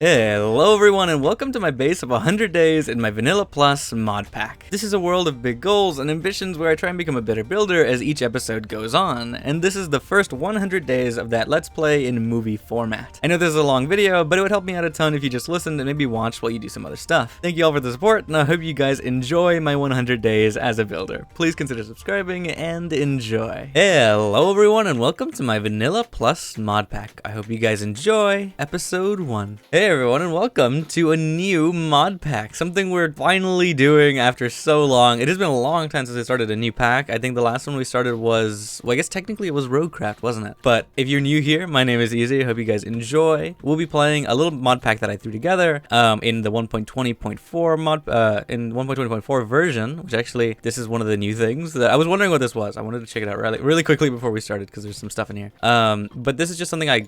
Hello everyone and welcome to my base of 100 days in my Vanilla Plus mod pack. This is a world of big goals and ambitions where I try and become a better builder as each episode goes on, and this is the first 100 days of that Let's Play in movie format. I know this is a long video, but it would help me out a ton if you just listened and maybe watched while you do some other stuff. Thank you all for the support, and I hope you guys enjoy my 100 days as a builder. Please consider subscribing and enjoy. Hello everyone and welcome to my Vanilla Plus mod pack. I hope you guys enjoy episode 1. Hey everyone and welcome to a new mod pack, something we're finally doing after so long. It has been a long time since I started a new pack. I think the last one we started was, well, I guess technically it was Roadcraft, wasn't it? But if you're new here, my name is Easy. I hope you guys enjoy. We'll be playing a little mod pack that I threw together in the 1.20.4 mod in 1.20.4 version, which actually this is one of the new things that I was wondering what this was. I wanted to check it out really quickly before we started because there's some stuff in here. But this is just something I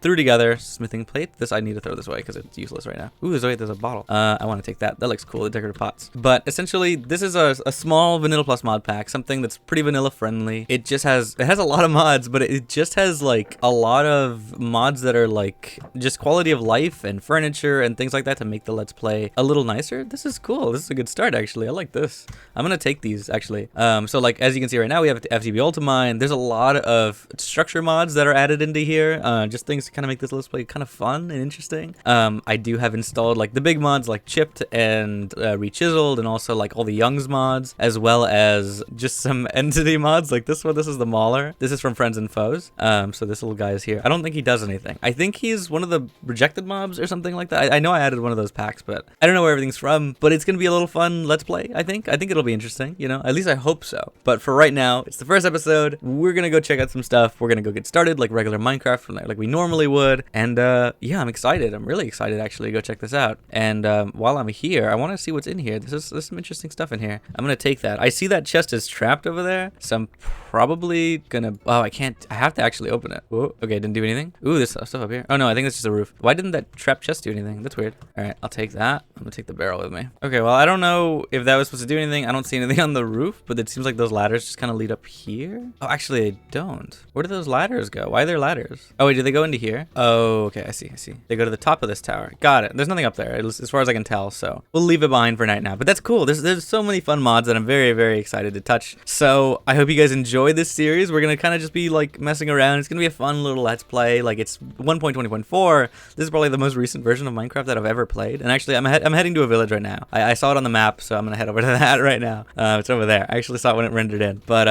threw together. Smithing plate. This I need to throw this away because it's useless right now. Ooh, there's a bottle. I want to take that. That looks cool. The decorative pots. But essentially, this is a small Vanilla Plus mod pack, something that's pretty vanilla friendly. It has a lot of mods, but it just has like a lot of mods that are like just quality of life and furniture and things like that to make the Let's Play a little nicer. This is cool. This is a good start actually. I like this. I'm gonna take these actually. So like as you can see right now, we have FTB Ultimine. There's a lot of structure mods that are added into here. Just things to kind of make this Let's Play kind of fun and interesting. I do have installed like the big mods like Chipped and Rechiseled, and also like all the Youngs mods, as well as just some entity mods like this one. This is the Mauler. This is from Friends and Foes. So this little guy is here. I don't think he does anything. I think he's one of the rejected mobs or something like that. I know I added one of those packs, but I don't know where everything's from. But it's gonna be a little fun Let's Play. I think it'll be interesting. You know, at least I hope so. But for right now, it's the first episode. We're gonna go check out some stuff. We're gonna go get started like regular Minecraft, like we normally would. And yeah, I'm excited. I'm really excited actually to go check this out. And while I'm here, I want to see what's in here. There's some interesting stuff in here. I'm gonna take that. I see that chest is trapped over there, so I'm probably gonna. Oh, I can't. I have to actually open it. Whoa, okay, didn't do anything. Ooh, there's stuff up here. Oh no, I think that's just a roof. Why didn't that trap chest do anything? That's weird. All right, I'll take that. I'm gonna take the barrel with me. Okay, well, I don't know if that was supposed to do anything. I don't see anything on the roof, but it seems like those ladders just kind of lead up here. Oh, actually, they don't. Where do those ladders go? Why are there ladders? Oh wait, do they go into here? Oh, okay, I see. They go to the top of this tower. Got it. There's nothing up there, as far as I can tell, so we'll leave it behind for right now. But that's cool. There's so many fun mods that I'm very, very excited to touch. So I hope you guys enjoy this series. We're gonna kind of just be like messing around. It's gonna be a fun little Let's Play. Like it's 1.20.4. This is probably the most recent version of Minecraft that I've ever played. And actually, I'm heading to a village right now. I saw it on the map, so I'm gonna head over to that right now. It's over there. I actually saw it when it rendered in. But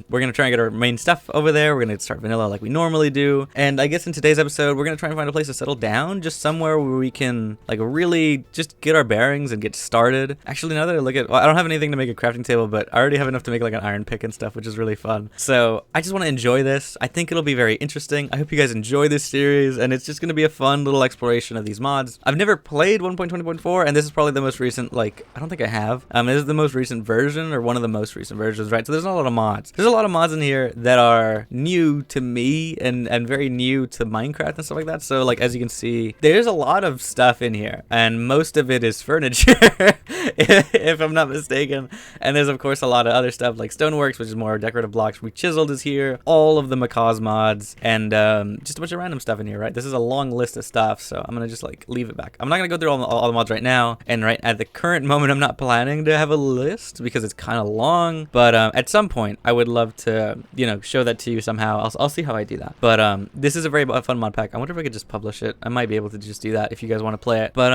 we're gonna try and get our main stuff over there. We're gonna start vanilla like we normally do. And I guess in today's episode, we're gonna try and find a place to settle down, just somewhere where we can like really just get our bearings and get started. Actually, now that I look at, well, I don't have anything to make a crafting table, but I already have enough to make like an iron pick and stuff, which is really fun. So I just want to enjoy this. I think it'll be very interesting. I hope you guys enjoy this series, and it's just going to be a fun little exploration of these mods. I've never played 1.20.4, and this is probably the most recent, like, I don't think I have. This is the most recent version, or one of the most recent versions, right? So there's not a lot of mods. There's a lot of mods in here that are new to me and very new to Minecraft and stuff like that. So like, as you can see, there's a lot of stuff in here, and most of it is furniture, if I'm not mistaken. And there's of course a lot of other stuff like Stoneworks, which is more decorative blocks. Rechiseled is here, all of the Macaw's mods, and just a bunch of random stuff in here, right? This is a long list of stuff, so I'm gonna just like leave it back. I'm not gonna go through all the mods right now, and right at the current moment I'm not planning to have a list because it's kind of long, but at some point I would love to, you know, show that to you somehow. I'll see how I do that. But this is a very fun mod pack. I wonder if I could just publish it. I might be able to just do that if you guys want to play it. But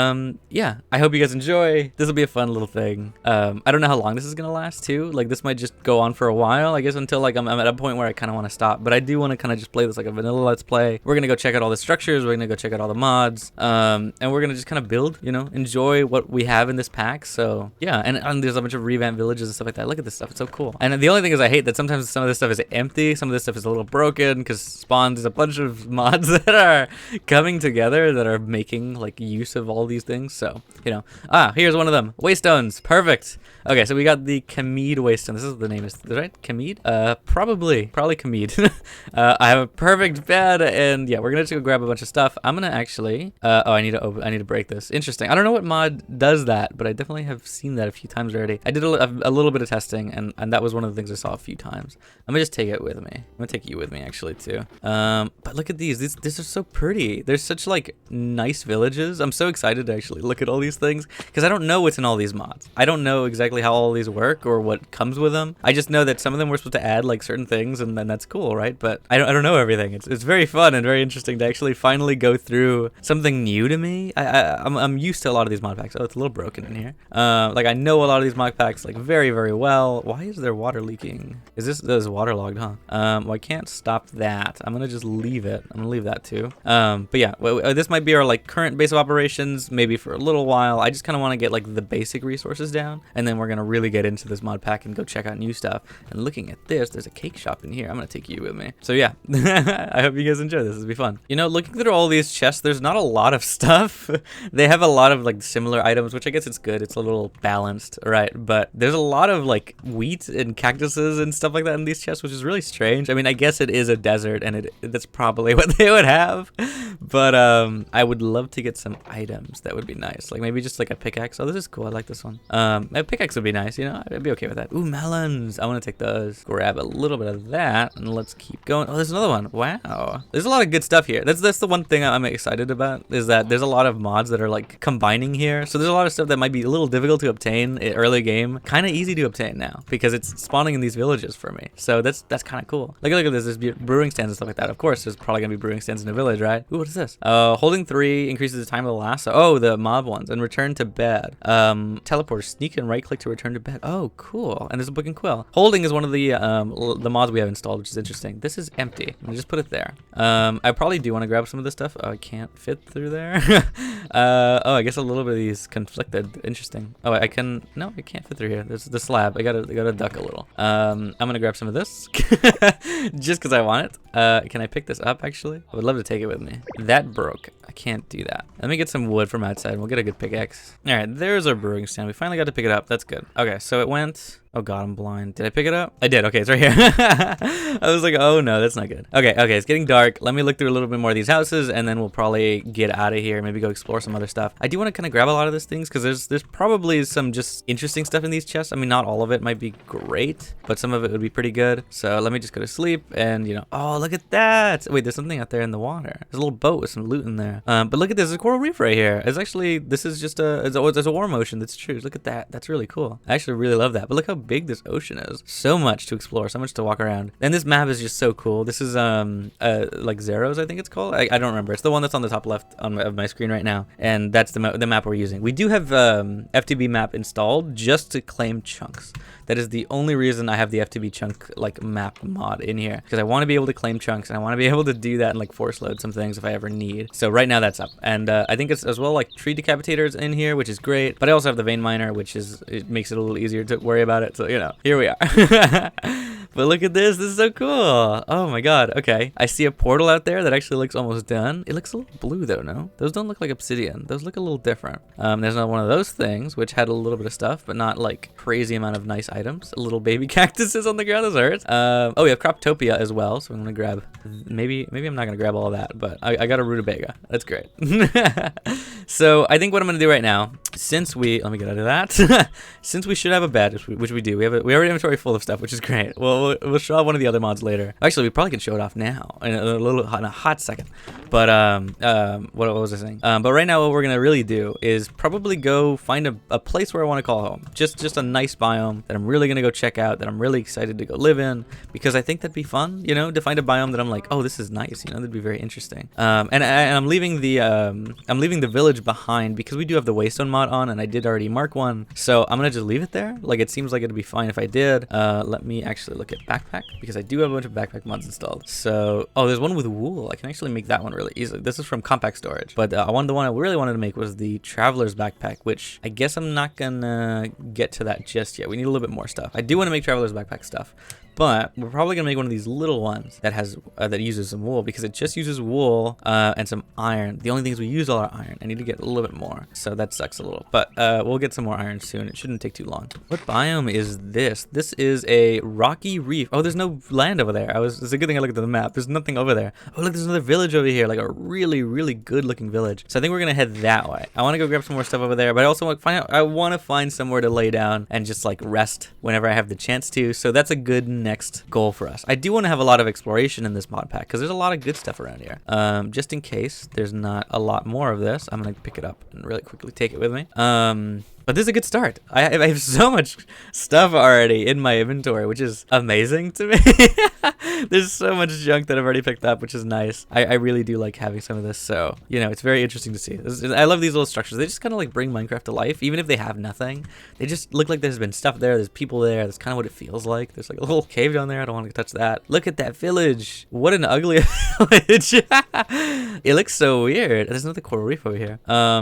yeah, I hope you guys enjoy. This will be a fun little thing. I don't know how long this is gonna last too. Like this might just go on for a while, I guess, until like I'm at a point where I kind of want to stop. But I do want to kind of just play this like a vanilla Let's Play. We're gonna go check out all the structures. We're gonna go check out all the mods, and we're gonna just kind of build, you know, enjoy what we have in this pack. So yeah, and there's a bunch of revamped villages and stuff like that. Look at this stuff. It's so cool. And the only thing is I hate that sometimes some of this stuff is empty. Some of this stuff is a little broken because Spawn, there's a bunch of mods that are coming together that are making like use of all these things. So, you know, here's one of them. Waystones. Perfect. Okay, so we got the Kamid Waystone. This is the name, is right? Kamid? Probably Kamid. I have a perfect bed, and yeah, we're gonna just go grab a bunch of stuff. I'm gonna actually, oh, I need to break this. Interesting. I don't know what mod does that, but I definitely have seen that a few times already. I did a little bit of testing, and that was one of the things I saw a few times. I'm gonna just take it with me. I'm gonna take you with me actually too. But look at these. These are so pretty. They're such like nice villages. I'm so excited to actually look at all these things because I don't know what's in all these mods. I don't know exactly how all these work or what comes with them. I just know that some of them were supposed to add like certain things, and then that's cool, right? But I don't know everything. It's very fun and very interesting to actually finally go through something new to me. I'm used to a lot of these mod packs. Oh, it's a little broken in here. Like I know a lot of these mod packs like very, very well. Why is there water leaking? Is this waterlogged, huh? Well, I can't stop that. I'm gonna just leave it. I'm gonna leave that too. But yeah, this might be our like current base of operations, maybe for a little while. I just kind of want to get like the basic resources down, and then we're gonna really get into this mod pack and go check out new stuff. And looking at this, there's a cake shop in here. I'm gonna take you with me. So yeah, I hope you guys enjoy this. This will be fun. You know, looking through all these chests, there's not a lot of stuff. They have a lot of like similar items, which I guess it's good. It's a little balanced, right? But there's a lot of like wheat and cactuses and stuff like that in these chests, which is really strange. I mean, I guess it is a desert, and that's probably what they would have. But I would love to get some items that would be nice. Like maybe just like a pickaxe. Oh, this is cool. I like this one. A pickaxe would be nice. You know, I'd be okay with that. Ooh, melons. I want to take those. Grab a little bit of that, and let's keep going. Oh, there's another one. Wow. There's a lot of good stuff here. That's the one thing I'm excited about, is that there's a lot of mods that are like combining here. So there's a lot of stuff that might be a little difficult to obtain early game, kind of easy to obtain now because it's spawning in these villages for me. So that's kind of cool. Look at this. There's brewing stands and stuff like that. Of course, there's probably gonna be brewing stands in a village, right? Ooh, what is this? Holding 3 increases the time of the lasso. Oh, the mob ones. And return to bed. Teleporter, sneak and right click to return to bed. Oh, cool. And there's a book and quill. Holding is one of the mods we have installed, which is interesting. This is empty. I'm gonna just put it there. I probably do want to grab some of this stuff. Oh, I can't fit through there. Oh, I guess a little bit of these conflicted. Interesting. Oh, I can. No, I can't fit through here. There's the slab. I gotta duck a little. I'm gonna grab some of this just because I want it. Can I pick this up? Actually, I would love to take it with me. That broke. I can't do that. Let me get some wood from outside. We'll get a good pickaxe. All right, there's our brewing stand. We finally got to pick it up. That's good. Okay, so it went. Oh god, I'm blind. Did I pick it up? I did. Okay, it's right here. I was like, oh no, that's not good. Okay, it's getting dark. Let me look through a little bit more of these houses, and then we'll probably get out of here. Maybe go explore some other stuff. I do want to kind of grab a lot of these things because there's probably some just interesting stuff in these chests. I mean, not all of it might be great, but some of it would be pretty good. So let me just go to sleep, and you know, oh look at that. Wait, there's something out there in the water. There's a little boat with some loot in there. But look at this. There's a coral reef right here. It's actually, this is just there's a war motion. That's true. Look at that. That's really cool. I actually really love that. But look how big this ocean is. So much to explore, so much to walk around. And this map is just so cool. This is like Zeros, I think it's called. I don't remember. It's the one that's on the top left of my screen right now, and that's the map we're using. We do have FTB map installed just to claim chunks. That is the only reason I have the FTB chunk like map mod in here, because I want to be able to claim chunks, and I want to be able to do that and like force load some things if I ever need. So right now that's up, and I think it's as well like tree decapitators in here, which is great. But I also have the vein miner, which it makes it a little easier to worry about it. So you know, here we are. But look at this. This is so cool. Oh my god. Okay. I see a portal out there that actually looks almost done. It looks a little blue though, no? Those don't look like obsidian. Those look a little different. There's another one of those things, which had a little bit of stuff, but not like crazy amount of nice items. A little baby cactuses on the ground. Those hurt. Oh, we have Croptopia as well. So I'm going to grab, maybe I'm not going to grab all of that, but I got a rutabaga. That's great. So I think what I'm going to do right now, since let me get out of that. Since we should have a bed, which we do. We have an inventory full of stuff, which is great. Well, we'll show off one of the other mods later. Actually, we probably can show it off now in a hot second. But what was I saying? But right now, what we're gonna really do is probably go find a place where I want to call home. Just a nice biome that I'm really gonna go check out. That I'm really excited to go live in, because I think that'd be fun. You know, to find a biome that I'm like, oh, this is nice. You know, that'd be very interesting. And I'm leaving the village behind because we do have the Waystone mod on, and I did already mark one. So I'm gonna just leave it there. Like, it seems like it'd be fine if I did. Let me actually look at backpack, because I do have a bunch of backpack mods installed. So, oh, there's one with wool. I can actually make that one really easily. This is from compact storage, but the one I really wanted to make was the traveler's backpack, which I guess I'm not gonna get to that just yet. We need a little bit more stuff. I do want to make traveler's backpack stuff, but we're probably gonna make one of these little ones that has that uses some wool, because it just uses wool and some iron. The only things we use all are iron. I need to get a little bit more, so that sucks a little, but we'll get some more iron soon. It shouldn't take too long. What biome is this? This is a rocky reef. Oh, there's no land over there. It's a good thing I looked at the map. There's nothing over there. Oh, look, there's another village over here, like a really, really good looking village. So I think we're gonna head that way. I want to go grab some more stuff over there, but I also want to find somewhere to lay down and just like rest whenever I have the chance to. So that's a good next goal for us. I do want to have a lot of exploration in this mod pack because there's a lot of good stuff around here. Just in case there's not a lot more of this, I'm going to pick it up and really quickly take it with me. But this is a good start. I have so much stuff already in my inventory, which is amazing to me. There's so much junk that I've already picked up, which is nice. I really do like having some of this, so, you know, it's very interesting to see. I love these little structures. They just kind of like bring Minecraft to life, even if they have nothing. They just look like there's been stuff there. There's people there. That's kind of what it feels like. There's like a little cave down there. I don't want to touch that. Look at that village. What an ugly village. It looks so weird. There's another coral reef over here.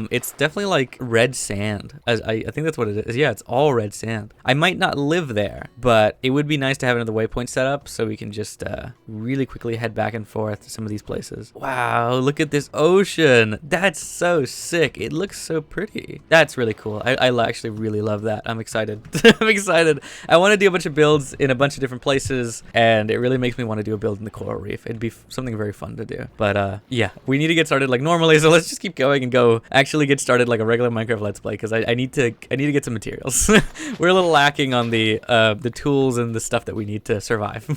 It's definitely like red sand. I think that's what it is. Yeah, it's all red sand. I might not live there, but it would be nice to have another waypoint set up so we can just really quickly head back and forth to some of these places. Wow, look at this ocean. That's so sick. It looks so pretty. That's really cool. I actually really love that. I'm excited. I'm excited. I want to do a bunch of builds in a bunch of different places, and it really makes me want to do a build in the coral reef. It'd be something very fun to do. But yeah, we need to get started like normally, so let's just keep going and go actually get started like a regular Minecraft Let's Play, because I need to get some materials. We're a little lacking on the tools and the stuff that we need to survive.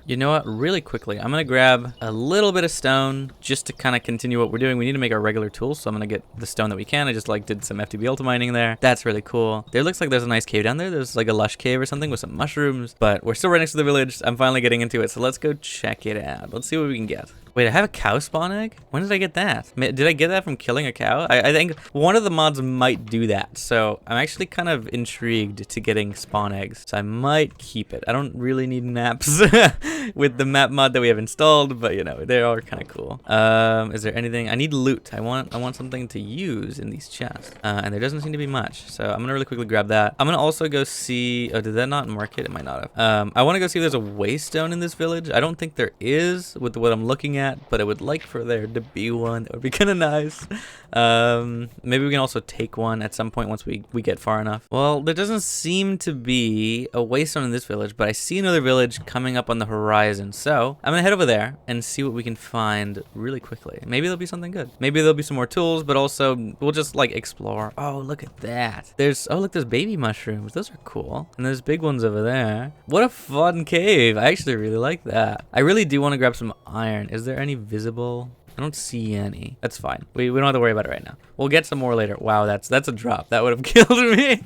You know what? Really quickly, I'm gonna grab a little bit of stone just to kind of continue what we're doing. We need to make our regular tools, so I'm gonna get the stone that we can. I just like did some FTB ultra mining there. That's really cool. There looks like there's a nice cave down there. There's like a lush cave or something with some mushrooms, but we're still right next to the village. I'm finally getting into it, so let's go check it out. Let's see what we can get. Wait, I have a cow spawn egg? When did I get that? Did I get that from killing a cow? I think one of the mods might do that, so I'm actually kind of intrigued to getting spawn eggs, so I might keep it. I don't really need maps with the map mod that we have installed, but you know, they are kind of cool. Is there anything? I need loot. I want something to use in these chests, and there doesn't seem to be much, so I'm gonna really quickly grab that. I'm gonna also go see, oh, did that not mark it? It might not have. I want to go see if there's a waystone in this village. I don't think there is with what I'm looking at, but I would like for there to be one. That would be kind of nice. Maybe we can also take one at some point once we get far enough. Well, there doesn't seem to be a waystone in this village, but I see another village coming up on the horizon, so I'm gonna head over there and see what we can find really quickly. Maybe there'll be something good. Maybe there'll be some more tools, but also we'll just like explore. Oh, look at that. Oh, look, there's baby mushrooms. Those are cool. And there's big ones over there. What a fun cave. I actually really like that. I really do want to grab some iron. Is there any visible? I don't see any. That's fine. We don't have to worry about it right now. We'll get some more later. Wow, that's a drop. That would have killed me.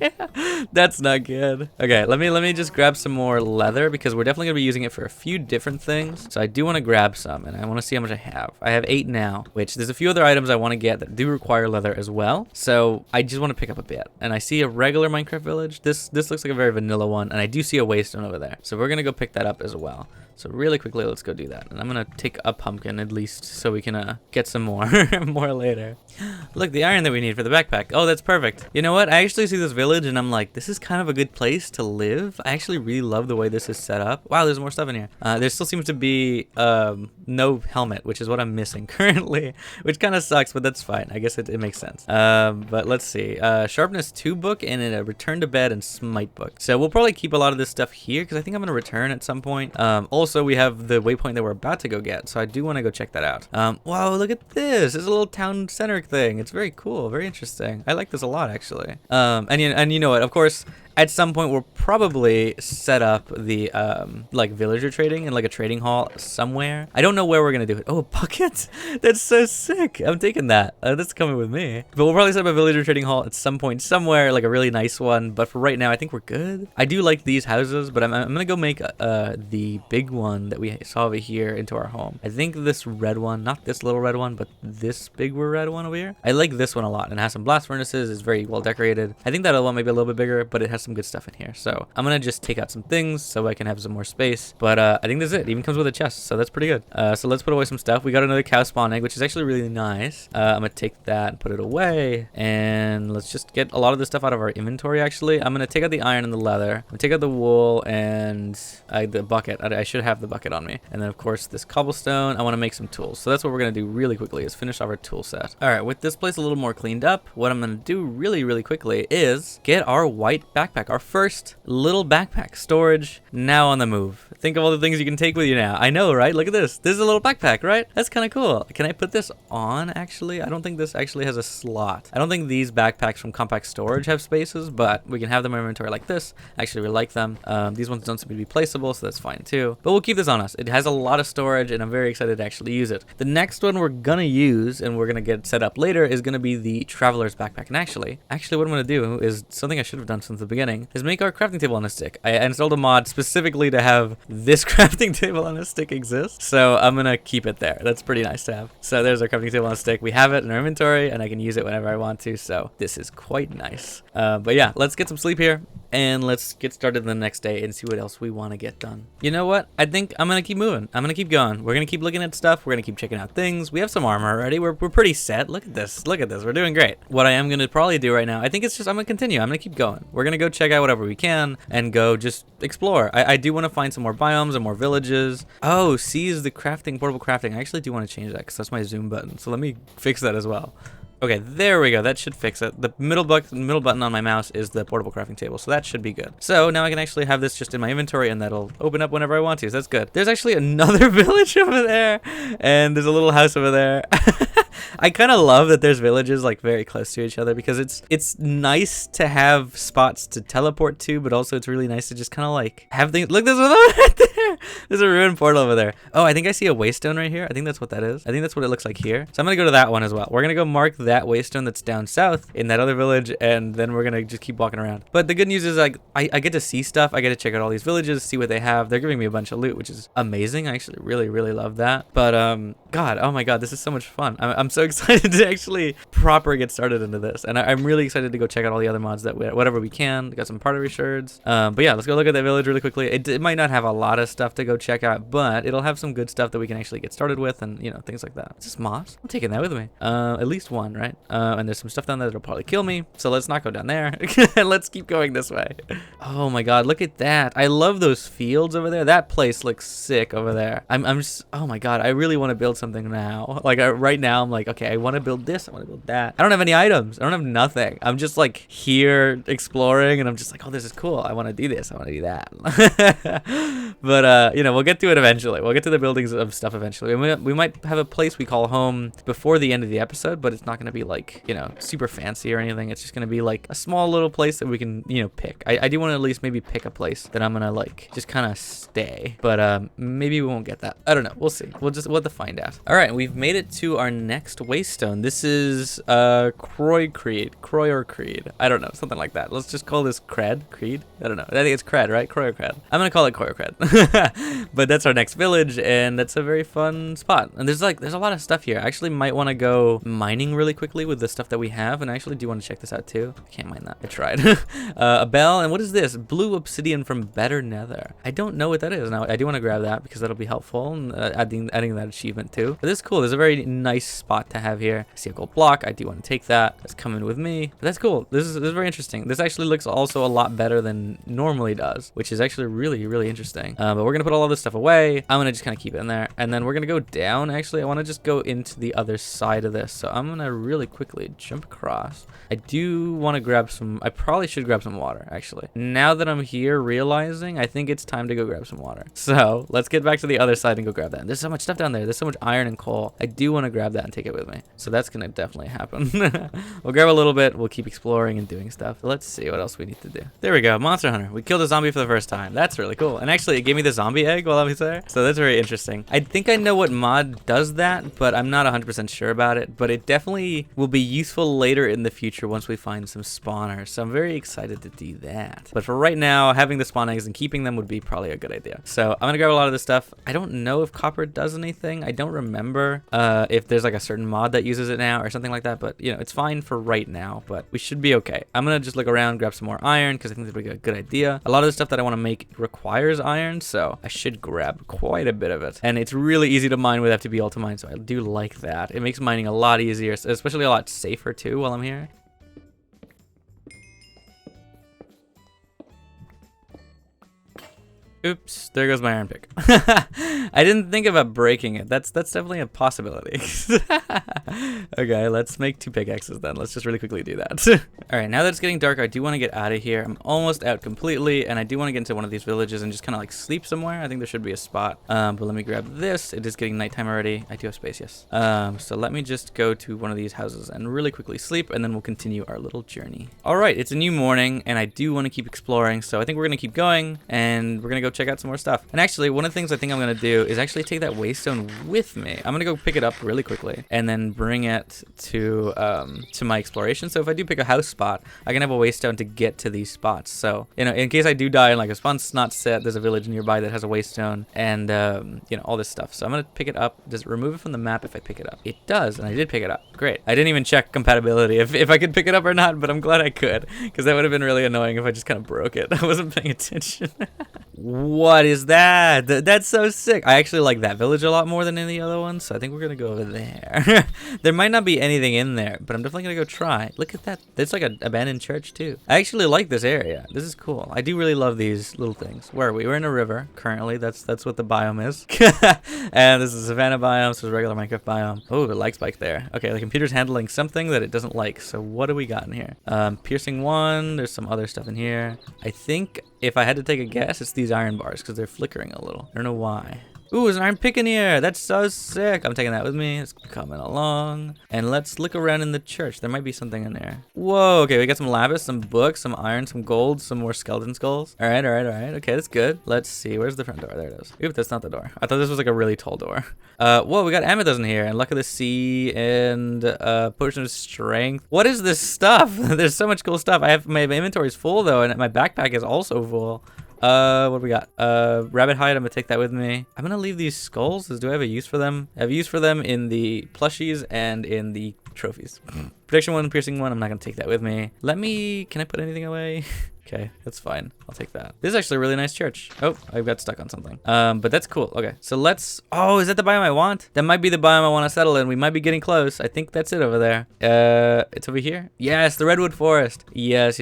That's not good. Okay, let me just grab some more leather because we're definitely gonna be using it for a few different things. So I do want to grab some, and I want to see how much I have. I have 8 now, which there's a few other items I want to get that do require leather as well. So I just want to pick up a bit. And I see a regular Minecraft village. This looks like a very vanilla one, and I do see a waystone over there. So we're gonna go pick that up as well. So really quickly, let's go do that. And I'm gonna take a pumpkin at least so we can get some more more later. Look, the iron that we need for the backpack. Oh, that's perfect. You know what? I actually see this village and I'm like, this is kind of a good place to live. I actually really love the way this is set up. Wow, there's more stuff in here. There still seems to be no helmet, which is what I'm missing currently, which kind of sucks, but that's fine. I guess it makes sense. But let's see. Sharpness 2 book and a return to bed and smite book. So we'll probably keep a lot of this stuff here because I think I'm gonna return at some point. Also, we have the waypoint that we're about to go get, so I do want to go check that out. Wow, look at this. It's a little town center thing. It's very cool, very interesting. I like this a lot, actually. And you know what? Of course, at some point we'll probably set up the like villager trading in like a trading hall somewhere. I don't know where we're gonna do it. Oh, a bucket. That's so sick. I'm taking that. That's coming with me. But we'll probably set up a villager trading hall at some point somewhere, like a really nice one. But for right now, I think we're good. I do like these houses, but I'm gonna go make the big one that we saw over here into our home. I think this red one, not this little red one, but this big red one over here. I like this one a lot, and it has some blast furnaces. It's very well decorated. I think that other one may be a little bit bigger, but it has some good stuff in here. So I'm gonna just take out some things so I can have some more space. But I think that's it. It even comes with a chest, so that's pretty good. So let's put away some stuff. We got another cow spawn egg, which is actually really nice. I'm gonna take that and put it away, and let's just get a lot of this stuff out of our inventory. Actually, I'm gonna take out the iron and the leather. I'm gonna take out the wool and the bucket. I should have the bucket on me. And then of course this cobblestone. I want to make some tools. So that's what we're gonna do really quickly is finish off our tool set. All right, with this place a little more cleaned up, what I'm gonna do really quickly is get our white backpack backpack. Our first little backpack. Storage, now on the move. Think of all the things you can take with you now. I know, right? Look at this. This is a little backpack, right? That's kind of cool. Can I put this on, actually? I don't think this actually has a slot. I don't think these backpacks from compact storage have spaces, but we can have them in our inventory like this. Actually, we like them. These ones don't seem to be placeable, so that's fine too. But we'll keep this on us. It has a lot of storage, and I'm very excited to actually use it. The next one we're gonna use, and we're gonna get set up later, is gonna be the Traveler's Backpack. And actually what I'm gonna do is something I should have done since the beginning, is make our crafting table on a stick. I installed a mod specifically to have this crafting table on a stick exist, so I'm gonna keep it there. That's pretty nice to have. So there's our crafting table on a stick. We have it in our inventory, and I can use it whenever I want to, so this is quite nice. But yeah, let's get some sleep here, and let's get started the next day and see what else we want to get done. You know what? I think I'm gonna keep moving. I'm gonna keep going. We're gonna keep looking at stuff. We're gonna keep checking out things. We have some armor already. We're pretty set. Look at this. Look at this. We're doing great. What I am gonna probably do right now, I think it's just I'm gonna continue. I'm gonna keep going. We're gonna go check out whatever we can and go just explore. I do want to find some more biomes and more villages. Oh, C is the crafting, portable crafting. I actually do want to change that because that's my zoom button. So let me fix that as well. Okay, there we go. That should fix it. The middle button on my mouse is the portable crafting table, so that should be good. So now I can actually have this just in my inventory, and that'll open up whenever I want to, so that's good. There's actually another village over there, and there's a little house over there. I kind of love that there's villages like very close to each other, because it's nice to have spots to teleport to, but also it's really nice to just kind of like have things. Look, there's one right there. There's a ruined portal over there. Oh, I think I see a waystone right here. I think that's what that is. I think that's what it looks like here. So I'm gonna go to that one as well. We're gonna go mark that waystone that's down south in that other village, and then we're gonna just keep walking around. But the good news is like I get to see stuff. I get to check out all these villages, see what they have. They're giving me a bunch of loot, which is amazing. I actually really love that. But God, oh my God, this is so much fun. I'm so excited to actually proper get started into this, and I'm really excited to go check out all the other mods that whatever we can. We got some party shards. But yeah, let's go look at that village really quickly. It might not have a lot of stuff to go check out, but it'll have some good stuff that we can actually get started with, and you know, things like that. Is this moss? I'm taking that with me. At least one, right? And there's some stuff down there that'll probably kill me, so let's not go down there. Let's keep going this way. Oh my God, look at that. I love those fields over there. That place looks sick over there. I'm just, oh my God, I really want to build something now. Like right now I'm like, okay, I want to build this, I want to build that. I don't have any items. I don't have nothing. I'm just like here exploring, and I'm just like, oh, this is cool. I want to do this. I want to do that. But you know, we'll get to it eventually. We'll get to the buildings of stuff eventually. We might have a place we call home before the end of the episode, but it's not going to be like, you know, super fancy or anything. It's just going to be like a small little place that we can, you know, pick. I do want to at least maybe pick a place that I'm going to like just kind of stay, but maybe we won't get that. I don't know. We'll see. We'll have to find out. All right, we've made it to our next waystone. This is Croy or Creed. I don't know, something like that. Let's just call this Creed. I don't know. I think it's Cred, right? Croy or Cred. I'm gonna call it Croy or Cred. But that's our next village, and that's a very fun spot. And there's a lot of stuff here. I actually might want to go mining really quickly with the stuff that we have, and I actually do want to check this out too. I can't mine that. I tried. A bell, and what is this? Blue obsidian from Better Nether. I don't know what that is. Now I do want to grab that because that'll be helpful, and adding that achievement too. But this is cool. There's a very nice spot to have here. I see a gold block. I do want to take that. That's coming with me. But that's cool. This is very interesting. This actually looks also a lot better than normally does, which is actually really interesting. But we're gonna put all of this stuff away. I'm gonna just kind of keep it in there, and then we're gonna go down. Actually, I want to just go into the other side of this, so I'm gonna really quickly jump across. I do want to grab some. I probably should grab some water, actually. Now that I'm here, realizing I think it's time to go grab some water. So let's get back to the other side and go grab that. There's so much stuff down there. There's so much iron and coal. I do want to grab that and take it with me. So that's gonna definitely happen. We'll grab a little bit. We'll keep exploring and doing stuff. Let's see what else we need to do. There we go. Monster Hunter. We killed a zombie for the first time. That's really cool. And actually, it gave me the zombie egg while I was there. So that's very interesting. I think I know what mod does that, but I'm not 100% sure about it. But it definitely will be useful later in the future once we find some spawners. So I'm very excited to do that. But for right now, having the spawn eggs and keeping them would be probably a good idea. So I'm gonna grab a lot of this stuff. I don't know if copper does anything. I don't remember if there's like a certain mod that uses it now or something like that. But you know, it's fine for right now. But we should be okay. I'm gonna just look around, grab some more iron because I think that would be a good idea. A lot of the stuff that I want to make requires iron, so I should grab quite a bit of it. And it's really easy to mine with FTB Ultimine, so I do like that. It makes mining a lot easier, especially a lot safer too while I'm here. Oops, there goes my iron pick. I didn't think about breaking it. That's definitely a possibility. Okay, let's make 2 pickaxes then. Let's just really quickly do that. All right, now that it's getting dark, I do want to get out of here. I'm almost out completely, and I do want to get into one of these villages and just kind of like sleep somewhere. I think there should be a spot. But let me grab this. It is getting nighttime already. I do have space, yes. So let me just go to one of these houses and really quickly sleep, and then we'll continue our little journey. All right, it's a new morning, and I do want to keep exploring, so I think we're going to keep going, and we're going to go check out some more stuff. And actually, one of the things I think I'm going to do is actually take that waystone with me. I'm going to go pick it up really quickly and then bring it to my exploration. So if I do pick a house spot, I can have a waystone to get to these spots. So, you know, in case I do die and like a spawn's not set, there's a village nearby that has a waystone and, you know, all this stuff. So I'm going to pick it up. Does it remove it from the map if I pick it up? It does, and I did pick it up. Great. I didn't even check compatibility if I could pick it up or not, but I'm glad I could, because that would have been really annoying if I just kind of broke it. I wasn't paying attention. What is that? That's so sick. I actually like that village a lot more than any other one, so I think we're gonna go over there. There might not be anything in there, but I'm definitely gonna go try. Look at that. There's like an abandoned church too. I actually like this area. This is cool. I do really love these little things. Where are we? We're in a river currently. That's what the biome is. And this is a savanna biome, so it's a regular Minecraft biome. Oh, the lag spike there. Okay, the computer's handling something that it doesn't like. So what do we got in here? Piercing 1. There's some other stuff in here. I think if I had to take a guess, it's these iron bars because they're flickering a little. I don't know why. Ooh, there's an iron pick in here. That's so sick. I'm taking that with me. It's coming along. And let's look around in the church. There might be something in there. Whoa, okay, we got some lapis, some books, some iron, some gold, some more skeleton skulls. All right. Okay, that's good. Let's see. Where's the front door? There it is. Oop, that's not the door. I thought this was like a really tall door. Whoa, we got amethyst in here, and luck of the sea, and potion of strength. What is this stuff? There's so much cool stuff. My inventory's full though, and my backpack is also full. What do we got? Rabbit hide, I'm gonna take that with me. I'm gonna leave these skulls. Do I have a use for them? I have a use for them in the plushies and in the trophies. Prediction 1, piercing 1, I'm not gonna take that with me. Can I put anything away? Okay, that's fine. I'll take that. This is actually a really nice church. Oh, I got stuck on something. But that's cool. Okay, so let's... Oh, is that the biome I want? That might be the biome I want to settle in. We might be getting close. I think that's it over there. It's over here. Yes, the redwood forest. Yes.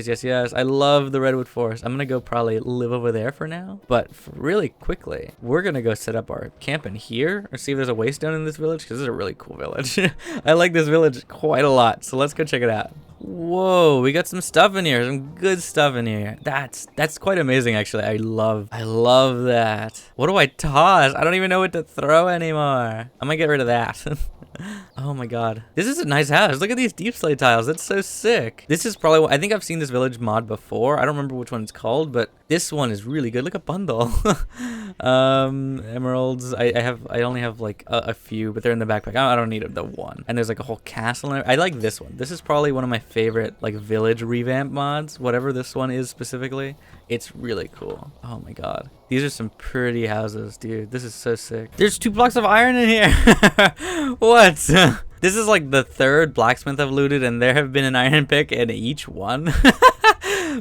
I love the redwood forest. I'm gonna go probably live over there for now. But really quickly, we're gonna go set up our camp in here or see if there's a waystone in this village, because this is a really cool village. I like this village quite a lot. So let's go check it out. Whoa, we got some stuff in here, some good stuff in here. That's quite amazing, actually. I love that. What do I toss? I don't even know what to throw anymore. I'm gonna get rid of that. Oh my god. This is a nice house. Look at these deep slate tiles. That's so sick. This is probably, I think I've seen this village mod before. I don't remember which one it's called, but this one is really good. Look at bundle. Emeralds. I only have like a few, but they're in the backpack. I don't need the one. And there's like a whole castle in it. I like this one. This is probably one of my favorite like village revamp mods, whatever this one is specifically. It's really cool. Oh my god. These are some pretty houses, dude. This is so sick. There's 2 blocks of iron in here. What? This is like the 3rd blacksmith I've looted, and there have been an iron pick in each one.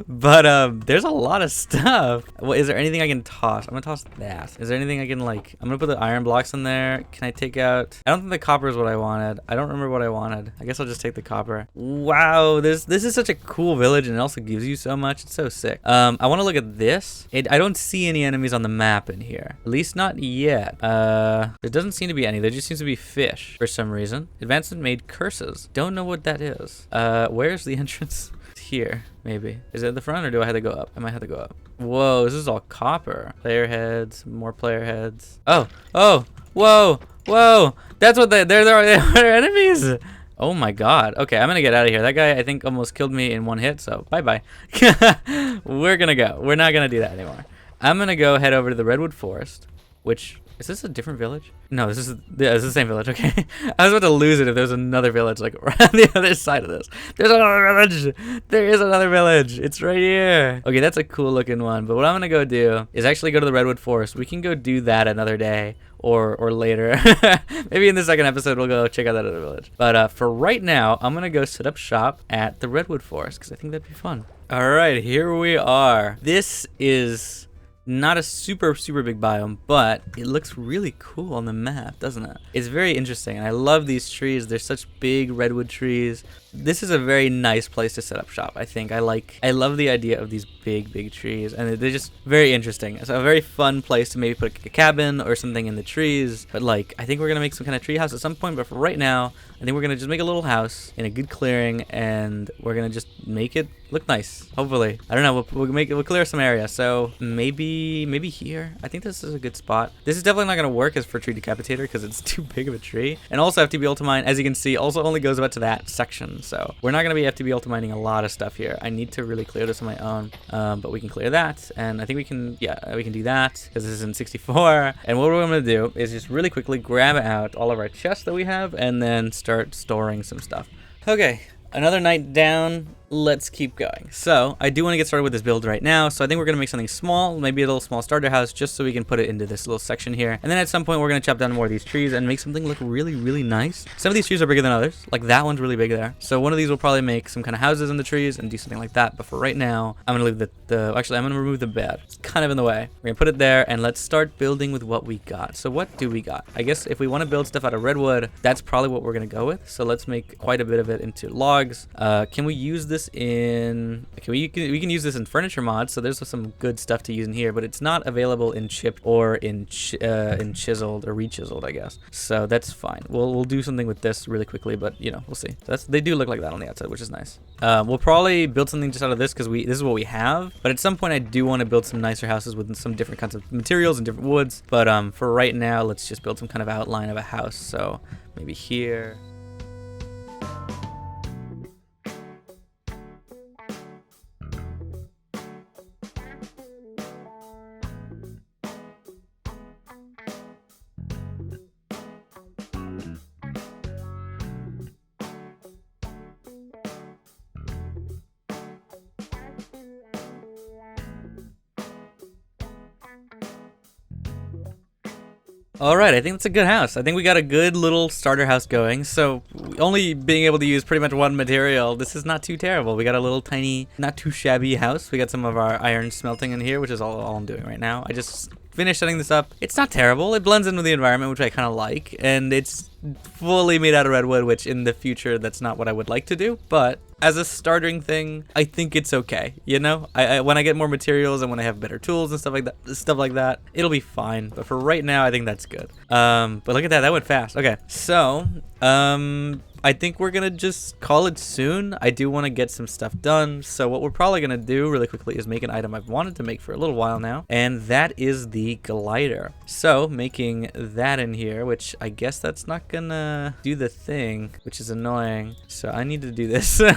But there's a lot of stuff. Well, is there anything I can toss? I'm gonna toss that. Is there anything I can like... I'm gonna put the iron blocks in there. Can I take out... I don't think the copper is what I wanted. I don't remember what I wanted. I guess I'll just take the copper. Wow, this is such a cool village, and it also gives you so much. It's so sick. I want to look at this. I don't see any enemies on the map in here. At least not yet. There doesn't seem to be any. There just seems to be fish for some reason. Advancement made curses. Don't know what that is. Where's the entrance? Here, maybe. Is it at the front, or do I have to go up? I might have to go up. Whoa, this is all copper. Player heads, more player heads. Oh, whoa. That's what they're enemies. Oh my god. Okay, I'm gonna get out of here. That guy, I think, almost killed me in one hit, so bye-bye. We're gonna go. We're not gonna do that anymore. I'm gonna go head over to the redwood forest, which... Is this a different village? No, this is the same village, okay? I was about to lose it if there's another village, like, right on the other side of this. There's another village! There is another village! It's right here! Okay, that's a cool looking one, but what I'm gonna go do is actually go to the redwood forest. We can go do that another day, or later. Maybe in the second episode we'll go check out that other village. But for right now, I'm gonna go set up shop at the redwood forest, because I think that'd be fun. Alright, here we are. This is... Not a super big biome, but it looks really cool on the map, doesn't it? It's very interesting, and I love these trees. They're such big redwood trees. This is a very nice place to set up shop, I think. I love the idea of these big trees, and they're just very interesting. It's a very fun place to maybe put a cabin or something in the trees, but like, I think we're gonna make some kind of tree house at some point, but for right now, I think we're gonna just make a little house in a good clearing, and we're gonna just make it look nice, hopefully. I don't know, we'll clear some area, so maybe here. I think this is a good spot. This is definitely not gonna work as for tree decapitator because it's too big of a tree, and also FTB ultimine, as you can see, also only goes about to that section, so we're not gonna be FTB ultimining a lot of stuff here. I need to really clear this on my own, but we can clear that, and I think we can do that because this is in 64. And what we're gonna do is just really quickly grab out all of our chests that we have and then start storing some stuff. Okay, another night down. Let's keep going. So I do want to get started with this build right now. So I think we're going to make something small, maybe a little small starter house, just so we can put it into this little section here. And then at some point we're going to chop down more of these trees and make something look really nice. Some of these trees are bigger than others. Like that one's really big there. So one of these will probably make some kind of houses in the trees and do something like that. But for right now, I'm going to leave actually I'm going to remove the bed. It's kind of in the way. We're going to put it there and let's start building with what we got. So what do we got? I guess if we want to build stuff out of redwood, that's probably what we're going to go with. So let's make quite a bit of it into logs. Can we use this in we can use this in furniture mods, so there's some good stuff to use in here, but it's not available in chipped or in chiseled or rechiseled, I guess. So that's fine. We'll do something with this really quickly, but you know, we'll see. So they do look like that on the outside, which is nice. We'll probably build something just out of this because this is what we have, but at some point I do want to build some nicer houses with some different kinds of materials and different woods, but for right now let's just build some kind of outline of a house. So maybe here. Alright, I think that's a good house. I think we got a good little starter house going. So only being able to use pretty much one material, this is not too terrible. We got a little tiny, not too shabby house. We got some of our iron smelting in here, which is all I'm doing right now. I just finished setting this up. It's not terrible. It blends in with the environment, which I kind of like. And it's fully made out of redwood, which in the future, that's not what I would like to do. But as a starting thing, I think it's okay. You know, when I get more materials and when I have better tools and stuff like that, it'll be fine. But for right now, I think that's good. But look at that. That went fast. Okay. So, I think we're gonna just call it soon. I do want to get some stuff done. So what we're probably gonna do really quickly is make an item I've wanted to make for a little while now, and that is the glider. So making that in here, which I guess that's not gonna do the thing, which is annoying. So I need to do this. There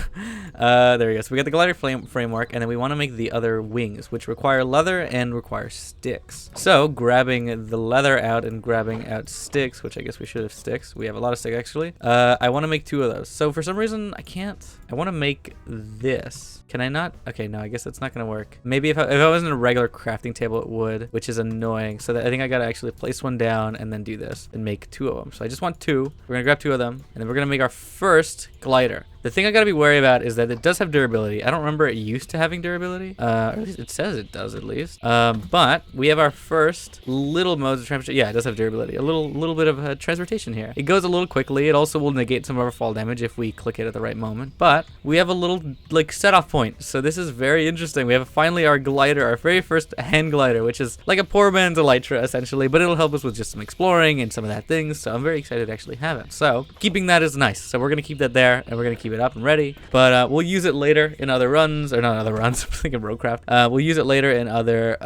we go. So we got the glider framework, and then we want to make the other wings, which require leather and require sticks. So grabbing the leather out and grabbing out sticks, which I guess we should have sticks. We have a lot of sticks actually. I want to make 2 of those. So for some reason I can't. I want to make this. Can I not? Okay, no, I guess that's not gonna work. Maybe if I was in a regular crafting table it would, which is annoying. So I think I gotta actually place one down and then do this and make 2 of them. So I just want 2. We're gonna grab 2 of them, and then we're gonna make our first glider. The thing I gotta be wary about is that it does have durability. I don't remember it used to having durability. Or at least it says it does at least. But we have our first little modes of transportation. Yeah, it does have durability. A little bit of transportation here. It goes a little quickly. It also will negate some of our fall damage if we click it at the right moment. But we have a little like set off point. So this is very interesting. We have finally our glider, our very first hand glider, which is like a poor man's Elytra essentially, but it'll help us with just some exploring and some of that things. So I'm very excited to actually have it. So keeping that is nice. So we're gonna keep that there, and we're gonna keep it up and ready, but we'll use it later in other runs, or not other runs. I'm thinking roadcraft. We'll use it later in other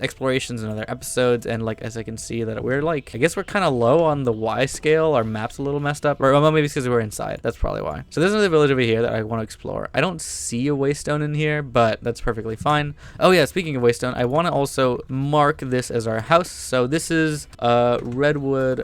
explorations and other episodes. And like as I can see that we're like, I guess we're kind of low on the Y scale. Our map's a little messed up, or well, maybe it's because we're inside. That's probably why. So there's another village over here that I want to explore. I don't see a waystone in here, but that's perfectly fine. Oh yeah, speaking of waystone, I want to also mark this as our house. So this is redwood.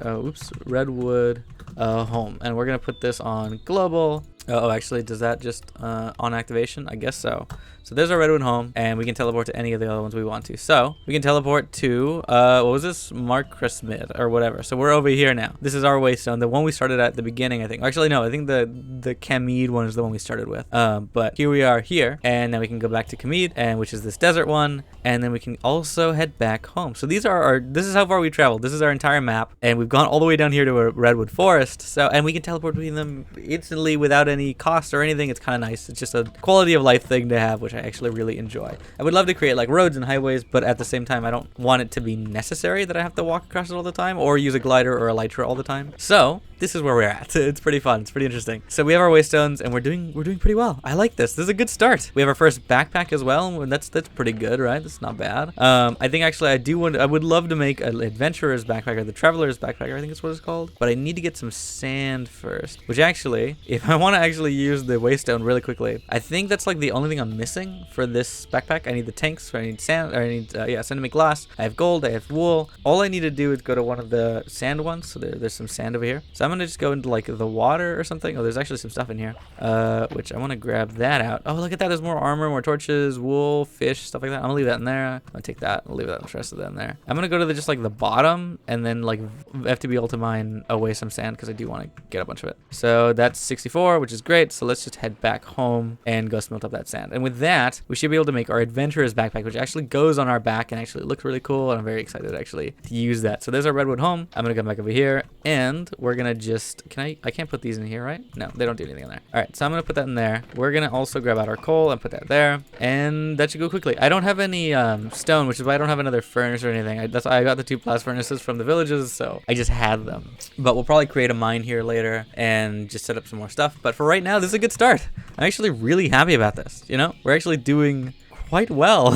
Redwood home, and we're gonna put this on global, Oh, actually, does that just on activation? I guess so. So there's our redwood home, and we can teleport to any of the other ones we want to. So we can teleport to, what was this? Markrasmid or whatever. So we're over here now. This is our waystone, the one we started at the beginning, I think. Actually, no, I think the Kamid one is the one we started with. But here we are here, and then we can go back to Kamid, and which is this desert one, and then we can also head back home. So these are this is how far we traveled. This is our entire map, and we've gone all the way down here to a redwood forest. So, and we can teleport between them instantly without any cost or anything. It's kind of nice. It's just a quality of life thing to have, which I actually really enjoy. I would love to create like roads and highways, but at the same time, I don't want it to be necessary that I have to walk across it all the time or use a glider or a elytra all the time. So this is where we're at. It's pretty fun. It's pretty interesting. So we have our waystones, and we're doing pretty well. I like this. This is a good start. We have our first backpack as well, and that's pretty good, right? That's not bad. I think actually I would love to make an adventurer's backpack or the traveler's backpack, I think it's what it's called. But I need to get some sand first, which actually, if I want to actually use the waystone really quickly, I think that's like the only thing I'm missing for this backpack. I need the tanks, so I need sand, or I need sand to make glass. I have gold, I have wool. All I need to do is go to one of the sand ones. So there's some sand over here. So I'm gonna just go into like the water or something. Oh, there's actually some stuff in here, which I want to grab that out. Oh, look at that. There's more armor, more torches, wool, fish, stuff like that. I'm gonna leave that in there. I'm gonna take that. I'll leave that. The rest of that in there. I'm gonna go to just like the bottom, and then like FTB ult to mine away some sand because I do want to get a bunch of it. So that's 64, which is great. So let's just head back home and go smelt up that sand. And with that, we should be able to make our adventurer's backpack, which actually goes on our back and actually looks really cool. And I'm very excited actually to use that. So there's our redwood home. I'm gonna come back over here, and we're gonna just I can't put these in here, right? No, they don't do anything in there. All right, so I'm gonna put that in there. We're gonna also grab out our coal and put that there, and that should go quickly. I don't have any stone, which is why I don't have another furnace or anything. I got the 2 blast furnaces from the villages, so I just had them. But we'll probably create a mine here later and just set up some more stuff. But for right now, this is a good start. I'm actually really happy about this. You know, we're actually doing quite well.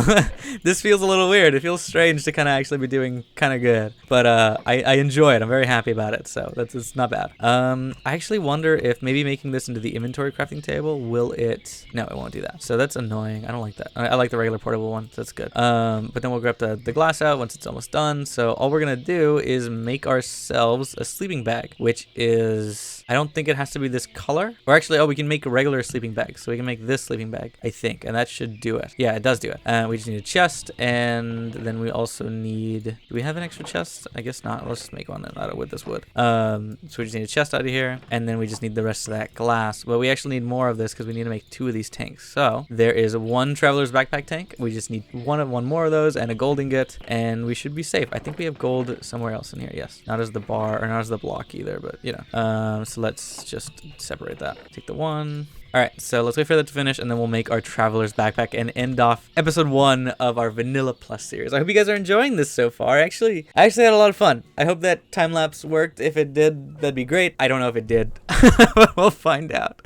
This feels a little weird. It feels strange to kind of actually be doing kind of good, but I enjoy it. I'm very happy about it, so it's not bad. I actually wonder if maybe making this into the inventory crafting table will it? No, it won't do that. So that's annoying. I don't like that. I like the regular portable one, so that's good. But then we'll grab the glass out once it's almost done. So all we're gonna do is make ourselves a sleeping bag, which is, I don't think it has to be this color. Or actually, oh, we can make a regular sleeping bag. So we can make this sleeping bag, I think, and that should do it. Yeah, it does do it. We just need a chest, and then we also need, do we have an extra chest? I guess not. Let's just make one out of wood, this wood. So we just need a chest out of here, and then we just need the rest of that glass. But we actually need more of this because we need to make 2 of these tanks. So there is 1 traveler's backpack tank. We just need one more of those and a gold ingot, and we should be safe. I think we have gold somewhere else in here. Yes, not as the bar or not as the block either, but you know. So let's just separate that. Take the 1. All right, so let's wait for that to finish, and then we'll make our traveler's backpack and end off episode 1 of our Vanilla Plus series. I hope you guys are enjoying this so far. I actually had a lot of fun. I hope that time lapse worked. If it did, that'd be great. I don't know if it did, but we'll find out.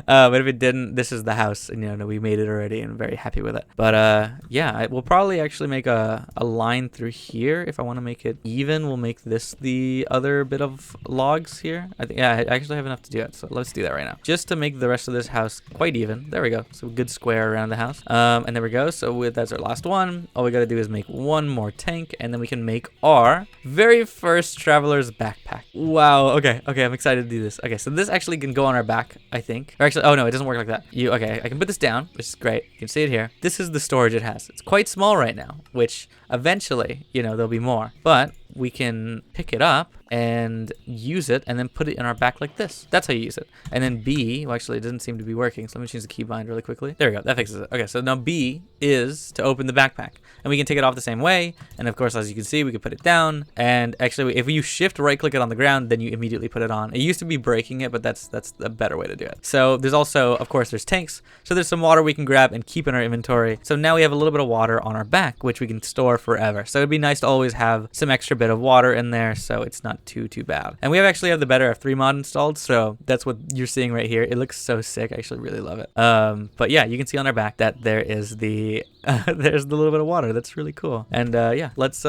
But if it didn't, this is the house, and you know we made it already, and I'm very happy with it. But yeah, we'll probably actually make a line through here. If I want to make it even, we'll make this the other bit of logs here. I think, yeah, I actually have enough to do it, so let's do that right now, just to make the rest of this house quite even. There we go. So a good square around the house. And there we go. So that's our last one. All we got to do is make 1 more tank, and then we can make our very first traveler's backpack. Wow. Okay. I'm excited to do this. Okay. So this actually can go on our back, I think. Or actually, oh no, it doesn't work like that. Okay. I can put this down, which is great. You can see it here. This is the storage it has. It's quite small right now, which eventually, you know, there'll be more, but we can pick it up and use it and then put it in our back like this. That's how you use it. And then B, well, actually it doesn't seem to be working, so let me change the keybind really quickly. There we go, that fixes it. Okay, so now B is to open the backpack, and we can take it off the same way. And of course, as you can see, we can put it down, and actually if you shift right click it on the ground, then you immediately put it on. It used to be breaking it, but that's a better way to do it. So there's also, of course, there's tanks. So there's some water we can grab and keep in our inventory. So now we have a little bit of water on our back, which we can store forever. So it'd be nice to always have some extra bit of water in there, so it's not too bad. And we actually have the Better F3 mod installed, so that's what you're seeing right here. It looks so sick. I actually really love it. But yeah, you can see on our back that there is the there's the little bit of water. That's really cool. And yeah, let's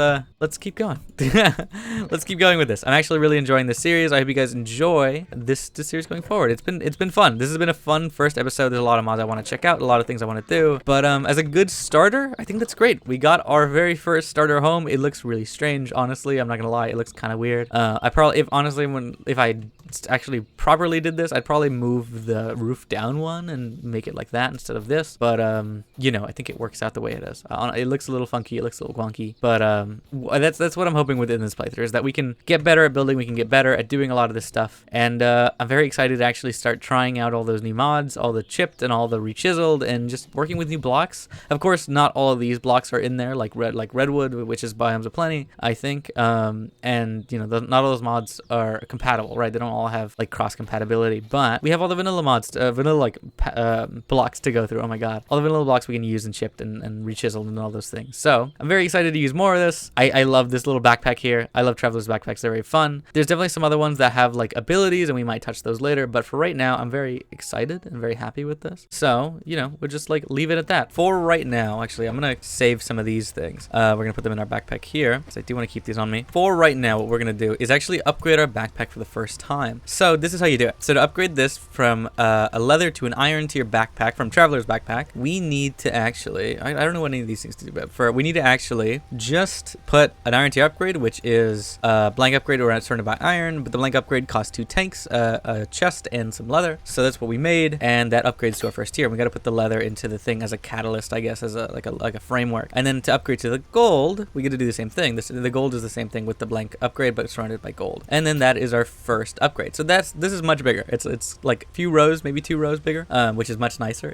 keep going. Let's keep going with this. I'm actually really enjoying this series. I hope you guys enjoy this series going forward. It's been fun. This has been a fun first episode. There's a lot of mods I want to check out, a lot of things I want to do. But as a good starter, I think that's great. We got our very first starter home. It looks really strange, honestly. I'm not gonna lie. It looks kind of weird. I probably, if I actually properly did this, I'd probably move the roof down one and make it like that instead of this. But you know, I think it works out the way it is. It looks a little funky, it looks a little wonky, but that's what I'm hoping within this playthrough, is that we can get better at building, we can get better at doing a lot of this stuff. And I'm very excited to actually start trying out all those new mods, all the chipped and all the rechiseled, and just working with new blocks. Of course, not all of these blocks are in there, like redwood, which is biomes aplenty, I think. And you know, not all those mods are compatible, right? They don't all have like cross compatibility, but we have all the vanilla mods, blocks to go through. Oh my god, all the vanilla blocks we can use and chipped and rechiseled and all those things. So I'm very excited to use more of this. I love this little backpack here. I love traveler's backpacks. They're very fun. There's definitely some other ones that have like abilities, and we might touch those later, but for right now, I'm very excited and very happy with this. So, you know, we'll just like leave it at that. For right now, actually, I'm gonna save some of these things. We're gonna put them in our backpack here, because I do want to keep these on me. For right now, what we're gonna do is actually upgrade our backpack for the first time. So this is how you do it. So to upgrade this from a leather to an iron to your backpack, from traveler's backpack, we need to actually, I don't know what any of these things to do, but we need to actually just put an iron tier upgrade, which is a blank upgrade or surrounded by iron, but the blank upgrade costs 2 tanks, a chest, and some leather. So that's what we made, and that upgrades to our first tier. We got to put the leather into the thing as a catalyst, I guess, as like a framework. And then to upgrade to the gold, we get to do the same thing. The gold is the same thing with the blank upgrade, but it's surrounded by gold. And then that is our first upgrade. So this is much bigger. It's like a few rows, maybe 2 rows bigger, which is much nicer.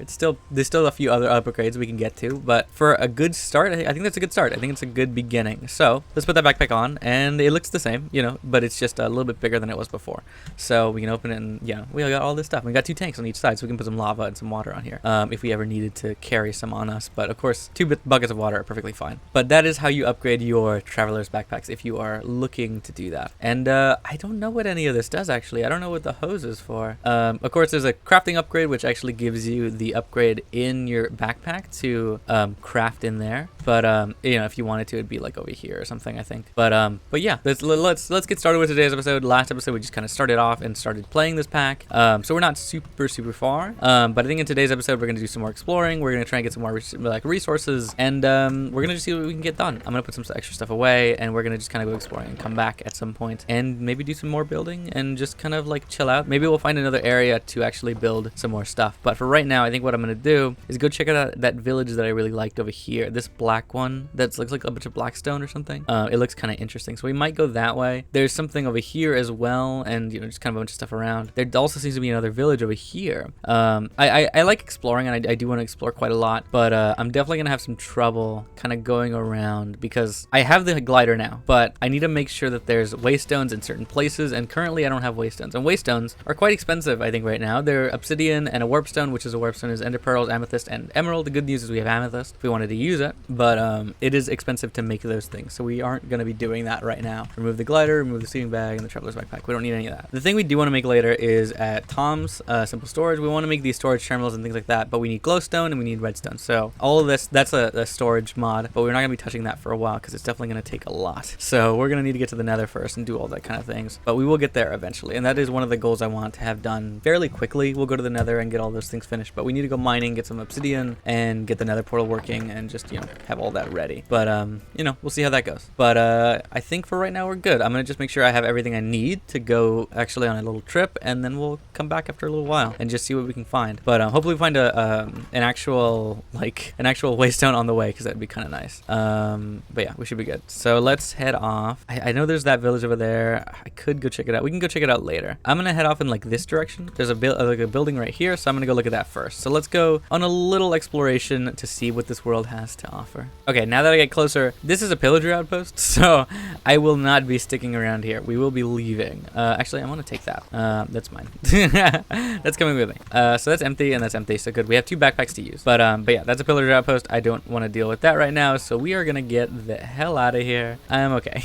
There's still a few other upgrades we can get to, but for a good start, I think that's a good start. I think it's a good beginning. So let's put that backpack on, and it looks the same, you know, but it's just a little bit bigger than it was before. So we can open it, and yeah, we got all this stuff. We got 2 tanks on each side, so we can put some lava and some water on here if we ever needed to carry some on us. But of course, 2 buckets of water are perfectly fine. But that is how you upgrade your traveler's backpacks if you are looking to do that. And I don't know what any of this does, actually. I don't know what the hose is for. Of course, there's a crafting upgrade, which actually gives you the upgrade in your backpack to craft in there. But you know, if you wanted to, it'd be like over here or something, I think. But yeah, let's get started with today's episode. Last episode, we just kind of started off and started playing this pack. So we're not super far. But I think in today's episode, we're gonna do some more exploring. We're gonna try and get some more resources, and we're gonna just see what we can get done. I'm gonna put some extra stuff away, and we're gonna just kind of go exploring and come back at some point and maybe do some more building and just kind of like chill out. Maybe we'll find another area to actually build some more stuff. But for right now, I think what I'm gonna do is go check out that village that I really liked over here. This black one that looks like a bunch of blackstone or something. It looks kind of interesting, so we might go that way. There's something over here as well, and you know, just kind of a bunch of stuff around. There also seems to be another village over here. I like exploring, and I do want to explore quite a lot, but I'm definitely gonna have some trouble kind of going around because I have the glider now, but I need to make sure that there's waystones in certain places, and currently I don't have waystones. And waystones are quite expensive, I think, right now. They're obsidian and a warpstone, which is a warpstone is ender pearls, amethyst, and emerald. The good news is we have amethyst if we wanted to use it, but it is expensive to make those things, so we aren't going to be doing that right now. Remove the glider, remove the sleeping bag, and the traveler's backpack. We don't need any of that. The thing we do want to make later is at Tom's simple storage. We want to make these storage terminals and things like that, but we need glowstone and we need redstone. So all of this, that's a storage mod, but we're not going to be touching that for a while because it's definitely going to take a lot. So we're going to need to get to the nether first and do all that kind of things, but we will get there eventually, and that is one of the goals I want to have done fairly quickly. We'll go to the nether and get all those things finished, but we need to go mining, get some obsidian, and get the nether portal working, and just, you know, have all that ready. But you know, we'll see how that goes. But I think for right now we're good. I'm gonna just make sure I have everything I need to go actually on a little trip, and then we'll come back after a little while and just see what we can find. But hopefully we find an actual waystone on the way, because that'd be kind of nice. But yeah, we should be good. So let's head off. I know there's that village over there. I could go check it out. We can go check it out later. I'm gonna head off in like this direction. There's a building right here, so I'm gonna go look at that first. So let's go on a little exploration to see what this world has to offer. Okay, now that I get closer, this is a pillager outpost, so I will not be sticking around here. We will be leaving. Actually, I want to take that. That's mine. That's coming with me. So that's empty, and that's empty. So good. We have 2 backpacks to use. But yeah, that's a pillager outpost. I don't want to deal with that right now, so we are gonna get the hell out of here. I'm okay.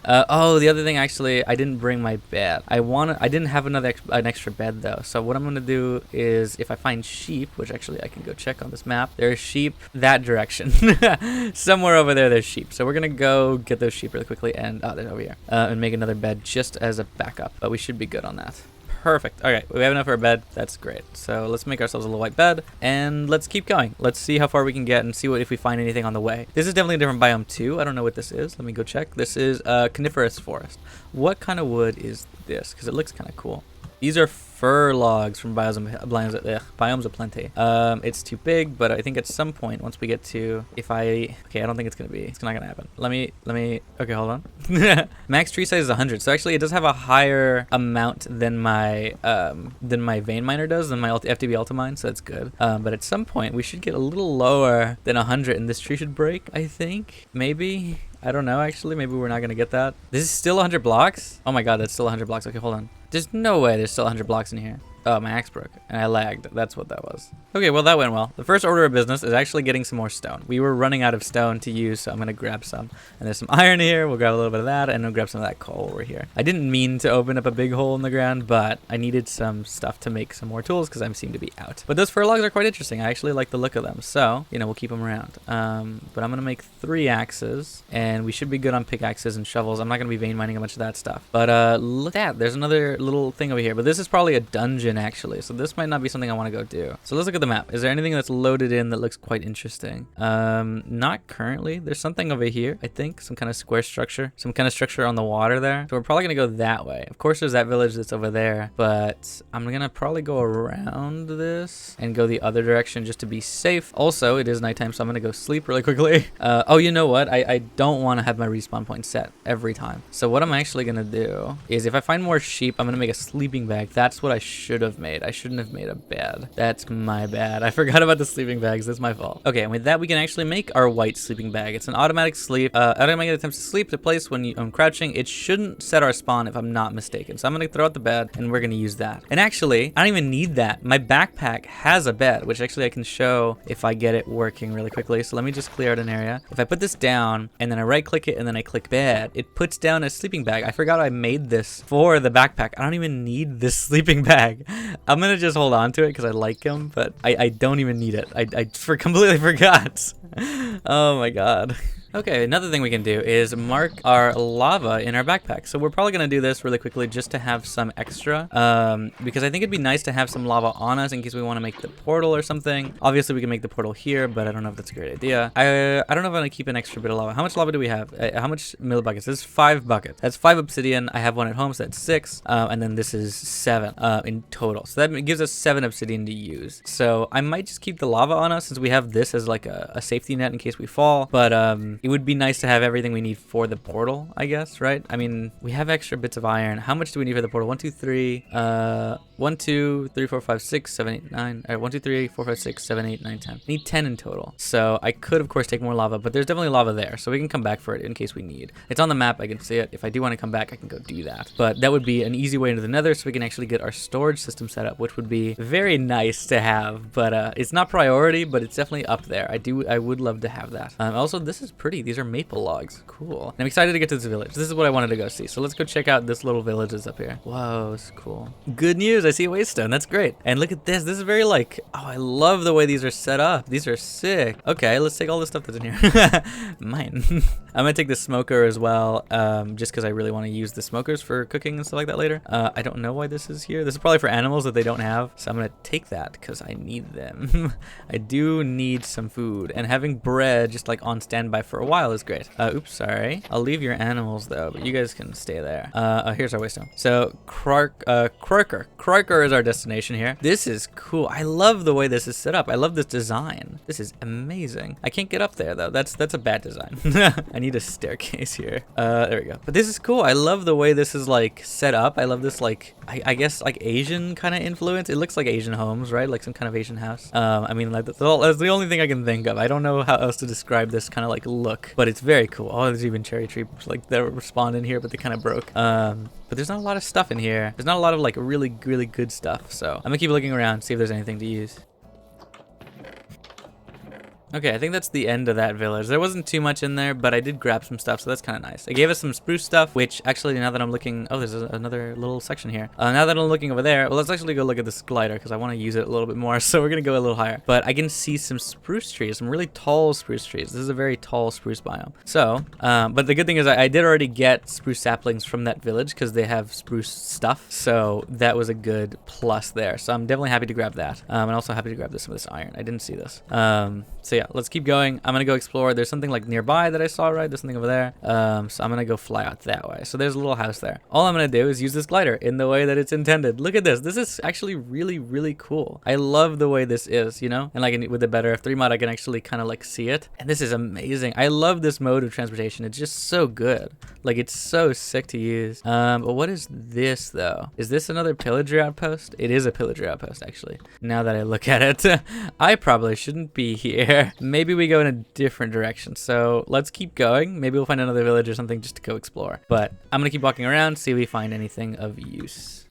Oh, the other thing, actually, I didn't bring my bed. I didn't have an extra bed though. So what I'm gonna do is, if I find sheep, which actually I can go check on this map, there's sheep that direction. Somewhere over there, there's sheep. So we're gonna go get those sheep really quickly, and they're over here, and make another bed just as a backup. But we should be good on that. Perfect. Okay, we have enough for a bed. That's great. So let's make ourselves a little white bed and let's keep going. Let's see how far we can get and see if we find anything on the way. This is definitely a different biome too. I don't know what this is. Let me go check. This is a coniferous forest. What kind of wood is this? Because it looks kind of cool. These are fir logs from biomes of plenty. It's too big, but I think at some point once we get to, okay, I don't think it's not gonna happen. Let me, okay, hold on. Max tree size is 100, so actually it does have a higher amount than my vein miner does, than my FTB Ultimine, so that's good. But at some point we should get a little lower than 100 and this tree should break, I think, maybe. I don't know, actually. Maybe we're not going to get that. This is still 100 blocks? Oh my god, that's still 100 blocks. Okay, hold on. There's no way there's still 100 blocks in here. Oh, my axe broke and I lagged. That's what that was. Okay, well, that went well. The first order of business is actually getting some more stone. We were running out of stone to use, so I'm going to grab some. And there's some iron here. We'll grab a little bit of that and we'll grab some of that coal over here. I didn't mean to open up a big hole in the ground, but I needed some stuff to make some more tools because I seem to be out. But those fir logs are quite interesting. I actually like the look of them. So, you know, we'll keep them around. But I'm going to make 3 axes and we should be good on pickaxes and shovels. I'm not going to be vein mining a bunch of that stuff. But look at that. There's another little thing over here. But this is probably a dungeon, actually. So this might not be something I want to go do. So let's look at the map. Is there anything that's loaded in that looks quite interesting? Not currently. There's something over here, I think. Some kind of square structure. Some kind of structure on the water there. So we're probably going to go that way. Of course, there's that village that's over there. But I'm going to probably go around this and go the other direction just to be safe. Also, it is nighttime, so I'm going to go sleep really quickly. Oh, you know what? I don't want to have my respawn point set every time. So what I'm actually going to do is if I find more sheep, I'm going to make a sleeping bag. That's what I should have made. I shouldn't have made a bed. That's my bad. I forgot about the sleeping bags. That's my fault. Okay, and with that, we can actually make our white sleeping bag. It's an automatic sleep. Automatic attempts to sleep to place when I'm crouching. It shouldn't set our spawn if I'm not mistaken. So I'm going to throw out the bed and we're going to use that. And actually, I don't even need that. My backpack has a bed, which actually I can show if I get it working really quickly. So let me just clear out an area. If I put this down and then I right click it and then I click bed, it puts down a sleeping bag. I forgot I made this for the backpack. I don't even need this sleeping bag. I'm going to just hold on to it because I like him, but I don't even need it. I completely forgot. Oh my god. Okay, another thing we can do is mark our lava in our backpack. So we're probably going to do this really quickly just to have some extra, because I think it'd be nice to have some lava on us in case we want to make the portal or something. Obviously, we can make the portal here, but I don't know if that's a great idea. I don't know if I'm going to keep an extra bit of lava. How much lava do we have? How much mill buckets? This is 5 buckets. That's 5 obsidian. I have one at home, so that's 6. And then this is 7 in total. So that gives us 7 obsidian to use. So I might just keep the lava on us since we have this as like a safety net in case we fall. But it would be nice to have everything we need for the portal, I guess, right? I mean, we have extra bits of iron. How much do we need for the portal? 1, 2, 3, 1, 2, 3, 4, 5, 6, 7, 8, 9. All right, 1, 2, 3, 4, 5, 6, 7, 8, 9, 10. I need 10 in total. So I could, of course, take more lava, but there's definitely lava there, so we can come back for it in case we need. It's on the map. I can see it. If I do want to come back, I can go do that. But that would be an easy way into the nether, so we can actually get our storage system set up, which would be very nice to have. But it's not priority, but it's definitely up there. I would love to have that. Also, this is pretty. These are maple logs. Cool. And I'm excited to get to this village. This is what I wanted to go see. So let's go check out this little village that's up here. Whoa, it's cool. Good news. I see a waystone. That's great. And look at this. This is very like, oh, I love the way these are set up. These are sick. Okay, let's take all this stuff that's in here. Mine. I'm gonna take the smoker as well, just because I really want to use the smokers for cooking and stuff like that later. I don't know why this is here. This is probably for animals that they don't have. So I'm gonna take that because I need them. I do need some food. And having bread just like on standby for a while is great. Oops, sorry. I'll leave your animals though, but you guys can stay there. Here's our waystone. So Croaker is our destination here. This is cool. I love the way this is set up. I love this design. This is amazing. I can't get up there though. That's a bad design. I need a staircase here. There we go. But this is cool. I love the way this is like set up. I love this like, I guess like Asian kind of influence. It looks like Asian homes, right? Like some kind of Asian house. I mean, like that's the only thing I can think of. I don't know how else to describe this kind of like look, but it's very cool. Oh, there's even cherry trees like that spawned in here, but they kind of broke. But there's not a lot of stuff in here. There's not a lot of like really good stuff. So I'm gonna keep looking around, see if there's anything to use. Okay, I think that's the end of that village. There wasn't too much in there, but I did grab some stuff, so that's kind of nice. It gave us some spruce stuff, which actually now that I'm looking, oh, there's another little section here. Now that I'm looking over there, well, let's actually go look at this glider because I want to use it a little bit more. So we're gonna go a little higher. But I can see some spruce trees, some really tall spruce trees. This is a very tall spruce biome. So, but the good thing is I did already get spruce saplings from that village because they have spruce stuff. So that was a good plus there. So I'm definitely happy to grab that. And also happy to grab some of this iron. I didn't see this. So yeah, let's keep going. I'm gonna go explore. There's something like nearby that I saw, right? There's something over there. So I'm gonna go fly out that way. So there's a little house there. All I'm gonna do is use this glider in the way that it's intended. Look at this. This is actually really, really cool. I love the way this is, you know? And like with the better F3 mod, I can actually kind of like see it. And this is amazing. I love this mode of transportation. It's just so good. Like it's so sick to use. But what is this though? Is this another pillager outpost? It is a pillager outpost actually. Now that I look at it, I probably shouldn't be here. Maybe we go in a different direction. So let's keep going. Maybe we'll find another village or something just to go explore. But I'm gonna keep walking around, see if we find anything of use.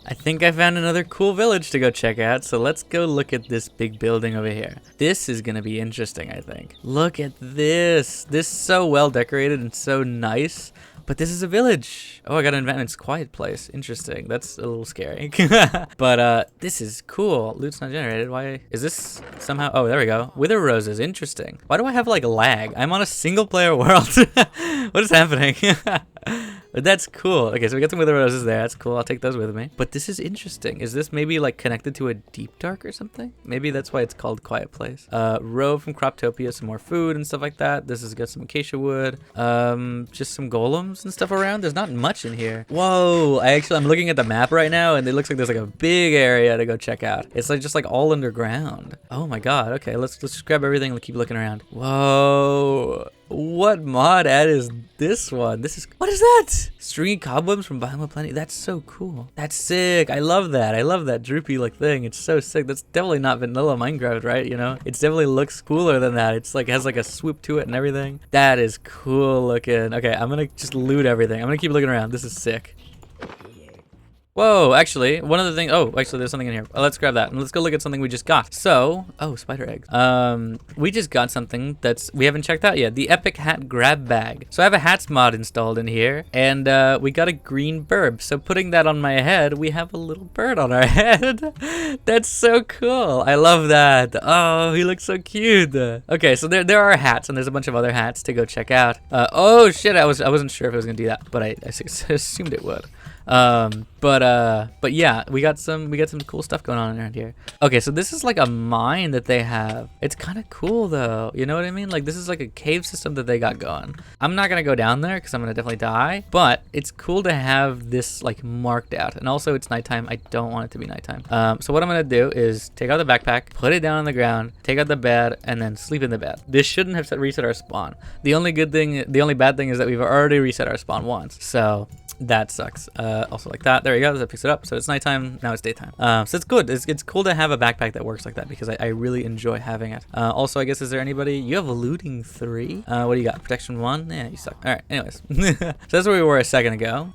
I think I found another cool village to go check out, so let's go look at this big building over here. This is gonna be interesting, I think. Look at this. This is so well decorated and so nice, but this is a village. Oh, I got an event in its quiet place. Interesting. That's a little scary. But this is cool. Loot's not generated. Why is this somehow? Oh, there we go. Wither roses. Interesting. Why do I have like lag? I'm on a single player world. What is happening? But that's cool. Okay, so we got some wither roses there. That's cool. I'll take those with me. But this is interesting. Is this maybe like connected to a deep dark or something? Maybe that's why it's called Quiet Place. Robe from Croptopia, some more food and stuff like that. This has got some acacia wood. Just some golems and stuff around. There's not much in here. Whoa! I'm looking at the map right now, and it looks like there's like a big area to go check out. It's like just like all underground. Oh my god. Okay, let's just grab everything and keep looking around. Whoa! What mod ad is this one? What is that? Stringy cobwebs from Biome Plenty. That's so cool. That's sick. I love that. I love that droopy like thing. It's so sick. That's definitely not vanilla Minecraft, right? You know, it definitely looks cooler than that. It's like has like a swoop to it and everything. That is cool looking. Okay, I'm gonna just loot everything. I'm gonna keep looking around. This is sick. Whoa, actually, one of the things, oh, actually there's something in here. Let's grab that and let's go look at something we just got. So, oh, spider eggs. We just got something we haven't checked out yet. The Epic Hat Grab Bag. So I have a hats mod installed in here and we got a green bird. So putting that on my head, we have a little bird on our head. That's so cool. I love that. Oh, he looks so cute. Okay, so there are hats and there's a bunch of other hats to go check out. Oh shit, I wasn't sure if it was gonna do that, but I assumed it would. But yeah, we got some cool stuff going on around here. Okay, so this is like a mine that they have. It's kind of cool though. You know what I mean? Like this is like a cave system that they got going. I'm not gonna go down there because I'm gonna definitely die, but it's cool to have this like marked out. And also it's nighttime. I don't want it to be nighttime. So what I'm gonna do is take out the backpack, put it down on the ground, take out the bed, and then sleep in the bed. This shouldn't have reset our spawn. The only bad thing is that we've already reset our spawn once. So that sucks. Also like that. There you go. That picks it up. So it's nighttime. Now it's daytime. So it's good. It's cool to have a backpack that works like that because I really enjoy having it. Also, I guess, is there anybody? You have a looting 3. What do you got? Protection 1? Yeah, you suck. All right. Anyways. So that's where we were a second ago.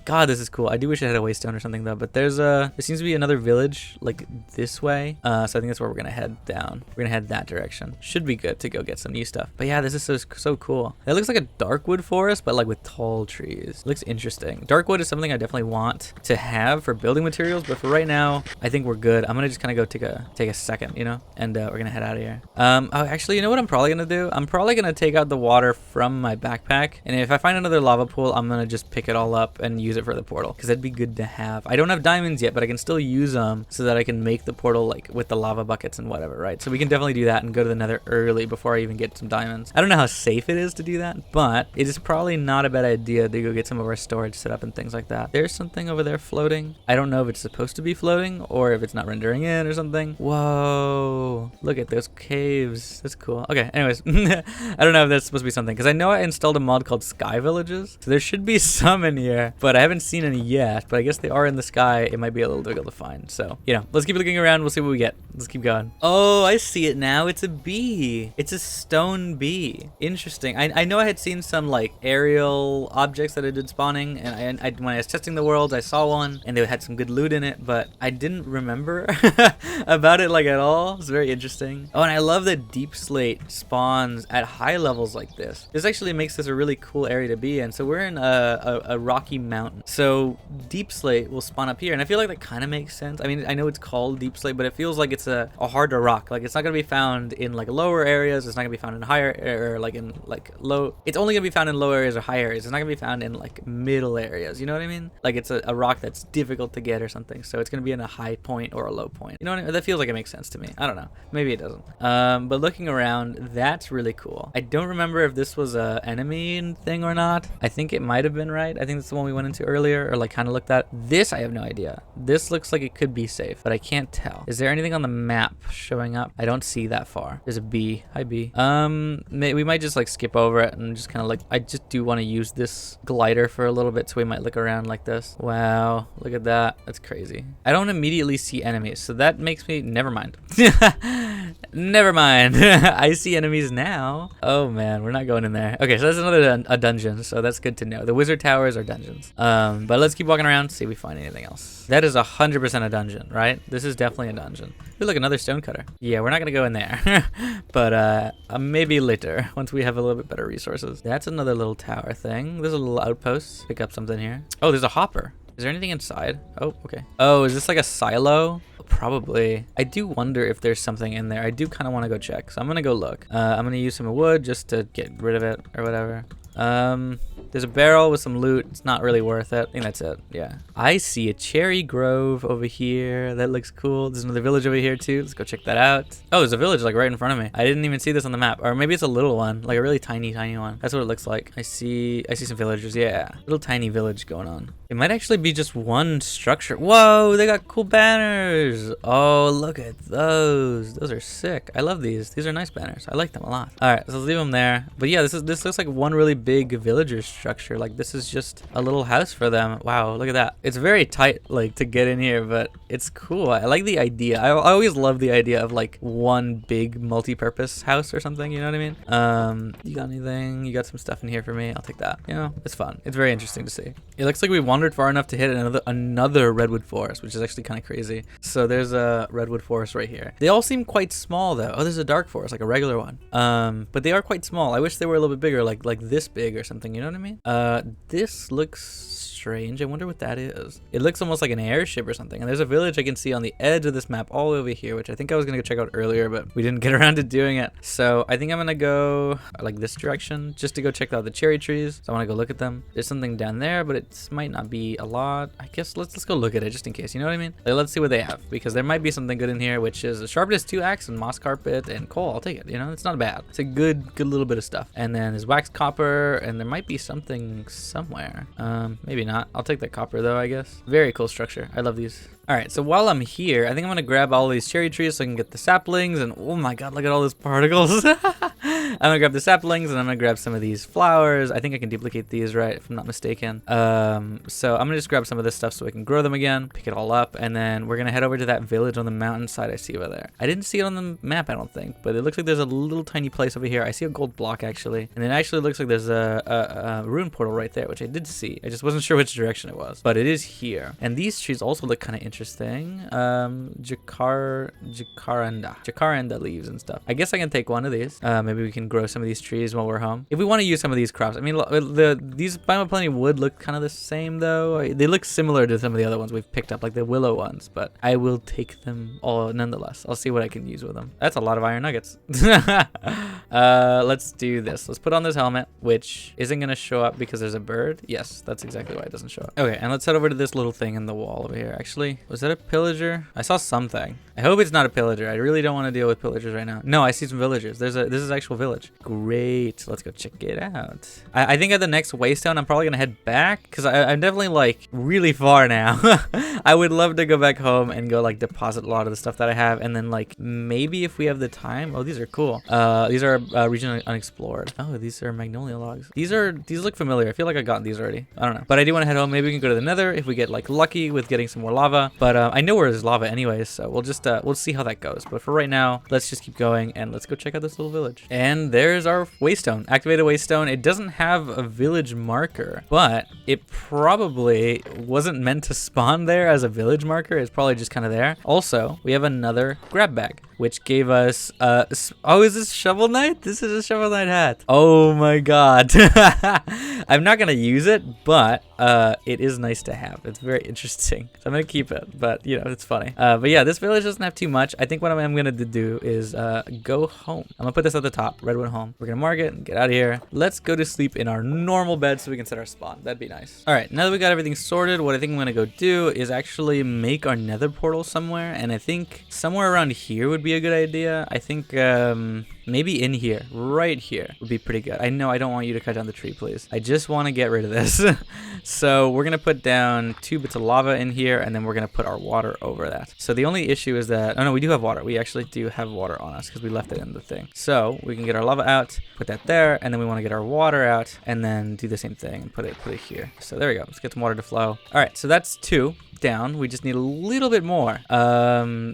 God, this is cool. I do wish I had a waystone or something though, but there seems to be another village like this way. So I think that's where we're going to head down. We're going to head that direction. Should be good to go get some new stuff. But yeah, this is so cool. It looks like a darkwood forest, but like with tall trees. It looks interesting. Darkwood is something I definitely want to have for building materials, but for right now, I think we're good. I'm gonna just kind of go take a second, you know, and we're gonna head out of here. Oh, actually, you know what I'm probably gonna do? I'm probably gonna take out the water from my backpack, and if I find another lava pool, I'm gonna just pick it all up and use it for the portal, because that'd be good to have. I don't have diamonds yet, but I can still use them so that I can make the portal like with the lava buckets and whatever, right? So we can definitely do that and go to the nether early before I even get some diamonds. I don't know how safe it is to do that, but it is probably not a bad idea to go get some of our more storage set up and things like that. There's something over there floating. I don't know if it's supposed to be floating or if it's not rendering in or something. Whoa, look at those caves. That's cool. Okay, anyways, I don't know if that's supposed to be something because I know I installed a mod called Sky Villages. So there should be some in here, but I haven't seen any yet. But I guess they are in the sky. It might be a little difficult to find. So, you know, let's keep looking around. We'll see what we get. Let's keep going. Oh, I see it now. It's a bee. It's a stone bee. Interesting. I know I had seen some like aerial objects that I did spawning, and I when I was testing the worlds, I saw one and they had some good loot in it, but I didn't remember about it like at all. It's very interesting. Oh, and I love that Deep Slate spawns at high levels like this. This actually makes this a really cool area to be in. So we're in a rocky mountain. So Deep Slate will spawn up here, and I feel like that kind of makes sense. I mean, I know it's called Deep Slate, but it feels like it's a harder rock. Like it's not gonna be found in like lower areas. It's not gonna be found in higher or like in like low. It's only gonna be found in low areas or high areas. It's not gonna be found in like middle areas. You know what I mean? Like it's a rock that's difficult to get or something. So it's gonna be in a high point or a low point. You know what I mean? That feels like it makes sense to me. I don't know. Maybe it doesn't. But looking around, that's really cool. I don't remember if this was a enemy thing or not. I think it might have been, right. I think that's the one we went into earlier, or like kind of looked at. This I have no idea. This looks like it could be safe, but I can't tell. Is there anything on the map showing up? I don't see that far. There's a bee. Hi, bee. We might just like skip over it and just kind of like, I just do want to use this glider for a little bit, so we might look around like this. Wow, look at that. That's crazy. I don't immediately see enemies, so that makes me, never mind. Never mind. I see enemies now. Oh man, we're not going in there. Okay, so that's another a dungeon, so that's good to know. The wizard towers are dungeons. But let's keep walking around, see if we find anything else. That is 100% a dungeon, right? This is definitely a dungeon. Ooh, look, another stonecutter. Yeah, we're not gonna go in there. But maybe later, once we have a little bit better resources. That's another little tower thing. There's a little outpost. Pick up something here. Oh, there's a hopper. Is there anything inside? Oh, okay. Oh, is this like a silo? Probably. I do wonder if there's something in there. I do kind of want to go check, so I'm gonna go look. I'm gonna use some wood just to get rid of it or whatever. There's a barrel with some loot. It's not really worth it. I think that's it. Yeah. I see a cherry grove over here. That looks cool. There's another village over here too. Let's go check that out. Oh, there's a village like right in front of me. I didn't even see this on the map. Or maybe it's a little one, like a really tiny one. That's what it looks like. I see some villagers. Yeah. Little tiny village going on. It might actually be just one structure. Whoa, they got cool banners. Oh, look at those. Those are sick. I love these. These are nice banners. I like them a lot. All right, so let's leave them there. But yeah, this looks like one really big villager structure. Like this is just a little house for them. Wow, look at that. It's very tight, like to get in here, but it's cool. I like the idea. I always love the idea of like one big multi-purpose house or something. You know what I mean? You got anything? You got some stuff in here for me? I'll take that. You know, it's fun. It's very interesting to see. It looks like we wandered far enough to hit another redwood forest, which is actually kind of crazy. So there's a redwood forest right here. They all seem quite small though. Oh, there's a dark forest, like a regular one. But they are quite small. I wish they were a little bit bigger, like this big or something. You know what I mean? This looks strange. I wonder what that is. It looks almost like an airship or something. And there's a village I can see on the edge of this map all over here, which I think I was gonna go check out earlier, but we didn't get around to doing it. So I think I'm gonna go like this direction just to go check out the cherry trees. So I want to go look at them. There's something down there, but it might not be a lot. I guess let's go look at it just in case. You know what I mean? Like, let's see what they have, because there might be something good in here, which is a sharpness 2 axe and moss carpet and coal. I'll take it. You know, it's not bad. It's a good little bit of stuff. And then there's wax copper, and there might be something somewhere. Maybe not. I'll take that copper though, I guess. Very cool structure. I love these. All right, so while I'm here, I think I'm gonna grab all these cherry trees so I can get the saplings, and oh my god, look at all those particles. I'm gonna grab the saplings, and I'm gonna grab some of these flowers. I think I can duplicate these, right, if I'm not mistaken. So I'm gonna just grab some of this stuff so I can grow them again, pick it all up, and then we're gonna head over to that village on the mountainside I see over there. I didn't see it on the map, I don't think, but it looks like there's a little tiny place over here. I see a gold block, actually, and it actually looks like there's a rune portal right there, which I did see. I just wasn't sure which direction it was, but it is here. And these trees also look kind of interesting. Jacaranda leaves and stuff. I guess I can take one of these. Maybe we can grow some of these trees while we're home. If we want to use some of these crops. I mean, these Biomoplenty wood look kind of the same though. They look similar to some of the other ones we've picked up, like the willow ones, but I will take them all nonetheless. I'll see what I can use with them. That's a lot of iron nuggets. Let's do this. Let's put on this helmet, which isn't going to show up because there's a bird. Yes, that's exactly why it doesn't show up. Okay, and let's head over to this little thing in the wall over here. Actually, Was that a pillager? I saw something. I hope it's not a pillager. I really don't want to deal with pillagers right now. No, I see some villagers. This is actual village. Great. Let's go check it out. I think at the next waystone, I'm probably gonna head back because I'm definitely like really far now. I would love to go back home and go like deposit a lot of the stuff that I have, and then like maybe if we have the time. Oh, these are cool. These are region unexplored. Oh, these are magnolia logs. These look familiar. I feel like I got these already. I don't know, but I do want to head home. Maybe we can go to the Nether if we get like lucky with getting some more lava. But I know where there's lava anyways, so we'll see how that goes. But for right now, let's just keep going and let's go check out this little village. And there's our waystone, activated waystone. It doesn't have a village marker, but it probably wasn't meant to spawn there as a village marker. It's probably just kind of there. Also, we have another grab bag, which gave us oh, is this Shovel Knight? This is a Shovel Knight hat. Oh my god. I'm not gonna use it, but it is nice to have. It's very interesting, so I'm gonna keep it, but you know, it's funny. But yeah, this village doesn't have too much. I think what I'm gonna do is go home. I'm gonna put this at the top, Redwood home. We're gonna mark it and get out of here. Let's go to sleep in our normal bed so we can set our spawn. That'd be nice. All right, now that we got everything sorted, what I think I'm gonna go do is actually make our nether portal somewhere, and I think somewhere around here would be a good idea. I think maybe in here, right here would be pretty good. I know I don't want you to cut down the tree, please. I just want to get rid of this. So we're gonna put down 2 bits of lava in here, and then we're gonna put our water over that. So the only issue is that, oh no, we do have water. We actually do have water on us because we left it in the thing. So we can get our lava out, put that there, and then we want to get our water out, and then do the same thing and put it here. So there we go. Let's get some water to flow. All right, so that's 2 down. We just need a little bit more.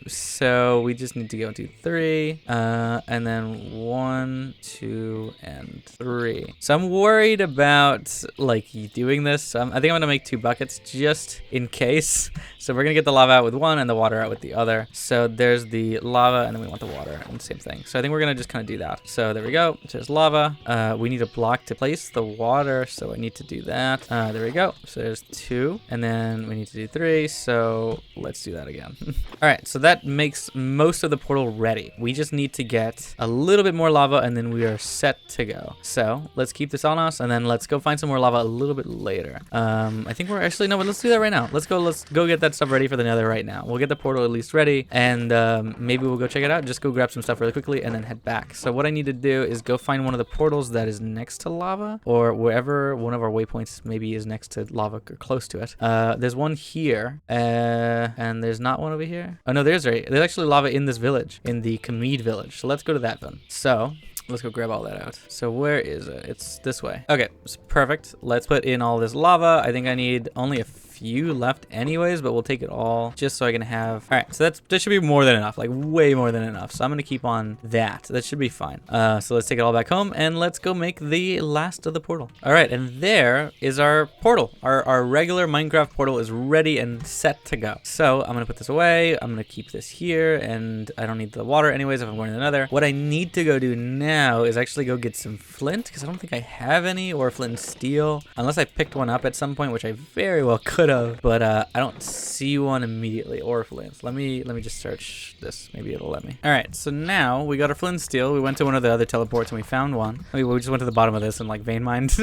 So we just need to go to 3, and then 1, 2, and 3. So I'm worried about like doing this. I think I'm gonna make 2 buckets just in case. So we're gonna get the lava out with one and the water out with the other. So there's the lava, and then we want the water, and the same thing. So I think we're gonna just kind of do that. So there we go. So there's lava. We need a block to place the water, so I need to do that. There we go. So there's 2, and then we need to do 3. So let's do that again. All right, so that makes most of the portal ready. We just need to get a little bit more lava, and then we are set to go. So let's keep this on us, and then let's go find some more lava a little bit later. I think we're actually, no, but let's do that right now. Let's go get that stuff ready for the nether right now. We'll get the portal at least ready, and maybe we'll go check it out. Just go grab some stuff really quickly and then head back. So what I need to do is go find one of the portals that is next to lava, or wherever one of our waypoints maybe is next to lava or close to it. There's one here, and there's not one over here. Oh no, there's actually lava in this village, in the Kamid village. So let's go to that then. So let's go grab all that out. So where is it? It's this way. Okay, it's perfect. Let's put in all this lava. I think I need only a few left anyways, but we'll take it all just so I can have. All right, so that should be more than enough, like way more than enough. So I'm gonna keep on that. That should be fine. So let's take it all back home and let's go make the last of the portal. All right, and there is our portal. Our regular Minecraft portal is ready and set to go. So I'm gonna put this away. I'm gonna keep this here, and I don't need the water anyways if I'm going to another. What I need to go do now is actually go get some flint, because I don't think I have any, or flint and steel, unless I picked one up at some point, which I very well could have, but I don't see one immediately, or flint. Let me just search this. Maybe it'll let me. All right, so now we got our flint and steel. We went to one of the other teleports and we found one. I mean, we just went to the bottom of this and like vein mined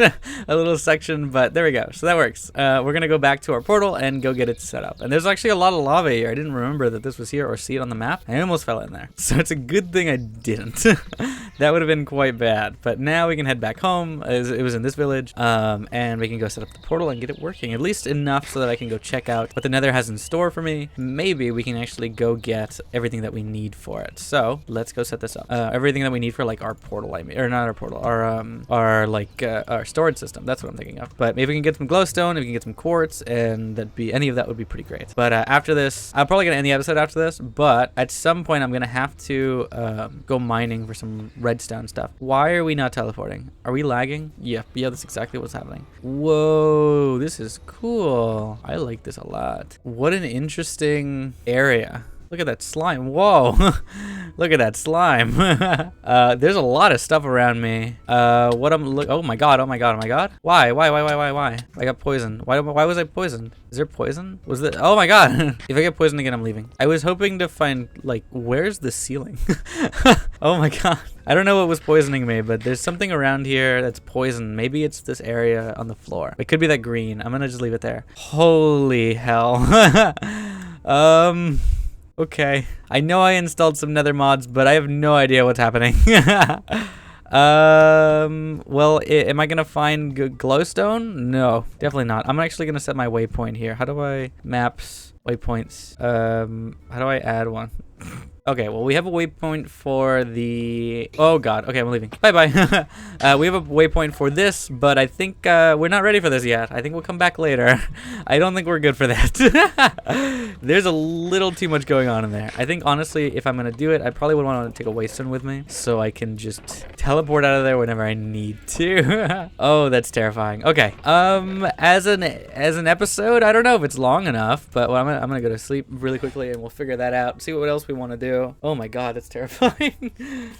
a little section, but there we go. So that works. We're gonna go back to our portal and go get it set up. And there's actually a lot of lava here. I didn't remember that this was here or see it on the map. I almost fell in there, so it's a good thing I didn't. That would have been quite bad. But now we can head back home. It was in this village, and we can go set up the portal and get it working, at least enough so that I can go check out what the nether has in store for me. Maybe we can actually go get everything that we need for it. So let's go set this up. Everything that we need for like our portal, I mean, or not our portal, our storage system. That's what I'm thinking of. But maybe we can get some glowstone, if we can get some quartz, and any of that would be pretty great. But after this, I'm probably gonna end the episode after this, but at some point I'm gonna have to go mining for some redstone stuff. Why are we not teleporting? Are we lagging? Yeah, that's exactly what's happening. Whoa, this is cool. I like this a lot. What an interesting area. Look at that slime. Whoa. Look at that slime. There's a lot of stuff around me. Oh my god. Why? I got poisoned. Why was I poisoned? Is there poison? Was that? Oh my god. If I get poisoned again, I'm leaving. I was hoping to find, like, where's the ceiling? Oh my god. I don't know what was poisoning me, but there's something around here that's poisoned. Maybe it's this area on the floor. It could be that green. I'm gonna just leave it there. Holy hell. Okay. I know I installed some nether mods, but I have no idea what's happening. Well, am I gonna find glowstone? No, definitely not. I'm actually gonna set my waypoint here. How do I maps waypoints? How do I add one? Okay, well, we have a waypoint for the... Oh, God. Okay, I'm leaving. Bye-bye. We have a waypoint for this, but I think we're not ready for this yet. I think we'll come back later. I don't think we're good for that. There's a little too much going on in there. I think, honestly, if I'm going to do it, I probably would want to take a waystone with me so I can just teleport out of there whenever I need to. Oh, that's terrifying. Okay. As an episode, I don't know if it's long enough, but well, I'm gonna go to sleep really quickly and we'll figure that out. See what else we want to do. Oh my god, that's terrifying.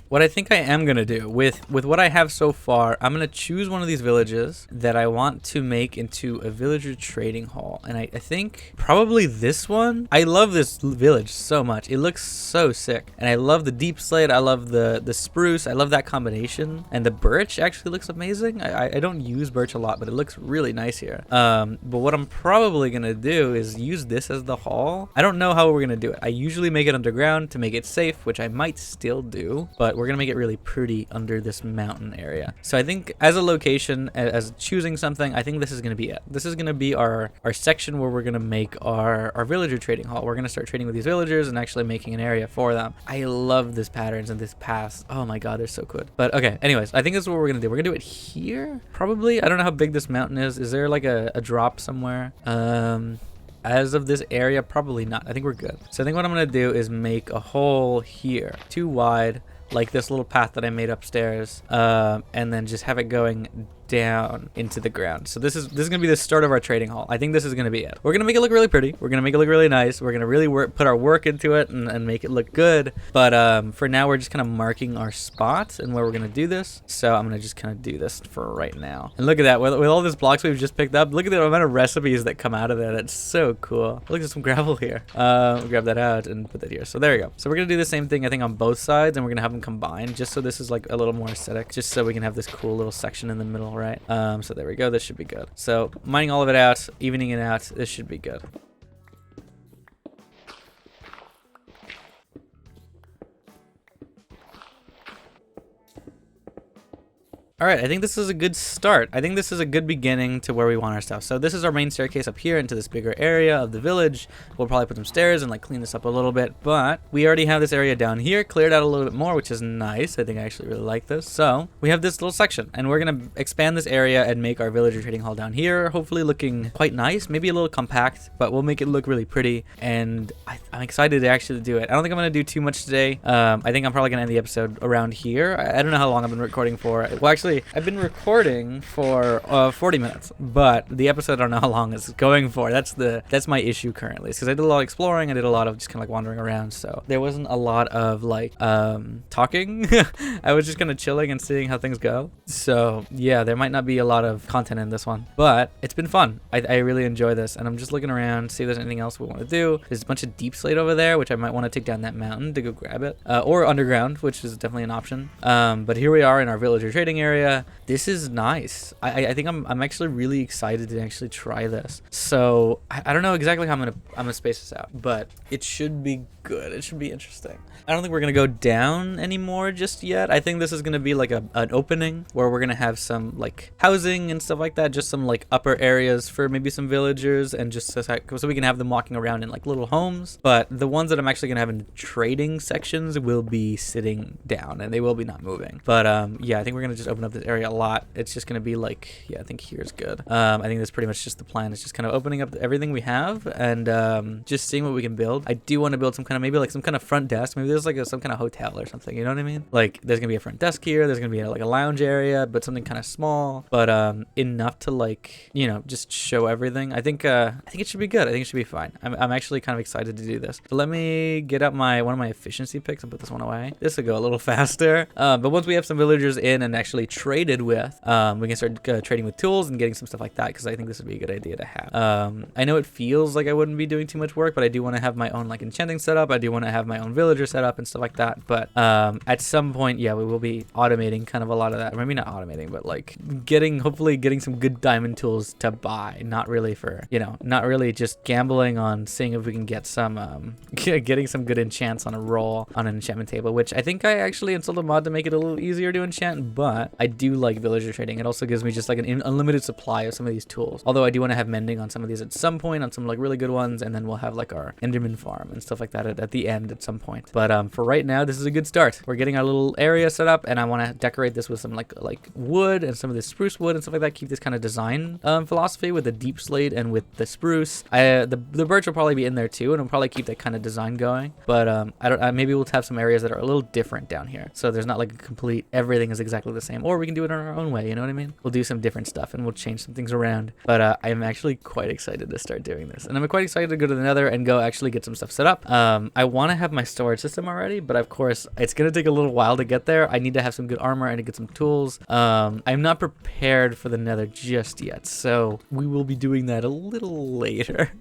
What I think I am gonna do with what I have so far, I'm gonna choose one of these villages that I want to make into a villager trading hall, and I think probably this one. I love this village so much. It looks so sick, and I love the deep slate. I love the spruce. I love that combination, and the birch actually looks amazing. I don't use birch a lot, but it looks really nice here. But what I'm probably gonna do is use this as the hall. I don't know how we're gonna do it. I usually make it underground to make it safe, which I might still do, but we're gonna make it really pretty under this mountain area. So I think as a location, as choosing something, I think this is gonna be it. This is gonna be our section where we're gonna make our villager trading hall. We're gonna start trading with these villagers and actually making an area for them. I love this patterns and this paths. Oh my god, they're so good. But okay, anyways, I think this is what we're gonna do. We're gonna do it here, probably. I don't know how big this mountain is. Is there like a drop somewhere? As of this area, probably not. I think we're good. So I think what I'm gonna do is make a hole here, too wide, like this little path that I made upstairs, and then just have it going down into the ground. So this is gonna be the start of our trading hall. I think this is gonna be it. We're gonna make it look really pretty. We're gonna make it look really nice. We're gonna really put our work into it and make it look good. But for now, we're just kind of marking our spots and where we're gonna do this. So I'm gonna just kind of do this for right now. And look at that, with all these blocks we've just picked up. Look at the amount of recipes that come out of that. That's so cool. Look at some gravel here. We'll grab that out and put that here. So there we go. So we're gonna do the same thing, I think, on both sides, and we're gonna have them combined, just so this is like a little more aesthetic, just so we can have this cool little section in the middle, right? So there we go. This should be good. So mining all of it out, evening it out, this should be good. All right, I think this is a good start. I think this is a good beginning to where we want our stuff. So this is our main staircase up here into this bigger area of the village. We'll probably put some stairs and like clean this up a little bit, but we already have this area down here cleared out a little bit more, which is nice. I think I actually really like this. So we have this little section, and we're gonna expand this area and make our villager trading hall down here, hopefully looking quite nice, maybe a little compact, but we'll make it look really pretty. And I'm excited to actually do it. I don't think I'm gonna do too much today. I think I'm probably gonna end the episode around here. I don't know how long I've been recording for. Well, actually, I've been recording for 40 minutes, but the episode I don't know how long it's going for. That's my issue currently, because I did a lot of exploring. I did a lot of just kind of like wandering around, so there wasn't a lot of like talking. I was just kind of chilling and seeing how things go. So yeah, there might not be a lot of content in this one, but it's been fun. I really enjoy this, and I'm just looking around, see if there's anything else we want to do. There's a bunch of deep slate over there, which I might want to take down that mountain to go grab it, or underground, which is definitely an option. But here we are in our villager trading area. This is nice. I think I'm actually really excited to actually try this. So I don't know exactly how I'm gonna space this out, but it should be good. It should be interesting. I don't think we're gonna go down anymore just yet. I think this is gonna be like an opening where we're gonna have some like housing and stuff like that, just some like upper areas for maybe some villagers, and just so we can have them walking around in like little homes. But the ones that I'm actually gonna have in trading sections will be sitting down, and they will be not moving. But yeah, I think we're gonna just open up this area a lot. It's just gonna be like, yeah, I think here's good. I think that's pretty much just the plan. It's just kind of opening up everything we have and just seeing what we can build. I do want to build some kind of, maybe like some kind of front desk. Maybe there's like some kind of hotel or something, you know what I mean? Like there's gonna be a front desk here, there's gonna be like a lounge area, but something kind of small, but enough to like, you know, just show everything. I think it should be good. I think it should be fine. I'm actually kind of excited to do this. So let me get out one of my efficiency picks and put this one away. This will go a little faster. But once we have some villagers in and actually traded with. We can start trading with tools and getting some stuff like that, because I think this would be a good idea to have. I know it feels like I wouldn't be doing too much work, but I do want to have my own like enchanting setup. I do want to have my own villager setup and stuff like that. But at some point, yeah, we will be automating kind of a lot of that. Or maybe not automating, but like hopefully getting some good diamond tools to buy. Not really for, you know, not really just gambling on seeing if we can get some, getting some good enchants on a roll on an enchantment table, which I think I actually installed a mod to make it a little easier to enchant, but I do like villager trading. It also gives me just like an unlimited supply of some of these tools. Although I do want to have mending on some of these at some point, on some like really good ones, and then we'll have like our Enderman farm and stuff like that at the end at some point. But for right now, this is a good start. We're getting our little area set up, and I want to decorate this with some like wood and some of this spruce wood and stuff like that. Keep this kind of design philosophy with the deep slate and with the spruce. The birch will probably be in there too, and we'll probably keep that kind of design going. But I don't. Maybe we'll have some areas that are a little different down here, so there's not like a complete everything is exactly the same, or we can do it in our own way. You know what I mean? We'll do some different stuff and we'll change some things around. But I'm actually quite excited to start doing this, and I'm quite excited to go to the Nether and go actually get some stuff set up. I want to have my storage system already, but of course it's gonna take a little while to get there. I need to have some good armor and to get some tools. I'm not prepared for the Nether just yet, so we will be doing that a little later.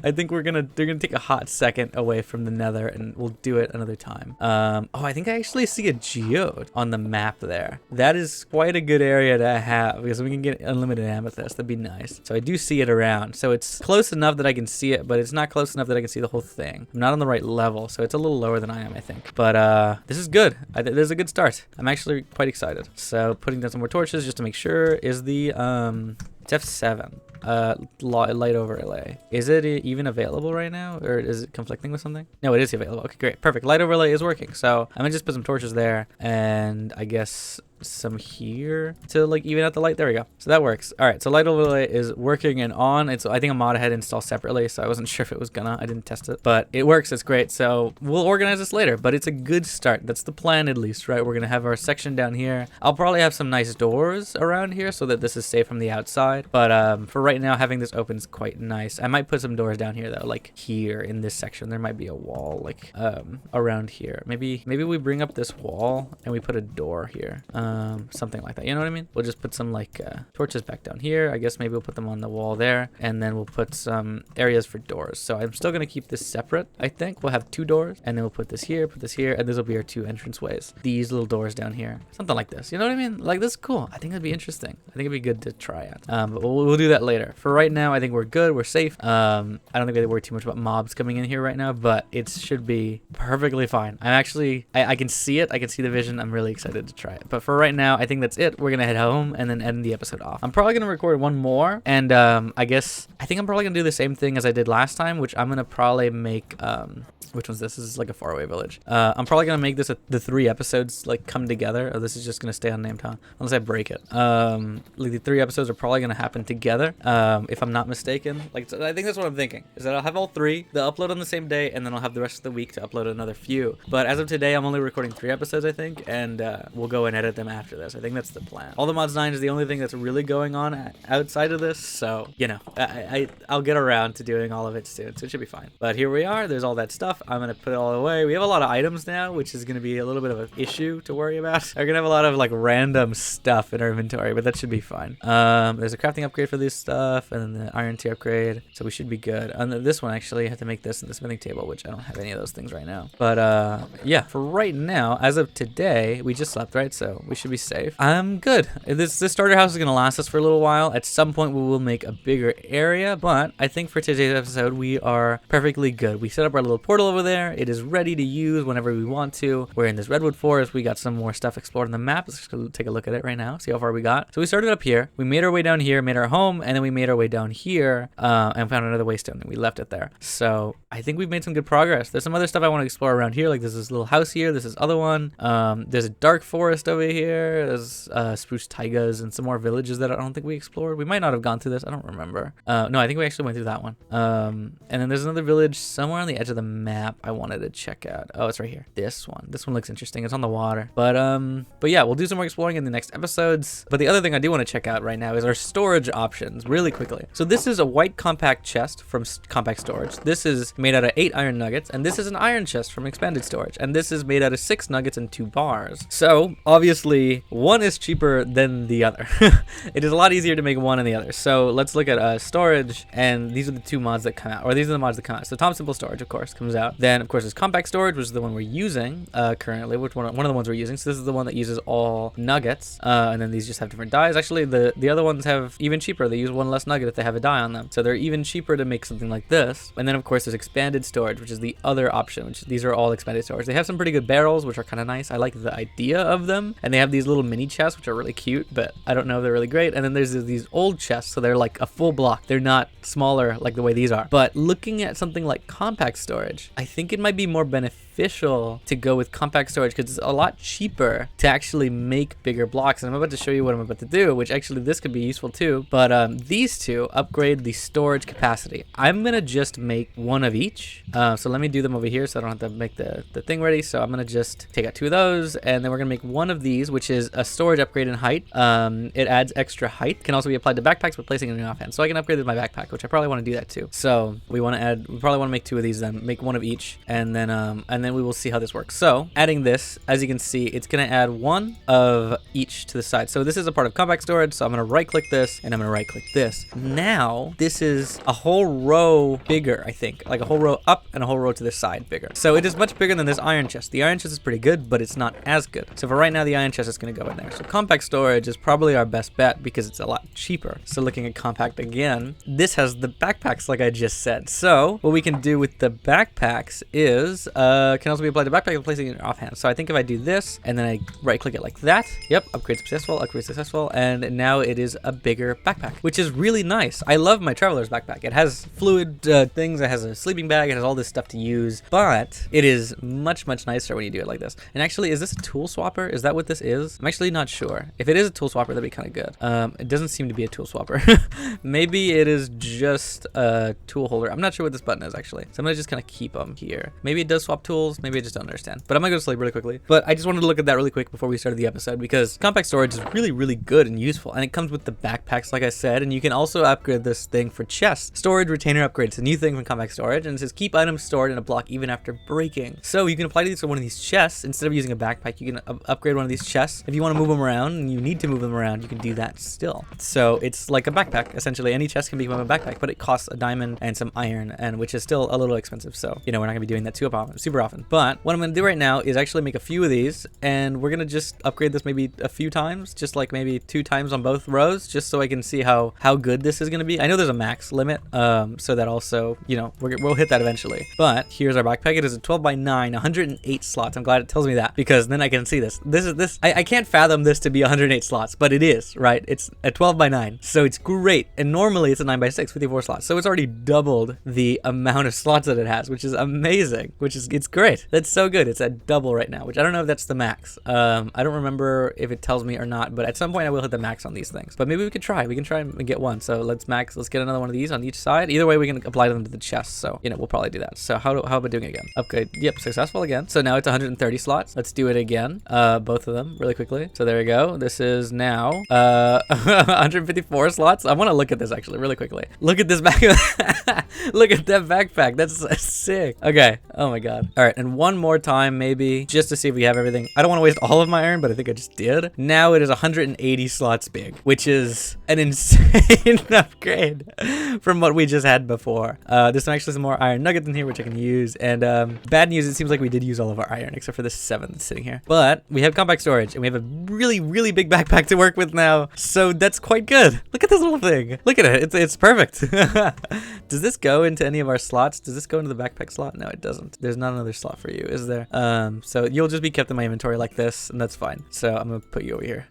I think they're gonna take a hot second away from the Nether, and we'll do it another time. Oh, I think I actually see a geode on the map there. That is quite a good area to have, because we can get unlimited amethyst. That'd be nice. So I do see it around, so it's close enough that I can see it, but it's not close enough that I can see the whole thing. I'm not on the right level, so it's a little lower than I am, I think. But this is good. This is a good start. I'm actually quite excited. So putting down some more torches just to make sure is the it's F7. Light overlay. Is it even available right now, or is it conflicting with something? No, it is available. Okay, great, perfect. Light overlay is working, so I'm gonna just put some torches there, and I guess some here to like even out the light. There we go. So that works. All right, so light overlay is working and on. It's, I think a mod I had installed separately, so I wasn't sure if it was gonna. I didn't test it, but it works. It's great. So we'll organize this later, but it's a good start. That's the plan, at least, right? We're gonna have our section down here. I'll probably have some nice doors around here so that this is safe from the outside. But for right now, having this open is quite nice. I might put some doors down here though, like here in this section. There might be a wall like around here. Maybe we bring up this wall and we put a door here. Something like that, you know what I mean? We'll just put some like torches back down here. I guess maybe we'll put them on the wall there, and then we'll put some areas for doors. So I'm still gonna keep this separate. I think we'll have 2 doors, and then we'll put this here, and this will be our 2 entrance ways. These little doors down here, something like this, you know what I mean? Like, this is cool. I think it'd be interesting. I think it'd be good to try out. But we'll do that later. For right now, I think we're good, we're safe. I don't think we have to worry too much about mobs coming in here right now, but it should be perfectly fine. I'm actually, I can see it, I can see the vision. I'm really excited to try it. But for right now, I think that's it. We're gonna head home and then end the episode off. I'm probably gonna record one more, and I think I'm probably gonna do the same thing as I did last time, which I'm gonna probably make which one's this? This is like a faraway village. I'm probably gonna make this the 3 episodes like come together. Or this is just gonna stay unnamed, huh? Unless I break it. Like the 3 episodes are probably gonna happen together, if I'm not mistaken. Like, so I think that's what I'm thinking, is that I'll have all 3. They'll upload on the same day, and then I'll have the rest of the week to upload another few. But as of today, I'm only recording 3 episodes, I think, and we'll go and edit them after this. I think that's the plan. All the Mods 9 is the only thing that's really going on outside of this, so you know, I'll get around to doing all of it soon, so it should be fine. But here we are. There's all that stuff. I'm gonna put it all away. We have a lot of items now, which is gonna be a little bit of an issue to worry about. We're gonna have a lot of like random stuff in our inventory, but that should be fine. There's a crafting upgrade for this stuff, and then the iron tier upgrade, so we should be good. And this one, actually, I have to make this in the smithing table, which I don't have any of those things right now. But yeah, for right now, as of today, we just slept, right? So we should be safe. I'm good. This starter house is gonna last us for a little while. At some point, we will make a bigger area, but I think for today's episode, we are perfectly good. We set up our little portal over there. It is ready to use whenever we want to. We're in this redwood forest. We got some more stuff explored on the map. Let's just take a look at it right now, see how far we got. So we started up here. We made our way down here, made our home, and then we made our way down here and found another waystone, and we left it there. So I think we've made some good progress. There's some other stuff I want to explore around here. Like there's this little house here. There's this other one. There's a dark forest over here. There's spruce taigas and some more villages that I don't think we explored. We might not have gone through this. I don't remember. No, I think we actually went through that one. And then there's another village somewhere on the edge of the map I wanted to check out. Oh, it's right here. This one looks interesting. It's on the water. But yeah, we'll do some more exploring in the next episodes. But the other thing I do want to check out right now is our storage options really quickly. So this is a white compact chest from compact storage. This is made out of 8 iron nuggets, and this is an iron chest from expanded storage, and this is made out of 6 nuggets and 2 bars. So obviously actually, one is cheaper than the other. It is a lot easier to make one than the other. So let's look at storage, and these are the two mods that come out, or these are the mods that come out. So Tom Simple Storage, of course, comes out. Then, of course, there's Compact Storage, which is the one we're using currently, which one of the ones we're using. So this is the one that uses all nuggets, and then these just have different dyes. Actually, the other ones have even cheaper. They use one less nugget if they have a dye on them. So they're even cheaper to make something like this. And then, of course, there's Expanded Storage, which is the other option, which these are all expanded storage. They have some pretty good barrels, which are kind of nice. I like the idea of them. And they have these little mini chests, which are really cute, but I don't know if they're really great. And then there's these old chests, so they're like a full block. They're not smaller like the way these are. But looking at something like compact storage, I think it might be more beneficial to go with compact storage because it's a lot cheaper to actually make bigger blocks. And I'm about to show you what I'm about to do, which actually this could be useful too. But these two upgrade the storage capacity. I'm gonna just make one of each. So let me do them over here so I don't have to make the thing ready. So I'm gonna just take out two of those, and then we're gonna make one of these, which is a storage upgrade in height. It adds extra height. Can also be applied to backpacks, but placing it in an offhand. So I can upgrade my backpack, which I probably want to do that too. So we probably want to make two of these, then make one of each, and then we will see how this works. So adding this, as you can see, it's gonna add one of each to the side. So this is a part of compact storage. So I'm gonna right click this, and I'm gonna right click this. Now this is a whole row bigger, I think, like a whole row up and a whole row to the side bigger. So it is much bigger than this iron chest. The iron chest is pretty good, but it's not as good. So for right now, the iron chest is gonna go in there. So compact storage is probably our best bet because it's a lot cheaper. So looking at compact again, this has the backpacks like I just said. So what we can do with the backpacks is can also be applied to backpack and placing it offhand. So I think if I do this and then I right click it like that, yep, upgrade successful, and now it is a bigger backpack, which is really nice. I love my traveler's backpack. It has fluid things, it has a sleeping bag, it has all this stuff to use, but it is much nicer when you do it like this. And actually, is this a tool swapper? Is that what this is? I'm actually not sure. If it is a tool swapper, that'd be kind of good. It doesn't seem to be a tool swapper. Maybe it is just a tool holder. I'm not sure what this button is actually. So I'm gonna just kind of keep them here. Maybe it does swap tools. Maybe I just don't understand. But I'm gonna go to sleep really quickly. But I just wanted to look at that really quick before we started the episode because compact storage is really good and useful. And it comes with the backpacks, like I said. And you can also upgrade this thing for chests. Storage retainer upgrade. It's a new thing from compact storage. And it says keep items stored in a block even after breaking. So you can apply these to one of these chests. Instead of using a backpack, you can upgrade one of these chests. If you want to move them around and you need to move them around, you can do that still. So it's like a backpack. Essentially, any chest can become a backpack, but it costs a diamond and some iron, and which is still a little expensive. So, you know, we're not gonna be doing that super often. But what I'm gonna do right now is actually make a few of these, and we're gonna just upgrade this maybe a few times, just like maybe 2 times on both rows, just so I can see how good this is gonna be. I know there's a max limit, so that also, you know, we'll hit that eventually. But here's our backpack. It is a 12 by 9, 108 slots. I'm glad it tells me that because then I can see this. I can't fathom this to be 108 slots, but it is, right? It's a 12 by 9, so it's great. And normally it's a 9 by 6, 54 slots. So it's already doubled the amount of slots that it has, which is amazing, it's great. That's so good. It's at double right now, which I don't know if that's the max. I don't remember if it tells me or not, but at some point I will hit the max on these things. But maybe we can try and get one. So let's get another one of these on each side. Either way, we can apply them to the chest. So, you know, we'll probably do that. So how about doing it again? Upgrade. Yep, successful again. So now it's 130 slots. Let's do it again. Both of them really quickly. So there we go. This is now 154 slots. I want to look at this actually really quickly. Look at this back. Look at that backpack. That's sick. Okay. Oh my god. All right. And one more time, maybe just to see if we have everything. I don't want to waste all of my iron, but I think I just did. Now it is 180 slots big, which is an insane upgrade from what we just had before. There's actually some more iron nuggets in here, which I can use. And bad news, it seems like we did use all of our iron, except for this 7 that's sitting here. But we have compact storage, and we have a really big backpack to work with now. So that's quite good. Look at this little thing. Look at it. It's perfect. Does this go into any of our slots? Does this go into the backpack slot? No, it doesn't. There's not another slot for you, is there? So you'll just be kept in my inventory like this, and that's fine. So I'm gonna put you over here.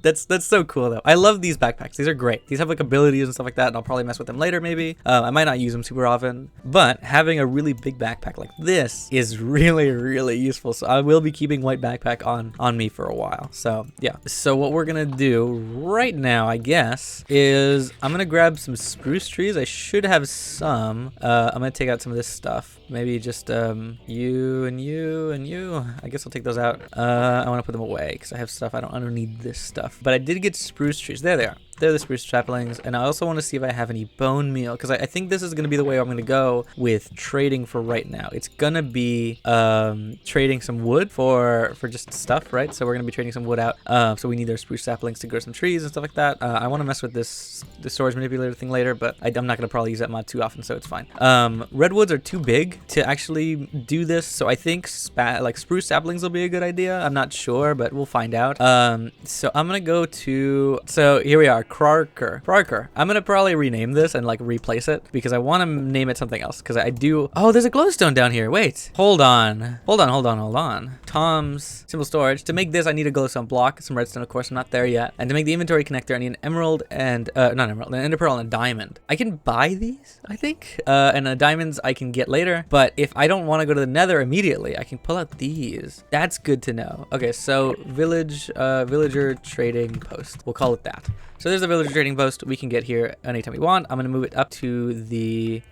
That's so cool though. I love these backpacks. These are great. These have like abilities and stuff like that, and I'll probably mess with them later maybe. I might not use them super often, but having a really big backpack like this is really useful. So I will be keeping white backpack on me for a while. So yeah. So what we're gonna do right now, I guess, is I'm gonna grab some spruce trees. I should have some. I'm gonna take out some of this stuff. Maybe just you and you and you. I guess I'll take those out. I want to put them away because I have stuff. I don't need this stuff. But I did get spruce trees. There they are. They're the spruce saplings. And I also want to see if I have any bone meal, because I think this is going to be the way I'm going to go with trading for right now. It's going to be trading some wood for just stuff, right? So we're going to be trading some wood out. So we need our spruce saplings to grow some trees and stuff like that. I want to mess with this storage manipulator thing later, but I'm not going to probably use that mod too often, so it's fine. Redwoods are too big to actually do this, so I think like spruce saplings will be a good idea. I'm not sure, but we'll find out. So I'm gonna go to, so here we are, Krarker. I'm gonna probably rename this and like replace it because I want to name it something else, because I do. Oh, there's a glowstone down here. Wait, hold on. Tom's simple storage. To make this, I need a glowstone block, some redstone, of course. I'm not there yet. And to make the inventory connector, I need an emerald and not emerald, an ender pearl and a diamond. I can buy these, I think, and the diamonds I can get later. But if I don't want to go to the nether immediately, I can pull out these. That's good to know. Okay, so villager trading post. We'll call it that. So there's a villager trading post. We can get here anytime we want. I'm gonna move it up to the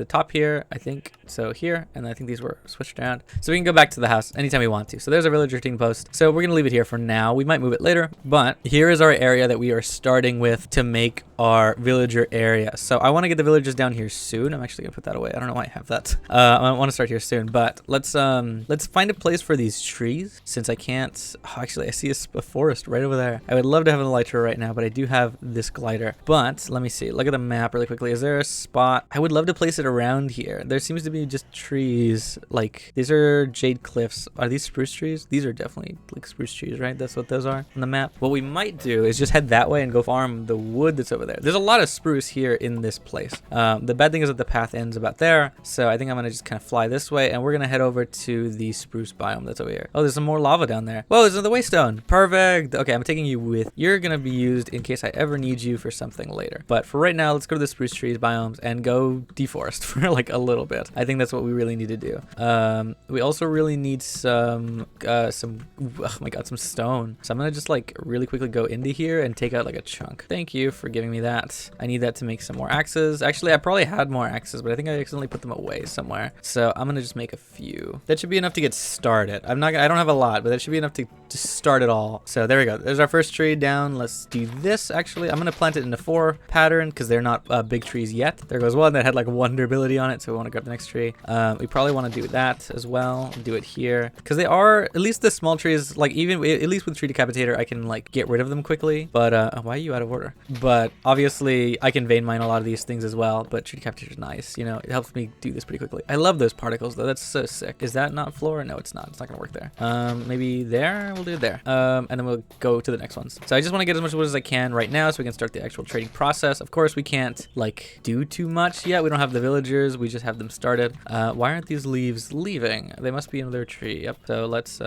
top here, I think. So here, and I think these were switched around. So we can go back to the house anytime we want to. So there's a villager trading post. So we're gonna leave it here for now. We might move it later, but here is our area that we are starting with to make our villager area. So I want to get the villagers down here soon. I'm actually gonna put that away. I don't know why I have that. I want to start here soon, but let's find a place for these trees, since I can't. Oh, actually, I see a forest right over there. I would love to have an elytra right now, but I do have this glider. But let me see. Look at the map really quickly. Is there a spot? I would love to place it around here. There seems to be just trees. Like, these are jade cliffs. Are these spruce trees? These are definitely like spruce trees, right? That's what those are on the map. What we might do is just head that way and go farm the wood that's over there. There's a lot of spruce here in this place. The bad thing is that the path ends about there. So I think I'm gonna just kind of fly this way, and we're gonna head over to the spruce biome that's over here. Oh, there's some more lava down there. Whoa, there's another waystone. Perfect. Okay, I'm taking you with. You're gonna be used in case I ever need you for something later. But for right now, let's go to the spruce trees biomes and go deforest for like a little bit. I think that's what we really need to do. We also really need some oh my god, some stone. So I'm gonna just like really quickly go into here and take out like a chunk. Thank you for giving me that. I need that to make some more axes. Actually, I probably had more axes, but I think I accidentally put them away somewhere. So I'm gonna just make a few. That should be enough to get started. I don't have a lot, but that should be enough to start it all. So there we go. There's our first tree down. Let's do this. Actually, I'm gonna plant it in a 4 pattern because they're not big trees yet. There goes one that had like one durability on it, so we want to grab the next tree. We probably want to do that as well. Do it here because they are, at least the small trees, like even at least with tree decapitator, I can like get rid of them quickly. But why are you out of order? But obviously I can vein mine a lot of these things as well. But tree decapitator is nice. You know, it helps me do this pretty quickly. I love those particles though. That's so sick. Is that not floor? No, it's not. It's not gonna work there. Maybe there. We'll do it there. And then we'll go to the next ones. So I just want to get as much wood as I can right now so we can start the actual trading process. Of course, we can't like do too much yet. We don't have the villagers. We just have them started. Why aren't these leaves leaving? They must be in their tree. Yep. So let's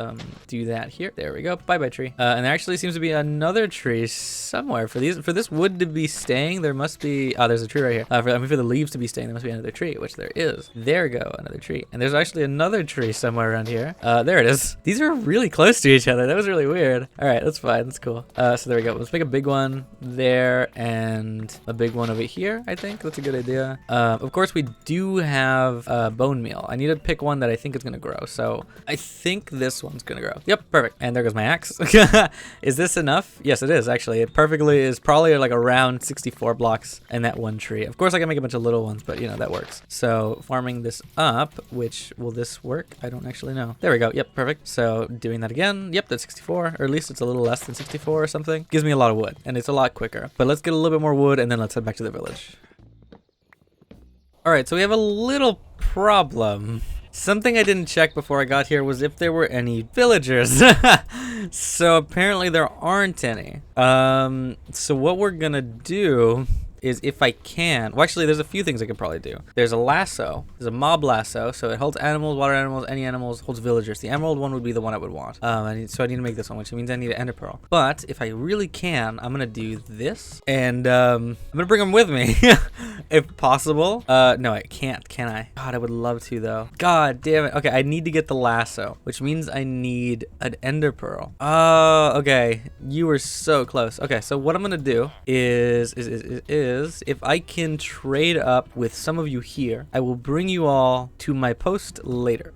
do that here. There we go. Bye bye tree. And there actually seems to be another tree somewhere. For this wood to be staying, there must be. Oh, there's a tree right here. For the leaves to be staying, there must be another tree, which there is. There we go. Another tree. And there's actually another tree somewhere around here. There it is. These are really close to each other. That was really weird. All right, that's fine. That's cool. So there we go. Let's make a big one there and a big one over here. I think that's a good idea. Of course, we do have bone meal. I need to pick one that I think is gonna grow. So I think this one's gonna grow. Yep, perfect. And there goes my axe. Is this enough? Yes, it is actually. It perfectly is probably like around 64 blocks in that one tree. Of course, I can make a bunch of little ones, but you know that works. So farming this up, which will this work? I don't actually know. There we go. Yep, perfect. So doing that again. Yep, that's 64, or at least it's a little less than 64 or something. Gives me a lot of wood, and it's a lot quicker. But let's get a little bit more wood, and then let's head back to the village. All right, so we have a little problem. Something I didn't check before I got here was if there were any villagers. So apparently there aren't any. So what we're gonna do is, if I can, well actually there's a few things I could probably do. There's a lasso, there's a mob lasso, so it holds animals, water animals, any animals, holds villagers. The emerald one would be the one I would want. So I need to make this one, which means I need an ender pearl. But if I really can, I'm gonna do this, and I'm gonna bring them with me. if possible. No, I can't, can I? God, I would love to though. God damn it. Okay, I need to get the lasso, which means I need an ender pearl. Oh, okay. You were so close. Okay, so what I'm gonna do is if I can trade up with some of you here, I will bring you all to my post later.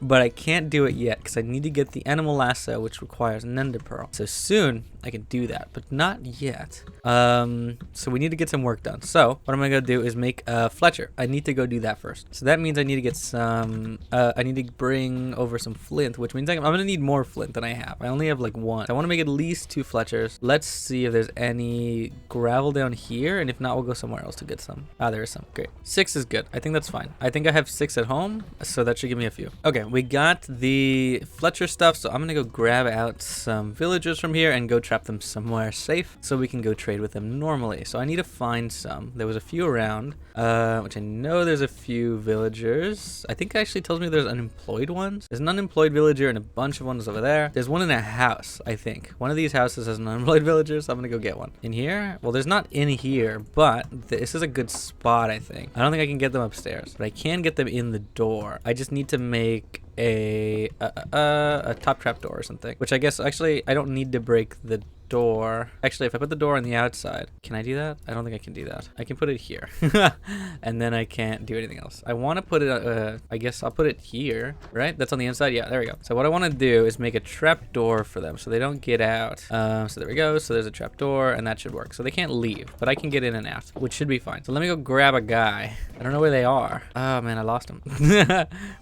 But I can't do it yet because I need to get the animal lasso, which requires an ender pearl. So soon I can do that, but not yet. So we need to get some work done. So what I'm gonna go do is make a Fletcher. I need to go do that first. So that means I need to get some, I need to bring over some flint, which means I'm gonna need more flint than I have. I only have like one. I wanna make at least 2 Fletchers. Let's see if there's any gravel down here, and if not, we'll go somewhere else to get some. Ah, there is some, great. 6 is good, I think that's fine. I think I have 6 at home, so that should give me a few. Okay, we got the Fletcher stuff, so I'm gonna go grab out some villagers from here and go trap them somewhere safe so we can go trade with them normally. So I need to find some. There was a few around, which I know there's a few villagers. I think it actually tells me there's unemployed ones. There's an unemployed villager and a bunch of ones over there. There's one in a house, I think. One of these houses has an unemployed villager, so I'm gonna go get one. In here? Well, there's not in here, but this is a good spot, I think. I don't think I can get them upstairs, but I can get them in the door. I just need to make a top trap door or something, which I guess actually I don't need to break the door. Actually, if I put the door on the outside, can I do that? I don't think I can do that. I can put it here and then I can't do anything else. I want to put it, I guess I'll put it here, right? That's on the inside. Yeah, there we go. So what I want to do is make a trap door for them so they don't get out. So there we go. So there's a trap door and that should work. So they can't leave, but I can get in and out, which should be fine. So let me go grab a guy. I don't know where they are. Oh man, I lost him.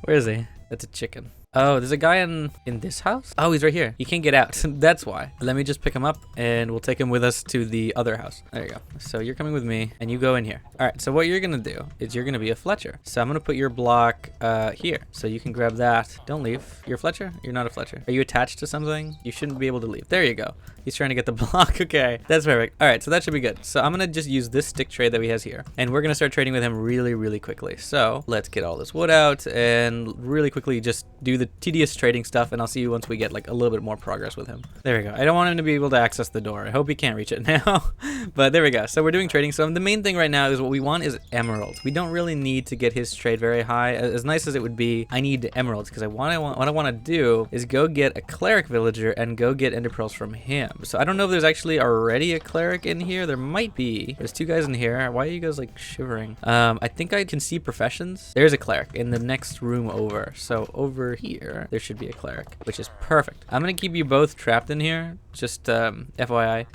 Where is he? That's a chicken. Oh, there's a guy in this house? Oh, he's right here. He can't get out. That's why. Let me just pick him up and we'll take him with us to the other house. There you go. So you're coming with me and you go in here. All right, so what you're gonna do is you're gonna be a Fletcher. So I'm gonna put your block here. So you can grab that. Don't leave. You're a Fletcher? You're not a Fletcher. Are you attached to something? You shouldn't be able to leave. There you go. He's trying to get the block. Okay, that's perfect. All right, so that should be good. So I'm gonna just use this stick trade that he has here and we're gonna start trading with him really, really quickly. So let's get all this wood out and really quickly just do the tedious trading stuff, and I'll see you once we get like a little bit more progress with him. There we go. I don't want him to be able to access the door. I hope he can't reach it now. But there we go. So we're doing trading. So the main thing right now is what we want is emeralds. We don't really need to get his trade very high. As nice as it would be, I need emeralds because what I want to do is go get a cleric villager and go get ender pearls from him. So I don't know if there's actually already a cleric in here. There might be. There's 2 guys in here. Why are you guys like shivering? I think I can see professions. There's a cleric in the next room over. So over here, there should be a cleric, which is perfect. I'm gonna keep you both trapped in here, just FYI.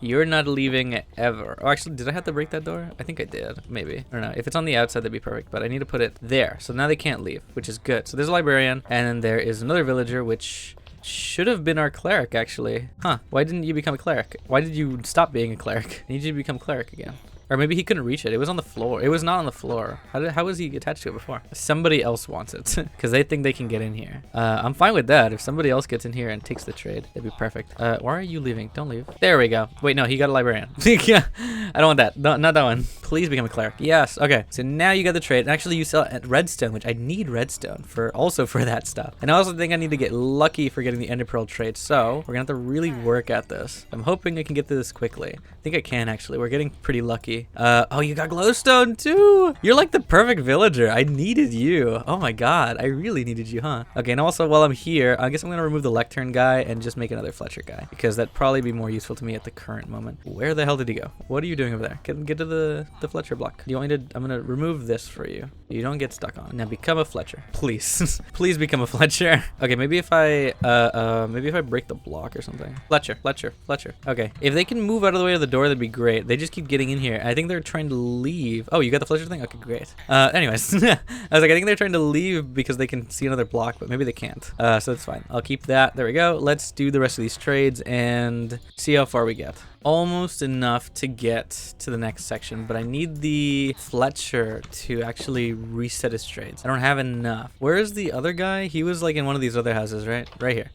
You're not leaving ever. Oh, actually, did I have to break that door? I think I did, maybe. I don't know. If it's on the outside, that'd be perfect, but I need to put it there. So now they can't leave, which is good. So there's a librarian, and then there is another villager, which should have been our cleric, actually. Huh, why didn't you become a cleric? Why did you stop being a cleric? I need you to become cleric again. Or maybe he couldn't reach it. It was on the floor. It was not on the floor. How was he attached to it before? Somebody else wants it because they think they can get in here. I'm fine with that. If somebody else gets in here and takes the trade, that'd be perfect. Why are you leaving? Don't leave. There we go. Wait, no, he got a librarian. Yeah, I don't want that. No, not that one. Please become a cleric. Yes. Okay. So now you got the trade. And actually, you sell redstone, which I need redstone for that stuff. And I also think I need to get lucky for getting the ender pearl trade. So we're gonna have to really work at this. I'm hoping I can get to this quickly. I think I can actually. We're getting pretty lucky. Oh, you got glowstone too. You're like the perfect villager. I needed you. Oh my god, I really needed you, huh? Okay, and also while I'm here, I guess I'm gonna remove the lectern guy and just make another Fletcher guy because that'd probably be more useful to me at the current moment. Where the hell did he go? What are you doing over there? Get to the Fletcher block. Do you want me to? I'm gonna remove this for you. You don't get stuck on. Now become a Fletcher, please. Please become a Fletcher. Okay, maybe if I break the block or something. Fletcher. Okay, if they can move out of the way of the door, that'd be great. They just keep getting in here. I think they're trying to leave. Oh, you got the Fletcher thing? Okay, great. Anyways, I was like, I think they're trying to leave because they can see another block, but maybe they can't. So that's fine. I'll keep that. There we go. Let's do the rest of these trades and see how far we get. Almost enough to get to the next section, but I need the Fletcher to actually reset his trades. I don't have enough. Where is the other guy? He was like in one of these other houses, right? Right here.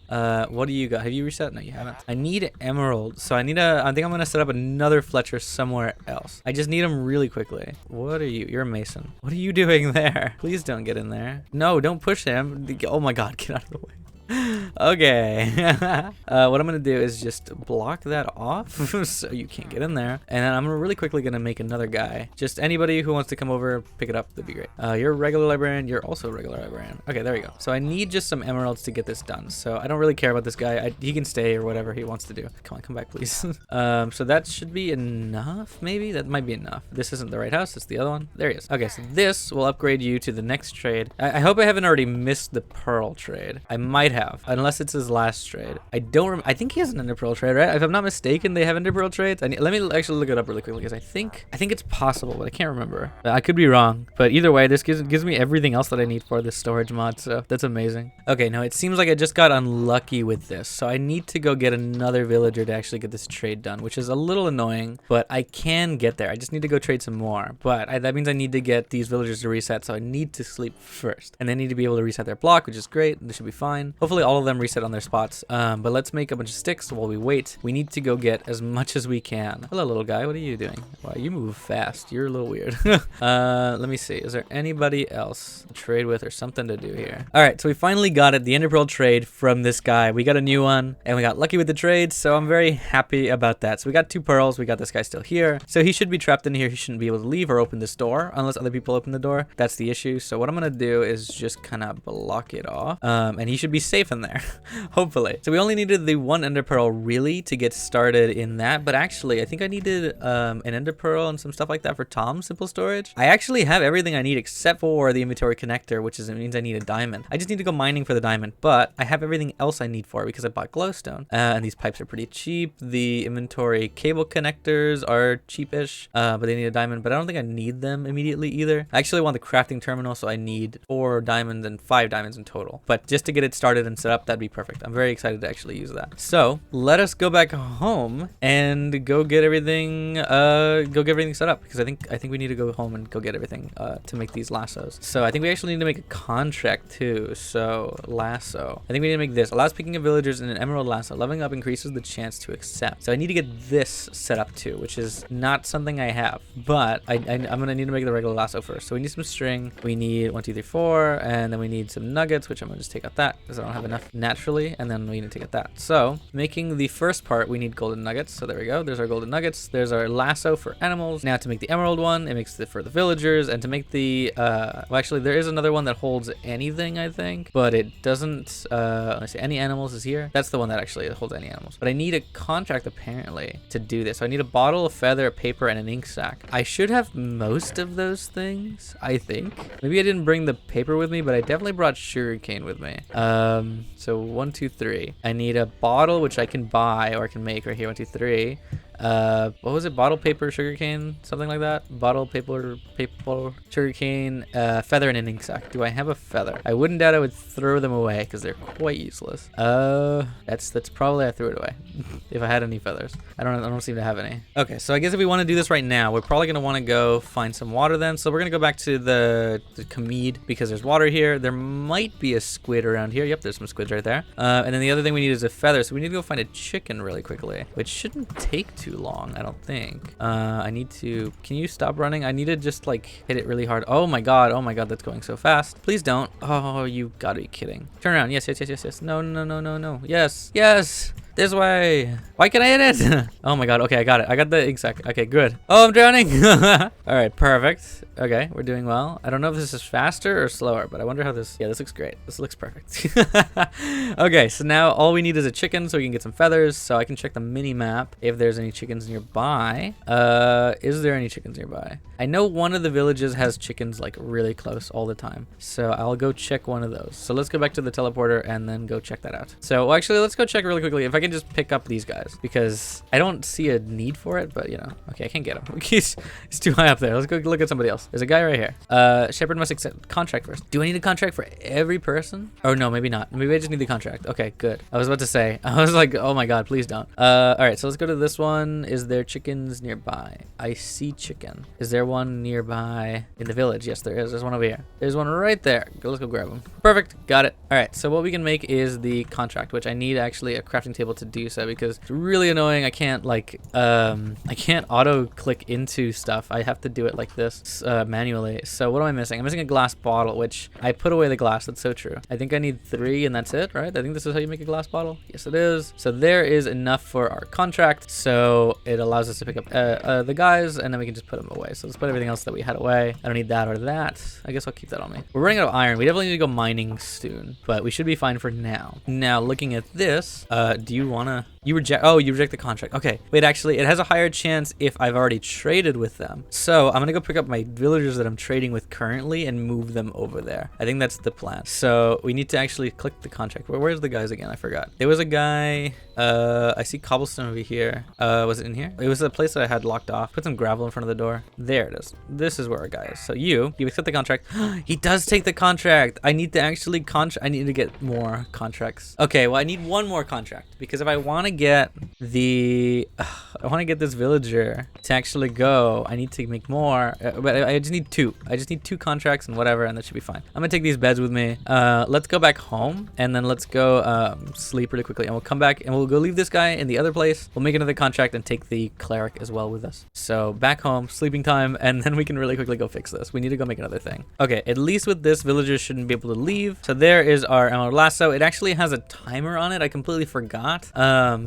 What do you got? Have you reset? No, you haven't. I need emerald, so I think I'm gonna set up another Fletcher somewhere else. I just need him really quickly. What are you? You're a mason. What are you doing there? Please don't get in there. No, don't push him. Oh my god, get out of the way. Okay. What I'm gonna do is just block that off so you can't get in there. And then I'm really quickly gonna make another guy. Just anybody who wants to come over, pick it up, that'd be great. You're a regular librarian, you're also a regular librarian. Okay, there we go. So I need just some emeralds to get this done. So I don't really care about this guy. He can stay or whatever he wants to do. Come on, come back, please. So that should be enough, maybe? That might be enough. This isn't the right house, it's the other one. There he is. Okay, so this will upgrade you to the next trade. I hope I haven't already missed the pearl trade. I might have, unless it's his last trade. I don't I think he has an ender pearl trade, right? If I'm not mistaken, they have ender pearl trades. Let me actually look it up really quickly because I think it's possible, but I can't remember. I could be wrong, but either way, this gives me everything else that I need for this storage mod, so that's amazing. Okay, now it seems like I just got unlucky with this, so I need to go get another villager to actually get this trade done, which is a little annoying, but I can get there. I just need to go trade some more, but that means I need to get these villagers to reset, so I need to sleep first, and they need to be able to reset their block, which is great. This should be fine. Hopefully all of them reset on their spots, but let's make a bunch of sticks while we wait. We need to go get as much as we can. Hello, little guy. What are you doing? Wow, you move fast. You're a little weird. Let me see. Is there anybody else to trade with or something to do here? All right, so we finally got it. The ender pearl trade from this guy. We got a new one, and we got lucky with the trade, so I'm very happy about that. So we got 2 pearls. We got this guy still here. So he should be trapped in here. He shouldn't be able to leave or open this door unless other people open the door. That's the issue. So what I'm going to do is just kind of block it off, and he should be safe in there, hopefully. So we only needed the 1 ender pearl really to get started in that, but actually I think I needed an ender pearl and some stuff like that for Tom's simple storage. I actually have everything I need except for the inventory connector, which means I need a diamond. I just need to go mining for the diamond, but I have everything else I need for it because I bought glowstone, and these pipes are pretty cheap. The inventory cable connectors are cheapish, but they need a diamond, but I don't think I need them immediately either. I actually want the crafting terminal, so I need 4 diamonds and 5 diamonds in total, but just to get it started and set up, that'd be perfect. I'm very excited to actually use that. So let us go back home and go get everything set up, because I think we need to go home and go get everything to make these lassos. So I think we actually need to make a contract too. So lasso, I think we need to make this. Allows picking of villagers in an emerald lasso. Leveling up increases the chance to accept. So I need to get this set up too, which is not something I have, but I'm gonna need to make the regular lasso first. So we need some string. We need 1, 2, 3, 4, and then we need some nuggets, which I'm gonna just take out that because I don't have enough naturally, and then we need to get that. So making the first part, we need golden nuggets. So there we go. There's our golden nuggets. There's our lasso for animals. Now to make the emerald one, it makes it for the villagers, and to make the well, actually there is another one that holds anything, I think, but it doesn't. Let's see, any animals is here. That's the one that actually holds any animals. But I need a contract apparently to do this. So I need a bottle, a feather, a paper, and an ink sac. I should have most of those things, I think. Maybe I didn't bring the paper with me, but I definitely brought sugarcane with me. So 1, 2, 3. I need a bottle, which I can buy or I can make right here. 1, 2, 3. What was it? Bottle, paper, sugarcane, something like that. Bottle, paper, sugarcane, feather, and an ink sac. Do I have a feather? I wouldn't doubt I would throw them away because they're quite useless. That's probably I threw it away if I had any feathers. I don't seem to have any. Okay, so I guess if we want to do this right now, we're probably gonna want to go find some water then. So we're gonna go back to the Kamid because there's water here. There might be a squid around here. Yep, there's some squids right there. And then the other thing we need is a feather. So we need to go find a chicken really quickly, which shouldn't take too long, I don't think. I need to, can you stop running? I need to just like hit it really hard. Oh my god, that's going so fast. Please don't. Oh, you gotta be kidding. Turn around. Yes. No. Yes. This way. Why can't I hit it? Oh my god. Okay, I got it. I got the exact. Okay, good. Oh, I'm drowning. All right, perfect. Okay, we're doing well. I don't know if this is faster or slower, but I wonder how this. Yeah, this looks great. This looks perfect. Okay, so now all we need is a chicken, so we can get some feathers. So I can check the mini map if there's any chickens nearby. Is there any chickens nearby? I know one of the villages has chickens like really close all the time, so I'll go check one of those. So let's go back to the teleporter and then go check that out. So well, actually, let's go check really quickly if I can just pick up these guys because I don't see a need for it, but you know, okay, I can't get him. He's too high up there. Let's go look at somebody else. There's a guy right here. Shepherd must accept contract first. Do I need a contract for every person? Oh no, maybe not. Maybe I just need the contract. Okay, good. I was about to say, I was like, oh my god, please don't. All right, so let's go to this one. Is there chickens nearby? I see chicken. Is there one nearby in the village? Yes, there is. There's one over here. There's one right there. Let's go grab him. Perfect. Got it. All right, so what we can make is the contract, which I need actually a crafting table to do so because it's really annoying. I can't like I can't auto click into stuff. I have to do it like this manually. So what am I missing? I'm missing a glass bottle, which I put away the glass. That's so true. I think I need 3 and that's it, right? I think this is how you make a glass bottle. Yes, it is. So there is enough for our contract. So it allows us to pick up the guys and then we can just put them away. So let's put everything else that we had away. I don't need that or that. I guess I'll keep that on me. We're running out of iron. We definitely need to go mining soon, but we should be fine for now. Now looking at this, do you wanna, you reject the contract. Okay, wait, actually it has a higher chance if I've already traded with them. So I'm gonna go pick up my villagers that I'm trading with currently and move them over there. I think that's the plan. So we need to actually click the contract. Where's the guys again? I forgot. There was a guy, I see cobblestone over here. Was it in here? It was the place that I had locked off. Put some gravel in front of the door. There it is. This is where our guy is. So you accept the contract. He does take the contract. I need to actually I need to get more contracts. Okay, well I need 1 more contract because if I want to get this villager to actually go, I need to make more, but I just need 2. I just need 2 contracts and whatever, and that should be fine. I'm gonna take these beds with me. Let's go back home and then let's go sleep really quickly and we'll come back and we'll go leave this guy in the other place. We'll make another contract and take the cleric as well with us. So back home, sleeping time, and then we can really quickly go fix this. We need to go make another thing. Okay, at least with this, villagers shouldn't be able to leave. So there is our lasso. It actually has a timer on it. I completely forgot.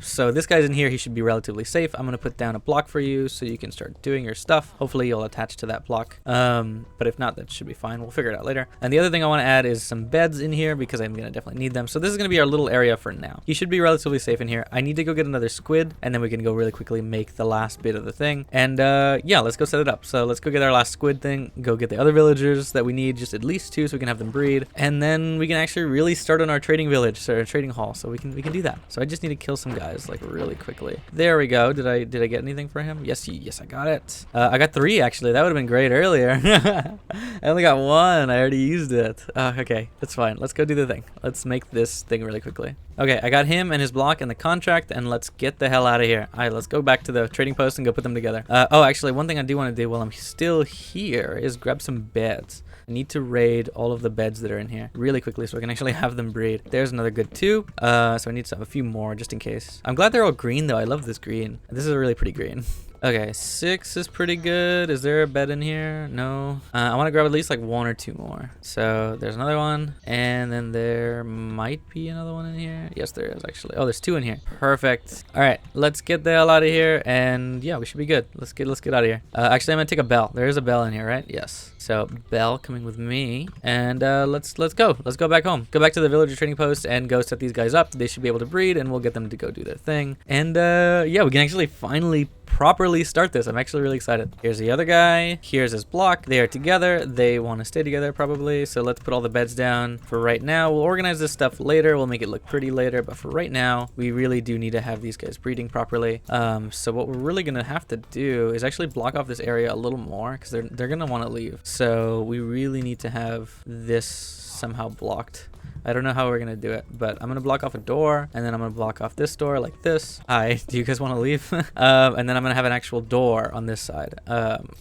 So this guy's in here. He should be relatively safe. I'm gonna put down a block for you so you can start doing your stuff. Hopefully you'll attach to that block. But if not, that should be fine. We'll figure it out later. And the other thing I want to add is some beds in here because I'm gonna definitely need them. So this is gonna be our little area for now. You should be relatively safe in here. I need to go get another squid and then we can go really quickly make the last bit of the thing. And yeah, let's go set it up. So let's go get our last squid thing, go get the other villagers that we need, just at least 2 so we can have them breed. And then we can actually really start on our trading village, so our trading hall. So we can do that. So I just need to kill some guys like really quickly. There we go. Did I get anything for him? Yes, I got it. I got 3 actually. That would have been great earlier. I only got 1. I already used it. Okay, that's fine. Let's go do the thing. Let's make this thing really quickly. Okay, I got him and his block and the contract, and let's get the hell out of here. All right, let's go back to the trading post and go put them together. Oh, actually, one thing I do want to do while I'm still here is grab some beds. I need to raid all of the beds that are in here really quickly so I can actually have them breed. There's another good 2. So I need to have a few more just in case. I'm glad they're all green though. I love this green. This is a really pretty green. Okay, 6 is pretty good. Is there a bed in here? No. I want to grab at least like 1 or 2 more. So there's another one, and then there might be another one in here. Yes, there is actually. Oh, there's 2 in here. Perfect. All right, let's get the hell out of here, and yeah, we should be good. Let's get out of here. Actually, I'm gonna take a bell. There is a bell in here, right? Yes. So bell coming with me, and let's go. Let's go back home. Go back to the villager trading post and go set these guys up. They should be able to breed, and we'll get them to go do their thing. And yeah, we can actually finally properly start this. I'm actually really excited. Here's the other guy. Here's his block. They are together. They want to stay together probably. So let's put all the beds down for right now. We'll organize this stuff later. We'll make it look pretty later. But for right now, we really do need to have these guys breeding properly. So what we're really going to have to do is actually block off this area a little more because they're going to want to leave. So we really need to have this somehow blocked. I don't know how we're gonna do it, but I'm gonna block off a door, and then I'm gonna block off this door like this. Hi, do you guys want to leave? And then I'm gonna have an actual door on this side,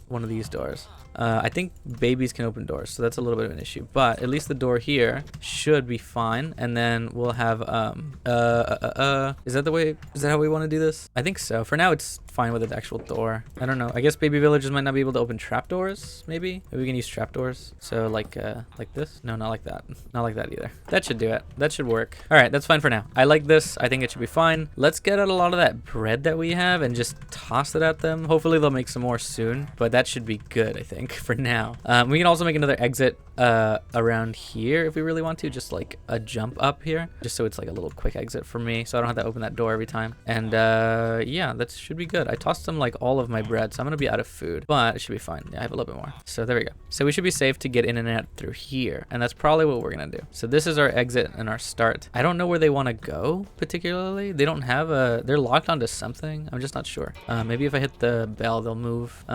one of these doors. I think babies can open doors, so that's a little bit of an issue, but at least the door here should be fine. And then we'll have is that how we want to do this? I think so. For now it's fine with the actual door. I don't know. I guess baby villagers might not be able to open trapdoors. Maybe we can use trapdoors. So like this. No, not like that. Not like that either. That should do it. That should work. All right, that's fine for now. I like this. I think it should be fine. Let's get out a lot of that bread that we have and just toss it at them. Hopefully they'll make some more soon, but that should be good, I think, for now. We can also make another exit around here if we really want to, just like a jump up here, just so it's like a little quick exit for me, so I don't have to open that door every time. And yeah, that should be good. I tossed them like all of my bread, so I'm gonna be out of food, but it should be fine. Yeah, I have a little bit more. So there we go. So we should be safe to get in and out through here, and that's probably what we're gonna do. So this is our exit and our start. I don't know where they want to go particularly. They don't have they're locked onto something. I'm just not sure. Maybe if I hit the bell, they'll move.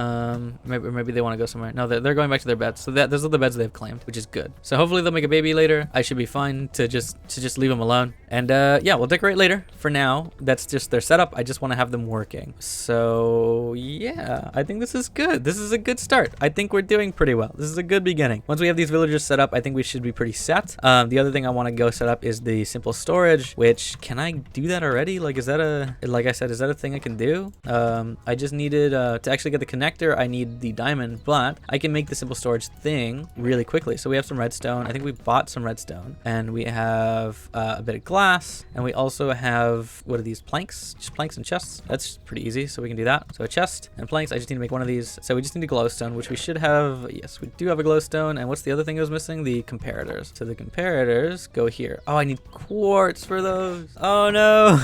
Maybe they want to go somewhere. No, they're going back to their beds. So those are the beds they've claimed, which is good. So hopefully they'll make a baby later. I should be fine to just leave them alone. And yeah, we'll decorate later. For now, that's just their setup. I just want to have them working. So yeah, I think this is good. This is a good start. I think we're doing pretty well. This is a good beginning. Once we have these villagers set up, I think we should be pretty set. The other thing I want to go set up is the simple storage, which can I do that already? Like, is that like I said, is that a thing I can do? I just needed to actually get the connector. I need the diamond, but I can make the simple storage thing really quickly. So we have some redstone. I think we bought some redstone, and we have a bit of glass, and we also have, what are these, planks? Just planks and chests. That's pretty easy, so we can do that. So a chest and planks. I just need to make one of these. So we just need a glowstone, which we should have. Yes, we do have a glowstone. And what's the other thing I was missing? The comparators. So the comparators go here. Oh, I need quartz for those. Oh no.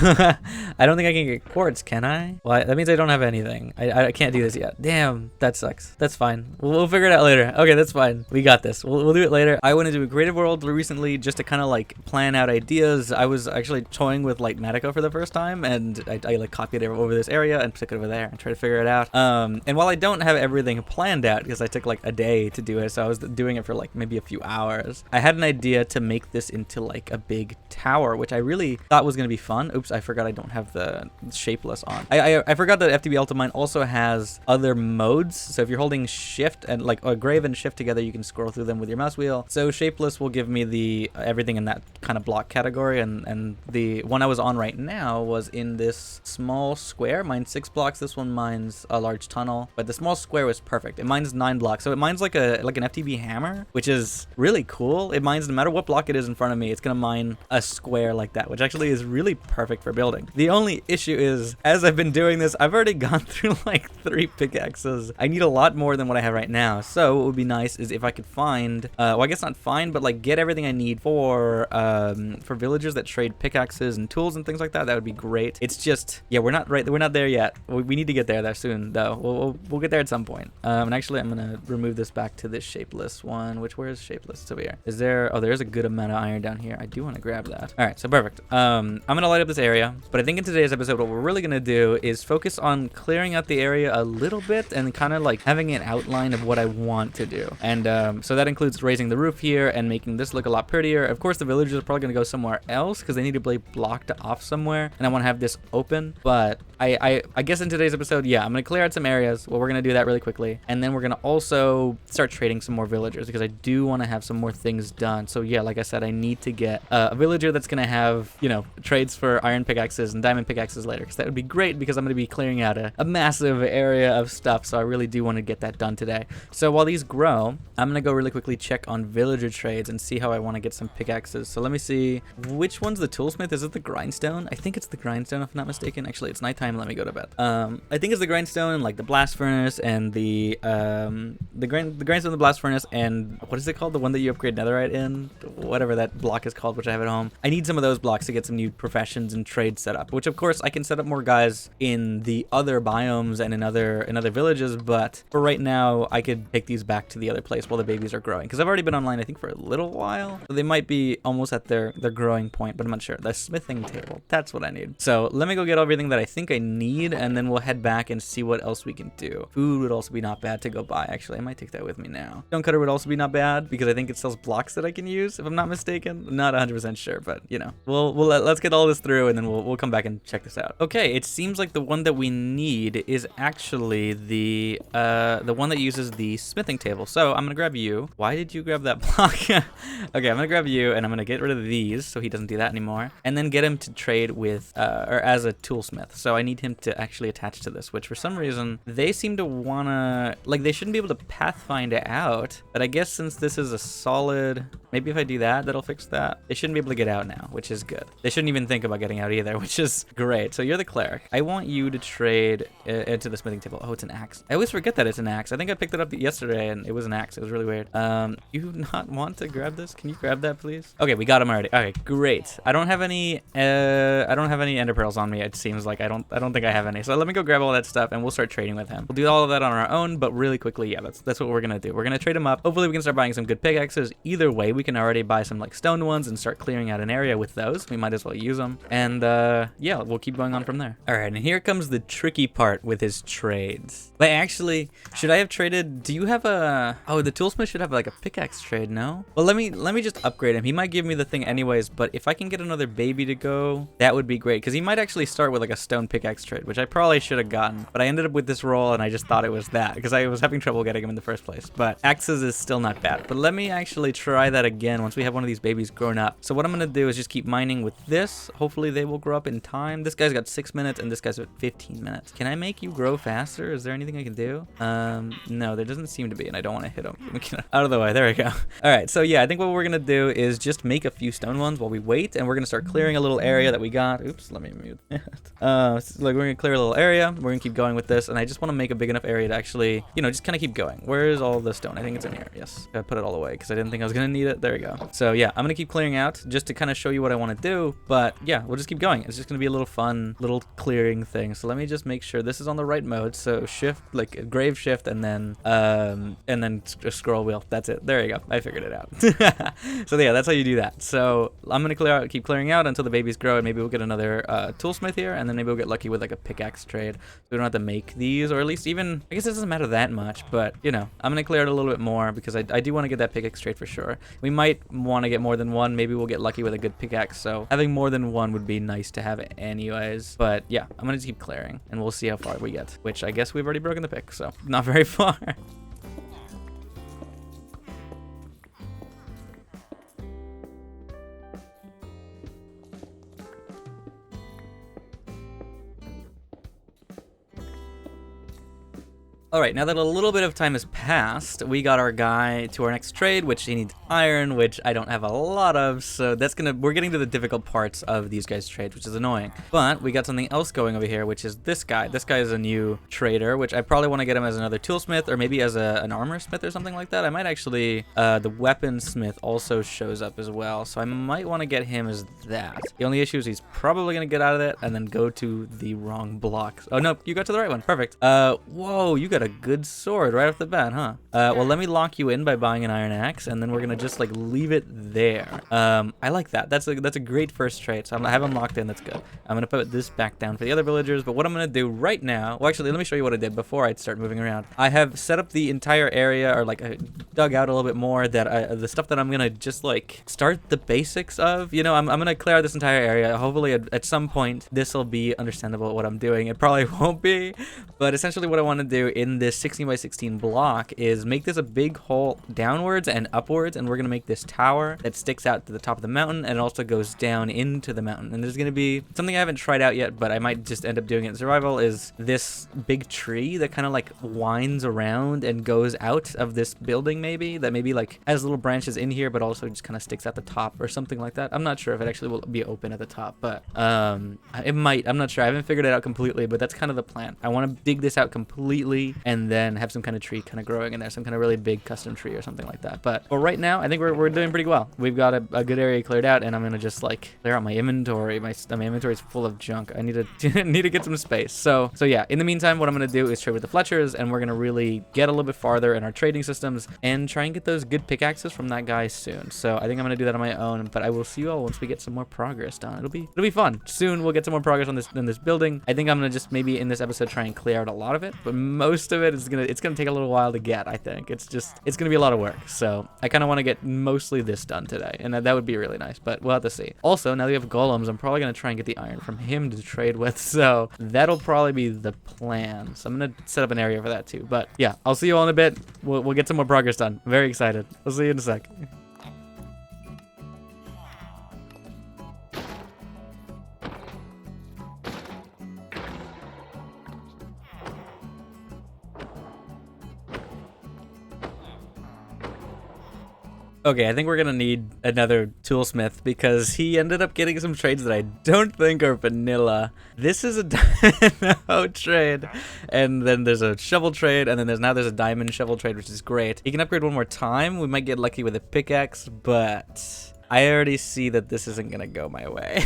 I don't think I can get quartz, can I? Well, that means I don't have anything. I can't do this yet. Damn, that sucks. That's fine. We'll figure it out later. Okay, that's fine. We got this. We'll do it later. I went into a creative world recently just to kind of like plan out ideas. I was actually toying with Lightmatica for the first time, and I like copied it over this area and took it over there and tried to figure it out. And while I don't have everything planned out, because I took like a day to do it, so I was doing it for like maybe a few hours, I had an idea to make this into like a big tower, which I really thought was going to be fun. Oops, I forgot I don't have the shapeless on. I forgot that FTB Ultimine also has other modes. So if you're holding shift and like grave and shift together, you can scroll through them with your mouse wheel. So shapeless will give me the everything in that kind of block category, and the one I was on right now was in this small square. Mine's 6 blocks. This one mines a large tunnel, but the small square was perfect. It mines 9 blocks, so it mines like an FTB hammer, which is really cool. It mines no matter what block it is in front of me. It's gonna mine a square like that, which actually is really perfect for building. The only issue is, as I've been doing this, I've already gone through like 3 pickaxes. I need a lot more than what I have right now. So what would be nice is if I could find, well, I guess not find, but like get everything I need for villagers that trade pickaxes and tools and things like that. That would be great. It's just, yeah, we're not there yet. We need to get there soon though. We'll get there at some point. And actually I'm gonna remove this back to this shapeless one, which, where is shapeless? It's over here. Is there, oh, there's a good amount of iron down here. I do want to grab that. All right, so perfect. I'm gonna light up this area, but I think in today's episode what we're really gonna do is focus on clearing out the area a little bit and kind of like having an outline of what I want to do. And so that includes raising the roof here and making this look a lot prettier. Of course, the villagers are probably gonna go somewhere else because they need to be blocked off somewhere, and I want to have this open. But I guess in today's episode, yeah, I'm gonna clear out some areas. Well, we're gonna do that really quickly, and then we're gonna also start trading some more villagers because I do want to have some more things done. So yeah, like I said, I need to get a villager that's gonna have, you know, trades for iron pickaxes and diamond pickaxes later, because that would be great because I'm gonna be clearing out a massive area of stuff. So I really do want to get that done today. So while these grow, I'm gonna go really quickly check on villager trades and see how I want to get some pickaxes. So let me see, which one's the toolsmith? Is it the grindstone? I think it's the grindstone if I'm not mistaken. Actually, it's nighttime. Let me go to bed. I think it's the grindstone, like the blast furnace, and the grindstone, the blast furnace, and what is it called? The one that you upgrade netherite in, whatever that block is called, which I have at home. I need some of those blocks to get some new professions and trades set up. Which of course I can set up more guys in the other biomes and in other villages, but for right now I could take these back to the other place while the babies are growing, because I've already been online I think for a little while, so they might be almost at their growing point, but I'm not sure. The smithing table, that's what I need. So let me go get everything that I think I need, and then we'll head back and see what else we can do. Food would also be not bad to go buy. Actually, I might take that with me now. Stone cutter would also be not bad because I think it sells blocks that I can use, if I'm not mistaken. I'm not 100% sure, but you know, let's get all this through, and then we'll come back and check this out. Okay, it seems like the one that we need is actually the one that uses the smithing table. So I'm gonna grab you. Why did you grab that block? Okay, I'm gonna grab you, and I'm gonna get rid of these so he doesn't do that anymore, and then get him to trade with or as a toolsmith. So I need him to actually attach to this, which for some reason they seem to wanna, like, they shouldn't be able to pathfind it out, but I guess since this is a solid, maybe if I do that, that'll fix that. They shouldn't be able to get out now, which is good. They shouldn't even think about getting out either, which is great. So you're the cleric. I want you to trade into the smithing table. Oh, it's an axe. I always forget that it's an axe. I think I picked it up yesterday and it was an axe. It was really weird. You not want to grab this? Can you grab that, please? Okay, we got him already. Okay, great. I don't have any ender pearls on me. It seems like I don't think I have any. So let me go grab all that stuff and we'll start trading with him. We'll do all of that on our own, but really quickly, yeah, that's what we're gonna do. We're gonna trade him up. Hopefully we can start buying some good pickaxes. Either way, we can already buy some like stone ones and start clearing out an area with those. We might as well use them. And yeah, we'll keep going on from there. All right, and here comes the tricky part with his trades. But actually, should I have traded? Do you have a? Oh, the toolsmith should have like a pickaxe trade, no? Well, let me just upgrade him. He might give me the thing anyways, but if I can get another baby to go, that would be great, because he might actually start with like a stone pickaxe trade, which I probably should have gotten. But I ended up with this roll, and I just thought it was that, because I was having trouble getting them in the first place. But axes is still not bad. But let me actually try that again once we have one of these babies grown up. So what I'm going to do is just keep mining with this. Hopefully they will grow up in time. This guy's got 6 minutes, and this guy's got 15 minutes. Can I make you grow faster? Is there anything I can do? No, there doesn't seem to be, and I don't want to hit him. Let me get out of the way. There we go. All right, so yeah, I think what we're going to do is just make a few stone ones while we wait, and we're going to start clearing a little area that we got. Oops, let me mute that. Like, we're going to clear a little area. We're going to keep going with this, and I just want to make a big enough area to actually, you know, just kind of keep going. Where is all the stone? I think it's in here. Yes. I put it all away because I didn't think I was going to need it. There we go. So yeah, I'm going to keep clearing out just to kind of show you what I want to do, but yeah, we'll just keep going. It's just going to be a little fun, little clearing thing. So let me just make sure this is on the right mode. So shift, like grave shift, and then scroll wheel. That's it. There you go. I figured it out. So yeah, that's how you do that. So I'm going to keep clearing out until the babies grow, and maybe we'll get another toolsmith here, and then maybe we'll get lucky with like a pickaxe trade. So we don't have to make these, or at least even, I guess it doesn't matter that much, but you know, I'm going to clear it a little bit more because I do want to get that pickaxe trade for sure. We might want to get more than one. Maybe we'll get lucky with a good pickaxe. So having more than one would be nice to have anyways. But yeah, I'm going to keep clearing, and we'll see how far we get, which I guess we've already broken the pick, so not very far. All right, now that a little bit of time has passed, we got our guy to our next trade, which he needs iron, which I don't have a lot of, so we're getting to the difficult parts of these guys' trades, which is annoying. But we got something else going over here, which is this guy. This guy is a new trader, which I probably want to get him as another toolsmith, or maybe as an armor smith or something like that. I might actually, the weaponsmith also shows up as well, so I might want to get him as that. The only issue is he's probably going to get out of it and then go to the wrong blocks. Oh, no, you got to the right one. Perfect. Whoa, you got a good sword right off the bat, huh? Well, let me lock you in by buying an iron axe, and then we're gonna just like leave it there. I like that. That's a great first trade. So I have him locked in. That's good. I'm gonna put this back down for the other villagers. But what I'm gonna do right now, well, actually, let me show you what I did before I start moving around. I have set up the entire area, or like dug out a little bit more that the stuff that I'm gonna just like start the basics of. You know, I'm gonna clear out this entire area. Hopefully, at some point, this will be understandable what I'm doing. It probably won't be, but essentially, what I want to do in this 16 by 16 block is make this a big hole downwards and upwards, and we're gonna make this tower that sticks out to the top of the mountain, and it also goes down into the mountain. And there's gonna be something I haven't tried out yet, but I might just end up doing it in survival, is this big tree that kind of like winds around and goes out of this building, maybe like has little branches in here, but also just kind of sticks at the top or something like that. I'm not sure if it actually will be open at the top, but it might. I'm not sure. I haven't figured it out completely, but that's kind of the plan. I want to dig this out completely and then have some kind of tree kind of growing in there, some kind of really big custom tree or something like that. But for right now, I think we're doing pretty well. We've got a good area cleared out, and I'm gonna just like clear out my inventory. My inventory is full of junk. I need to need to get some space. So yeah. In the meantime, what I'm gonna do is trade with the Fletchers, and we're gonna really get a little bit farther in our trading systems and try and get those good pickaxes from that guy soon. So I think I'm gonna do that on my own. But I will see you all once we get some more progress done. It'll be fun. Soon we'll get some more progress on this building. I think I'm gonna just maybe in this episode try and clear out a lot of it, but most of it is it's gonna take a little while to get. I think it's gonna be a lot of work. So I kind of want to get mostly this done today, and that would be really nice, but we'll have to see. Also, now that we have golems, I'm probably gonna try and get the iron from him to trade with, so that'll probably be the plan. So I'm gonna set up an area for that too. But yeah, I'll see you all in a bit. We'll get some more progress done. I'm very excited. I'll see you in a sec. Okay, I think we're gonna need another toolsmith because he ended up getting some trades that I don't think are vanilla. This is a dynamo trade, and then there's a shovel trade, and then there's a diamond shovel trade, which is great. He can upgrade one more time. We might get lucky with a pickaxe, but I already see that this isn't gonna go my way.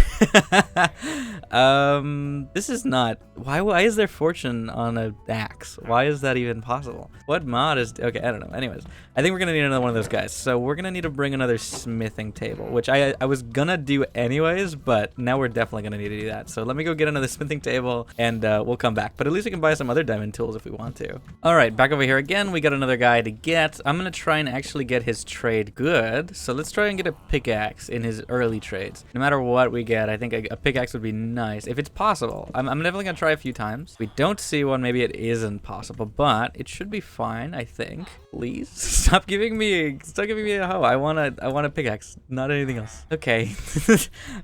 This is not. Why is there fortune on an axe? Why is that even possible? What mod is? Okay, I don't know. Anyways, I think we're gonna need another one of those guys. So we're gonna need to bring another smithing table, which I was gonna do anyways, but now we're definitely gonna need to do that. So let me go get another smithing table, and we'll come back. But at least we can buy some other diamond tools if we want to. All right, back over here again. We got another guy to get. I'm gonna try and actually get his trade good. So let's try and get a pickaxe. pickaxe in his early trades. No matter what we get, I think a pickaxe would be nice if it's possible. I'm definitely gonna try a few times. If we don't see one, maybe it isn't possible, but it should be fine, I think. Please stop giving me a hoe. I want a pickaxe, not anything else. Okay.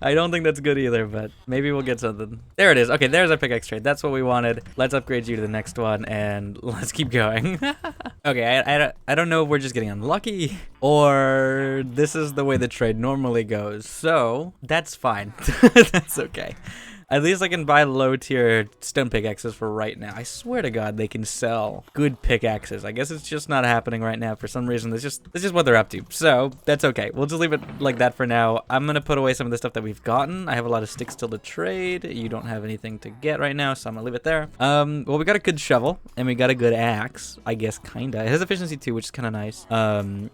I don't think that's good either, but maybe we'll get something. There it is. Okay, there's our pickaxe trade. That's what we wanted. Let's upgrade you to the next one and let's keep going. Okay, I don't know if we're just getting unlucky or this is the way the trade normally goes. So that's fine. That's okay. At least I can buy low-tier stone pickaxes for right now. I swear to God, they can sell good pickaxes. I guess it's just not happening right now for some reason. That's just what they're up to. So that's okay. We'll just leave it like that for now. I'm gonna put away some of the stuff that we've gotten. I have a lot of sticks still to trade. You don't have anything to get right now, so I'm gonna leave it there. Well, we got a good shovel and we got a good axe. I guess kinda. It has efficiency too, which is kind of nice.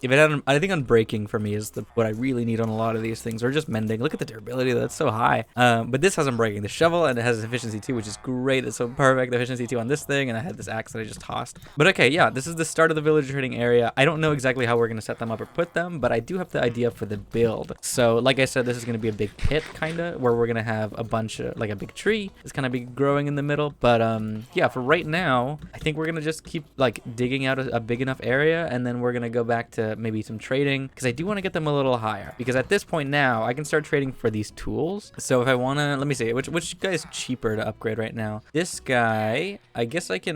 If it had, I think unbreaking for me is what I really need on a lot of these things, or just mending. Look at the durability. That's so high. But this has unbreaking. The shovel, and it has efficiency 2, which is great. It's so perfect. Efficiency 2 on this thing, and I had this axe that I just tossed. But okay, yeah, this is the start of the villager trading area. I don't know exactly how we're going to set them up or put them, but I do have the idea for the build. So like I said, this is going to be a big pit kind of, where we're going to have a bunch of, like a big tree is kind of be growing in the middle. But yeah, for right now, I think we're going to just keep like digging out a big enough area, and then we're going to go back to maybe some trading, because I do want to get them a little higher, because at this point now I can start trading for these tools. So if I want to, let me see, which guy is cheaper to upgrade right now? This guy, I guess I can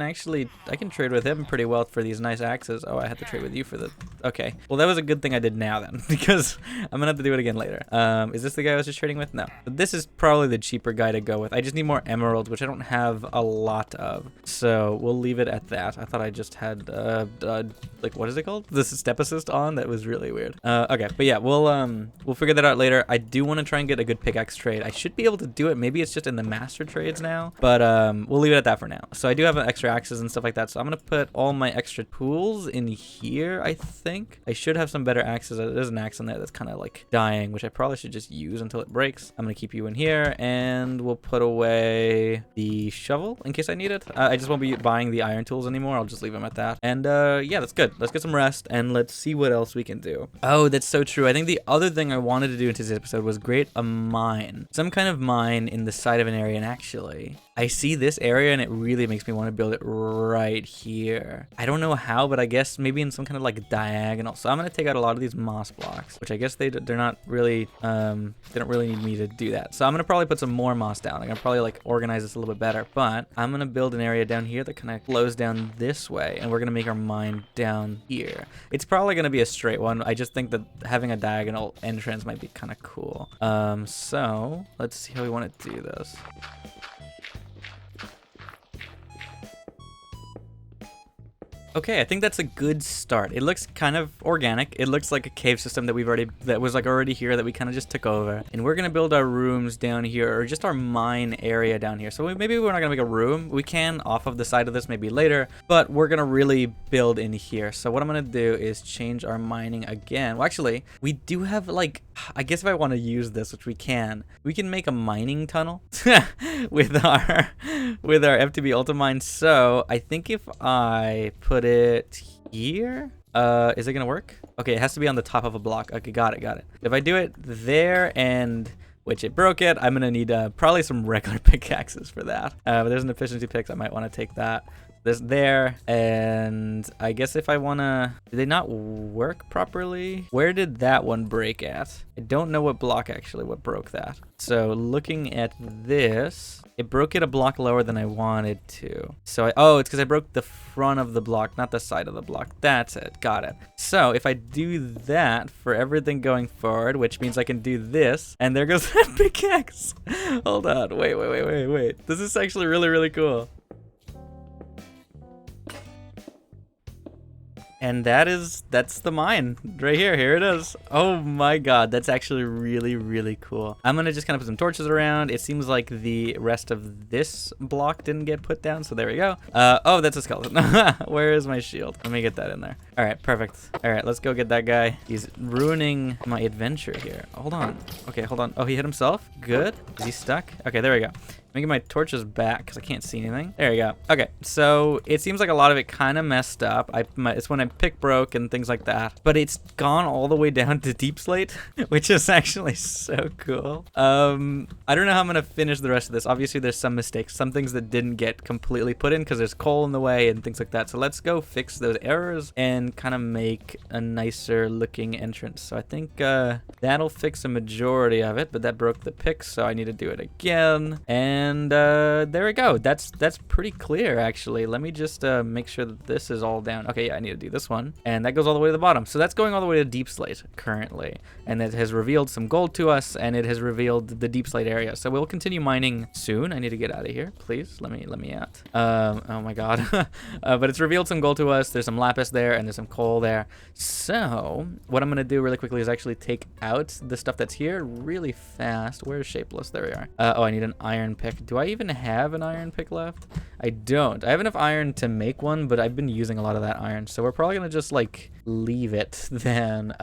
trade with him pretty well for these nice axes. Oh, I had to trade with you for the, okay. Well, that was a good thing I did now then, because I'm gonna have to do it again later. Is this the guy I was just trading with? No. But this is probably the cheaper guy to go with. I just need more emeralds, which I don't have a lot of. So we'll leave it at that. I thought I just had, like, what is it called? This is step assist on? That was really weird. Okay, but yeah, we'll figure that out later. I do want to try and get a good pickaxe trade. I should be able to do it. Maybe it's just in the master trades now, but we'll leave it at that for now. So I do have extra axes and stuff like that, so I'm gonna put all my extra tools in here. I think I should have some better axes. There's an axe in there that's kind of like dying, which I probably should just use until it breaks. I'm gonna keep you in here, and we'll put away the shovel in case I need it. I just won't be buying the iron tools anymore. I'll just leave them at that. And yeah, that's good. Let's get some rest and let's see what else we can do. Oh, that's so true. I think the other thing I wanted to do in today's episode was create a mine, some kind of mine in the side of an area. And actually, I see this area and it really makes me want to build it right here. I don't know how, but I guess maybe in some kind of like diagonal. So I'm going to take out a lot of these moss blocks, which I guess they're not really, they don't really need me to do that. So I'm going to probably put some more moss down. I'm going to probably like organize this a little bit better, but I'm going to build an area down here that kind of flows down this way. And we're going to make our mine down here. It's probably going to be a straight one. I just think that having a diagonal entrance might be kind of cool. So let's see how we want to do this. Okay, I think that's a good start. It looks kind of organic. It looks like a cave system that was already here that we kind of just took over. And we're gonna build our rooms down here, or just our mine area down here. So maybe we're not gonna make a room. We can off of the side of this maybe later, but we're gonna really build in here. So what I'm gonna do is change our mining again. Well, actually, we do have like, I guess if I want to use this, which we can make a mining tunnel with our FTB Ultimine. So I think if I put it here, is it gonna work? Okay, it has to be on the top of a block. Okay, got it. If I do it there, and which it broke it, I'm gonna need probably some regular pickaxes for that. But there's an efficiency picks. I might want to take that. This there, and I guess if I wanna, did they not work properly? Where did that one break at? I don't know what block actually, what broke that. So looking at this, it broke it a block lower than I wanted to. So oh, it's because I broke the front of the block, not the side of the block. That's it, got it. So if I do that for everything going forward, which means I can do this, and there goes that pickaxe. Hold on, wait. This is actually really, really cool. And that's the mine right here. Here it is. Oh my god, that's actually really, really cool. I'm gonna just kind of put some torches around. It seems like the rest of this block didn't get put down, so there we go. Oh, that's a skeleton. Where is my shield? Let me get that in there. All right, perfect. All right, let's go get that guy. He's ruining my adventure here. Hold on. Okay, hold on. Oh, he hit himself? Good. Is he stuck? Okay, there we go. Let me get my torches back because I can't see anything. There you go. Okay, so it seems like a lot of it kind of messed up. It's when I pick broke and things like that. But it's gone all the way down to deep slate, which is actually so cool. I don't know how I'm going to finish the rest of this. Obviously, there's some mistakes, some things that didn't get completely put in because there's coal in the way and things like that. So let's go fix those errors and kind of make a nicer looking entrance. So I think that'll fix a majority of it, but that broke the pick, so I need to do it again. And there we go. That's pretty clear, actually. Let me just make sure that this is all down. Okay, yeah, I need to do this one. And that goes all the way to the bottom. So that's going all the way to deep slate currently. And it has revealed some gold to us, and it has revealed the deep slate area. So we'll continue mining soon. I need to get out of here, please. Let me out. Oh my god. But it's revealed some gold to us. There's some lapis there, and there's some coal there. So what I'm gonna do really quickly is actually take out the stuff that's here really fast. Where's Shapeless? There we are. Oh, I need an iron pick. Do I even have an iron pick left? I don't. I have enough iron to make one, but I've been using a lot of that iron, so we're probably gonna just like leave it then.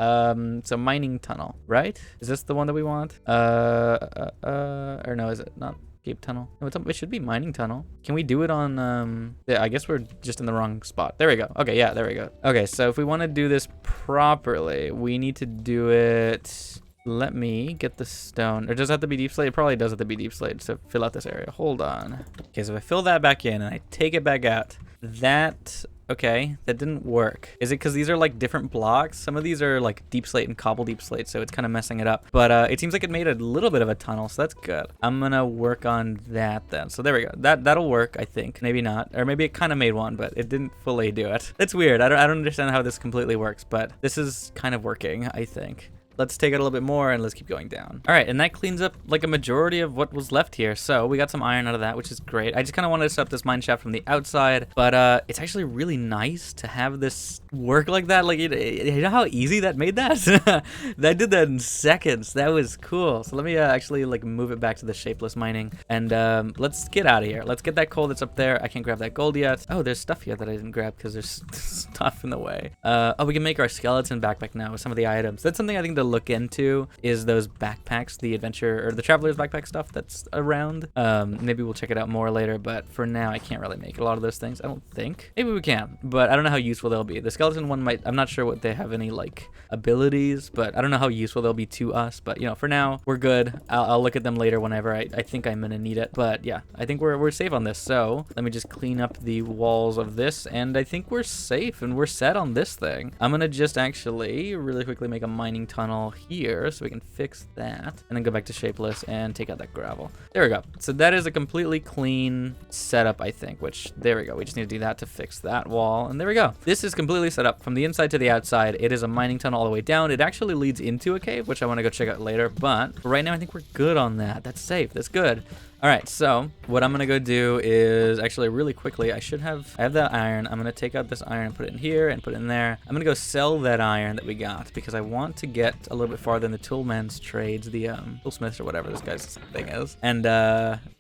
So mining tunnel, right? Is this the one that we want? Or no, is it not? Cape tunnel. No, it should be mining tunnel. Can we do it on yeah, I guess we're just in the wrong spot. There we go. Okay, yeah, there we go. Okay, so if we want to do this properly, we need to do it. Let me get the stone. Or does it have to be deep slate? It probably does have to be deep slate to fill out this area. Hold on. Okay, so if I fill that back in and I take it back out, that okay, that didn't work. Is it because these are like different blocks? Some of these are like deep slate and cobble deep slate, so it's kind of messing it up. But it seems like it made a little bit of a tunnel, so that's good. I'm gonna work on that then. So there we go. That'll work, I think. Maybe not, or maybe it kind of made one, but it didn't fully do it. It's weird. I don't understand how this completely works, but this is kind of working, I think. Let's take it a little bit more and let's keep going down. All right, and that cleans up like a majority of what was left here. So we got some iron out of that, which is great. I just kind of wanted to set up this mine shaft from the outside, but it's actually really nice to have this work like that. Like, you know how easy that made that? I did that in seconds. That was cool. So let me actually like move it back to the shapeless mining, and let's get out of here. Let's get that coal that's up there. I can't grab that gold yet. Oh, there's stuff here that I didn't grab because there's stuff in the way. Oh, we can make our skeleton backpack now with some of the items. That's something I think to look into, is those backpacks, the adventure or the traveler's backpack stuff that's around. Maybe we'll check it out more later, but for now I can't really make a lot of those things, I don't think. Maybe we can, but I don't know how useful they'll be. The skeleton one might, I'm not sure what they have any like abilities, but I don't know how useful they'll be to us. But you know, for now we're good. I'll look at them later whenever I think I'm gonna need it. But yeah, I think we're safe on this. So let me just clean up the walls of this, and I think we're safe and we're set on this thing. I'm gonna just actually really quickly make a mining tunnel here so we can fix that, and then go back to shapeless and take out that gravel. There we go. So that is a completely clean setup, I think, which there we go. We just need to do that to fix that wall, and there we go. This is completely set up from the inside to the outside. It is a mining tunnel all the way down. It actually leads into a cave, which I want to go check out later, but for right now I think we're good on that. That's safe. That's good. All right, so what I'm gonna go do is actually really quickly, I have that iron. I'm gonna take out this iron and put it in here and put it in there. I'm gonna go sell that iron that we got because I want to get a little bit farther in the toolman's trades, the toolsmiths or whatever this guy's thing is, and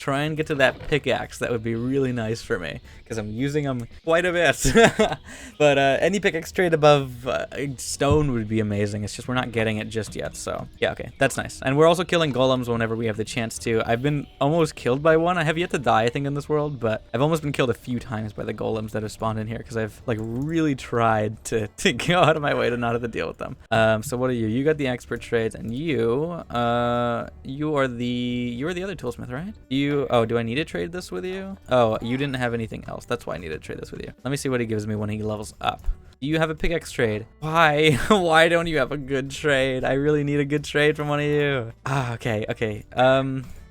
try and get to that pickaxe. That would be really nice for me because I'm using them quite a bit. But any pickaxe trade above stone would be amazing. It's just we're not getting it just yet, so yeah, okay, that's nice. And we're also killing golems whenever we have the chance to. I've been almost killed by one. I have yet to die, I think, in this world, but I've almost been killed a few times by the golems that have spawned in here because I've like really tried to go out of my way to not have to deal with them. So what are you? You got the expert trades, and you are the other toolsmith, right? Oh, do I need to trade this with you? Oh, you didn't have anything else. That's why I need to trade this with you. Let me see what he gives me when he levels up. You have a pickaxe trade. Why? Why don't you have a good trade? I really need a good trade from one of you. Ah, okay.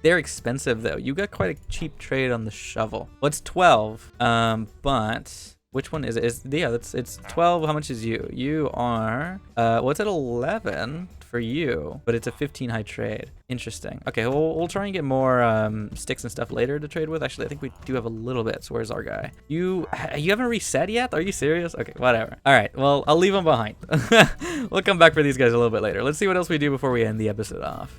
They're expensive though. You got quite a cheap trade on the shovel. Well, it's 12. But which one is it? It's 12. How much is you? You are what's at 11 for you, but it's a 15 high trade. Interesting. Okay, we'll try and get more sticks and stuff later to trade with. Actually, I think we do have a little bit. So where's our guy? You haven't reset yet? Are you serious? Okay, whatever. All right, well, I'll leave him behind. We'll come back for these guys a little bit later. Let's see what else we do before we end the episode off.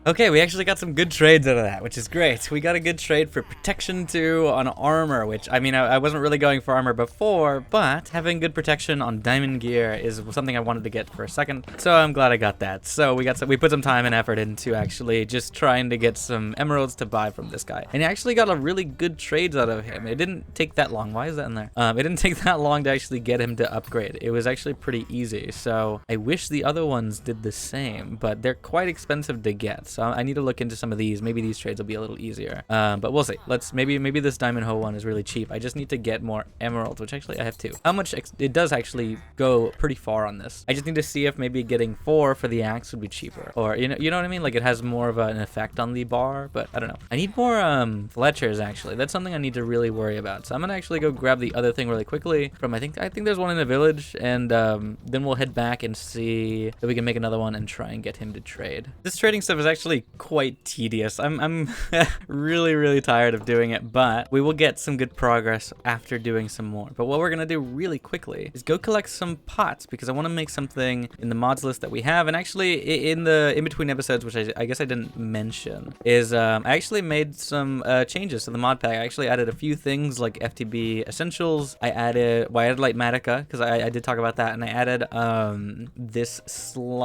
Okay, we actually got some good trades out of that, which is great. We got a good trade for protection 2 on armor, which, I mean, I wasn't really going for armor before, but having good protection on diamond gear is something I wanted to get for a second, so I'm glad I got that. So we put some time and effort into actually just trying to get some emeralds to buy from this guy. And he actually got a really good trades out of him. It didn't take that long. Why is that in there? It didn't take that long to actually get him to upgrade. It was actually pretty easy, so I wish the other ones did the same, but they're quite expensive to get. So I need to look into some of these. Maybe these trades will be a little easier. But we'll see. Maybe this diamond hoe one is really cheap. I just need to get more emeralds, which actually I have 2. How much it does actually go pretty far on this. I just need to see if maybe getting 4 for the axe would be cheaper, or you know what I mean? Like it has more of an effect on the bar, but I don't know. I need more Fletchers actually. That's something I need to really worry about. So I'm gonna actually go grab the other thing really quickly from I think there's one in the village, and then we'll head back and see if we can make another one and try and get him to trade. This trading stuff is actually quite tedious. I'm really tired of doing it, but we will get some good progress after doing some more. But what we're gonna do really quickly is go collect some pots, because I want to make something in the mods list that we have. And actually in between episodes, which I guess I didn't mention, is I actually made some changes to the mod pack. I actually added a few things like FTB essentials. I added Light Matica, because I did talk about that, and I added this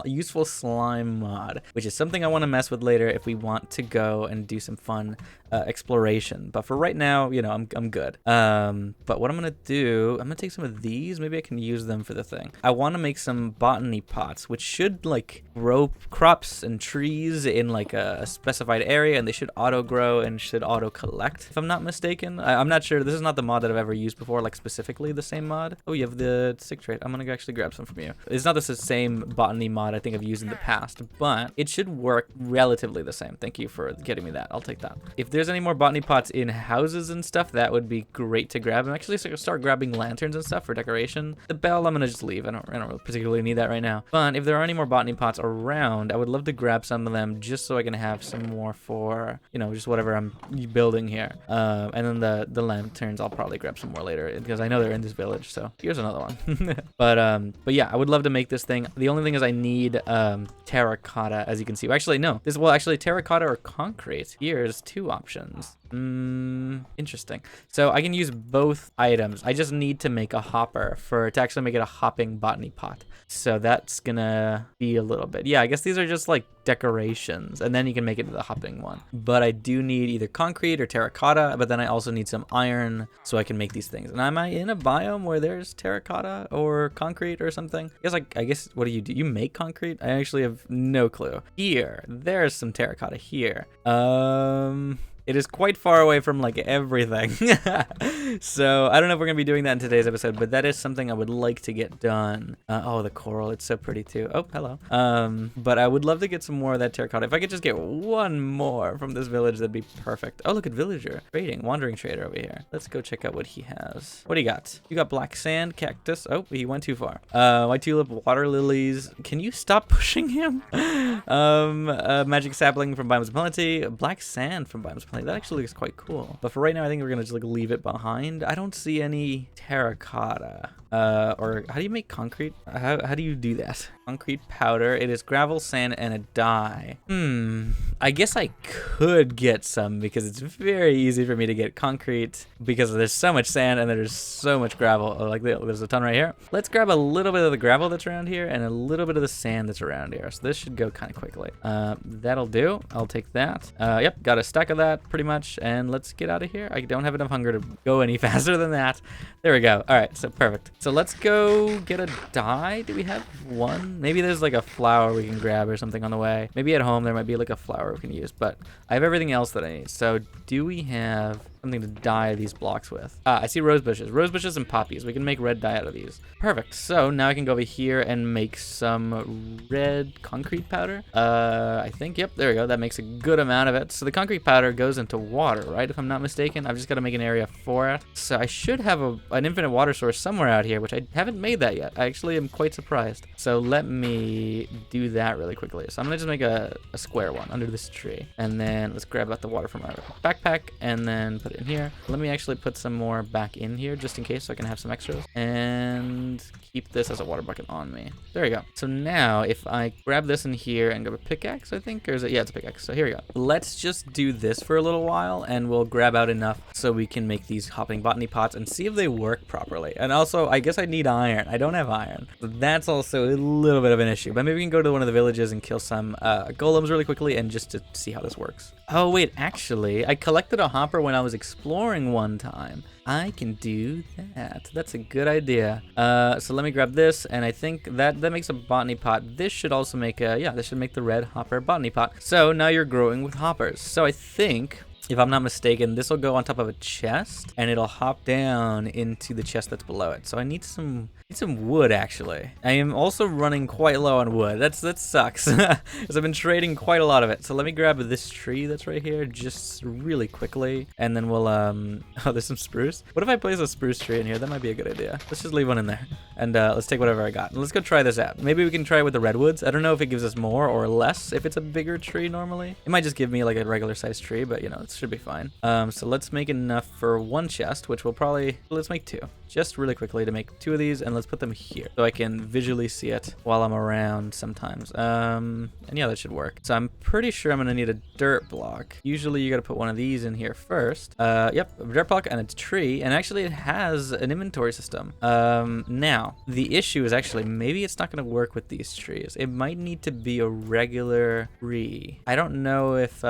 useful slime mod, which is something I want to mess with later if we want to go and do some fun exploration. But for right now, you know, I'm good. But what I'm gonna do, I'm gonna take some of these. Maybe I can use them for the thing. I want to make some botany pots, which should like grow crops and trees in like a specified area, and they should auto grow and should auto collect, if I'm not mistaken. I'm not sure. This is not the mod that I've ever used before, like specifically the same mod. Oh, you have the stick trait. I'm gonna go actually grab some from you. It's not the same botany mod I think I've used in the past, but it should work relatively the same. Thank you for getting me that. I'll take that. If there's any more botany pots in houses and stuff, that would be great to grab. I'm actually gonna start grabbing lanterns and stuff for decoration. The bell I'm gonna just leave. I don't really particularly need that right now. But if there are any more botany pots around, I would love to grab some of them just so I can have some more for, you know, just whatever I'm building here. And then the lanterns I'll probably grab some more later, because I know they're in this village. So here's another one. But yeah, I would love to make this thing. The only thing is I need terracotta, as you can see. Actually, no. Actually terracotta or concrete. Here's 2 options. Interesting. So I can use both items. I just need to make a hopper to actually make it a hopping botany pot. So that's gonna be a little bit. Yeah, I guess these are just like decorations, and then you can make it to the hopping one. But I do need either concrete or terracotta, but then I also need some iron so I can make these things. And am I in a biome where there's terracotta or concrete or something? I guess what do? You make concrete? I actually have no clue. There's some terracotta here. It is quite far away from like everything. So I don't know if we're gonna be doing that in today's episode, but that is something I would like to get done. Oh, the coral, it's so pretty too. Oh, hello. But I would love to get some more of that terracotta. If I could just get one more from this village, that'd be perfect. Oh, look at villager trading, wandering trader over here. Let's go check out what he has. What do you got? You got black sand, cactus. Oh, he went too far. White tulip, water lilies. Can you stop pushing him? Magic sapling from Biomes of Plenty, black sand from Biomes of Plenty. That actually looks quite cool. But for right now, I think we're gonna just like leave it behind. I don't see any terracotta. Or how do you make concrete? How do you do that? Concrete powder. It is gravel, sand, and a dye. I guess I could get some, because it's very easy for me to get concrete because there's so much sand and there's so much gravel. Like there's a ton right here. Let's grab a little bit of the gravel that's around here and a little bit of the sand that's around here. So this should go kind of quickly. That'll do. I'll take that. Yep, got a stack of that pretty much. And let's get out of here. I don't have enough hunger to go any faster than that. There we go. All right, so perfect. So let's go get a dye. Do we have one? Maybe there's like a flower we can grab or something on the way. Maybe at home there might be like a flower we can use, but I have everything else that I need. So do we have something to dye these blocks with? I see rose bushes and poppies. We can make red dye out of these. Perfect. So now I can go over here and make some red concrete powder. I think, yep, there we go. That makes a good amount of it. So the concrete powder goes into water, right? If I'm not mistaken. I've just got to make an area for it. So I should have an infinite water source somewhere out here, which I haven't made that yet. I actually am quite surprised. So let me do that really quickly. So I'm gonna just make a square one under this tree. And then let's grab out the water from our backpack and then put put it in here. Let me actually put some more back in here just in case so I can have some extras. And keep this as a water bucket on me. There we go. So now if I grab this in here and grab a pickaxe, I think, or is it? Yeah, it's a pickaxe. So here we go. Let's just do this for a little while and we'll grab out enough so we can make these hopping botany pots and see if they work properly. And also, I guess I need iron. I don't have iron. So that's also a little bit of an issue, but maybe we can go to one of the villages and kill some golems really quickly and just to see how this works. Oh wait, actually, I collected a hopper when I was exploring one time. I can do that. That's a good idea. So let me grab this, and I think that makes a botany pot. This should also make a, yeah, this should make the red hopper botany pot. So now you're growing with hoppers. So I think, if I'm not mistaken, this will go on top of a chest, and it'll hop down into the chest that's below it. So I need some wood, actually. I am also running quite low on wood. That sucks, because I've been trading quite a lot of it. So let me grab this tree that's right here just really quickly, and then we'll, oh, there's some spruce. What if I place a spruce tree in here? That might be a good idea. Let's just leave one in there, and let's take whatever I got. Let's go try this out. Maybe we can try it with the redwoods. I don't know if it gives us more or less if it's a bigger tree normally. It might just give me like a regular sized tree, but you know, it should be fine. So let's make enough for one chest, which will probably, let's make two. Just really quickly to make two of these, and let's put them here so I can visually see it while I'm around sometimes. And yeah, that should work. So I'm pretty sure I'm gonna need a dirt block. Usually you gotta put one of these in here first. Yep, a dirt block and a tree, and actually it has an inventory system. Now, the issue is actually maybe it's not gonna work with these trees. It might need to be a regular tree. I don't know if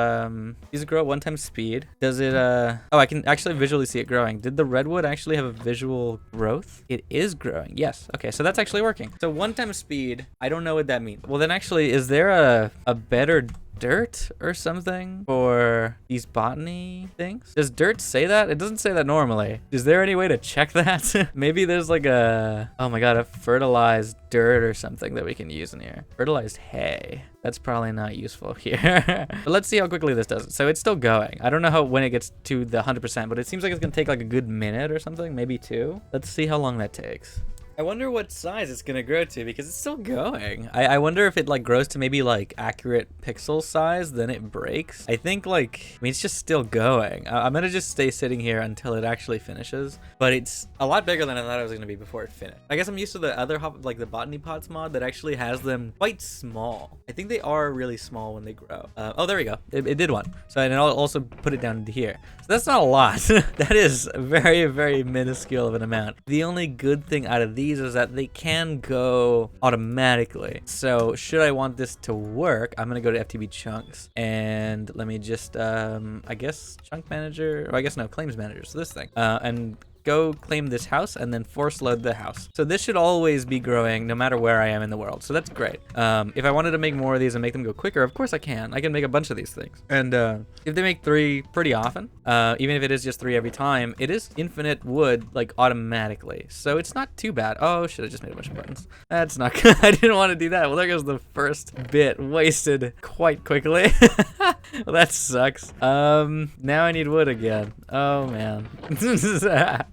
these grow at 1 time speed. Does it oh, I can actually visually see it growing. Did the redwood actually have a visual growth? It is growing. Yes. Okay, so that's actually working. So 1 time speed, I don't know what that means. Well, then actually, is there a better dirt or something for these botany things? Does dirt say that? It doesn't say that normally. Is there any way to check that? Maybe there's like a, oh my god, a fertilized dirt or something that we can use in here. Fertilized hay. That's probably not useful here. But let's see how quickly this does it. So it's still going. I don't know when it gets to the 100%, but it seems like it's gonna take like a good minute or something, maybe 2. Let's see how long that takes. I wonder what size it's gonna grow to because it's still going. I wonder if it like grows to maybe like accurate pixel size, then it breaks. I think like, I mean, it's just still going. I'm gonna just stay sitting here until it actually finishes, but it's a lot bigger than I thought it was gonna be before it finished. I guess I'm used to the other like the botany pots mod that actually has them quite small. I think they are really small when they grow. Oh, there we go. It did one. So and I'll also put it down into here. So that's not a lot. That is very, very minuscule of an amount. The only good thing out of these is that they can go automatically. So should I want this to work, I'm gonna go to FTB chunks and let me just I guess chunk manager, or I guess no, claims manager, so this thing, and go claim this house and then force load the house. So this should always be growing no matter where I am in the world. So that's great. If I wanted to make more of these and make them go quicker, of course I can. I can make a bunch of these things. And if they make 3 pretty often, even if it is just 3 every time, it is infinite wood like automatically. So it's not too bad. Oh, should I just made a bunch of buttons? That's not good. I didn't want to do that. Well, there goes the first bit wasted quite quickly. Well, that sucks. Now I need wood again. Oh man.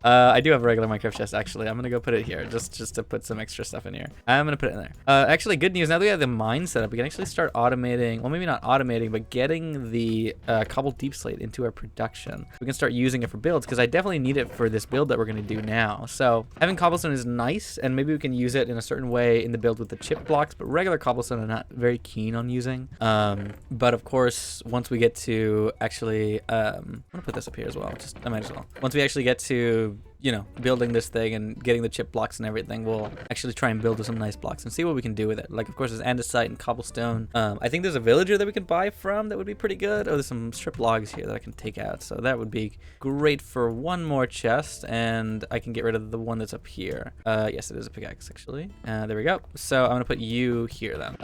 I do have a regular Minecraft chest, actually. I'm gonna go put it here, just to put some extra stuff in here. I'm gonna put it in there. Actually, good news, now that we have the mine set up, we can actually start automating, well, maybe not automating, but getting the cobbled deep slate into our production. We can start using it for builds, because I definitely need it for this build that we're gonna do now. So having cobblestone is nice, and maybe we can use it in a certain way in the build with the chip blocks, but regular cobblestone I'm not very keen on using. But of course, once we get to actually, I'm gonna put this up here as well, I might as well. Once we actually get to, you know, building this thing and getting the chip blocks and everything, we'll actually try and build with some nice blocks and see what we can do with it. Like, of course, there's andesite and cobblestone. I think there's a villager that we can buy from that would be pretty good. Oh, there's some strip logs here that I can take out. So that would be great for one more chest, and I can get rid of the one that's up here. Yes, it is a pickaxe, actually. There we go. So I'm gonna put you here then.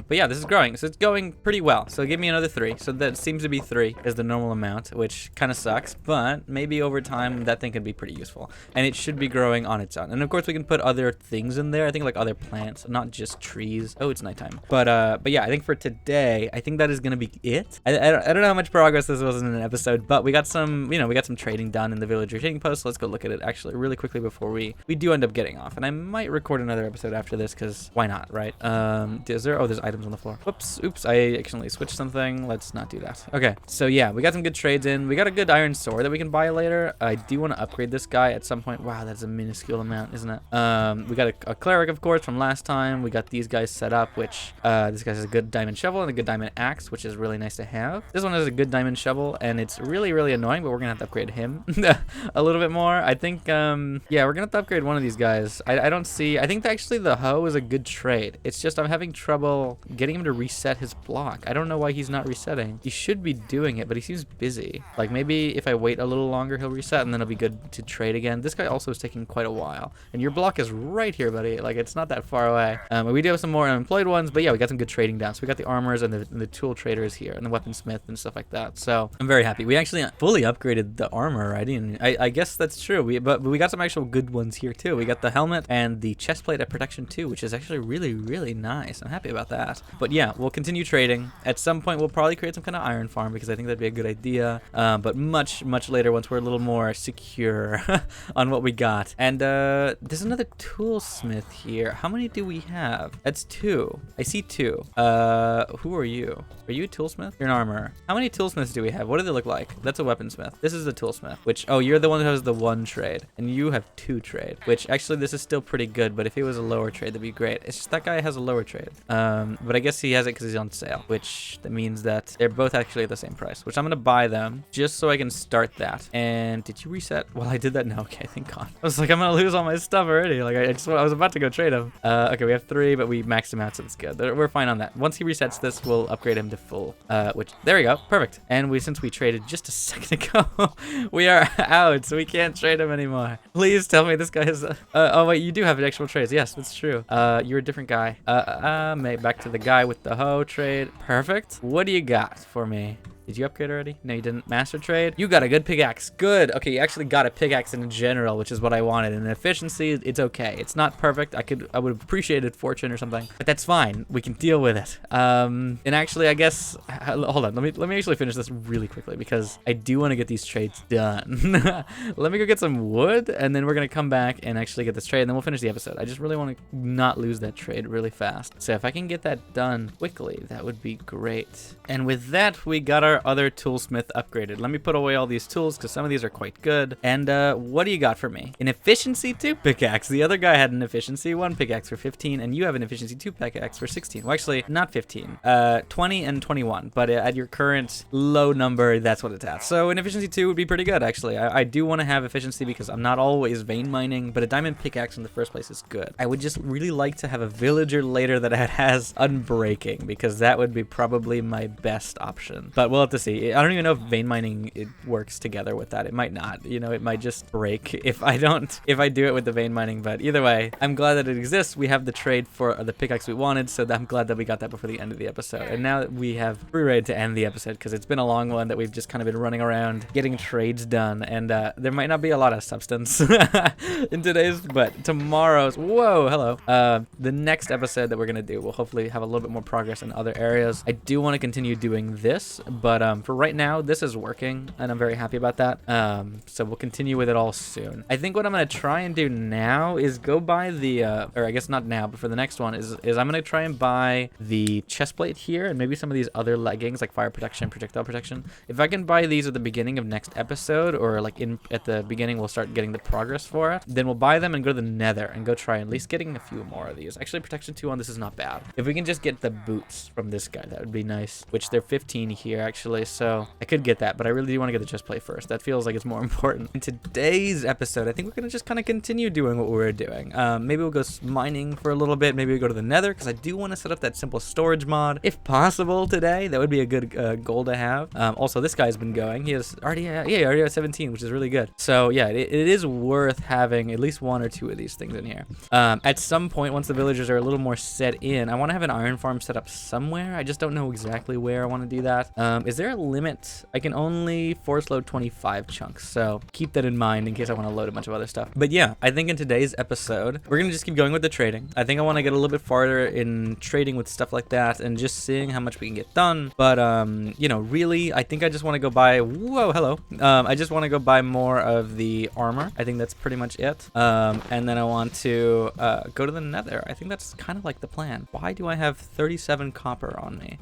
But yeah, this is growing. So it's going pretty well. So give me another 3. So that seems to be 3 is the normal amount, which kind of sucks, but maybe over time that thing could be pretty useful. level, and it should be growing on its own. And of course we can put other things in there. I think like other plants, not just trees. Oh, it's nighttime. But yeah, I think for today, I think that is gonna be it. I don't know how much progress this was in an episode, but we got some, you know, we got some trading done in the villager trading post. So let's go look at it actually really quickly before we do end up getting off. And I might record another episode after this because why not, right? Is there? Oh, there's items on the floor. Whoops, oops, I accidentally switched something. Let's not do that. Okay, so yeah, we got some good trades in. We got a good iron sword that we can buy later. I do want to upgrade this guy at some point. Wow, that's a minuscule amount, isn't it? We got a cleric, of course, from last time. We got these guys set up, which this guy has a good diamond shovel and a good diamond axe, which is really nice to have. This one has a good diamond shovel, and it's really, really annoying, but we're gonna have to upgrade him a little bit more. I think, yeah, we're gonna have to upgrade one of these guys. I don't see. I think that actually the hoe is a good trade. It's just I'm having trouble getting him to reset his block. I don't know why he's not resetting. He should be doing it, but he seems busy. Like maybe if I wait a little longer, he'll reset, and then it'll be good to trade again. This guy also is taking quite a while, and your block is right here, buddy. Like it's not that far away. We do have some more unemployed ones, but yeah, we got some good trading down. So we got the armors and the tool traders here, and the weaponsmith and stuff like that. So I'm very happy. We actually fully upgraded the armor already, and I guess that's true. But we got some actual good ones here too. We got the helmet and the chest plate at protection 2, which is actually really, really nice. I'm happy about that. But yeah, we'll continue trading. At some point, we'll probably create some kind of iron farm because I think that'd be a good idea. But much, much later once we're a little more secure on what we got. And there's another toolsmith here. How many do we have? That's 2. I see 2. Who are you? Are you a toolsmith? You're an armorer. How many toolsmiths do we have? What do they look like? That's a weaponsmith. This is the toolsmith, which, oh, you're the one who has the 1 trade, and you have 2 trade, which actually this is still pretty good, but if it was a lower trade, that'd be great. It's just that guy has a lower trade. But I guess he has it because he's on sale, which that means that they're both actually at the same price, which I'm gonna buy them just so I can start that. And did you reset? Well, I did that. No, okay, thank God. I was like, I'm gonna lose all my stuff already. Like I was about to go trade him. Okay, we have 3, but we maxed him out, so it's good. We're fine on that. Once he resets this, we'll upgrade him to full. Which there we go, perfect. And since we traded just a second ago, we are out, so we can't trade him anymore. Please tell me this guy is. Oh wait, you do have actual trades. Yes, that's true. You're a different guy. Back to the guy with the hoe trade. Perfect. What do you got for me? Did you upgrade already? No, you didn't. Master trade. You got a good pickaxe. Good. Okay, you actually got a pickaxe in general, which is what I wanted. And efficiency, it's okay. It's not perfect. I would have appreciated fortune or something, but that's fine. We can deal with it. And actually, I guess, hold on. Let me actually finish this really quickly because I do want to get these trades done. Let me go get some wood, and then we're gonna come back and actually get this trade, and then we'll finish the episode. I just really want to not lose that trade really fast. So if I can get that done quickly, that would be great. And with that, we got our other toolsmith upgraded. Let me put away all these tools because some of these are quite good. And what do you got for me? An efficiency 2 pickaxe. The other guy had an efficiency 1 pickaxe for 15, and you have an efficiency 2 pickaxe for 16. Well, actually, not 15. 20 and 21. But at your current low number, that's what it's at. So an efficiency 2 would be pretty good, actually. I do want to have efficiency because I'm not always vein mining, but a diamond pickaxe in the first place is good. I would just really like to have a villager later that has unbreaking because that would be probably my best option. But we'll have to see. I don't even know if vein mining it works together with that. It might not. You know, it might just break if I do it with the vein mining. But either way, I'm glad that it exists. We have the trade for the pickaxe we wanted, so I'm glad that we got that before the end of the episode. And now we have free raid to end the episode because it's been a long one that we've just kind of been running around getting trades done, and there might not be a lot of substance in today's, but tomorrow's. Whoa, hello. The next episode that we're gonna do, we'll hopefully have a little bit more progress in other areas. I do want to continue doing this, but for right now, this is working, and I'm very happy about that. So we'll continue with it all soon. I think what I'm gonna try and do now is go buy the, or I guess not now, but for the next one is I'm gonna try and buy the chest plate here, and maybe some of these other leggings like fire protection, projectile protection. If I can buy these at the beginning of next episode, or like at the beginning, we'll start getting the progress for it. Then we'll buy them and go to the Nether and go try at least getting a few more of these. Actually, protection 2 on this is not bad. If we can just get the boots from this guy, that would be nice. Which they're 15 here actually, so I could get that, but I really do want to get the chest plate first. That feels like it's more important. In today's episode, I think we're gonna just kind of continue doing what we were doing. Maybe we'll go mining for a little bit. Maybe we go to the Nether because I do want to set up that simple storage mod if possible today. That would be a good goal to have. Also, this guy's been going. He has already already has 17, which is really good. So yeah, it is worth having at least 1 or 2 of these things in here. At some point, once the villagers are a little more set in, I want to have an iron farm set up somewhere. I just don't know exactly where I want to do that. Is Is there a limit? I can only force load 25 chunks, so keep that in mind in case I want to load a bunch of other stuff. But yeah, I think in today's episode, we're gonna just keep going with the trading. I think I want to get a little bit farther in trading with stuff like that and just seeing how much we can get done. But you know, really, I think I just want to go buy, whoa, hello. I just want to go buy more of the armor. I think that's pretty much it. And then I want to go to the nether. I think that's kind of like the plan. Why do I have 37 copper on me?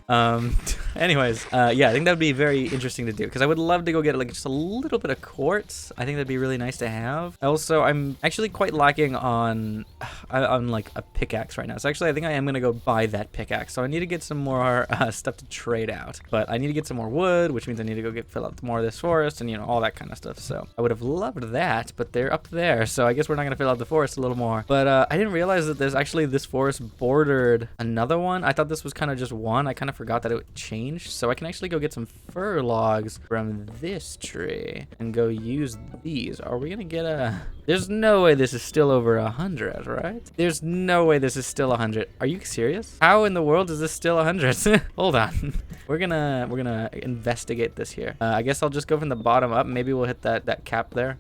Anyways, yeah, I think that would be very interesting to do because I would love to go get like just a little bit of quartz. I think that'd be really nice to have. Also, I'm actually quite lacking on like a pickaxe right now. So actually, I think I am gonna go buy that pickaxe. So I need to get some more stuff to trade out. But I need to get some more wood, which means I need to go fill out more of this forest and, you know, all that kind of stuff. So I would have loved that, but they're up there. So I guess we're not gonna fill out the forest a little more. But I didn't realize that there's actually this forest bordered another one. I thought this was kind of just one. I kind of forgot that it changed. So I can actually go get some fir logs from this tree and go use these. Are we gonna get a... There's no way this is still over 100, right? There's no way this is still 100. Are you serious? How in the world is this still 100? Hold on. We're gonna investigate this here. I guess I'll just go from the bottom up. Maybe we'll hit that cap there.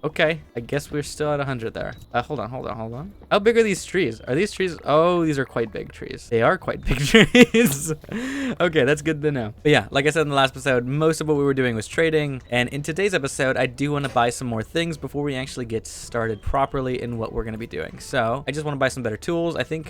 Okay. I guess we're still at 100 there. Hold on. How big are these trees? Are these trees? Oh, these are quite big trees. They are quite big trees. Okay, that's good to know. But yeah, like I said in the last episode, most of what we were doing was trading. And in today's episode, I do want to buy some more things before we actually get started properly in what we're going to be doing. So I just want to buy some better tools. I think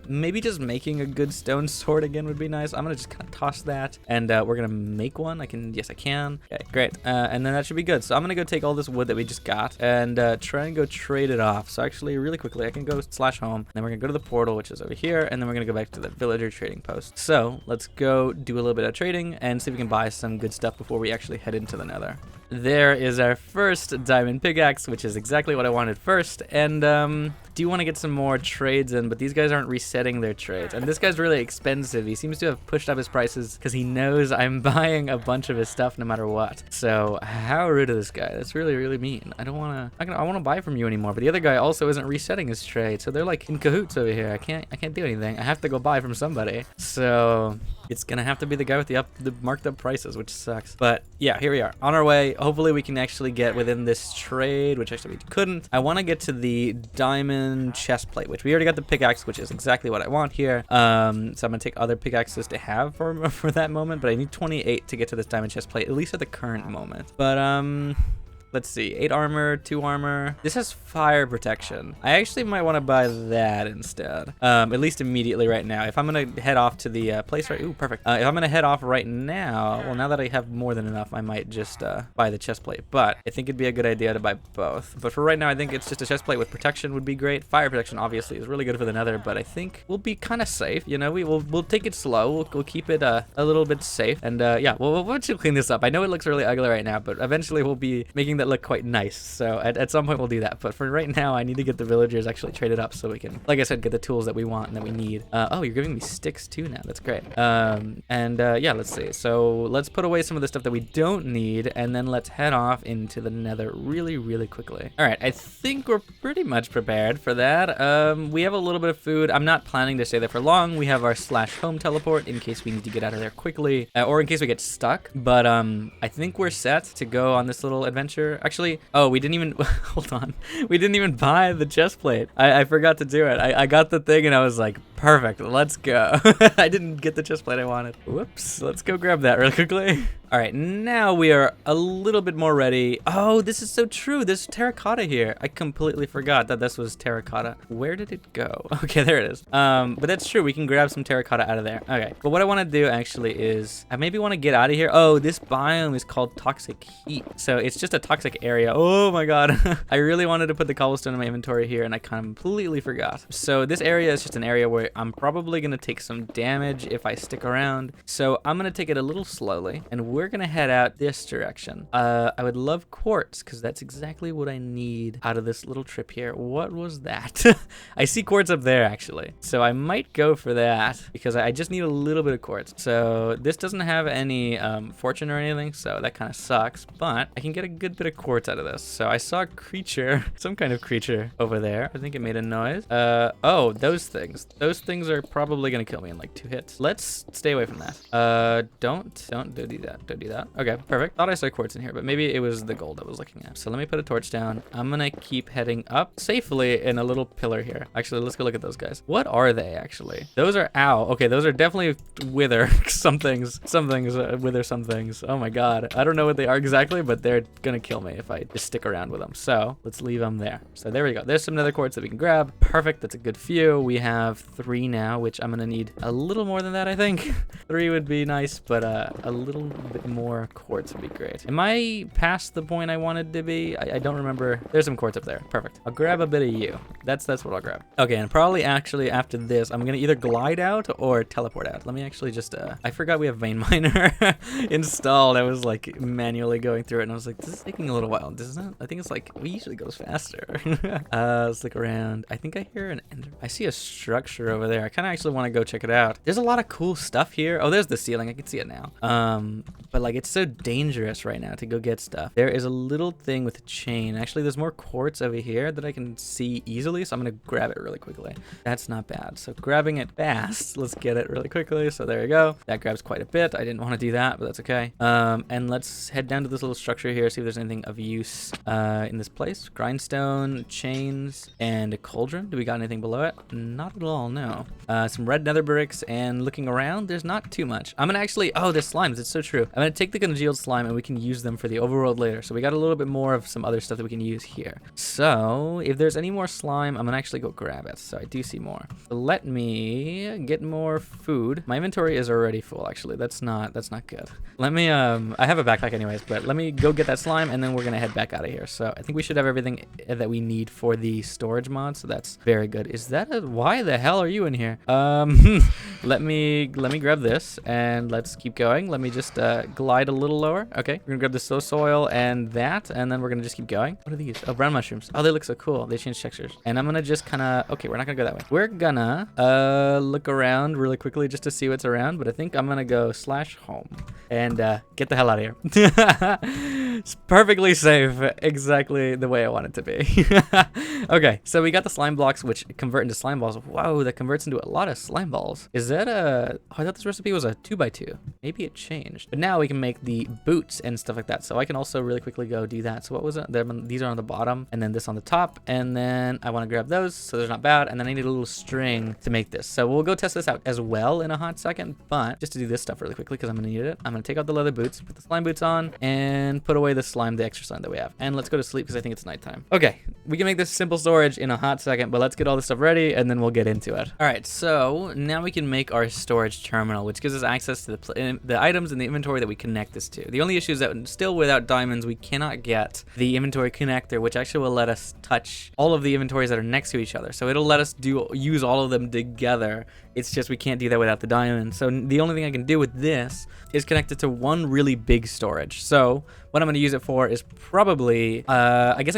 maybe just making a good stone sword again would be nice. I'm going to just kind of toss that and we're going to make one. Yes, I can. Okay, great. And then that should be good. So I'm going to go take all this wood that we just got and try and go trade it off. So actually really quickly, I can go /home. Then we're going to go to the portal, which is over here. And then we're going to go back to the villager trading post. So let's go do a little bit of trading and see if we can buy some good stuff before we actually head into the nether. There is our first diamond pickaxe, which is exactly what I wanted first. And do want to get some more trades in, but these guys aren't resetting their trades. And this guy's really expensive. He seems to have pushed up his prices because he knows I'm buying a bunch of his stuff no matter what. So how rude of this guy. That's really, really mean. I want to buy from you anymore. But the other guy also isn't resetting his trade. So they're like in cahoots over here. I can't do anything. I have to go buy from somebody. So it's gonna have to be the guy with the marked up prices, which sucks. But yeah, here we are on our way. Hopefully we can actually get within this trade, which actually we couldn't. I want to get to the diamond chest plate, which we already got the pickaxe, which is exactly what I want here. So I'm gonna take other pickaxes to have for that moment, but I need 28 to get to this diamond chest plate, at least at the current moment. But let's see, 8 armor, 2 armor. This has fire protection. I actually might want to buy that instead, at least immediately right now. If I'm going to head off to the place right, ooh, perfect. If I'm going to head off right now, well, now that I have more than enough, I might just buy the chest plate. But I think it'd be a good idea to buy both. But for right now, I think it's just a chest plate with protection would be great. Fire protection, obviously, is really good for the nether, but I think we'll be kind of safe. You know, we'll take it slow. We'll keep it a little bit safe. And yeah, we'll eventually clean this up. I know it looks really ugly right now, but eventually we'll be making that look quite nice. So at some point we'll do that, but for right now I need to get the villagers actually traded up so we can, like I said, get the tools that we want and that we need. Oh, you're giving me sticks too now. That's great. Yeah, let's see. So let's put away some of the stuff that we don't need and then let's head off into the nether really, really quickly. All right, I think we're pretty much prepared for that. We have a little bit of food. I'm not planning to stay there for long. We have our /home teleport in case we need to get out of there quickly, or in case we get stuck. But I think we're set to go on this little adventure. Actually, oh, we didn't even, hold on. We didn't even buy the chest plate. I forgot to do it. I got the thing and I was like, perfect, let's go. I didn't get the chest plate I wanted. Whoops, let's go grab that really quickly. All right, now we are a little bit more ready. Oh, this is so true. There's terracotta here. I completely forgot that this was terracotta. Where did it go? Okay, there it is. But that's true. We can grab some terracotta out of there. Okay, but what I want to do actually is I maybe want to get out of here. Oh, this biome is called toxic heat. So it's just a toxic area. Oh my God. I really wanted to put the cobblestone in my inventory here and I completely forgot. So this area is just an area where I'm probably going to take some damage if I stick around. So I'm going to take it a little slowly and we're we're gonna head out this direction. I would love quartz, because that's exactly what I need out of this little trip here. What was that? I see quartz up there, actually. So I might go for that, because I just need a little bit of quartz. So this doesn't have any fortune or anything, so that kind of sucks. But I can get a good bit of quartz out of this. So I saw a creature, some kind of creature over there. I think it made a noise. Oh, those things. Those things are probably gonna kill me in like 2 hits. Let's stay away from that. Don't do that. Don't do that. Okay, perfect. Thought I saw quartz in here, but maybe it was the gold I was looking at. So let me put a torch down. I'm gonna keep heading up safely in a little pillar here. Actually, let's go look at those guys. What are they actually? Those are ow. Okay, those are definitely wither some things. Some things wither some things. Oh my god. I don't know what they are exactly, but they're gonna kill me if I just stick around with them. So let's leave them there. So there we go. There's some nether quartz that we can grab. Perfect. That's a good few. We have 3 now, which I'm gonna need a little more than that, I think. 3 would be nice, but a little bit more quartz would be great. Am I past the point I wanted to be? I don't remember. There's some quartz up there. Perfect. I'll grab a bit of you. That's what I'll grab. Okay, and probably actually after this, I'm gonna either glide out or teleport out. Let me actually just, I forgot we have vein miner installed. I was like manually going through it and I was like, this is taking a little while, doesn't it? I think it's like, it usually goes faster. Let's look around. I think I hear an ender. I see a structure over there. I kind of actually want to go check it out. There's a lot of cool stuff here. Oh, there's the ceiling. I can see it now. But like it's so dangerous right now to go get stuff. There is a little thing with a chain. Actually, there's more quartz over here that I can see easily. So I'm going to grab it really quickly. That's not bad. So grabbing it fast. Let's get it really quickly. So there you go. That grabs quite a bit. I didn't want to do that, but that's okay. And let's head down to this little structure here. See if there's anything of use in this place. Grindstone, chains, and a cauldron. Do we got anything below it? Not at all, no. Some red nether bricks, and looking around, there's not too much. I'm gonna actually, oh, there's slimes. It's so true. I'm gonna take the congealed slime and we can use them for the overworld later. So we got a little bit more of some other stuff that we can use here. So if there's any more slime, I'm gonna actually go grab it. So I do see more. So let me get more food. My inventory is already full, actually. That's not good. Let me, I have a backpack anyways, but let me go get that slime and then we're gonna head back out of here. So I think we should have everything that we need for the storage mod. So that's very good. Is that why the hell are you in here? Let me grab this and let's keep going. Let me just glide a little lower. Okay, we're gonna grab the soil and that, and then we're gonna just keep going. What are these? Oh, brown mushrooms. Oh, they look so cool. They change textures. And I'm gonna just kind of, okay, we're not gonna go that way. We're gonna look around really quickly just to see what's around, but I think I'm gonna go /home and get the hell out of here. It's perfectly safe, exactly the way I want it to be. Okay, so we got the slime blocks, which convert into slime balls. Whoa, that converts into a lot of slime balls. Is that a, oh, I thought this recipe was a 2x2. Maybe it changed. But now we can make the boots and stuff like that. So I can also really quickly go do that. So what was it? These are on the bottom and then this on the top. And then I want to grab those so they're not bad. And then I need a little string to make this. So we'll go test this out as well in a hot second. But just to do this stuff really quickly because I'm going to need it, I'm going to take out the leather boots, put the slime boots on, and put away the slime, the extra slime that we have. And let's go to sleep because I think it's nighttime. Okay, we can make this simple storage in a hot second, but let's get all this stuff ready and then we'll get into it. All right, so now we can make our storage terminal, which gives us access to the items in the inventory that we connect this to. The only issue is that still without diamonds, we cannot get the inventory connector, which actually will let us touch all of the inventories that are next to each other. So it'll let us use all of them together. It's just we can't do that without the diamond. So the only thing I can do with this is connect it to one really big storage. So what I'm going to use it for is probably, I guess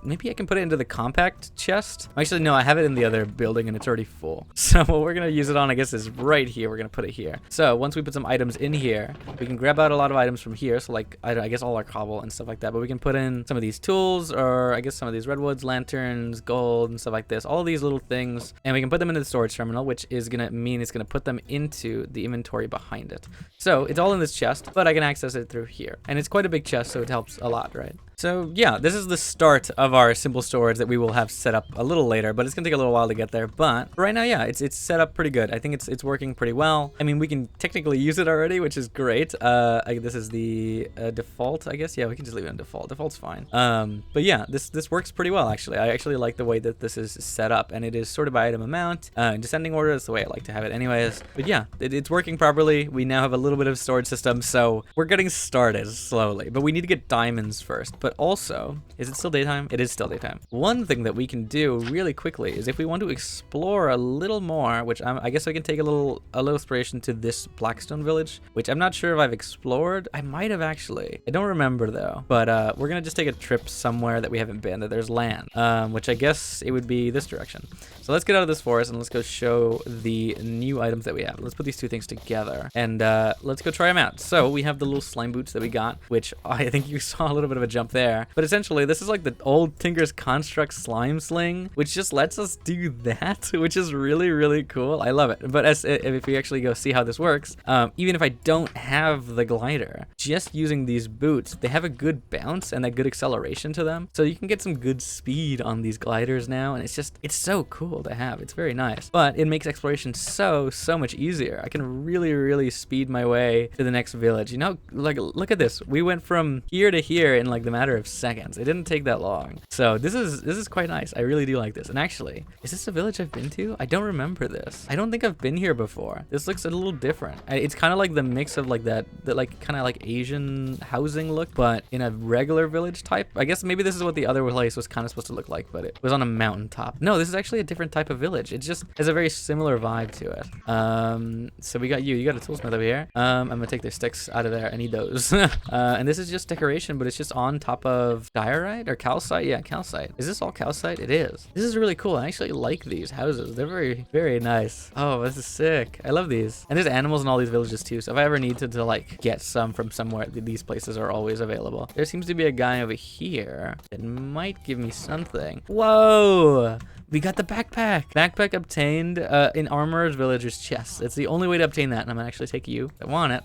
maybe I can put it into the compact chest. Actually, no, I have it in the other building and it's already full. So what we're going to use it on, I guess, is right here. We're going to put it here. So once we put some items in here, we can grab out a lot of items from here. So like, I guess all our cobble and stuff like that, but we can put in some of these tools, or I guess some of these redwoods, lanterns, gold, and stuff like this, all these little things, and we can put them into the storage terminal, which is going to mean it's going to put them into the inventory behind it. So it's all in this chest, but I can access it through here. And it's quite a big chest, so it helps a lot, right? So yeah, this is the start of our simple storage that we will have set up a little later, but it's gonna take a little while to get there. But right now, yeah, it's set up pretty good. I think it's working pretty well. I mean, we can technically use it already, which is great. This is the default, I guess. Yeah, we can just leave it on default. Default's fine. But yeah, this works pretty well, actually. I actually like the way that this is set up, and it is sorted by item amount, in descending order. That's the way I like to have it anyways. But yeah, it's working properly. We now have a little bit of storage system, so we're getting started slowly, but we need to get diamonds first. But but also, is it still daytime? It is still daytime. One thing that we can do really quickly is if we want to explore a little more, which I guess I can take a little inspiration to this Blackstone village, which I'm not sure if I've explored. I might have actually. I don't remember though. But we're gonna just take a trip somewhere that we haven't been, that there's land, which I guess it would be this direction. So let's get out of this forest and let's go show the new items that we have. Let's put these two things together and let's go try them out. So we have the little slime boots that we got, which I think you saw a little bit of a jump there. But essentially, this is like the old Tinker's Construct slime sling, which just lets us do that, which is really, really cool. I love it. But if we actually go see how this works, even if I don't have the glider, just using these boots, they have a good bounce and a good acceleration to them. So you can get some good speed on these gliders now. And it's so cool to have. It's very nice. But it makes exploration so much easier. I can really speed my way to the next village. You know, like, look at this. We went from here to here in like the matter of seconds. It didn't take that long. So this is quite nice. I really do like this. And actually, is this a village I've been to? I don't remember this. I don't think I've been here before. This looks a little different. It's kind of like the mix of like that like kind of like Asian housing look, but in a regular village type. I guess maybe this is what the other place was kind of supposed to look like, but it was on a mountaintop. No, this is actually a different type of village. It just has a very similar vibe to it. So we got you got a toolsmith over here. I'm gonna take their sticks out of there. I need those. And this is just decoration, but it's just on top of diorite or calcite. Yeah, calcite. Is this all calcite? It is. This is really cool. I actually like these houses. They're very nice. Oh, this is sick. I love these. And there's animals in all these villages too. So if I ever need to like get some from somewhere, these places are always available. There seems to be a guy over here that might give me something. Whoa! We got the backpack. Backpack obtained in Armorer's Villager's chest. It's the only way to obtain that, and I'm gonna actually take you. I want it.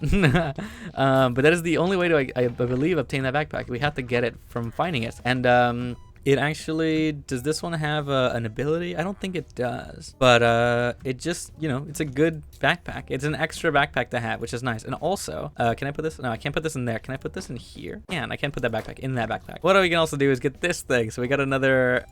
But that is the only way to, I believe, obtain that backpack. We have to get it from finding it. And it actually, does this one have an ability? I don't think it does, but it just, you know, it's a good backpack. It's an extra backpack to have, which is nice. And also, can I put this? No, I can't put this in there. Can I put this in here? Yeah, and I can't put that backpack in that backpack. What we can also do is get this thing. So we got another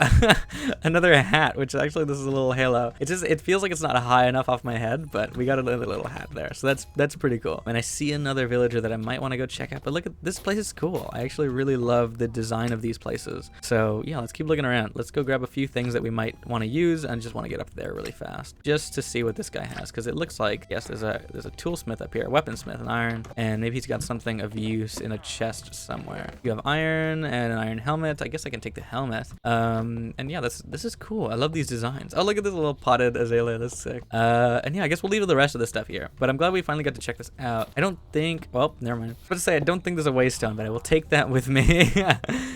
another hat, which actually this is a little halo. It feels like it's not high enough off my head, but we got another little hat there. So that's pretty cool. And I see another villager that I might want to go check out. But look at this place is cool. I actually really love the design of these places. So yeah, let's keep looking around. Let's go grab a few things that we might want to use and just want to get up there really fast just to see what this guy has, because it looks like, yes, there's a toolsmith up here, a weaponsmith, an iron, and maybe he's got something of use in a chest somewhere. You have iron and an iron helmet. I guess I can take the helmet. And yeah, this is cool. I love these designs. Oh, look at this little potted azalea. That's sick. And yeah, I guess we'll leave the rest of the stuff here, but I'm glad we finally got to check this out. I don't think, well, never mind. I was about to say, I don't think there's a waystone, but I will take that with me.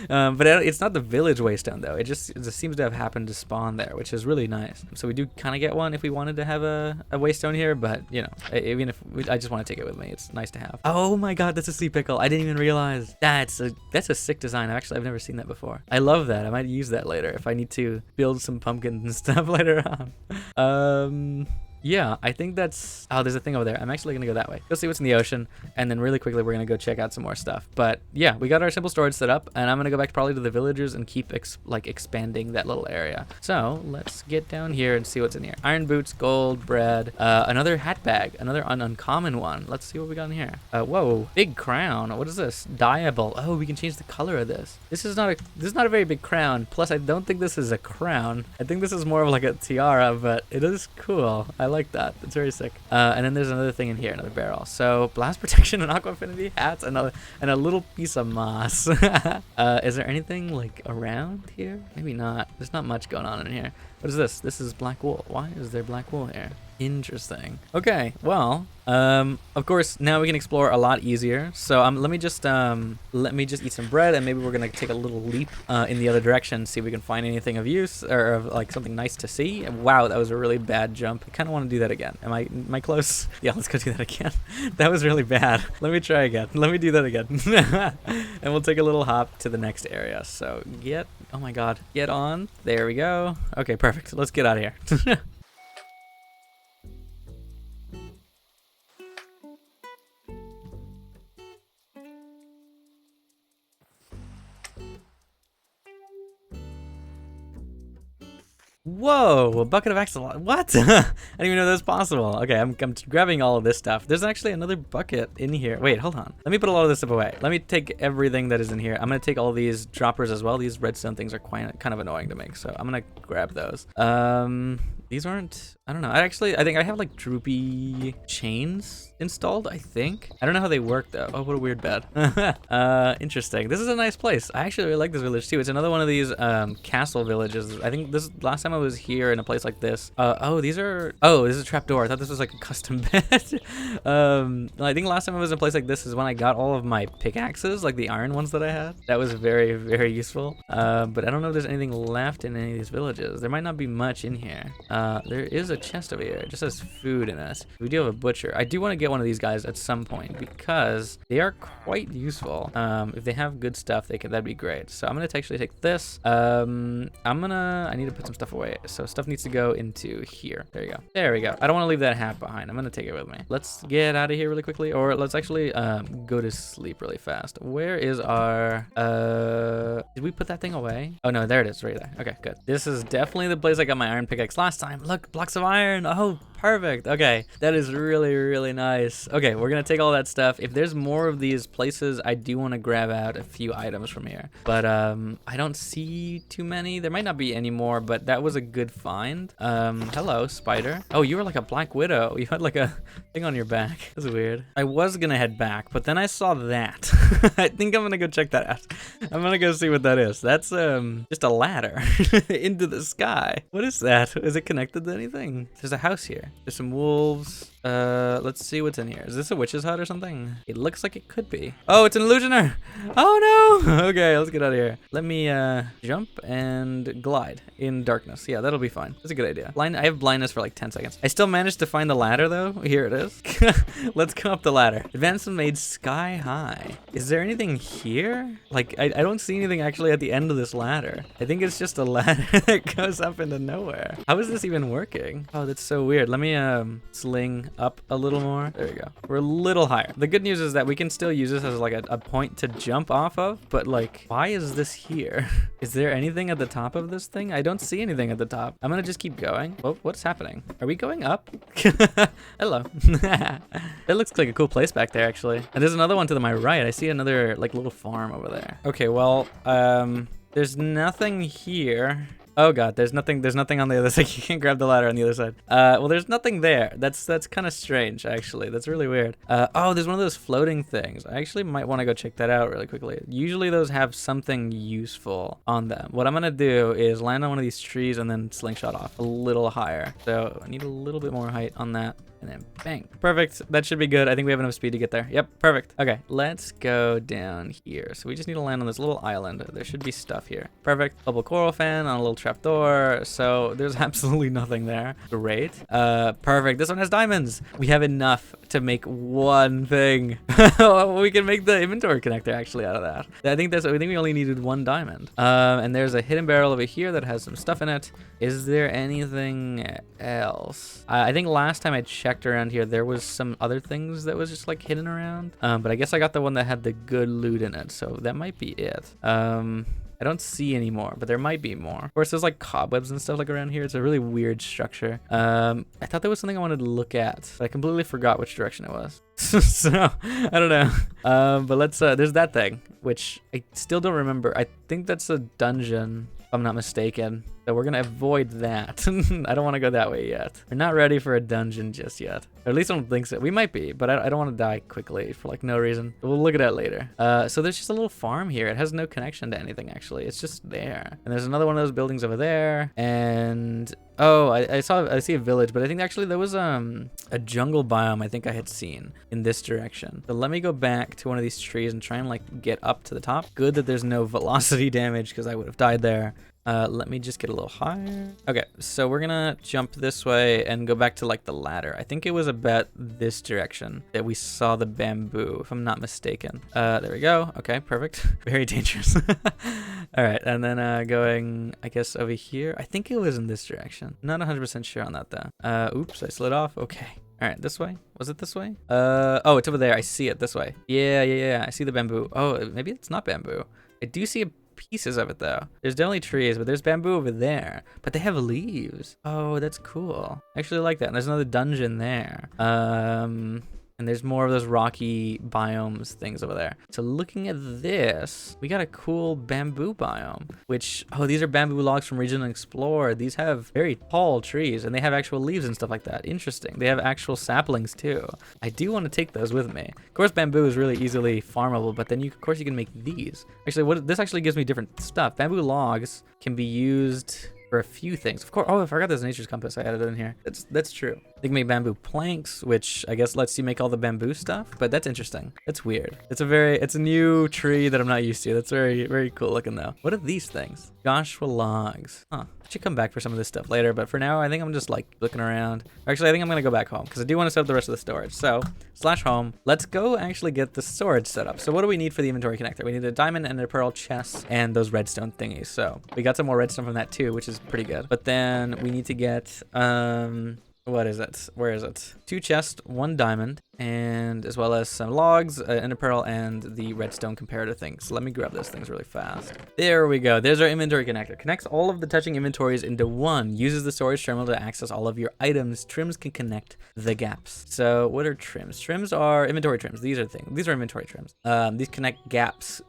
But it's not the village waystone though. It just seems to have happened to spawn there, which is really nice. So we do kind of get one if we wanted to have a waystone here, but you know, even if I just want to take it with me, it's nice to have. Oh my god, that's a sea pickle. I didn't even realize. That's a sick design. I've never seen that before. I love that. I might use that later if I need to build some pumpkins and stuff later on. Yeah, I think that's... Oh, there's a thing over there. I'm actually going to go that way. Go see what's in the ocean, and then really quickly we're going to go check out some more stuff. But yeah, we got our simple storage set up, and I'm going to go back probably to the villagers and keep expanding that little area. So let's get down here and see what's in here. Iron boots, gold, bread, another hat bag, another uncommon one. Let's see what we got in here. Whoa, big crown. What is this? Dyeable. Oh, we can change the color of this. This is not a very big crown. Plus, I don't think this is a crown. I think this is more of like a tiara, but it is cool. I like that. It's very sick. And then there's another thing in here, another barrel. So blast protection and aqua affinity hats, and a little piece of moss. Is there anything like around here? Maybe not. There's not much going on in here. What is this? This is black wool. Why is there black wool here? Interesting. Okay, well, of course now we can explore a lot easier. So let me just eat some bread, and maybe we're gonna take a little leap in the other direction, see if we can find anything of use or of like something nice to see. Wow, that was a really bad jump. I kind of want to do that again. Am I close? Yeah, let's go do that again. That was really bad. Let me try again. Let me do that again. And we'll take a little hop to the next area. So oh my god, get on. There we go. Okay, perfect. Let's get out of here. Whoa, a bucket of axolotl. What? I didn't even know that was possible. Okay, I'm grabbing all of this stuff. There's actually another bucket in here. Wait, hold on. Let me put a lot of this stuff away. Let me take everything that is in here. I'm gonna take all these droppers as well. These redstone things are kind of annoying to make, so I'm gonna grab those. These aren't, I don't know. I think I have like droopy chains installed, I think. I don't know how they work though. Oh, what a weird bed. Interesting. This is a nice place. I actually really like this village too. It's another one of these castle villages. I think this last time I was here in a place like this. Oh, this is a trapdoor. I thought this was like a custom bed. I think last time I was in a place like this is when I got all of my pickaxes, like the iron ones that I had. That was very, very useful. But I don't know if there's anything left in any of these villages. There might not be much in here. There is a chest over here. It just has food in it. We do have a butcher. I do want to get one of these guys at some point because they are quite useful. If they have good stuff, that'd be great. So I'm gonna actually take this. I need to put some stuff away. So stuff needs to go into here. There you go. There we go. I don't want to leave that hat behind. I'm gonna take it with me. Let's get out of here really quickly, or let's actually go to sleep really fast. Where is our did we put that thing away? Oh no, there it is right there. Okay, good. This is definitely the place I got my iron pickaxe last time. Look, blocks of iron. Oh, perfect. Okay, that is really, really nice. Okay, we're gonna take all that stuff. If there's more of these places, I do want to grab out a few items from here, but I don't see too many. There might not be any more, but that was a good find. Hello, spider. Oh, you were like a black widow. You had like a thing on your back. That's weird. I was gonna head back, but then I saw that. I think I'm gonna go check that out. I'm gonna go see what that is. That's just a ladder into the sky. What is that? Is it connected to anything? There's a house here. There's some wolves. Let's see what's in here. Is this a witch's hut or something? It looks like it could be. Oh, it's an illusioner. Oh no. Okay, let's get out of here. Let me jump and glide in darkness. Yeah, that'll be fine. That's a good idea. I have blindness for like 10 seconds. I still managed to find the ladder though. Here it is. Let's go up the ladder. Advancement made sky high. Is there anything here? Like, I don't see anything actually at the end of this ladder. I think it's just a ladder that goes up into nowhere. How is this even working? Oh, that's so weird. Let me sling up a little more. There we go. We're a little higher. The good news is that we can still use this as like a point to jump off of, but like, why is this here? Is there anything at the top of this thing? I don't see anything at the top. I'm gonna just keep going. Oh, what's happening? Are we going up? Hello. It looks like a cool place back there actually. And there's another one to my right. I see another like little farm over there. Okay, well, there's nothing here. Oh god, there's nothing on the other side. You can't grab the ladder on the other side. Well, there's nothing there. That's kind of strange, actually. That's really weird. Oh, there's one of those floating things. I actually might want to go check that out really quickly. Usually those have something useful on them. What I'm gonna do is land on one of these trees and then slingshot off a little higher. So I need a little bit more height on that. And then bang. Perfect. That should be good. I think we have enough speed to get there. Yep, perfect. Okay, let's go down here. So we just need to land on this little island. There should be stuff here. Perfect. Double coral fan on a little trapdoor. So there's absolutely nothing there. Great. Perfect. This one has diamonds. We have enough to make one thing. We can make the inventory connector actually out of that. I think we only needed one diamond. And there's a hidden barrel over here that has some stuff in it. Is there anything else? I think last time I checked around here, there was some other things that was just like hidden around. But I guess I got the one that had the good loot in it. So that might be it. I don't see any more, but there might be more. Of course, there's like cobwebs and stuff like around here. It's a really weird structure. I thought there was something I wanted to look at, but I completely forgot which direction it was. So, I don't know. But let's, there's that thing, which I still don't remember. I think that's a dungeon, if I'm not mistaken. So we're gonna avoid that. I don't want to go that way yet. We're not ready for a dungeon just yet. Or at least I don't think so. We might be, but I don't want to die quickly for like no reason. We'll look at that later. So there's just a little farm here. It has no connection to anything actually. It's just there. And there's another one of those buildings over there. And oh, I see a village, but I think actually there was a jungle biome I think I had seen in this direction. So let me go back to one of these trees and try and like get up to the top. Good that there's no velocity damage because I would have died there. Let me just get a little higher. Okay, so we're gonna jump this way and go back to like the ladder. I think it was about this direction that we saw the bamboo, if I'm not mistaken. There we go. Okay, perfect. Very dangerous. All right, and then going, I guess, over here. I think it was in this direction. Not 100% sure on that though. Oops, I slid off. Okay. All right, this way. Was it this way? Oh, it's over there. I see it this way. Yeah. I see the bamboo. Oh, maybe it's not bamboo. I do see a pieces of it though. There's definitely trees, but there's bamboo over there. But they have leaves. Oh, that's cool. I actually like that. And there's another dungeon there. And there's more of those rocky biomes things over there. So looking at this, we got a cool bamboo biome, which, oh, these are bamboo logs from Region Explored. These have very tall trees and they have actual leaves and stuff like that. Interesting. They have actual saplings too. I do want to take those with me. Of course, bamboo is really easily farmable, but then of course you can make these. Actually, this actually gives me different stuff. Bamboo logs can be used for a few things. Of course, oh, I forgot there's a nature's compass. I added it in here. That's true. They can make bamboo planks, which I guess lets you make all the bamboo stuff, but that's interesting. That's weird. It's a new tree that I'm not used to. That's very, very cool looking though. What are these things? Joshua logs. Huh. I should come back for some of this stuff later, but for now, I think I'm just like looking around. Actually, I think I'm gonna go back home because I do want to set up the rest of the storage. So, /home. Let's go actually get the storage set up. So what do we need for the inventory connector? We need a diamond and a pearl chest and those redstone thingies. So we got some more redstone from that too, which is pretty good. But then we need to get, what is it? Where is it? 2 chests, 1 diamond, and as well as some logs, ender pearl, and the redstone comparator thing. So let me grab those things really fast. There we go. There's our inventory connector. Connects all of the touching inventories into one. Uses the storage terminal to access all of your items. Trims can connect the gaps. So what are trims? Trims are inventory trims. These are things. These are inventory trims. These connect gaps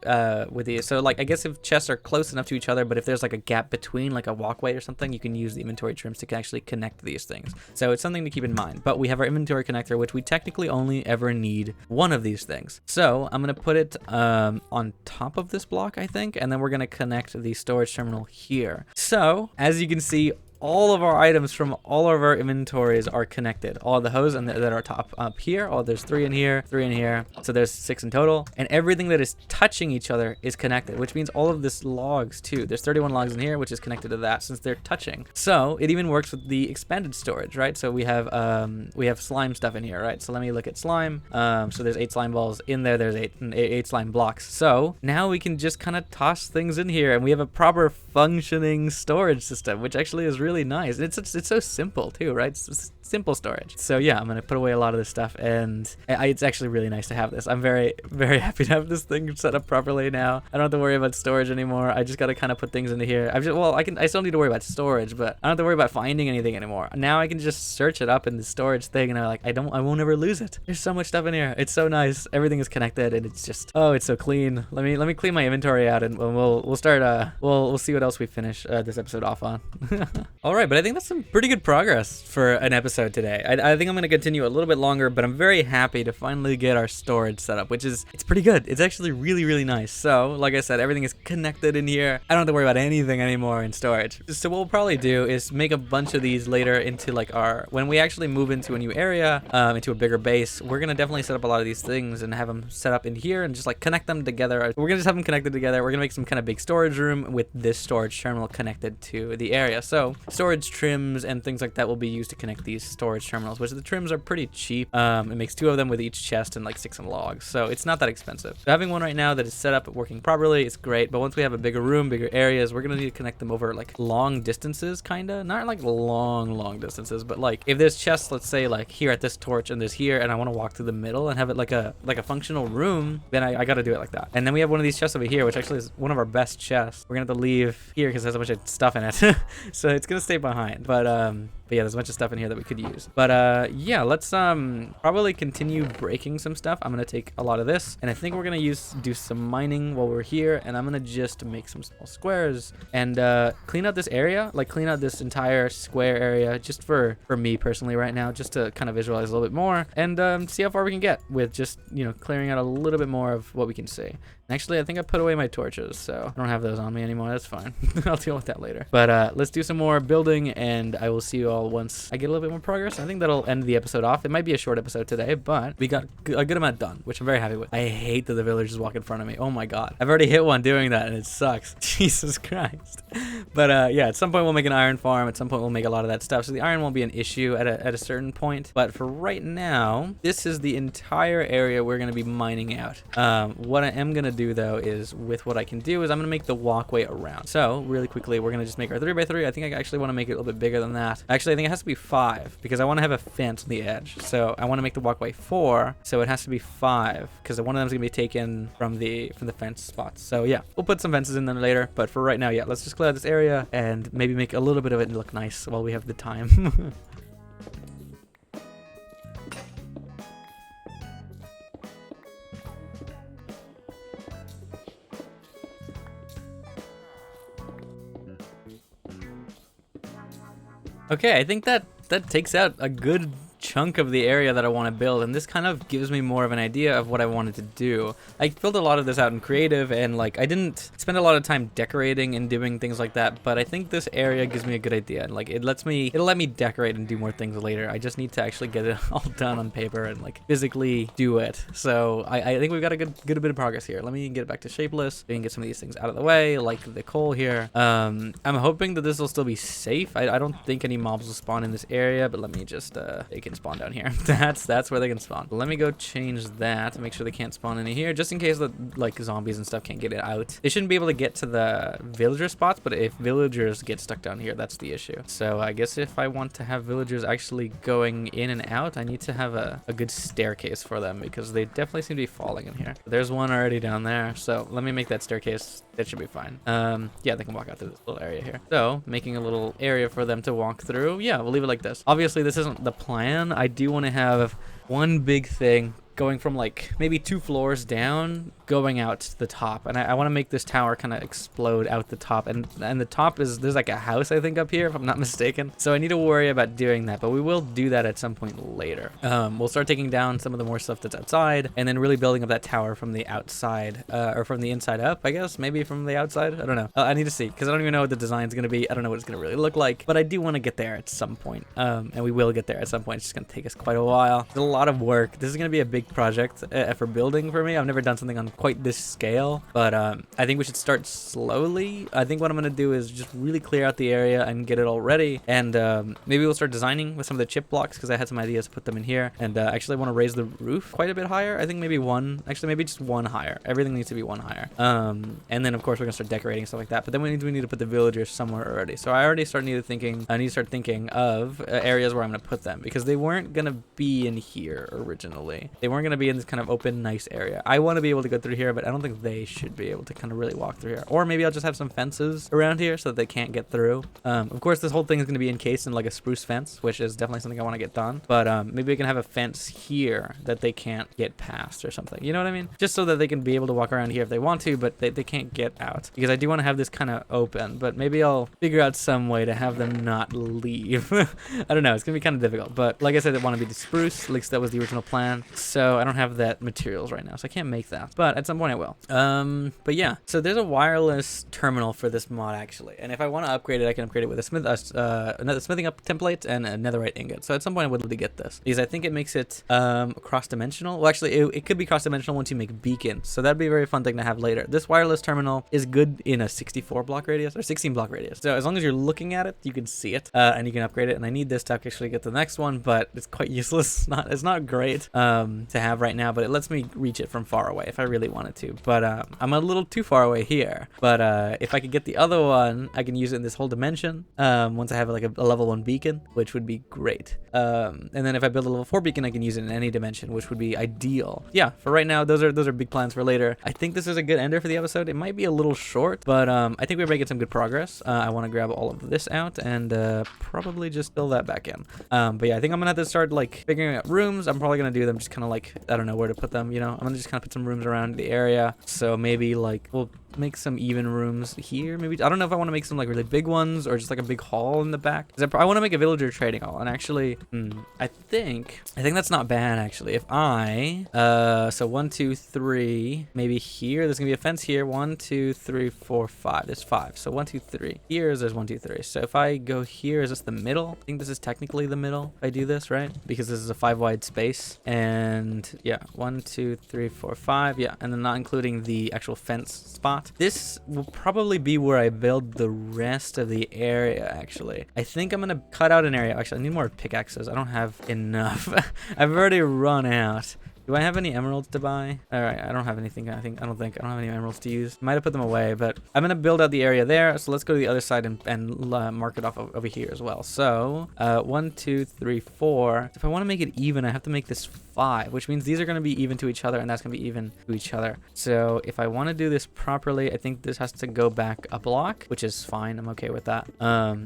with these. So like I guess if chests are close enough to each other, but if there's like a gap between, like a walkway or something, you can use the inventory trims to actually connect these things. So it's something to keep in mind. But we have our inventory connector, which we technically only ever need one of these things. So I'm gonna put it on top of this block, I think, and then we're gonna connect the storage terminal here. So as you can see, all of our items from all of our inventories are connected. All the hose and that are top up here. Oh, there's 3 in here, 3 in here. So there's 6 in total. And everything that is touching each other is connected, which means all of this logs too. There's 31 logs in here, which is connected to that since they're touching. So it even works with the expanded storage, right? So we have slime stuff in here, right? So let me look at slime. So there's 8 slime balls in there. There's 8 slime blocks. So now we can just kind of toss things in here, and we have a proper functioning storage system, which actually is really nice. It's so simple too, right? It's simple storage. So yeah, I'm gonna put away a lot of this stuff, and it's actually really nice to have this. I'm very, very happy to have this thing set up properly now. I don't have to worry about storage anymore. I just gotta kind of put things into here. I still need to worry about storage, but I don't have to worry about finding anything anymore. Now I can just search it up in the storage thing, and I won't ever lose it. There's so much stuff in here. It's so nice. Everything is connected, and it's just, oh, it's so clean. Let me clean my inventory out, and we'll start. We'll see what else we finish this episode off on. All right, but I think that's some pretty good progress for an episode today. I think I'm going to continue a little bit longer, but I'm very happy to finally get our storage set up, it's pretty good. It's actually really, really nice. So, like I said, everything is connected in here. I don't have to worry about anything anymore in storage. So what we'll probably do is make a bunch of these later into like when we actually move into a new area, into a bigger base, we're going to definitely set up a lot of these things and have them set up in here and just like connect them together. We're going to just have them connected together. We're going to make some kind of big storage room with this storage terminal connected to the area. So storage trims and things like that will be used to connect these storage terminals, which the trims are pretty cheap. It makes 2 of them with each chest and like 6 in logs, so it's not that expensive. So having one right now that is set up working properly is great, but once we have a bigger room, bigger areas, we're gonna need to connect them over like long distances, kinda. Not like long distances, but like if there's chests, let's say like here at this torch and there's here, and I want to walk through the middle and have it like a functional room, then I gotta do it like that. And then we have one of these chests over here, which actually is one of our best chests. We're gonna have to leave here because there's a bunch of stuff in it. So it's gonna stay behind, but yeah, there's a bunch of stuff in here that we could use. But yeah, let's probably continue breaking some stuff. I'm gonna take a lot of this, and I think we're gonna do some mining while we're here, and I'm gonna just make some small squares and clean out this area, like clean out this entire square area, just for me personally right now, just to kind of visualize a little bit more and see how far we can get with just, you know, clearing out a little bit more of what we can see. Actually, I think I put away my torches, so I don't have those on me anymore. That's fine. I'll deal with that later. But let's do some more building, and I will see you all once I get a little bit more progress. I think that'll end the episode off. It might be a short episode today, but we got a good amount done, which I'm very happy with. I hate that the villagers walk in front of me. Oh my god. I've already hit one doing that, and it sucks. Jesus Christ. But yeah, at some point we'll make an iron farm. At some point we'll make a lot of that stuff, so the iron won't be an issue at a certain point. But for right now, this is the entire area we're going to be mining out. What I am going to do though is, with what I can do, is I'm gonna make the walkway around. So really quickly, we're gonna just make our 3x3. I think I actually want to make it a little bit bigger than that. Actually, Actually, I think it has to be 5 because I want to have a fence on the edge. So I want to make the walkway 4, so it has to be 5 because one of them is gonna be taken from the fence spots. So yeah, we'll put some fences in them later, but for right now, yeah, let's just clear out this area and maybe make a little bit of it look nice while we have the time. Okay, I think that takes out a good chunk of the area that I want to build, and this kind of gives me more of an idea of what I wanted to do. I filled a lot of this out in creative, and like I didn't spend a lot of time decorating and doing things like that, but I think this area gives me a good idea, and like it'll let me decorate and do more things later. I just need to actually get it all done on paper and like physically do it. So I think we've got a good bit of progress here. Let me get it back to shapeless. We can get some of these things out of the way, like the coal here. I'm hoping that this will still be safe. I don't think any mobs will spawn in this area, but let me just they can spawn down here. That's where they can spawn. Let me go change that to make sure they can't spawn in here, just in case that like zombies and stuff can't get it out. They shouldn't be able to get to the villager spots, but if villagers get stuck down here, that's the issue. So I guess if I want to have villagers actually going in and out, I need to have a good staircase for them because they definitely seem to be falling in here. There's one already down there, so let me make that staircase. That should be fine. Yeah, they can walk out through this little area here. So making a little area for them to walk through. Yeah, we'll leave it like this. Obviously, this isn't the plan. I do want to have one big thing going from like maybe 2 floors down, going out to the top, and I want to make this tower kind of explode out the top, and the top is, there's like a house I think up here if I'm not mistaken, so I need to worry about doing that, but we will do that at some point later. We'll start taking down some of the more stuff that's outside and then really building up that tower from the outside, or from the inside up, I guess, maybe from the outside. I don't know. I need to see because I don't even know what the design's gonna be. I don't know what it's gonna really look like, but I do want to get there at some point, and we will get there at some point. It's just gonna take us quite a while. It's a lot of work. This is gonna be a big project for building for me. I've never done something on quite this scale, but I think we should start slowly. I think what I'm gonna do is just really clear out the area and get it all ready, and maybe we'll start designing with some of the chip blocks because I had some ideas to put them in here, and actually I want to raise the roof quite a bit higher. I think maybe maybe just one higher. Everything needs to be one higher, and then of course we're gonna start decorating stuff like that, but then we need to put the villagers somewhere already. So I already I need to start thinking of areas where I'm gonna put them, because they weren't gonna be in here originally. They weren't gonna be in this kind of open nice area. I want to be able to go through here, but I don't think they should be able to kind of really walk through here. Or maybe I'll just have some fences around here so that they can't get through. Of course this whole thing is going to be encased in like a spruce fence, which is definitely something I want to get done, but maybe we can have a fence here that they can't get past or something, you know what I mean? Just so that they can be able to walk around here if they want to, but they can't get out, because I do want to have this kind of open, but maybe I'll figure out some way to have them not leave. I don't know, it's gonna be kind of difficult, but like I said, I want to be the spruce, at least that was the original plan, so I don't have that materials right now, so I can't make that, but at some point I will. But yeah, so there's a wireless terminal for this mod actually, and if I want to upgrade it, I can upgrade it with another smithing up template and a netherite ingot. So at some point I would love to get this because I think it makes it cross-dimensional. Well, actually it could be cross-dimensional once you make beacons, so that'd be a very fun thing to have later. This wireless terminal is good in a 64 block radius or 16 block radius, so as long as you're looking at it you can see it, and you can upgrade it. And I need this to actually get to the next one, but it's quite useless. It's not great to have right now, but it lets me reach it from far away if I really wanted to, but I'm a little too far away here. But if I could get the other one, I can use it in this whole dimension once I have like a level 1 beacon, which would be great. And then if I build a level 4 beacon, I can use it in any dimension, which would be ideal. Yeah, for right now, those are big plans for later. I think this is a good ender for the episode. It might be a little short, but I think we're making some good progress. I want to grab all of this out and probably just fill that back in. But yeah, I think I'm gonna have to start like figuring out rooms. I'm probably gonna do them just kind of like, I don't know where to put them, you know? I'm gonna just kind of put some rooms around the area. So maybe like we'll make some even rooms here. Maybe I don't know if I want to make some like really big ones or just like a big hall in the back. I want to make a villager trading hall, and actually I think that's not bad actually. If I so 1 2 3, maybe here there's gonna be a fence here. 1 2 3 4 5. There's 5, so 1 2 3. Here's there's 1 2 3. So if I go here, is this the middle? I think this is technically the middle if I do this right, because this is a 5 wide space. And yeah, 1 2 3 4 5. Yeah, and then not including the actual fence spot. This will probably be where I build the rest of the area actually. I think I'm gonna cut out an area. Actually, I need more pickaxes. I don't have enough. I've already run out Do I have any emeralds to buy? All right, I don't have anything. I don't have any emeralds to use. Might have put them away, but I'm gonna build out the area there. So let's go to the other side and mark it off over here as well. So 1, 2, 3, 4. If I want to make it even, I have to make this 5, which means these are going to be even to each other, and that's going to be even to each other. So if I want to do this properly, I think this has to go back a block, which is fine. I'm okay with that.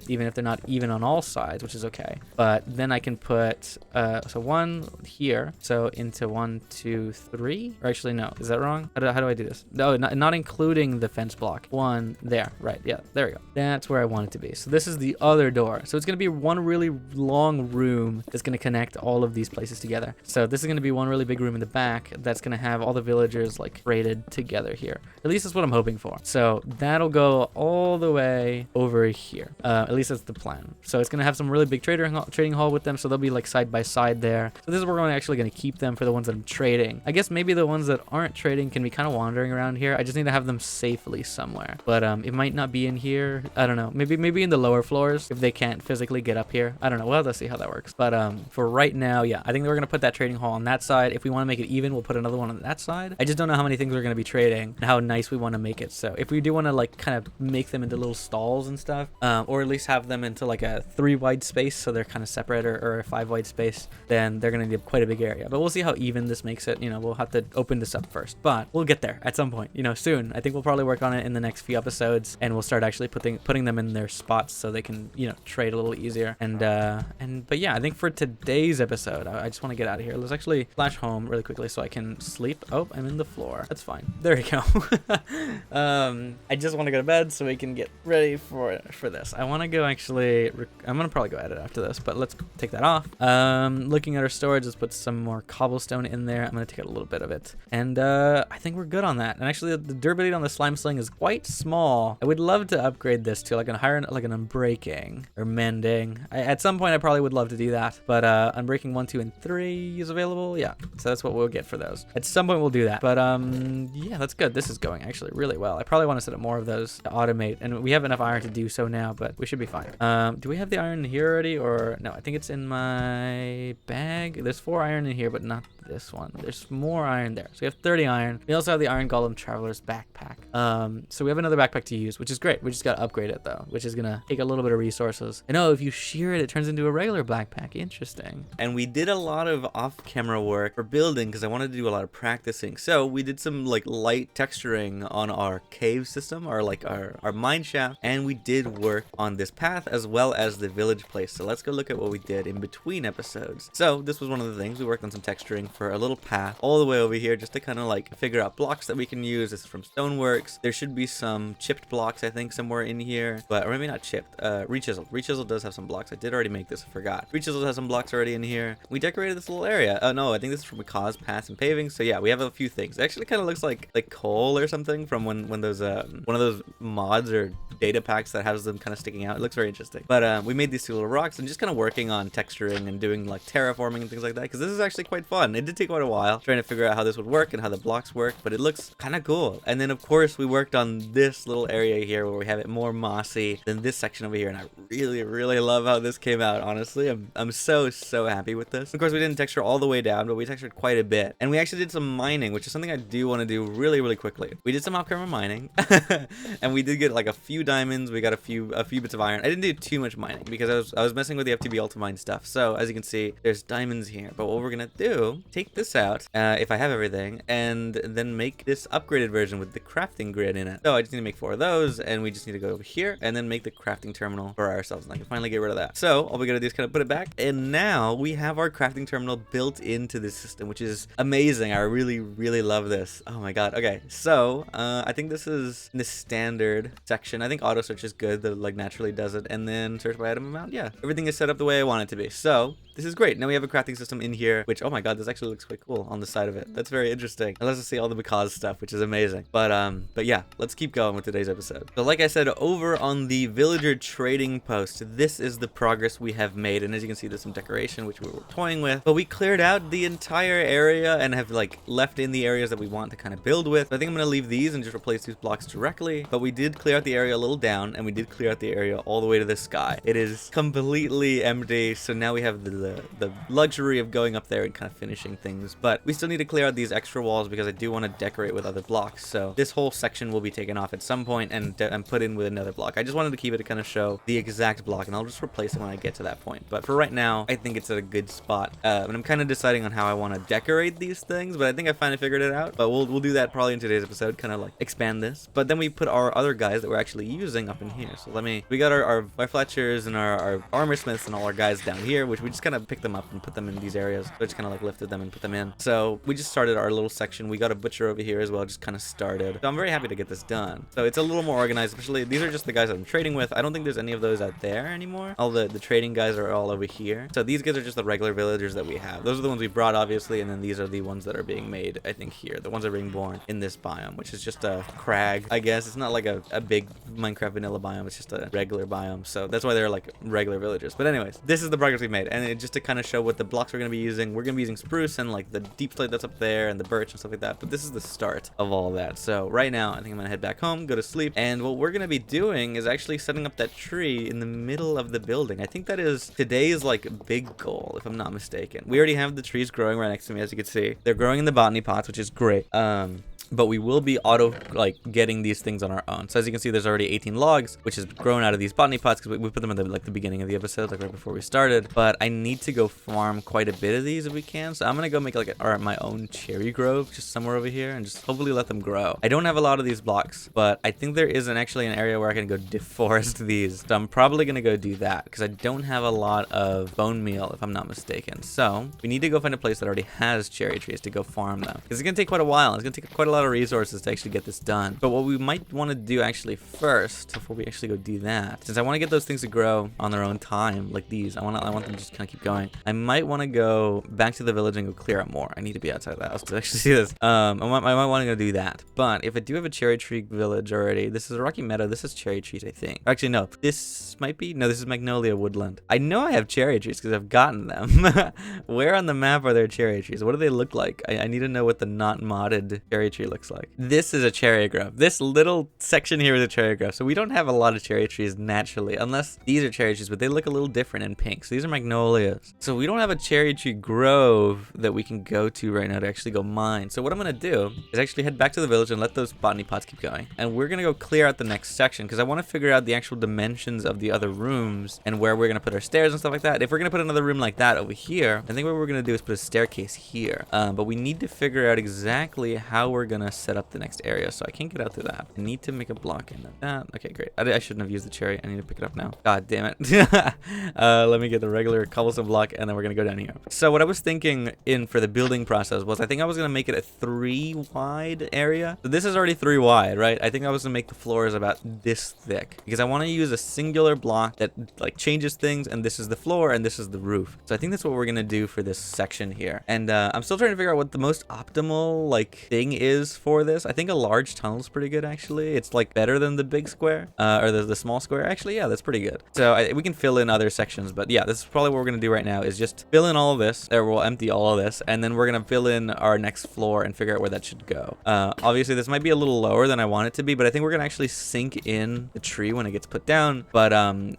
Even if they're not even on all sides, which is okay. But then I can put so 1 here, so into 1, 2, 3. Or actually, no, is that wrong? How do I do this? No, not including the fence block. 1 there, right? Yeah, there we go. That's where I want it to be. So this is the other door. So it's going to be one really long room that's going to connect all of these places together. So this is going to be one really big room in the back that's going to have all the villagers like raided together here. At least that's what I'm hoping for. So that'll go all the way over here. At least that's the plan. So it's going to have some really big trading hall with them. So they'll be like side by side there. So this is where we're actually going to keep them for the ones that I'm trading. I guess maybe the ones that aren't trading can be kind of wandering around here. I just need to have them safely somewhere. But it might not be in here. I don't know. Maybe in the lower floors if they can't physically get up here. I don't know. We'll have to see how that works. But for right now, yeah, I think we're going to put that trading hall on that side. If we want to make it even, we'll put another one on that side. I just don't know how many things we're going to be trading and how nice we want to make it. So if we do want to like kind of make them into little stalls and stuff, or at least have them into like a 3 wide space so they're kind of separate, or a 5 wide space, then they're going to need quite a big area. But we'll see how even this makes it. You know, we'll have to open this up first, but we'll get there at some point, you know, soon. I think we'll probably work on it in the next few episodes, and we'll start actually putting them in their spots so they can, you know, trade a little easier. But yeah, I think for today's episode, I just want to get out of here. Let's actually flash home really quickly so I can sleep. Oh, I'm in the floor. That's fine. There we go. I just want to go to bed so we can get ready for this. I want to go actually, I'm going to probably go edit after this, but let's take that off. Looking at our storage, let's put some more cobblestone in there. I'm going to take out a little bit of it. And I think we're good on that. And actually the durability on the slime sling is quite small. I would love to upgrade this to like an unbreaking or mending. At some point I probably would love to do that, but unbreaking 1, 2, and 3 is available. Yeah, so that's what we'll get for those. At some point we'll do that. But yeah, that's good. This is going actually really well. I probably want to set up more of those to automate, and we have enough iron to do so now, but we should be fine. Do we have the iron here already, or no? I think it's in my bag. There's 4 iron in here, but not this one. There's more iron there. So we have 30 iron. We also have the Iron Golem Traveler's backpack. So we have another backpack to use, which is great. We just got to upgrade it though, which is gonna take a little bit of resources. And oh, if you shear it, it turns into a regular backpack. Interesting. And we did a lot of off-camera work for building because I wanted to do a lot of practicing. So we did some like light texturing on our cave system, or like our mine shaft, and we did work on this path as well as the village place. So let's go look at what we did in between episodes. So this was one of the things we worked on, some texturing for a little path all the way over here, just to kind of like figure out blocks that we can use. This is from Stoneworks. There should be some chipped blocks, I think, somewhere in here, but or maybe not chipped. Rechisel. Rechisel does have some blocks. I did already make this. I forgot. Rechisel has some blocks already in here. We decorated this little area. Oh no, I think this is from a cause paths and paving. So yeah, we have a few things. It actually kind of looks like coal or something from when those one of those mods or data packs that has them kind of sticking out. It looks very interesting. But we made these 2 little rocks and just kind of working on texturing and doing like terraforming and things like that, because this is actually quite fun. It did take quite a while trying to figure out how this would work and how the blocks work, but it looks kind of cool. And then of course we worked on this little area here where we have it more mossy than this section over here, and I really love how this came out. Honestly, I'm so happy with this. Of course we didn't texture all the way down, but we textured quite a bit, and we actually did some mining, which is something I do want to do really quickly. We did some off-camera mining and we did get like a few diamonds. We got a few bits of iron. I didn't do too much mining because I was messing with the FTB Ultimine stuff. So as you can see, there's diamonds here, but what we're gonna do, take this out if I have everything, and then make this upgraded version with the crafting grid in it. So I just need to make 4 of those, and we just need to go over here and then make the crafting terminal for ourselves, and I can finally get rid of that. So all we gotta do is kind of put it back, and now we have our crafting terminal built into this system, which is amazing. I really love this. Oh my god. Okay, so I think this is in the standard section. I think auto search is good, that like naturally does it, and then search by item amount. Yeah, everything is set up the way I want it to be. So this is great. Now we have a crafting system in here, which, oh my god, this actually looks quite cool on the side of it. That's very interesting. And let's just see all the because stuff, which is amazing. But yeah, let's keep going with today's episode. So like I said, over on the villager trading post, this is the progress we have made. And as you can see, there's some decoration, which we were toying with, but we cleared out the entire area and have like left in the areas that we want to kind of build with. So I think I'm going to leave these and just replace these blocks directly. But we did clear out the area a little down, and we did clear out the area all the way to the sky. It is completely empty. So now we have the the luxury of going up there and kind of finishing things. But we still need to clear out these extra walls because I do want to decorate with other blocks. So this whole section will be taken off at some point and put in with another block. I just wanted to keep it to kind of show the exact block, and I'll just replace it when I get to that point. But for right now, I think it's at a good spot. And I'm kind of deciding on how I want to decorate these things, but I think I finally figured it out. But we'll do that probably in today's episode, kind of like expand this. But then we put our other guys that we're actually using up in here. So we got our Fletchers and our armor smiths and all our guys down here, which we just kind of picked them up and put them in these areas. So I just kind of like lifted them and put them in. So we just started our little section. We got a butcher over here as well, just kind of started. So I'm very happy to get this done. So it's a little more organized, especially these are just the guys that I'm trading with. I don't think there's any of those out there anymore. All the trading guys are all over here. So these guys are just the regular villagers that we have. Those are the ones we brought, obviously, and then these are the ones that are being made, I think, here. The ones that are being born in this biome, which is just a crag, I guess. It's not like a big Minecraft vanilla biome. It's just a regular biome. So that's why they're like regular villagers. But anyways, this is the progress we made. And just to kind of show what the blocks we're going to be using, we're going to be using spruce and like the deep slate that's up there and the birch and stuff like that. But this is the start of all that. So right now, I think I'm going to head back home, go to sleep. And what we're going to be doing is actually setting up that tree in the middle of the building. I think that is today's like big goal, if I'm not mistaken. We already have the trees growing right next to me, as you can see. They're growing in the botany pots, which is great. But we will be getting these things on our own. So as you can see, there's already 18 logs, which is grown out of these botany pots because we put them in the beginning of the episode, like right before we started. But I need to go farm quite a bit of these if we can. So I'm gonna go make my own cherry grove just somewhere over here and just hopefully let them grow. I don't have a lot of these blocks, but I think there is actually an area where I can go deforest these. So I'm probably gonna go do that because I don't have a lot of bone meal, if I'm not mistaken. So we need to go find a place that already has cherry trees to go farm them because it's gonna take quite a while. It's gonna take quite a lot of resources to actually get this done. But what we might want to do actually first, before we actually go do that, since I want to get those things to grow on their own time, like these, I want them to just kind of keep going. I might want to go back to the village and go clear out more. I need to be outside the house to actually see this. I might want to go do that. But if I do have a cherry tree village already, this is a rocky meadow. This is cherry trees, I think. Actually, no. This is magnolia woodland. I know I have cherry trees because I've gotten them. Where on the map are there cherry trees? What do they look like? I need to know what the not modded cherry tree looks like. This is a cherry grove. This little section here is a cherry grove. So we don't have a lot of cherry trees naturally, unless these are cherry trees, but they look a little different in pink. So these are magnolias. So we don't have a cherry tree grove that we can go to right now to actually go mine. So what I'm going to do is actually head back to the village and let those botany pots keep going. And we're going to go clear out the next section because I want to figure out the actual dimensions of the other rooms and where we're going to put our stairs and stuff like that. If we're going to put another room like that over here, I think what we're going to do is put a staircase here. But we need to figure out exactly how we're going to set up the next area, so I can't get out through that. I need to make a block in that. Okay, great. I shouldn't have used the cherry. I need to pick it up now. God damn it. Let me get the regular cobblestone block, and then we're gonna go down here. So what I was thinking for the building process was I think I was gonna make it a 3 wide area. So this is already 3 wide, right? I think I was gonna make the floors about this thick because I want to use a singular block that like changes things, and this is the floor and this is the roof. So I think that's what we're gonna do for this section here. And I'm still trying to figure out what the most optimal like thing is for this. I think a large tunnel is pretty good, actually. It's like better than the big square or the small square. Actually, yeah, that's pretty good. So we can fill in other sections, but yeah, this is probably what we're gonna do right now is just fill in all of this. There, we'll empty all of this, and then we're gonna fill in our next floor and figure out where that should go. Obviously, this might be a little lower than I want it to be, but I think we're gonna actually sink in the tree when it gets put down. But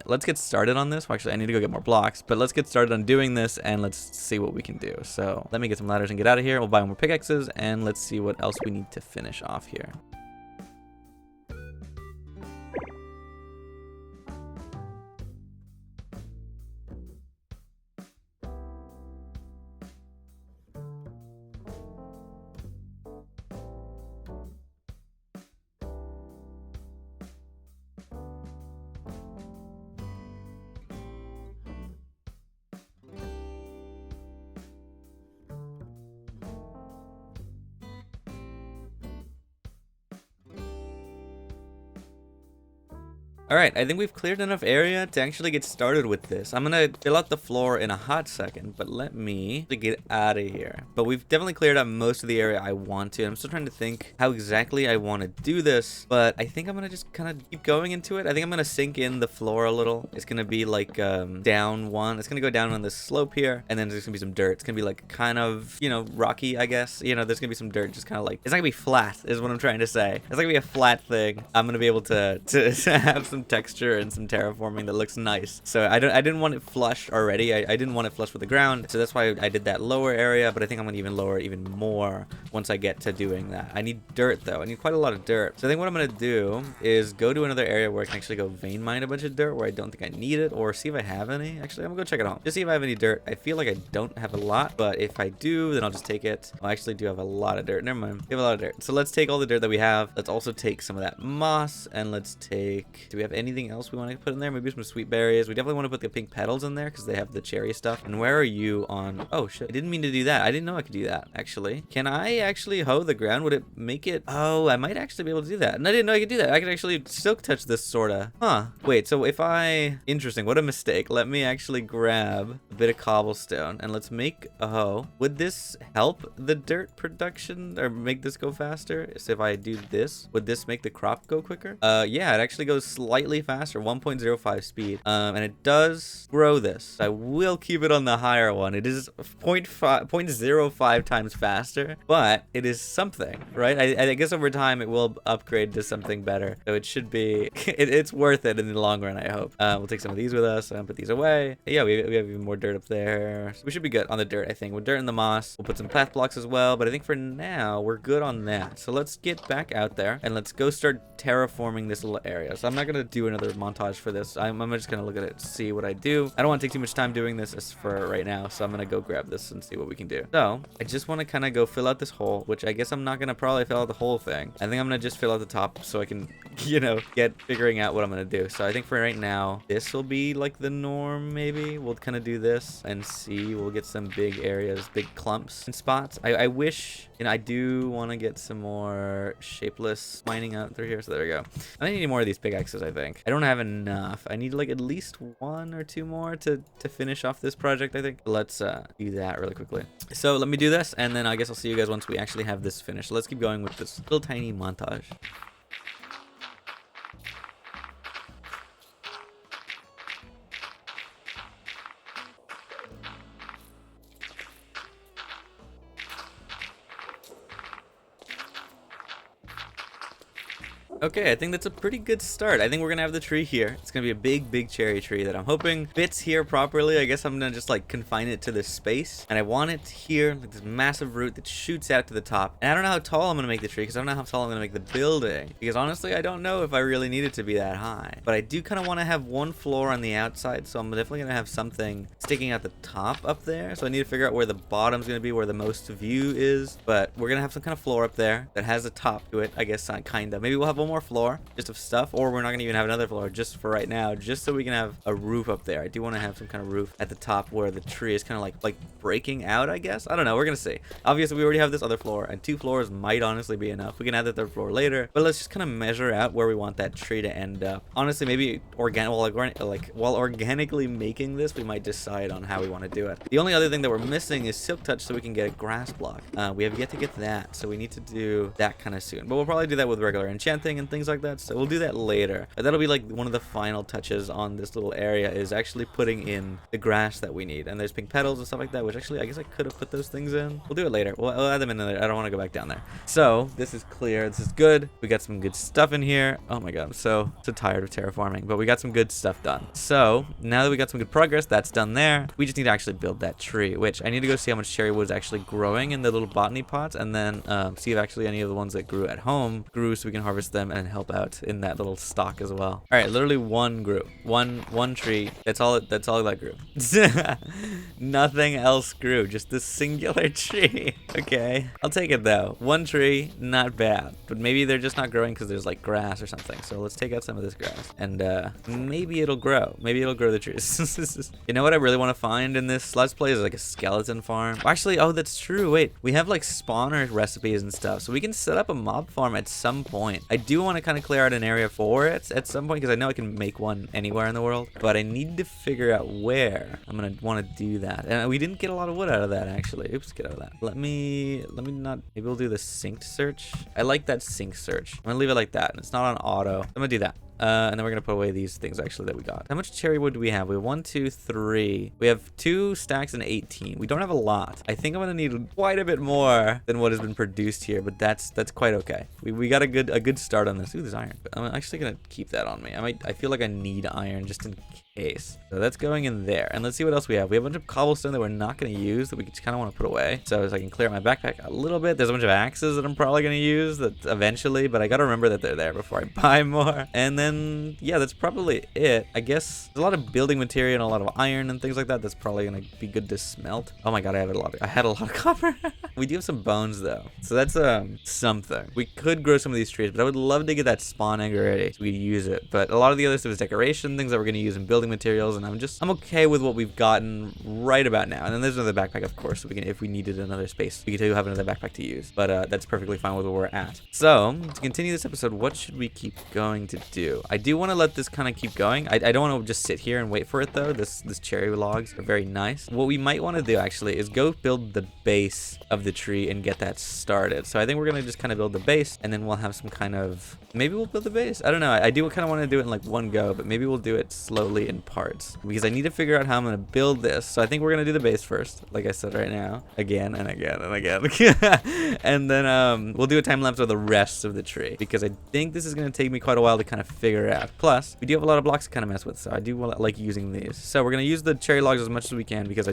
let's get started on this. Well, actually, I need to go get more blocks, but let's get started on doing this and let's see what we can do. So let me get some ladders and get out of here. We'll buy more pickaxes and let's see what else we need to finish off here. All right, I think we've cleared enough area to actually get started with this. I'm gonna fill out the floor in a hot second, but let me get out of here. But we've definitely cleared out most of the area I want to. I'm still trying to think how exactly I want to do this, but I think I'm gonna just kind of keep going into it. I think I'm gonna sink in the floor a little. It's gonna be like down one. It's gonna go down on this slope here, and then there's gonna be some dirt. It's gonna be like kind of, you know, rocky, I guess. You know, there's gonna be some dirt, just kind of like, it's not gonna be flat, is what I'm trying to say. It's not gonna be a flat thing. I'm gonna be able to have some texture and some terraforming that looks nice. So I didn't want it flush already. I didn't want it flush with the ground. So that's why I did that lower area, but I think I'm gonna even lower it even more once I get to doing that. I need dirt though. I need quite a lot of dirt. So I think what I'm gonna do is go to another area where I can actually go vein mine a bunch of dirt where I don't think I need it, or see if I have any. Actually, I'm gonna go check it out. Just see if I have any dirt. I feel like I don't have a lot, but if I do, then I'll just take it. I actually do have a lot of dirt. Never mind. We have a lot of dirt. So let's take all the dirt that we have. Let's also take some of that moss, and let's take... Do we have anything else we want to put in there? Maybe some sweet berries. We definitely want to put the pink petals in there because they have the cherry stuff. And where are you on... Oh, shit. I didn't mean to do that. I didn't know I could do that, actually. Can I actually hoe the ground? Would it make it... Oh, I might actually be able to do that. And I didn't know I could do that. I could actually silk touch this, sorta. Huh. Wait, so if I... Interesting. What a mistake. Let me actually grab a bit of cobblestone and let's make a hoe. Would this help the dirt production or make this go faster? So if I do this, would this make the crop go quicker? Yeah, it actually goes slightly faster, 1.05 speed. And it does grow this. I will keep it on the higher one. It is 0.05 times faster, but it is something, right? I guess over time it will upgrade to something better. So it should be, it's worth it in the long run, I hope. We'll take some of these with us and put these away. Yeah, we have even more dirt up there. So we should be good on the dirt, I think. With dirt and the moss, we'll put some path blocks as well. But I think for now, we're good on that. So let's get back out there and let's go start terraforming this little area. So I'm not going to do another montage for this. I'm just going to look at it, see what I do. I don't want to take too much time doing this as for right now. So I'm going to go grab this and see what we can do. So I just want to kind of go fill out this hole, which I guess I'm not going to probably fill out the whole thing. I think I'm going to just fill out the top so I can, you know, get figuring out what I'm going to do. So I think for right now, this will be like the norm, maybe. We'll kind of do this and see. We'll get some big areas, big clumps and spots. I wish, you know, I do want to get some more shapeless mining out through here. So there we go. I need more of these pickaxes, I think. I don't have enough. I need like at least 1 or 2 more to finish off this project, I think. Let's do that really quickly. So let me do this, and then I guess I'll see you guys once we actually have this finished. So let's keep going with this little tiny montage. Okay, I think that's a pretty good start. I think we're gonna have the tree here. It's gonna be a big cherry tree that I'm hoping fits here properly. I guess I'm gonna just like confine it to this space, and I want it here, like this massive root that shoots out to the top. And I don't know how tall I'm gonna make the tree because I don't know how tall I'm gonna make the building, because honestly I don't know if I really need it to be that high. But I do kind of want to have 1 floor on the outside, so I'm definitely gonna have something sticking out the top up there. So I need to figure out where the bottom's gonna be, where the most view is. But we're gonna have some kind of floor up there that has a top to it, I guess. Kind of. Maybe we'll have 1 more floor just of stuff, or we're not gonna even have another floor just for right now, just so we can have a roof up there. I do want to have some kind of roof at the top where the tree is kind of like breaking out, I guess. I don't know, we're gonna see. Obviously we already have this other floor, and 2 floors might honestly be enough. We can add the 3rd floor later, but let's just kind of measure out where we want that tree to end up. Honestly, maybe while organically making this, we might decide on how we want to do it. The only other thing that we're missing is silk touch, so we can get a grass block. We have yet to get that, so we need to do that kind of soon, but we'll probably do that with regular enchanting and things like that, so we'll do that later. But that'll be like one of the final touches on this little area, is actually putting in the grass that we need. And there's pink petals and stuff like that, which actually I guess I could have put those things in. We'll do it later. We'll add them in there. I don't want to go back down there. So this is clear. This is good. We got some good stuff in here. Oh my god, I'm so tired of terraforming, but we got some good stuff done. So now that we got some good progress, that's done there. We just need to actually build that tree, which I need to go see how much cherry wood is actually growing in the little botany pots, and then see if actually any of the ones that grew at home grew, so we can harvest them and help out in that little stock as well. All right, literally 1 grew. One tree. That's all that grew. Nothing else grew. Just this singular tree. Okay, I'll take it though. 1 tree, not bad. But maybe they're just not growing because there's like grass or something. So let's take out some of this grass, and maybe it'll grow. Maybe it'll grow the trees. You know what I really want to find in this Let's Play is like a skeleton farm. Actually, oh, that's true. Wait, we have like spawner recipes and stuff, so we can set up a mob farm at some point. I do want to kind of clear out an area for it at some point, because I know I can make one anywhere in the world, but I need to figure out where I'm gonna want to do that. And we didn't get a lot of wood out of that, actually. Oops, get out of that. Let me not, maybe we'll do the synced search. I like that sync search. I'm gonna leave it like that, and it's not on auto. I'm gonna do that. And then we're gonna put away these things actually that we got. How much cherry wood do we have? We have 1, 2, 3. We have 2 stacks and 18. We don't have a lot. I think I'm gonna need quite a bit more than what has been produced here, but that's quite okay. We got a good start on this. Ooh, there's iron. But I'm actually gonna keep that on me. I feel like I need iron just in case. So that's going in there. And let's see what else we have. We have a bunch of cobblestone that we're not going to use that we just kind of want to put away. So as I can clear out my backpack a little bit. There's a bunch of axes that I'm probably going to use that eventually, but I got to remember that they're there before I buy more. And then, yeah, that's probably it. I guess there's a lot of building material and a lot of iron and things like that. That's probably going to be good to smelt. Oh my god, I had a lot of copper. We do have some bones though. So that's something. We could grow some of these trees, but I would love to get that spawn egg already so we use it. But a lot of the other stuff is decoration, things that we're going to use in building materials, and I'm okay with what we've gotten right about now. And then there's another backpack, of course, so we can, if we needed another space, we could have another backpack to use. But that's perfectly fine with where we're at. So to continue this episode, what should we keep going to do? I do want to let this kind of keep going. I don't want to just sit here and wait for it though. This cherry logs are very nice. What we might want to do actually is go build the base of the tree and get that started. So I think we're gonna just kind of build the base, and then we'll have some kind of, maybe we'll build the base. I don't know. I do kind of want to do it in like one go, but maybe we'll do it slowly in parts because I need to figure out how I'm gonna build this. So I think we're gonna do the base first, like I said right now, again and again and again. And then we'll do a time lapse of the rest of the tree because I think this is gonna take me quite a while to kind of figure out. Plus we do have a lot of blocks to kind of mess with, so I do like using these. So we're gonna use the cherry logs as much as we can because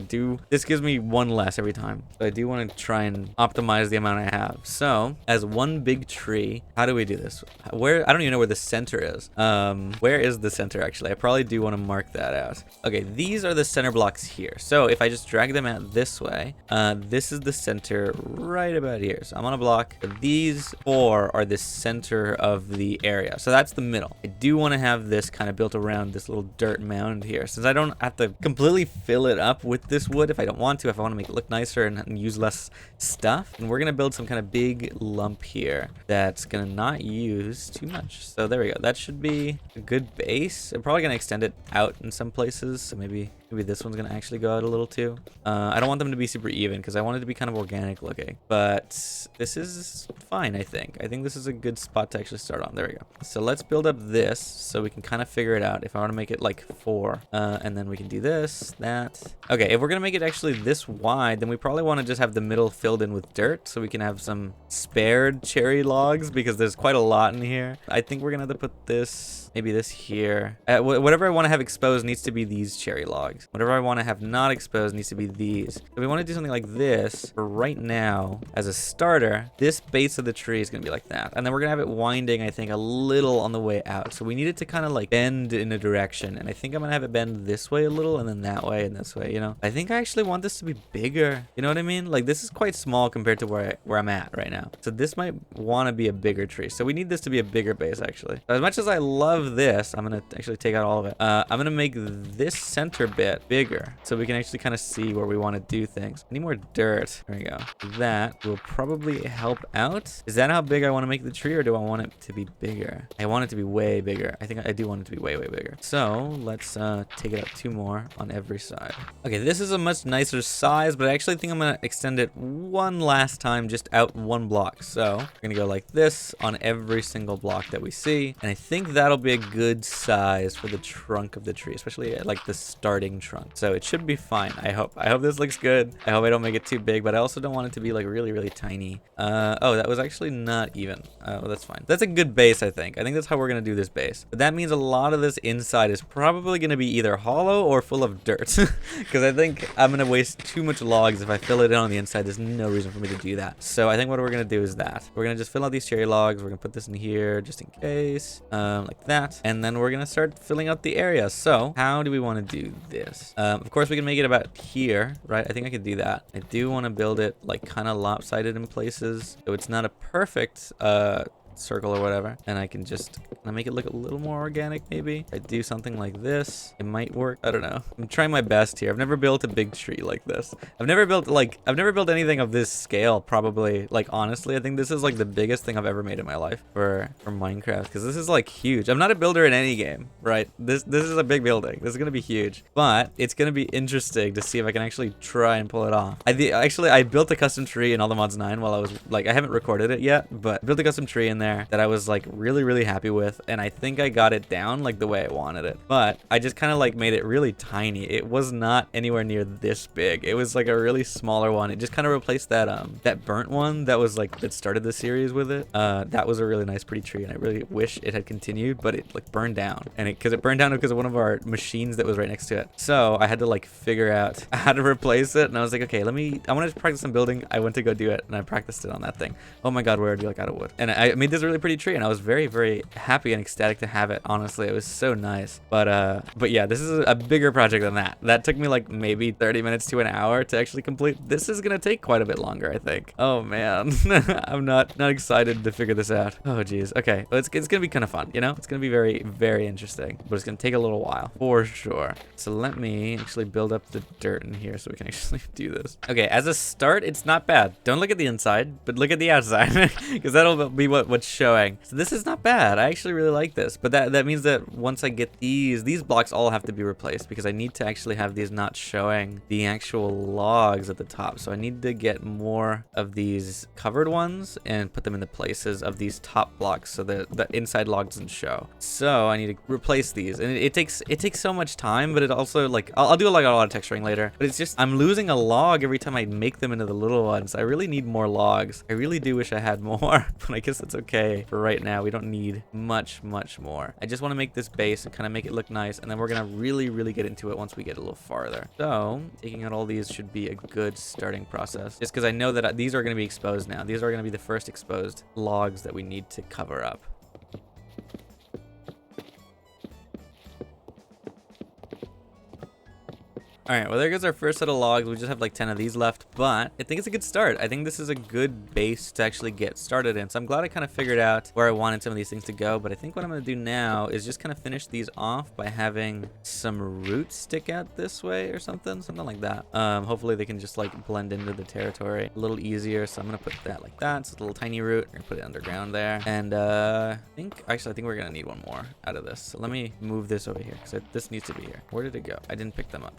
this gives me one less every time. So I do want to try and optimize the amount I have. So as one big tree, how do we do this? Where, I don't even know where the center is. Where is the center actually? I probably do want to mark that out. Okay, these are the center blocks here. So if I just drag them out this way, this is the center right about here. So I'm on a block. These 4 are the center of the area. So that's the middle. I do want to have this kind of built around this little dirt mound here, since I don't have to completely fill it up with this wood if I don't want to, if I want to make it look nicer and use less stuff. And we're going to build some kind of big lump here that's going to not use too much. So there we go. That should be a good base. I'm probably going to extend it out in some places. So maybe this one's going to actually go out a little too. I don't want them to be super even because I want it to be kind of organic looking. But this is fine, I think. I think this is a good spot to actually start on. There we go. So let's build up this so we can kind of figure it out. If I want to make it like 4, and then we can do this, that. Okay, if we're going to make it actually this wide, then we probably want to just have the middle filled in with dirt so we can have some spared cherry logs because there's quite a lot in here. I think we're going to have to put this, maybe this here. Whatever I want to have exposed needs to be these cherry logs. Whatever I want to have not exposed needs to be these. So we want to do something like this for right now as a starter. This base of the tree is going to be like that. And then we're going to have it winding, I think, a little on the way out. So we need it to kind of like bend in a direction. And I think I'm going to have it bend this way a little and then that way and this way, you know? I think I actually want this to be bigger. You know what I mean? Like this is quite small compared to where I'm at right now. So this might want to be a bigger tree. So we need this to be a bigger base actually. As much as I love this, I'm going to actually take out all of it. I'm going to make this center bit bigger so we can actually kind of see where we want to do things. I need more dirt. There we go. That will probably help out. Is that how big I want to make the tree, or do I want it to be bigger? I want it to be way bigger. I think I do want it to be way bigger. So let's take it out 2 more on every side. Okay, this is a much nicer size, but I actually think I'm gonna extend it one last time, just out 1 block. So we're gonna go like this on every single block that we see, and I think that'll be a good size for the trunk of the tree, especially like the starting trunk. So it should be fine. I hope this looks good. I hope I don't make it too big, but I also don't want it to be like really tiny. Oh, that was actually not even. Oh, that's fine. That's a good base, I think. I think that's how we're gonna do this base. But that means a lot of this inside is probably gonna be either hollow or full of dirt, because I think I'm gonna waste too much logs if I fill it in on the inside. There's no reason for me to do that. So I think what we're gonna do is that we're gonna just fill out these cherry logs. We're gonna put this in here just in case, like that, and then we're gonna start filling out the area. So how do we want to do this? Of course we can make it about here, right? I think I could do that. I do want to build it like kind of lopsided in places, so it's not a perfect circle or whatever, and I can just make it look a little more organic. Maybe I do something like this, it might work. I don't know. I'm trying my best here. I've never built a big tree like this. I've never built anything of this scale, probably. Like honestly, I think this is like the biggest thing I've ever made in my life for Minecraft, because this is like huge. I'm not a builder in any game, right? This is a big building. This is gonna be huge, but it's gonna be interesting to see if I can actually try and pull it off. I built a custom tree in All the Mods 9 while I was like, I haven't recorded it yet, but I built a custom tree, and there that I was like really happy with, and I think I got it down like the way I wanted it. But I just kind of like made it really tiny. It was not anywhere near this big. It was like a really smaller one. It just kind of replaced that that burnt one that was like that started the series with it. That was a really nice pretty tree, and I really wish it had continued, but it like burned down, and because it burned down because of one of our machines that was right next to it. So I had to like figure out how to replace it, and I was like, okay, I want to practice some building. I went to go do it, and I practiced it on that thing. Oh my god, we're already like out of wood. And I made this really pretty tree, and I was very happy and ecstatic to have it. Honestly, it was so nice. But yeah, this is a bigger project than that. That took me like maybe 30 minutes to an hour to actually complete. This is gonna take quite a bit longer, I think. Oh man, I'm not excited to figure this out. Oh geez. Okay, well, it's gonna be kind of fun, you know? It's gonna be very interesting, but it's gonna take a little while for sure. So let me actually build up the dirt in here so we can actually do this. Okay, as a start, it's not bad. Don't look at the inside, but look at the outside, because that'll be what's showing. So this is not bad. I actually really like this, but that means that once I get these blocks all have to be replaced, because I need to actually have these not showing the actual logs at the top. So I need to get more of these covered ones and put them in the places of these top blocks so that the inside log doesn't show. So I need to replace these, and it takes so much time, but it also like I'll do like a lot of texturing later, but it's just I'm losing a log every time I make them into the little ones. I really need more logs. I really do wish I had more, but I guess it's okay for right now. We don't need much more. I just want to make this base and kind of make it look nice, and then we're gonna really get into it once we get a little farther. So taking out all these should be a good starting process, just because I know that these are going to be exposed now. These are going to be the first exposed logs that we need to cover up. Alright, well there goes our first set of logs. We just have like 10 of these left, but I think it's a good start. I think this is a good base to actually get started in. So I'm glad I kind of figured out where I wanted some of these things to go, but I think what I'm going to do now is just kind of finish these off by having some roots stick out this way or something like that. Hopefully they can just like blend into the territory a little easier. So I'm going to put that like that. So it's a little tiny root. We're going to put it underground there. And I think we're going to need one more out of this. So let me move this over here, because this needs to be here. Where did it go? I didn't pick them up.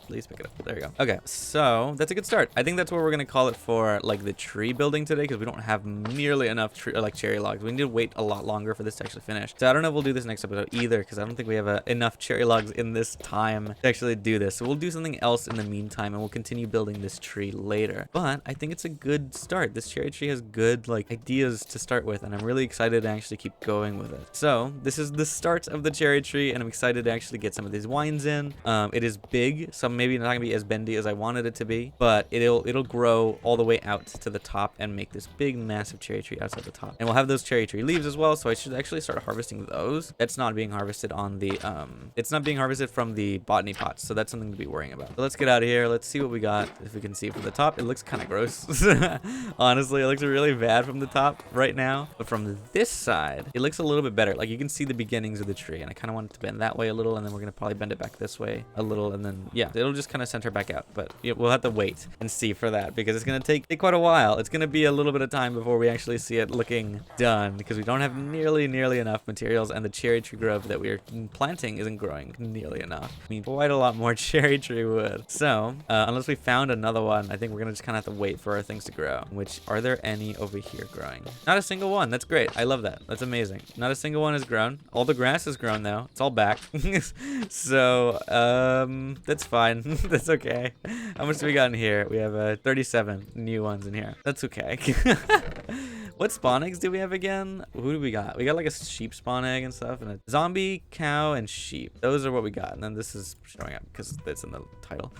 Please pick it up. There you go. Okay, so that's a good start. I think that's what we're gonna call it for like the tree building today, because we don't have nearly enough cherry logs. We need to wait a lot longer for this to actually finish. So I don't know if we'll do this next episode either, because I don't think we have enough cherry logs in this time to actually do this. So we'll do something else in the meantime, and we'll continue building this tree later. But I think it's a good start. This cherry tree has good like ideas to start with, and I'm really excited to actually keep going with it. So this is the start of the cherry tree, and I'm excited to actually get some of these wines in. It is big, so maybe not gonna be as bendy as I wanted it to be, but it'll grow all the way out to the top and make this big massive cherry tree outside the top. And we'll have those cherry tree leaves as well, so I should actually start harvesting those. That's not being harvested on the it's not being harvested from the botany pots, so that's something to be worrying about. So let's get out of here. Let's see what we got. If we can see from the top, it looks kind of gross. Honestly, it looks really bad from the top right now, but from this side it looks a little bit better. Like you can see the beginnings of the tree, and I kind of want it to bend that way a little, and then we're gonna probably bend it back this way a little, and then yeah, it'll just kind of center back out. But yeah, we'll have to wait and see for that, because it's gonna take quite a while. It's gonna be a little bit of time before we actually see it looking done, because we don't have nearly enough materials, and the cherry tree grove that we're planting isn't growing nearly enough. I mean, quite a lot more cherry tree wood. So unless we found another one, I think we're gonna just kind of have to wait for our things to grow. Which, are there any over here growing? Not a single one. That's great. I love that. That's amazing. Not a single one has grown. All the grass has grown though. It's all back. So that's fine. That's okay. How much do we got in here? We have 37 new ones in here. That's okay. What spawn eggs do we have again? Who do we got? We got like a sheep spawn egg and stuff, and a zombie, cow, and sheep. Those are what we got. And then this is showing up because it's in the title.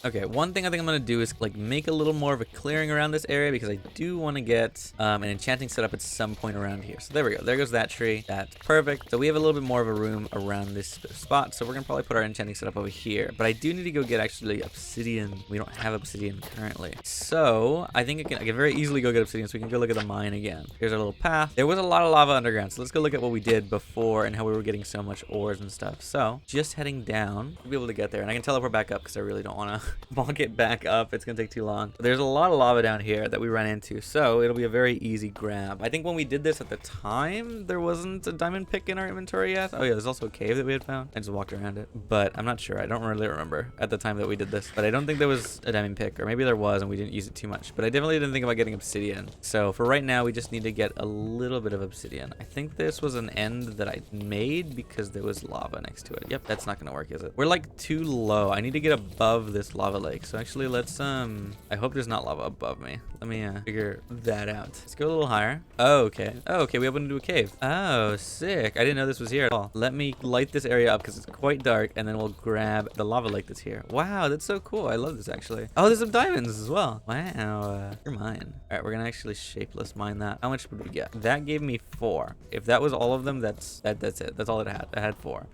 Okay, one thing I think I'm gonna do is like make a little more of a clearing around this area, because I do want to get an enchanting setup at some point around here. So there we go. There goes that tree. That's perfect. So we have a little bit more of a room around this spot. So we're gonna probably put our enchanting setup over here. But I do need to go get actually obsidian. We don't have obsidian currently. So I think I can very easily go get obsidian, so we can go look at the mine again. Here's our little path. There was a lot of lava underground. So let's go look at what we did before and how we were getting so much ores and stuff. So just heading down to be able to get there. And I can teleport back up because I really don't want to walk it back up. It's gonna take too long. There's a lot of lava down here that we ran into, so it'll be a very easy grab. I think when we did this at the time, there wasn't a diamond pick in our inventory yet. Oh yeah, there's also a cave that we had found. I just walked around it, but I'm not sure. I don't really remember at the time that we did this, but I don't think there was a diamond pick, or maybe there was and we didn't use it too much, but I definitely didn't think about getting obsidian. So for right now, we just need to get a little bit of obsidian. I think this was an end that I made because there was lava next to it. Yep, that's not gonna work, is it? We're like too low. I need to get above this lava lake. So actually let's I hope there's not lava above me. Let me figure that out. Let's go a little higher. Oh, okay. Oh, okay, we opened into a cave. Oh, sick. I didn't know this was here at all. Let me light this area up because it's quite dark, and then we'll grab the lava lake that's here. Wow, that's so cool. I love this actually. Oh, there's some diamonds as well. Wow, you're mine. All right, we're gonna actually shapeless mine that. How much would we get? That gave me 4. If that was all of them, that's it. That's all it had. It had 4.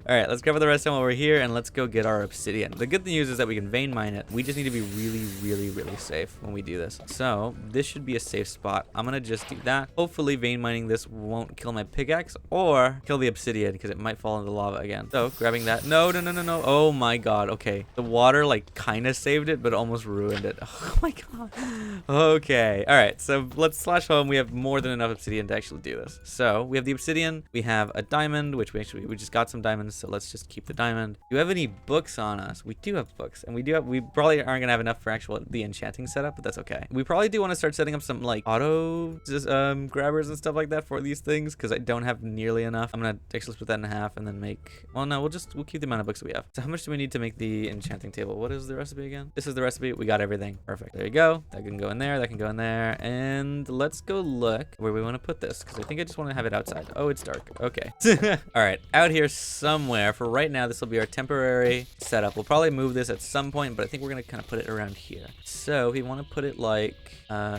All right, let's grab the rest of them over here, and let's go get our obsidian. The good news is that we can vein mine it. We just need to be really, really, really safe when we do this. So this should be a safe spot. I'm gonna just do that. Hopefully vein mining this won't kill my pickaxe or kill the obsidian because it might fall into lava again. So grabbing that. No. Oh my god. Okay. The water like kind of saved it, but almost ruined it. Oh my god. Okay. All right. So let's slash home. We have more than enough obsidian to actually do this. So we have the obsidian. We have a diamond, which we just got some diamonds. So let's just keep the diamond. Do you have any books on us? We do have books, and we probably aren't gonna have enough for the enchanting setup, but that's okay. We probably do want to start setting up some like auto grabbers and stuff like that for these things because I don't have nearly enough. I'm gonna actually split that in half and then make. Well, no, we'll keep the amount of books that we have. So how much do we need to make the enchanting table? What is the recipe again? This is the recipe. We got everything. Perfect. There you go. That can go in there. That can go in there. And let's go look where we want to put this because I think I just want to have it outside. Oh, it's dark. Okay. All right, out here somewhere. For right now, this will be our temporary setup. We'll probably move this at some point, but I think we're gonna kind of put it around here. So we want to put it like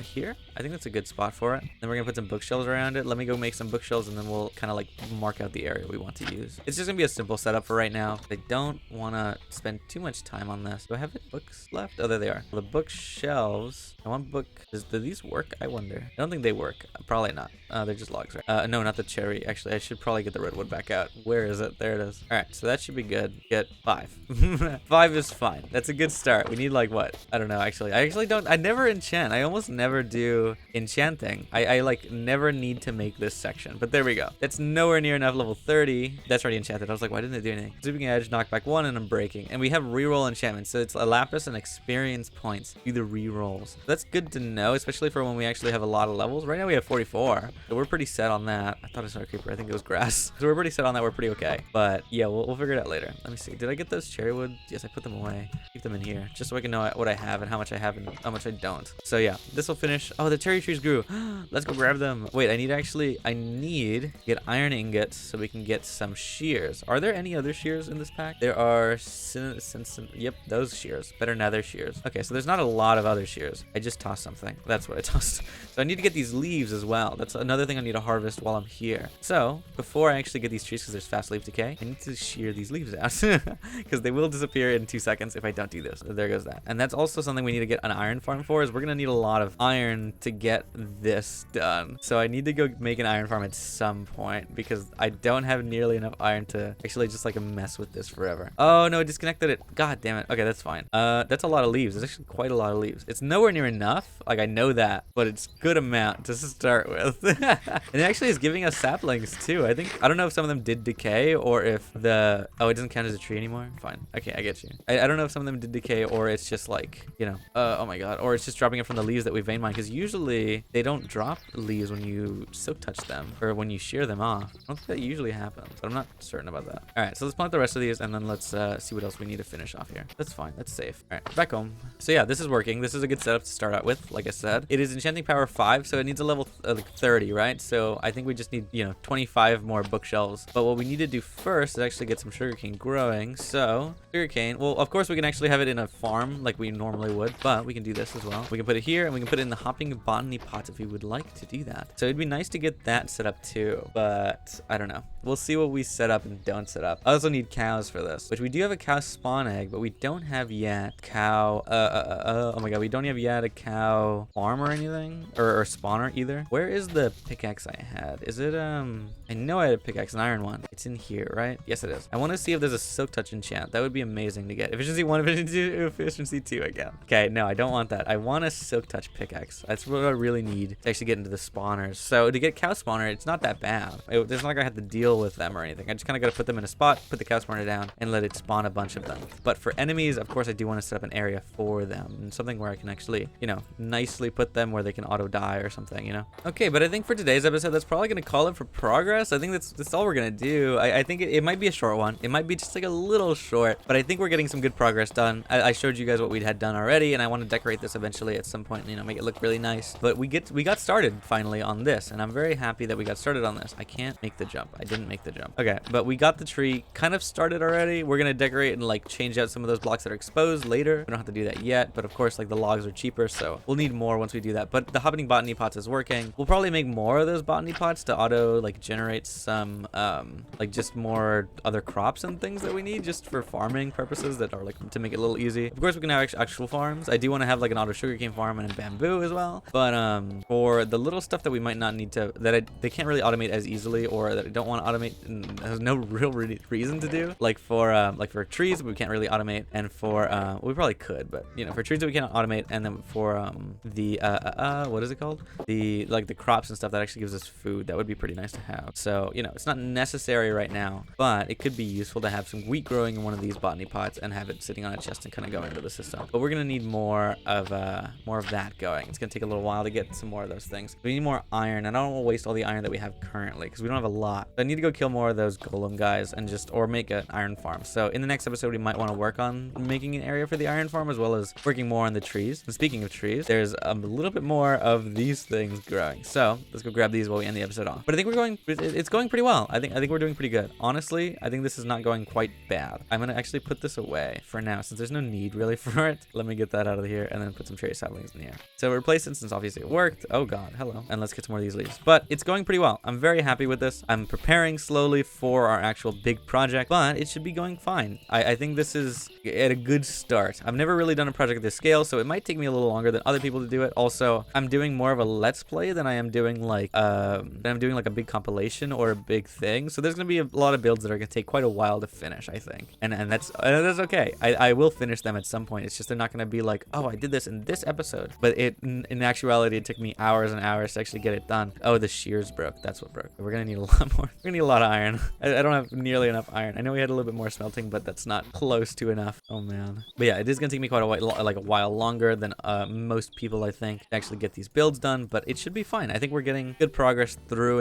here. I think that's a good spot for it. Then we're gonna put some bookshelves around it. Let me go make some bookshelves, and then we'll kind of like mark out the area we want to use. It's just gonna be a simple setup for right now. I don't want to spend too much time on this. Do I have any books left? Oh, there they are. The bookshelves. I want book. Do these work? I wonder. I don't think they work. Probably not. They're just logs, right? No, not the cherry. Actually, I should probably get the redwood back out. Where is it? There it is. All right, so that should be good. Get 5. 5 is fine. That's a good start. We need like what? I don't know. Actually, I never enchant. I almost never do enchanting. I like never need to make this section, but there we go. That's nowhere near enough. Level 30. That's already enchanted. I was like, why didn't it do anything? Sweeping edge, knockback 1, and I'm breaking. And we have reroll enchantments, so it's a lapis and experience points do the rerolls. So that's good to know, especially for when we actually have a lot of levels. Right now we have 44, so we're pretty set on that. I thought I saw a creeper. I think it was grass. So we're pretty set on that. We're pretty okay. But yeah, we'll figure it out later. Let me see. Did I get those cherry wood? Yes, I put them away. Keep them in here, just so I can know what I have and how much I have and how much I don't. So yeah, this will finish. Oh, the cherry trees grew. Let's go grab them. Wait, I need to get iron ingots so we can get some shears. Are there any other shears in this pack? There are, yep, those shears. Better nether shears. Okay, so there's not a lot of other shears. I just tossed something. That's what I tossed. So I need to get these leaves as well. That's another thing I need to harvest while I'm here. So before I actually get these trees, because there's fast leaf decay, I need to shear these leaves out because they will disappear in 2 seconds if I don't do this. So there goes that. And that's also something we need to get an iron farm for, is we're gonna need a lot of iron to get this done. So I need to go make an iron farm at some point because I don't have nearly enough iron to actually just like mess with this forever. Oh no, I disconnected it. God damn it. Okay, that's fine. That's a lot of leaves. It's actually quite a lot of leaves. It's nowhere near enough. Like I know that, but it's good amount to start with. And it actually is giving us saplings too. I don't know if some of them did decay or if it doesn't count as a tree anymore. Fine. Okay, I get you. I don't know if some of them did decay or it's just like, you know, oh my god, or it's just dropping it from the leaves that we vein mine, because usually they don't drop leaves when you silk touch them or when you shear them off. I don't think that usually happens, but I'm not certain about that. All right, so let's plant the rest of these and then let's see what else we need to finish off here. That's fine. That's safe. All right, back home. So yeah, this is working. This is a good setup to start out with. Like I said, it is enchanting power 5, so it needs a level like 30, right? So I think we just need, you know, 25 more bookshelves. But what we need to do first is actually get some sugarcane growing. So sugarcane, well, of course we can actually have it in a farm like we normally would, but we can do this as well. We can put it here and we can put it in the hopping botany pots if we would like to do that. So it'd be nice to get that set up too, but I don't know. We'll see what we set up and don't set up. I also need cows for this, which we do have a cow spawn egg, but we don't have yet cow, oh my god, we don't have yet a cow farm or anything, or spawner either. Where is the pickaxe I had? Is it, I know I had a pickaxe, an iron one. It's in here, right? Yes, it is. I want to see if there's a silk touch enchant. That would be amazing to get. Efficiency 1, efficiency 2 again. Okay, no, I don't want that. I want a silk touch pickaxe. That's what I really need to actually get into the spawners. So to get cow spawner, it's not that bad. It's not like I have to deal with them or anything. I just kind of got to put them in a spot, put the cow spawner down, and let it spawn a bunch of them. But for enemies, of course, I do want to set up an area for them, and something where I can actually, you know, nicely put them where they can auto die or something, you know? Okay, but I think for today's episode, that's probably going to call it for progress. I think that's all we're going to do. I think it might be a short one. It might be just like a little short, but I think we're getting some good progress done. I showed you guys what we had done already, and I want to decorate this eventually at some point, you know, make it look really nice. But we got started finally on this, and I'm very happy that we got started on this. I can't make the jump. I didn't make the jump. Okay, but we got the tree kind of started already. We're going to decorate and like change out some of those blocks that are exposed later. We don't have to do that yet, but of course, like the logs are cheaper, so we'll need more once we do that. But the happening botany pots is working. We'll probably make more of those botany pots to auto like generate some like just more other crops and things that we need just for farming purposes that are like to make it a little easy. Of course, we can have actual farms. I do want to have like an auto sugarcane farm and a bamboo as well. But for the little stuff that we might not need to, they can't really automate as easily, or that I don't want to automate and there's no real reason to do, like for trees we can't really automate, and for we probably could, but you know, for trees that we can't automate, and then for the what is it called, the crops and stuff that actually gives us food, that would be pretty nice to have. So you know, it's not necessary right now, but it could be useful to have some wheat growing in one of these botany pots and have it sitting on a chest and kind of go into the system. But we're gonna need more of that going. It's gonna take a little while to get some more of those things. We need more iron, and I don't want to waste all the iron that we have currently because we don't have a lot. I need to go kill more of those golem guys and or make an iron farm. So in the next episode, we might want to work on making an area for the iron farm, as well as working more on the trees. And speaking of trees, there's a little bit more of these things growing. So let's go grab these while we end the episode off. But I think it's going pretty well. I think we're doing pretty good. Honestly, I think this is not going quite bad. I'm gonna actually put this away for now since there's no need really for it. Let me get that out of here and then put some cherry saplings in here. So replace it since obviously it worked. Oh god, hello. And let's get some more of these leaves. But it's going pretty well. I'm very happy with this. I'm preparing slowly for our actual big project, but it should be going fine. I think this is at a good start. I've never really done a project at this scale, so it might take me a little longer than other people to do it. Also, I'm doing more of a let's play than I am doing like a big compilation or a big thing. So there's gonna be a lot of builds that are gonna take quite a while to finish, I think, and that's okay. I will finish them at some point. It's just they're not gonna be like, oh, I did this in this episode, but in actuality it took me hours and hours to actually get it done. Oh, the shears broke. That's what broke. We're gonna need a lot more. We're gonna need a lot of iron. I don't have nearly enough iron. I know we had a little bit more smelting, but that's not close to enough. Oh man. But yeah, it is gonna take me quite a while longer than most people, I think, to actually get these builds done, but it should be fine. I think we're getting good progress through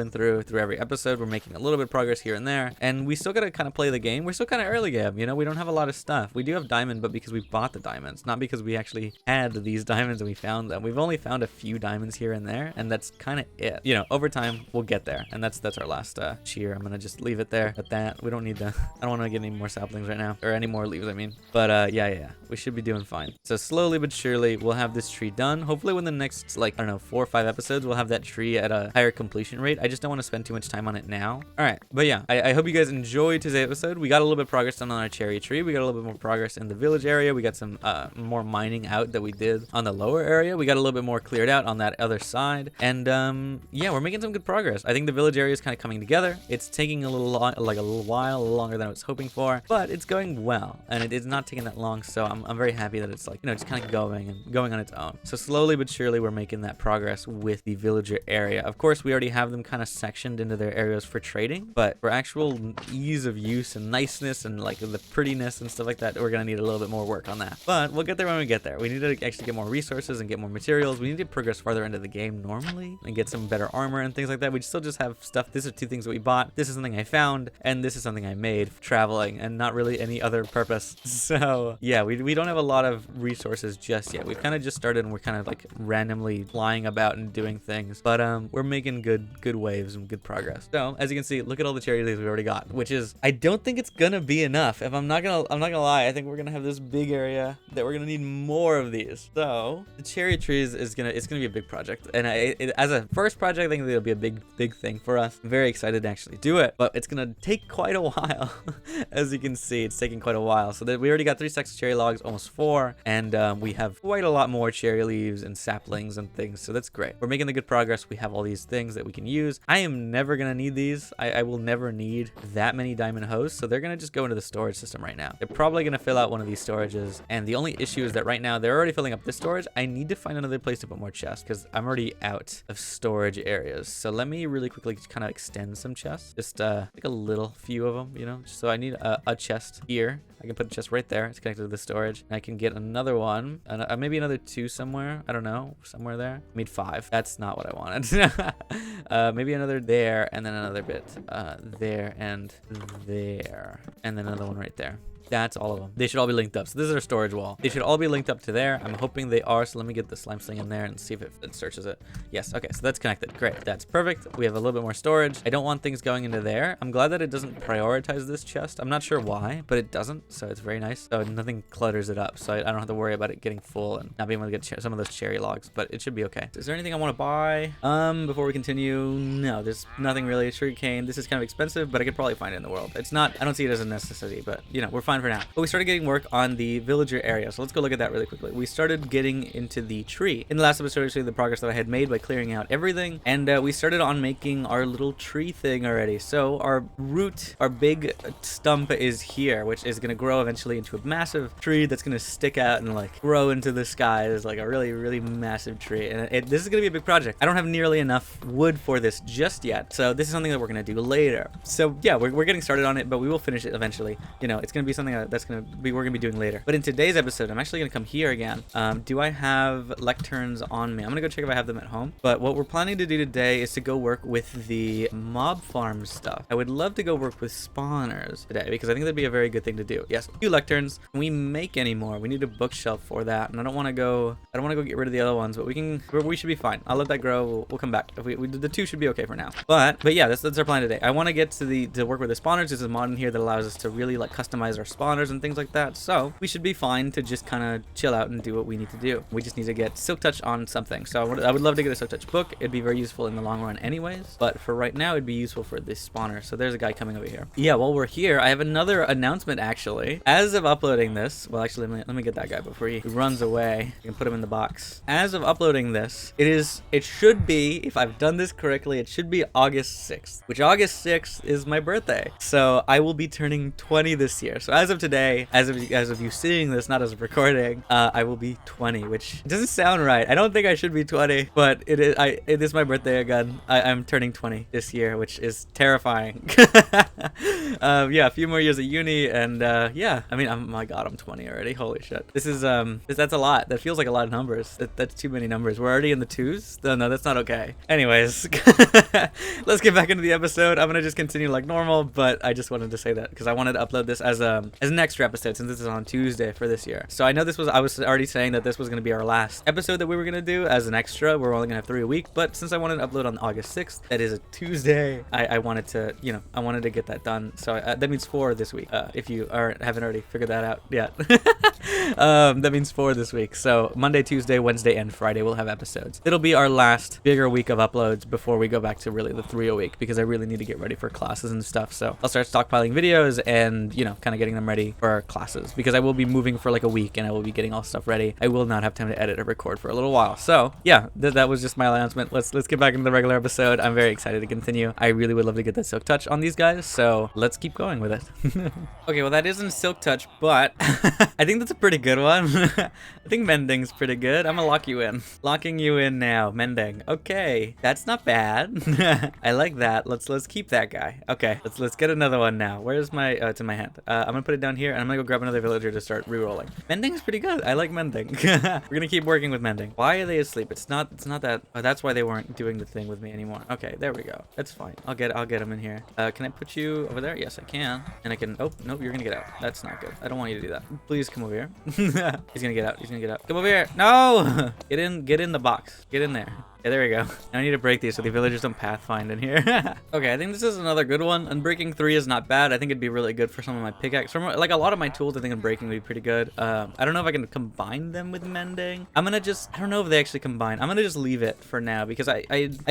every episode. We're making a little bit of progress here and there, and we still gotta kind of play the game. We're still kind of early game, you know. We don't have a lot of stuff. We do have diamond, but because we bought the diamonds, not because we actually had these diamonds and we found them. We've only found a few diamonds here and there, and that's kind of it. You know, over time we'll get there, and that's our last cheer. I'm gonna just leave it there at that. We don't need I don't want to get any more saplings right now, or any more leaves, I mean. But yeah, we should be doing fine. So slowly but surely we'll have this tree done. Hopefully within the next, like, I don't know, 4 or 5 episodes, we'll have that tree at a higher completion rate. I just don't want to spend too much time on it now. All right, but yeah, I hope you guys enjoyed today's episode. We got a little bit of progress done on our cherry tree. We got a little bit more progress in the village area. We got some more mining out that we did on the lower area. We got a little bit more cleared out on that other side, and yeah, we're making some good progress. I think the village area is kind of coming together. It's taking a little while, a little longer than I was hoping for, but it's going well, and it is not taking that long. So I'm very happy that it's, like, you know, just kind of going on its own. So slowly but surely we're making that progress with the villager area. Of course, we already have them kind of sectioned into their areas for trading, but for actual ease of use and niceness and like the prettiness and stuff like that, we're gonna need a little bit more work on that. But we'll get there when we get there. We need to actually get more resources and get more materials. We need to progress farther into the game normally and get some better armor and things like that. We still just have stuff. These are 2 things that we bought. This is something I found, and this is something I made traveling, and not really any other purpose. So yeah, we don't have a lot of resources just yet. We've kind of just started, and we're kind of like randomly flying about and doing things, but we're making good waves and good progress. So as you can see, look at all the cherry leaves we already got, which is, I don't think it's gonna be enough. If I'm not gonna lie, I think we're gonna have this big area that we're gonna need more of these. So the cherry trees is gonna be a big project, and as a first project, I think it'll be a big thing for us. I'm very excited to actually do it, but it's gonna take quite a while. As you can see, it's taking quite a while. So that we already got 3 stacks of cherry logs, almost 4, and we have quite a lot more cherry leaves and saplings and things. So that's great. We're making the good progress. We have all these things that we can use. I am never gonna need these. I will never need that many diamond hosts, so they're gonna just go into the storage system right now. They're probably gonna fill out one of these storages, and the only issue is that right now they're already filling up this storage. I need to find another place to put more chests because I'm already out of storage areas. So let me really quickly kind of extend some chests, just like a little few of them, you know. So I need a chest here. I can put a chest right there. It's connected to the storage. And I can get another one, and maybe another 2 somewhere. I don't know, somewhere there. I need 5. That's not what I wanted. Maybe another there, and then another bit there and there, and then another one right there. That's all of them. They should all be linked up. So this is our storage wall. They should all be linked up to there. I'm hoping they are. So let me get the slime sling in there and see if it searches it. Yes. Okay. So that's connected. Great. That's perfect. We have a little bit more storage. I don't want things going into there. I'm glad that it doesn't prioritize this chest. I'm not sure why, but it doesn't. So it's very nice. So nothing clutters it up. So I don't have to worry about it getting full and not being able to get some of those cherry logs, but it should be okay. Is there anything I want to buy? Before we continue? No, there's nothing really. Sugarcane. This is kind of expensive, but I could probably find it in the world. It's not, I don't see it as a necessity, but you know, we're fine for now. But we started getting work on the villager area, so let's go look at that really quickly. We started getting into the tree. In the last episode, I showed you the progress that I had made by clearing out everything, and we started on making our little tree thing already. So our root, our big stump is here, which is going to grow eventually into a massive tree that's going to stick out and like grow into the sky as like a really massive tree. And this is going to be a big project. I don't have nearly enough wood for this just yet, so this is something that we're going to do later. So yeah, we're getting started on it, but we will finish it eventually. You know, it's going to be something that's we're gonna be doing later. But in today's episode, I'm actually gonna come here again. Do I have lecterns on me? I'm gonna go check if I have them at home. But what we're planning to do today is to go work with the mob farm stuff. I would love to go work with spawners today because I think that'd be a very good thing to do. Yes, 2 lecterns. Can we make any more? We need a bookshelf for that, and I don't want to go get rid of the other ones, but we should be fine. I'll let that grow. We'll come back. If the 2 should be okay for now. But yeah, that's our plan today. I want to get to work with the spawners. There's a mod in here that allows us to really like customize our spawners and things like that, so we should be fine to just kind of chill out and do what we need to do. We just need to get Silk Touch on something, so I would love to get a Silk Touch book. It'd be very useful in the long run anyways, but for right now it'd be useful for this spawner. So there's a guy coming over here. Yeah, while we're here, I have another announcement actually. As of uploading this, well actually let me get that guy before he runs away. I can put him in the box. As of uploading this, it should be, if I've done this correctly, it should be August 6th, which August 6th is my birthday. So I will be turning 20 this year. So as of today, as of you seeing this, not as of recording, I will be 20, which doesn't sound right. I don't think I should be 20, but it is my birthday again. I'm turning 20 this year, which is terrifying. Yeah, a few more years at uni, and yeah, I mean, oh my god, I'm 20 already. Holy shit. This is that's a lot. That feels like a lot of numbers. That's too many numbers. We're already in the 2s. No, that's not okay. Anyways, let's get back into the episode. I'm gonna just continue like normal, but I just wanted to say that because I wanted to upload this as an extra episode since this is on Tuesday for this year. So I know I was already saying that this was going to be our last episode that we were going to do as an extra. We're only going to have 3 a week, but since I wanted to upload on August 6th, that is a Tuesday, I wanted to, you know, I wanted to get that done. So that means 4 this week, if you haven't already figured that out yet. That means 4 this week. So Monday, Tuesday, Wednesday, and Friday we'll have episodes. It'll be our last bigger week of uploads before we go back to really the 3 a week, because I really need to get ready for classes and stuff. So I'll start stockpiling videos and, you know, kind of getting them ready for our classes, because I will be moving for like a week and I will be getting all stuff ready. I will not have time to edit or record for a little while. So yeah, that was just my announcement. Let's get back into the regular episode. I'm very excited to continue. I really would love to get that Silk Touch on these guys, so let's keep going with it. Okay, well that isn't Silk Touch, but I think that's a pretty good one. I think Mending's pretty good. I'm gonna lock you in. Locking you in now. Mending. Okay, that's not bad. I like that. Let's keep that guy. Okay, let's get another one now. Where's my it's in my hand. I'm gonna put it down here and I'm gonna go grab another villager to start re-rolling. Mending's pretty good. I like Mending. We're gonna keep working with Mending. Why are they asleep? It's not that. Oh, that's why they weren't doing the thing with me anymore. Okay, there we go. That's fine. I'll get him in here. Can I put you over there? Yes, I can. And I can. Oh nope, you're gonna get out. That's not good. I don't want you to do that. Please come over here. He's gonna get out. He's gonna get out. Come over here. No. Get in the box. Get in there. Yeah, there we go. Now I need to break these so the villagers don't pathfind in here. Okay, I think this is another good one. Unbreaking 3 is not bad. I think it'd be really good for some of my pickaxe. From like a lot of my tools, I think unbreaking would be pretty good. I don't know if I can combine them with mending. I'm gonna just, I don't know if they actually combine. I'm gonna just leave it for now because I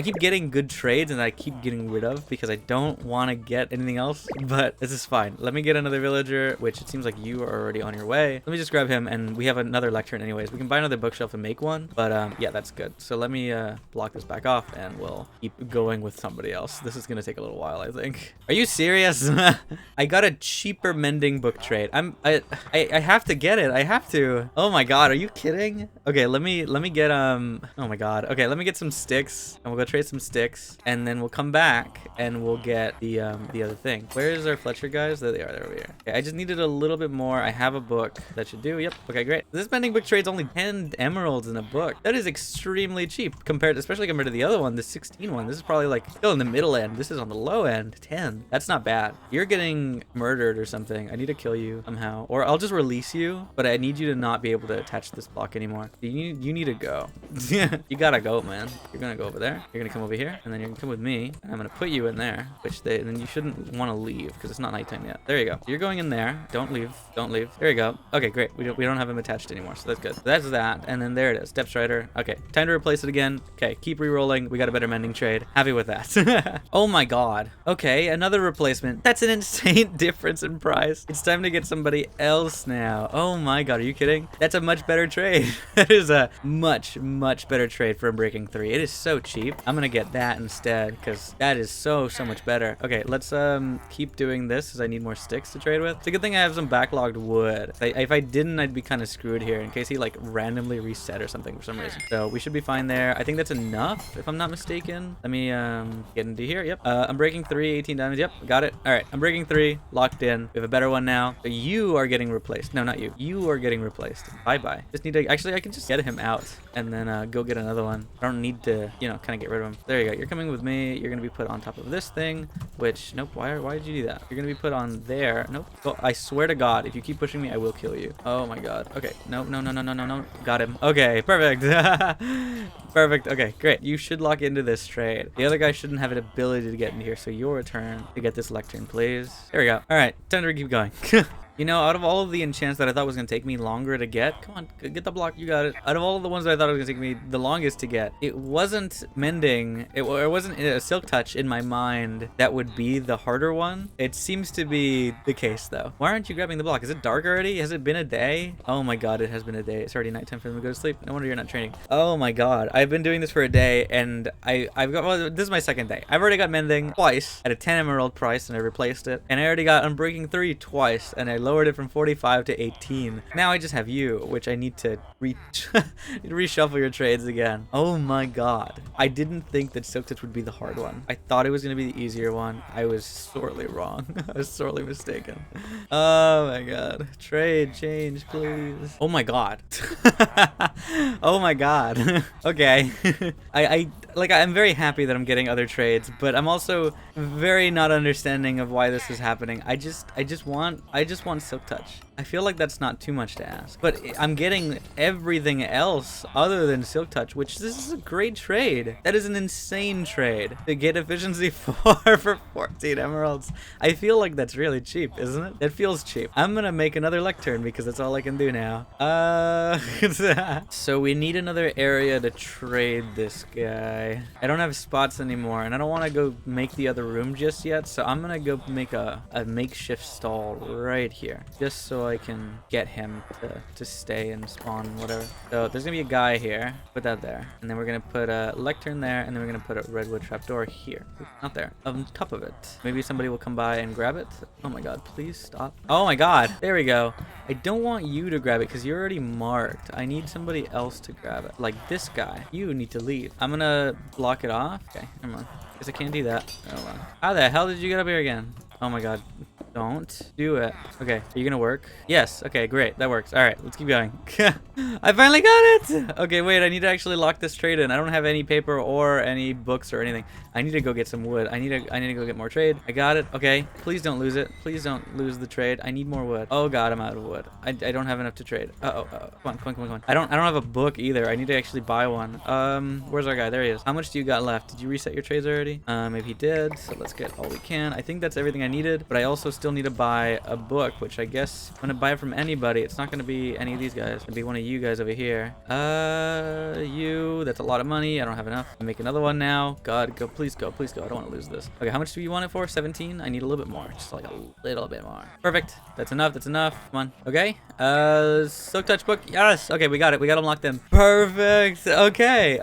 keep getting good trades and I keep getting rid of because I don't want to get anything else, but this is fine. Let me get another villager, which it seems like you are already on your way. Let me just grab him, and we have another lectern anyways. We can buy another bookshelf and make one, but yeah, that's good. So let me block this back off and we'll keep going with somebody else. This is gonna take a little while, I think. Are you serious? I got a cheaper mending book trade. I have to get it. I have to. Oh my god, are you kidding? Okay, let me get oh my god. Okay, let me get some sticks and we'll go trade some sticks, and then we'll come back and we'll get the other thing. Where is our Fletcher guys? There they are. They're over here. Okay, I just needed a little bit more. I have a book that should do. Yep. Okay, great. This mending book trade's only 10 emeralds in a book. That is extremely cheap compared, especially compared to the other one, the 16 one. This is probably like still in the middle end. This is on the low end. 10. That's not bad. You're getting murdered or something. I need to kill you somehow, or I'll just release you. But I need you to not be able to attach this block anymore. You need to go. You gotta go, man. You're gonna go over there. You're gonna come over here, and then you're gonna come with me. And I'm gonna put you in there, then you shouldn't want to leave because it's not nighttime yet. There you go. You're going in there. Don't leave. Don't leave. There you go. Okay, great. We don't have him attached anymore, so that's good. So that's that, and then there it is. Step Strider. Okay, time to replace it again. Okay, keep re-rolling. We got a better mending trade. Happy with that. Oh my god. Okay, another replacement. That's an insane difference in price. It's time to get somebody else now. Oh my god, are you kidding? That's a much better trade. That is a much better trade for Unbreaking 3. It is so cheap. I'm gonna get that instead because that is so much better. Okay, let's keep doing this because I need more sticks to trade with. It's a good thing I have some backlogged wood. If I didn't, I'd be kind of screwed here in case he like randomly reset or something for some reason. So we should be fine there. I think that's enough if I'm not mistaken. Let me get into here. Yep. Unbreaking 3, 18 diamonds. Yep, got it. All right, Unbreaking 3 locked in. We have a better one now. So you are getting replaced. No, not you. You are getting replaced. Bye. Just need to, actually I can just get him out and then go get another one. I don't need to, you know, kind of get rid of him. There you go. You're coming with me. You're gonna be put on top of this thing, which, nope, why did you do that? You're gonna be put on there. Nope. Oh, I swear to god, if you keep pushing me, I will kill you. Oh my god. Okay. No. Got him. Okay, perfect. Perfect. Okay, great. You should lock into this trade. The other guy shouldn't have an ability to get in here, so your turn to get this lectern, please. There we go. All right, time to keep going. You know, out of all of the enchants that I thought was going to take me longer to get, come on, get the block, you got it. Out of all of the ones that I thought it was going to take me the longest to get, it wasn't mending, it wasn't a silk touch in my mind that would be the harder one. It seems to be the case though. Why aren't you grabbing the block? Is it dark already? Has it been a day? Oh my god, it has been a day. It's already nighttime for them to go to sleep. No wonder you're not training. Oh my god, I've been doing this for a day and I've got, well, this is my second day. I've already got mending twice at a 10 emerald price and I replaced it. And I already got Unbreaking 3 twice and I lowered it from 45 to 18. Now I just have you, which I need to reshuffle your trades again. Oh my god. I didn't think that Silk Touch would be the hard one. I thought it was going to be the easier one. I was sorely wrong. I was sorely mistaken. Oh my god. Trade, change, please. Oh my god. Oh my god. Okay. I'm very happy that I'm getting other trades, but I'm also very not understanding of why this is happening. I just want Silk Touch. I feel like that's not too much to ask, but I'm getting everything else other than Silk Touch, which this is a great trade. That is an insane trade to get efficiency 4 for 14 emeralds. I feel like that's really cheap, isn't it? It feels cheap. I'm gonna make another lectern because that's all I can do now. So we need another area to trade this guy. I don't have spots anymore, and I don't want to go make the other room just yet, so I'm gonna go make a makeshift stall right here, just so I can get him to stay and spawn, whatever. So there's gonna be a guy here. Put that there, and then we're gonna put a lectern there, and then we're gonna put a redwood trapdoor here. Not there. On top of it. Maybe somebody will come by and grab it. Oh my god, please stop. Oh my god, there we go. I don't want you to grab it because you're already marked. I need somebody else to grab it, like this guy. You need to leave. I'm gonna block it off. Okay, never mind. Guess I can't do that. Oh well. How the hell did you get up here again? Oh my god. Don't do it. Okay, are you gonna work? Yes. Okay, great. That works. All right, let's keep going. I finally got it. Okay, wait. I need to actually lock this trade in. I don't have any paper or any books or anything. I need to go get some wood. I need to go get more trade. I got it. Okay. Please don't lose it. Please don't lose the trade. I need more wood. Oh God, I'm out of wood. I don't have enough to trade. Come on. I don't have a book either. I need to actually buy one. Where's our guy? There he is. How much do you got left? Did you reset your trades already? Maybe he did. So let's get all we can. I think that's everything I needed, but I also still need to buy a book, which I guess I'm gonna buy it from anybody. It's not gonna be any of these guys. It's gonna be one of you guys over here. You. That's a lot of money. I don't have enough. I'll make another one now. God, go. Please go. Please go. I don't want to lose this. Okay, how much do you want it for? 17? I need a little bit more. Just like a little bit more. Perfect. That's enough. That's enough. Come on. Okay. Silk touch book. Yes. Okay, we got it. We got them locked in. Perfect. Okay.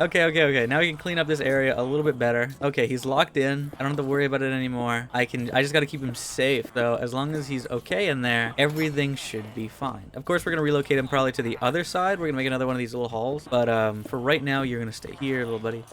Now we can clean up this area a little bit better. Okay, he's locked in. I don't have to worry about it anymore. I just got to keep him safe though. As long as he's okay in there, everything should be fine. Of course, we're gonna relocate him probably to the other side. We're gonna make another one of these little halls. But for right now, you're gonna stay here, little buddy.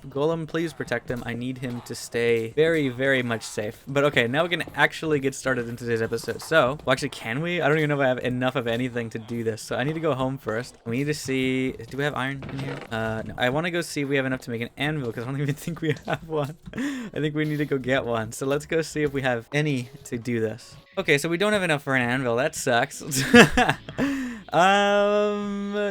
Golem, please protect him. I need him to stay very, very much safe. But okay, now we can actually get started in today's episode. So, well, actually, can we? I don't even know if I have enough of anything to do this. So I need to go home first. We need to see. Do we have iron in here? No. I want to go see if we have enough to make an anvil because I don't even think we have one. I think we need to go get one. So let's go see if we have any to do this. Okay, so we don't have enough for an anvil. That sucks.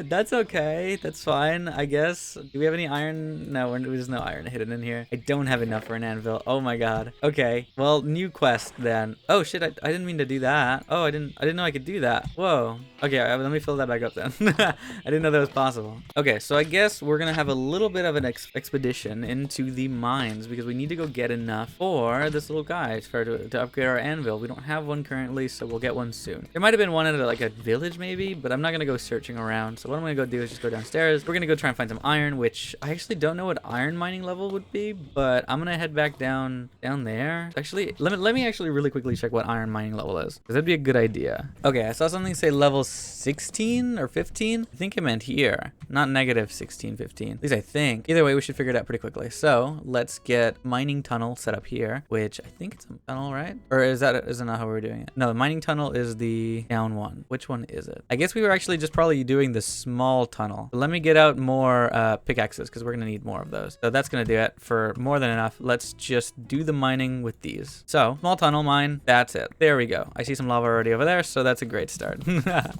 That's okay. That's fine, I guess. Do we have any iron? No, there's no iron hidden in here. I don't have enough for an anvil. Oh my God. Okay. Well, new quest then. Oh shit, I didn't mean to do that. Oh, I didn't know I could do that. Whoa. Okay, let me fill that back up then. I didn't know that was possible. Okay, so I guess we're gonna have a little bit of an expedition into the mines because we need to go get enough for this little guy to upgrade our anvil. We don't have one currently, so we'll get one soon. There might have been one at like a village maybe, but I'm not gonna go searching around. So what I'm gonna go do is just go downstairs. We're gonna go try and find some iron, which I actually don't know what iron mining level would be, but I'm gonna head back down there. Actually, let me actually really quickly check what iron mining level is, because that'd be a good idea. Okay, I saw something say level 16 or 15. I think it meant here, not negative 16, 15. At least I think. Either way, we should figure it out pretty quickly. So let's get mining tunnel set up here, which I think it's a tunnel, right? Or is that not how we're doing it? No, the mining tunnel is the down one. Which one is it? I guess we were actually just probably doing the small tunnel. But let me get out more pickaxes because we're gonna need more of those. So that's gonna do it for more than enough. Let's just do the mining with these. So small tunnel mine. That's it. There we go. I see some lava already over there, so that's a great start.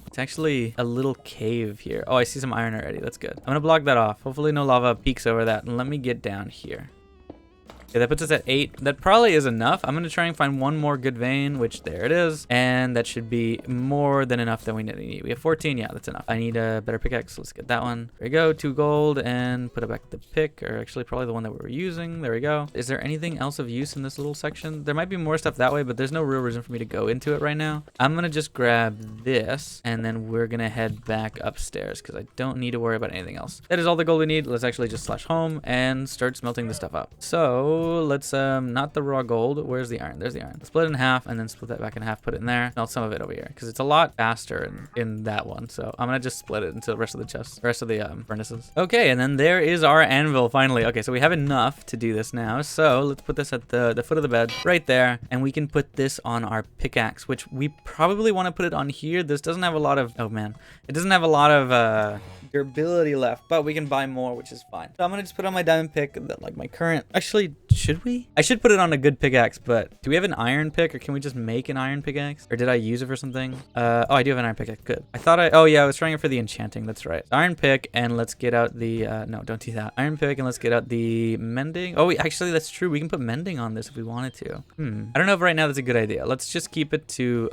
It's actually a little cave here. Oh, I see some iron already. That's good. I'm gonna block that off. Hopefully no lava peaks over that. And let me get down here. Okay, that puts us at 8. That probably is enough. I'm going to try and find one more good vein, which there it is. And that should be more than enough that we need. We have 14. Yeah, that's enough. I need a better pickaxe. Let's get that one. There we go. 2 gold and put it back to the pick, or actually probably the one that we were using. There we go. Is there anything else of use in this little section? There might be more stuff that way, but there's no real reason for me to go into it right now. I'm going to just grab this and then we're going to head back upstairs because I don't need to worry about anything else. That is all the gold we need. Let's actually just slash home and start smelting this stuff up. So let's not the raw gold. Where's the iron? There's the iron. Split it in half and then split that back in half, put it in there. Melt some of it over here because it's a lot faster in that one. So I'm gonna just split it into the rest of the chests, the rest of the furnaces. Okay, and then there is our anvil finally. Okay, so we have enough to do this now. So let's put this at the foot of the bed right there, and we can put this on our pickaxe, which we probably want to put it on here. This doesn't have a lot of, oh man, it doesn't have a lot of durability left, but we can buy more, which is fine. So I'm gonna just put on my diamond pick, like my current, actually, should we? I should put it on a good pickaxe, but do we have an iron pick, or can we just make an iron pickaxe? Or did I use it for something? Oh, I do have an iron pickaxe, good. I thought oh yeah, I was trying it for the enchanting, that's right. Iron pick, and let's get out the, no, don't do that. Iron pick, and let's get out the mending. Oh, actually, that's true. We can put mending on this if we wanted to. I don't know if right now that's a good idea. Let's just keep it to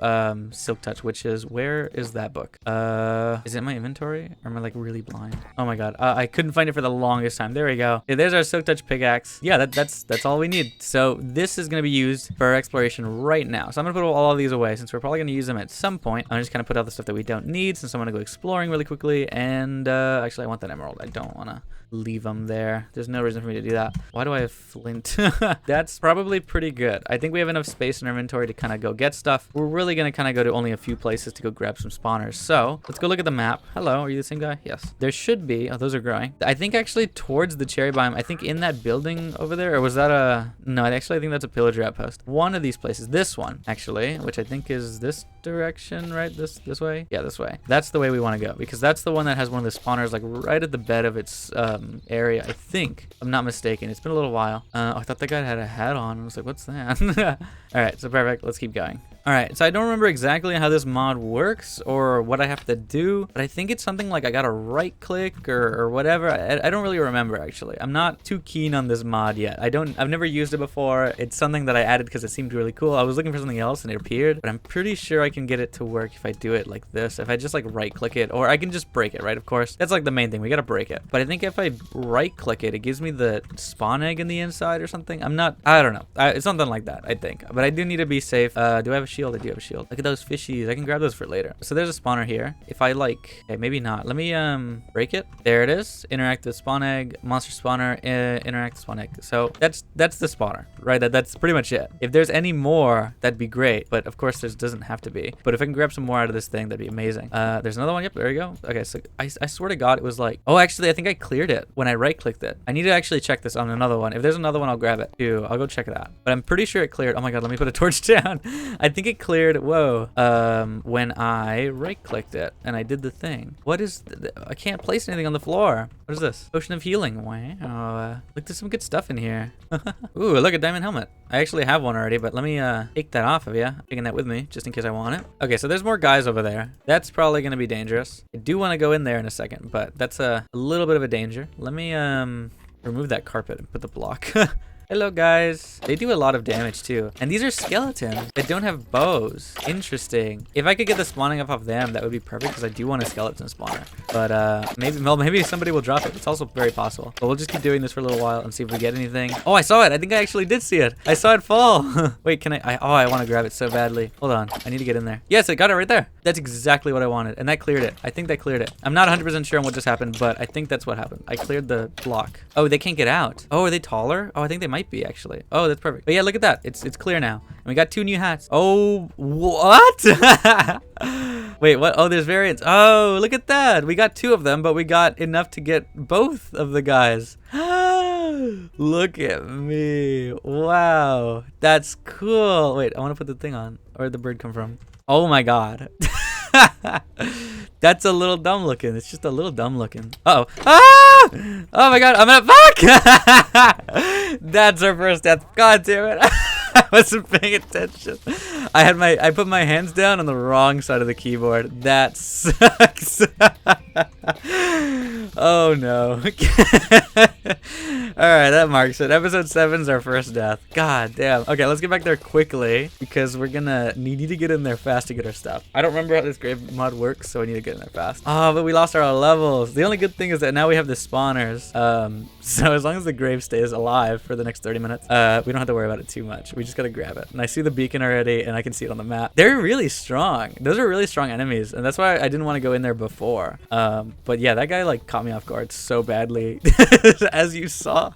silk touch, which is, where is that book? Is it in my inventory? Or am I like really blind? Oh my god, I couldn't find it for the longest time. There we go. Okay, there's our silk touch pickaxe. Yeah, that's all we need. So this is gonna be used for our exploration right now. So I'm gonna put all of these away since we're probably gonna use them at some point. I'm just gonna put out the stuff that we don't need since I'm gonna go exploring really quickly. And actually, I want that emerald. I don't wanna leave them there. There's no reason for me to do that. Why do I have flint? That's probably pretty good. I think we have enough space in our inventory to kind of go get stuff. We're really going to kind of go to only a few places to go grab some spawners. So let's go look at the map. Hello, are you the same guy? Yes. There should be. Oh, those are growing. I think actually towards the cherry biome, I think in that building over there, or was that a... No, actually I think that's a pillager outpost. One of these places, this one actually, which I think is this direction, right? This way? Yeah, this way. That's the way we want to go because that's the one that has one of the spawners like right at the bed of its area, I think. I'm not mistaken. It's been a little while. I thought that guy had a hat on. I was like, what's that? All right, so perfect. Let's keep going. All right, so I don't remember exactly how this mod works or what I have to do, but I think it's something like I gotta right click or whatever. I don't really remember actually. I'm not too keen on this mod yet. I've never used it before. It's something that I added because it seemed really cool. I was looking for something else and it appeared, but I'm pretty sure I can get it to work if I do it like this. If I just like right click it, or I can just break it, right? Of course, that's like the main thing. We gotta break it. But I think if I right click it, it gives me the spawn egg in the inside or something. I don't know. It's something like that, I think. But I do need to be safe. Do I have a shield? I do have a shield. Look at those fishies. I can grab those for later. So there's a spawner here. If I like, okay, maybe not. Let me break it. There it is. Interact with spawn egg. Monster spawner. Interact with spawn egg. So that's the spawner, right? That's pretty much it. If there's any more, that'd be great. But of course, there doesn't have to be. But if I can grab some more out of this thing, that'd be amazing. There's another one. Yep, there we go. Okay, so I swear to God, it was like, oh, actually, I think I cleared it when I right-clicked it. I need to actually check this on another one. If there's another one, I'll grab it too. I'll go check that. But I'm pretty sure it cleared. Oh my God, let me put a torch down. I think it cleared. Whoa. When I right-clicked it and I did the thing. What is? I can't place anything on the floor. What is this? Potion of healing. Wow. Look, there's some good stuff in here. Ooh, look, a diamond helmet. I actually have one already, but let me take that off of you. Taking that with me just in case I want it. Okay, so there's more guys over there. That's probably gonna be dangerous. I do want to go in there in a second, but that's a little bit of a danger. Let me remove that carpet and put the block. Hello, guys. They do a lot of damage, too. And these are skeletons. They don't have bows. Interesting. If I could get the spawning up off them, that would be perfect, because I do want a skeleton spawner. But maybe somebody will drop it. It's also very possible. But we'll just keep doing this for a little while and see if we get anything. Oh, I saw it. I think I actually did see it. I saw it fall. Wait, can I? Oh, I want to grab it so badly. Hold on. I need to get in there. Yes, I got it right there. That's exactly what I wanted. And that cleared it. I think that cleared it. I'm not 100% sure on what just happened, but I think that's what happened. I cleared the block. Oh, they can't get out. Oh, are they taller? Oh, I think they might be, actually. Oh, that's perfect. But yeah, look at that. It's clear now. And we got 2 new hats. Oh, what? Wait, what? Oh, there's variants. Oh, look at that. We got 2 of them, but we got enough to get both of the guys. Look at me. Wow. That's cool. Wait, I want to put the thing on. Where'd the bird come from? Oh my God. That's a little dumb looking. It's just a little dumb looking. Uh-oh. Ah! Oh my God, I'm gonna fuck! That's our first death. God damn it. I wasn't paying attention. I put my hands down on the wrong side of the keyboard. That sucks. Oh no. Alright, that marks it. Episode 7 is our first death. God damn. Okay, let's get back there quickly because we're gonna need to get in there fast to get our stuff. I don't remember how this grave mod works, so we need to get in there fast. Oh, but we lost our levels. The only good thing is that now we have the spawners. So as long as the grave stays alive for the next 30 minutes, we don't have to worry about it too much. We just gotta grab it. And I see the beacon already, and I can see it on the map. They're really strong. Those are really strong enemies, and that's why I didn't want to go in there before. But yeah, that guy like caught me off guard so badly, as you saw.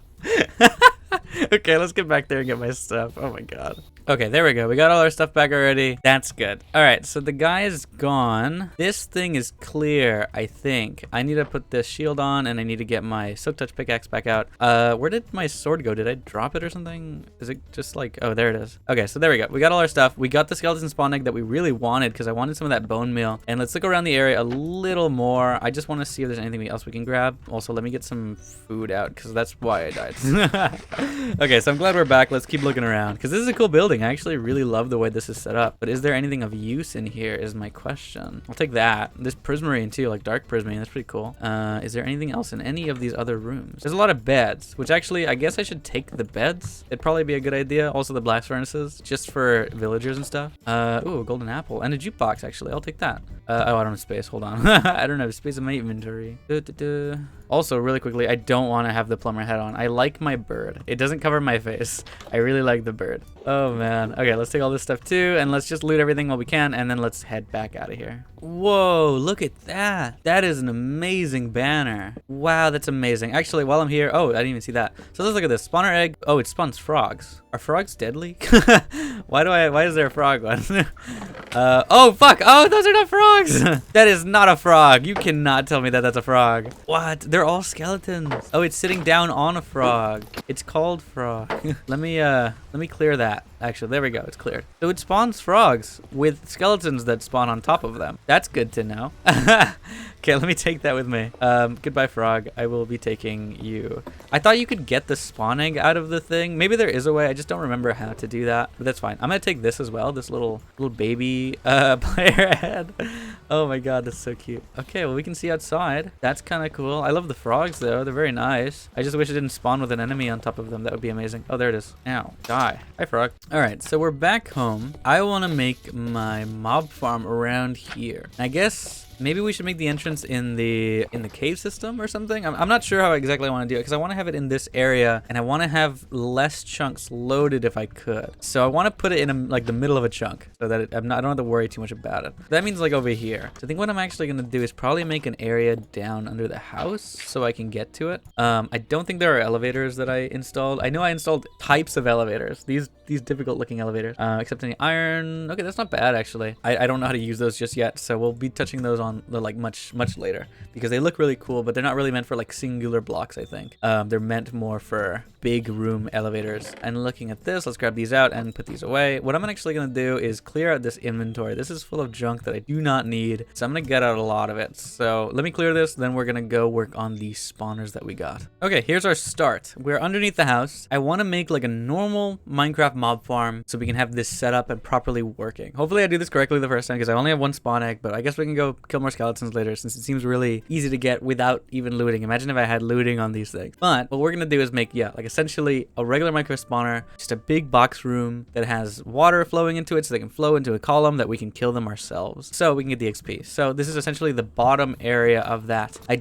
Okay, let's get back there and get my stuff. Oh my God. Okay, there we go. We got all our stuff back already. That's good. All right, so the guy is gone. This thing is clear, I think. I need to put this shield on, and I need to get my Silk Touch pickaxe back out. Where did my sword go? Did I drop it or something? Is it just like... Oh, there it is. Okay, so there we go. We got all our stuff. We got the skeleton spawn egg that we really wanted because I wanted some of that bone meal. And let's look around the area a little more. I just want to see if there's anything else we can grab. Also, let me get some food out because that's why I died. Okay, so I'm glad we're back. Let's keep looking around because this is a cool building. I actually really love the way this is set up. But is there anything of use in here is my question. I'll take that. There's prismarine too, like dark prismarine. That's pretty cool. Is there anything else in any of these other rooms? There's a lot of beds, which actually I guess I should take the beds. It'd probably be a good idea. Also the blast furnaces, just for villagers and stuff. Ooh, a golden apple and a jukebox actually. I'll take that. Oh, I don't have space. Hold on. I don't have space in my inventory. Also, really quickly, I don't want to have the plumber head on. I like my bird. It doesn't cover my face. I really like the bird. Oh, man. Okay, let's take all this stuff too, and let's just loot everything while we can, and then let's head back out of here. Whoa, look at that. That is an amazing banner. Wow, that's amazing. Actually, while I'm here, oh, I didn't even see that. So let's look at this. Spawner egg. Oh, it spawns frogs. Are frogs deadly? Why is there a frog one? Oh, fuck. Oh, those are not frogs. That is not a frog. You cannot tell me that that's a frog. What? They're all skeletons. Oh, it's sitting down on a frog. It's called frog. Let me clear that. Actually, there we go. It's cleared. So it spawns frogs with skeletons that spawn on top of them. That's good to know. Okay, let me take that with me. Goodbye, frog. I will be taking you. I thought you could get the spawn egg out of the thing. Maybe there is a way. I just don't remember how to do that. But that's fine. I'm gonna take this as well. This little baby player head. Oh my god, that's so cute. Okay, well we can see outside. That's kind of cool. I love the frogs though. They're very nice. I just wish it didn't spawn with an enemy on top of them. That would be amazing. Oh, there it is. Ow. Die. Hi, frog. All right, so we're back home. I want to make my mob farm around here. I guess maybe we should make the entrance in the cave system or something. I'm not sure how exactly I want to do it because I want to have it in this area and I want to have less chunks loaded if I could. So I want to put it in like the middle of a chunk so that I don't have to worry too much about it. That means like over here. So I think what I'm actually going to do is probably make an area down under the house so I can get to it. I don't think there are elevators that I installed. I know I installed types of elevators. These difficult looking elevators. Except any iron. Okay, that's not bad actually. I don't know how to use those just yet, so we'll be touching those on like much later because they look really cool, but they're not really meant for like singular blocks. I think they're meant more for big room elevators. And looking at this, let's grab these out and put these away. What I'm actually gonna do is clear out this inventory. This is full of junk that I do not need, so I'm gonna get out a lot of it. So let me clear this, then we're gonna go work on the spawners that we got. Okay, here's our start. We're underneath the house. I want to make like a normal Minecraft mob farm so we can have this set up and properly working. Hopefully I do this correctly the first time because I only have one spawn egg, but I guess we can go kill more skeletons later since it seems really easy to get without even looting. Imagine if I had looting on these things. But what we're gonna do is make, like essentially a regular Minecraft spawner, just a big box room that has water flowing into it so they can flow into a column that we can kill them ourselves so we can get the XP. So this is essentially the bottom area of that. I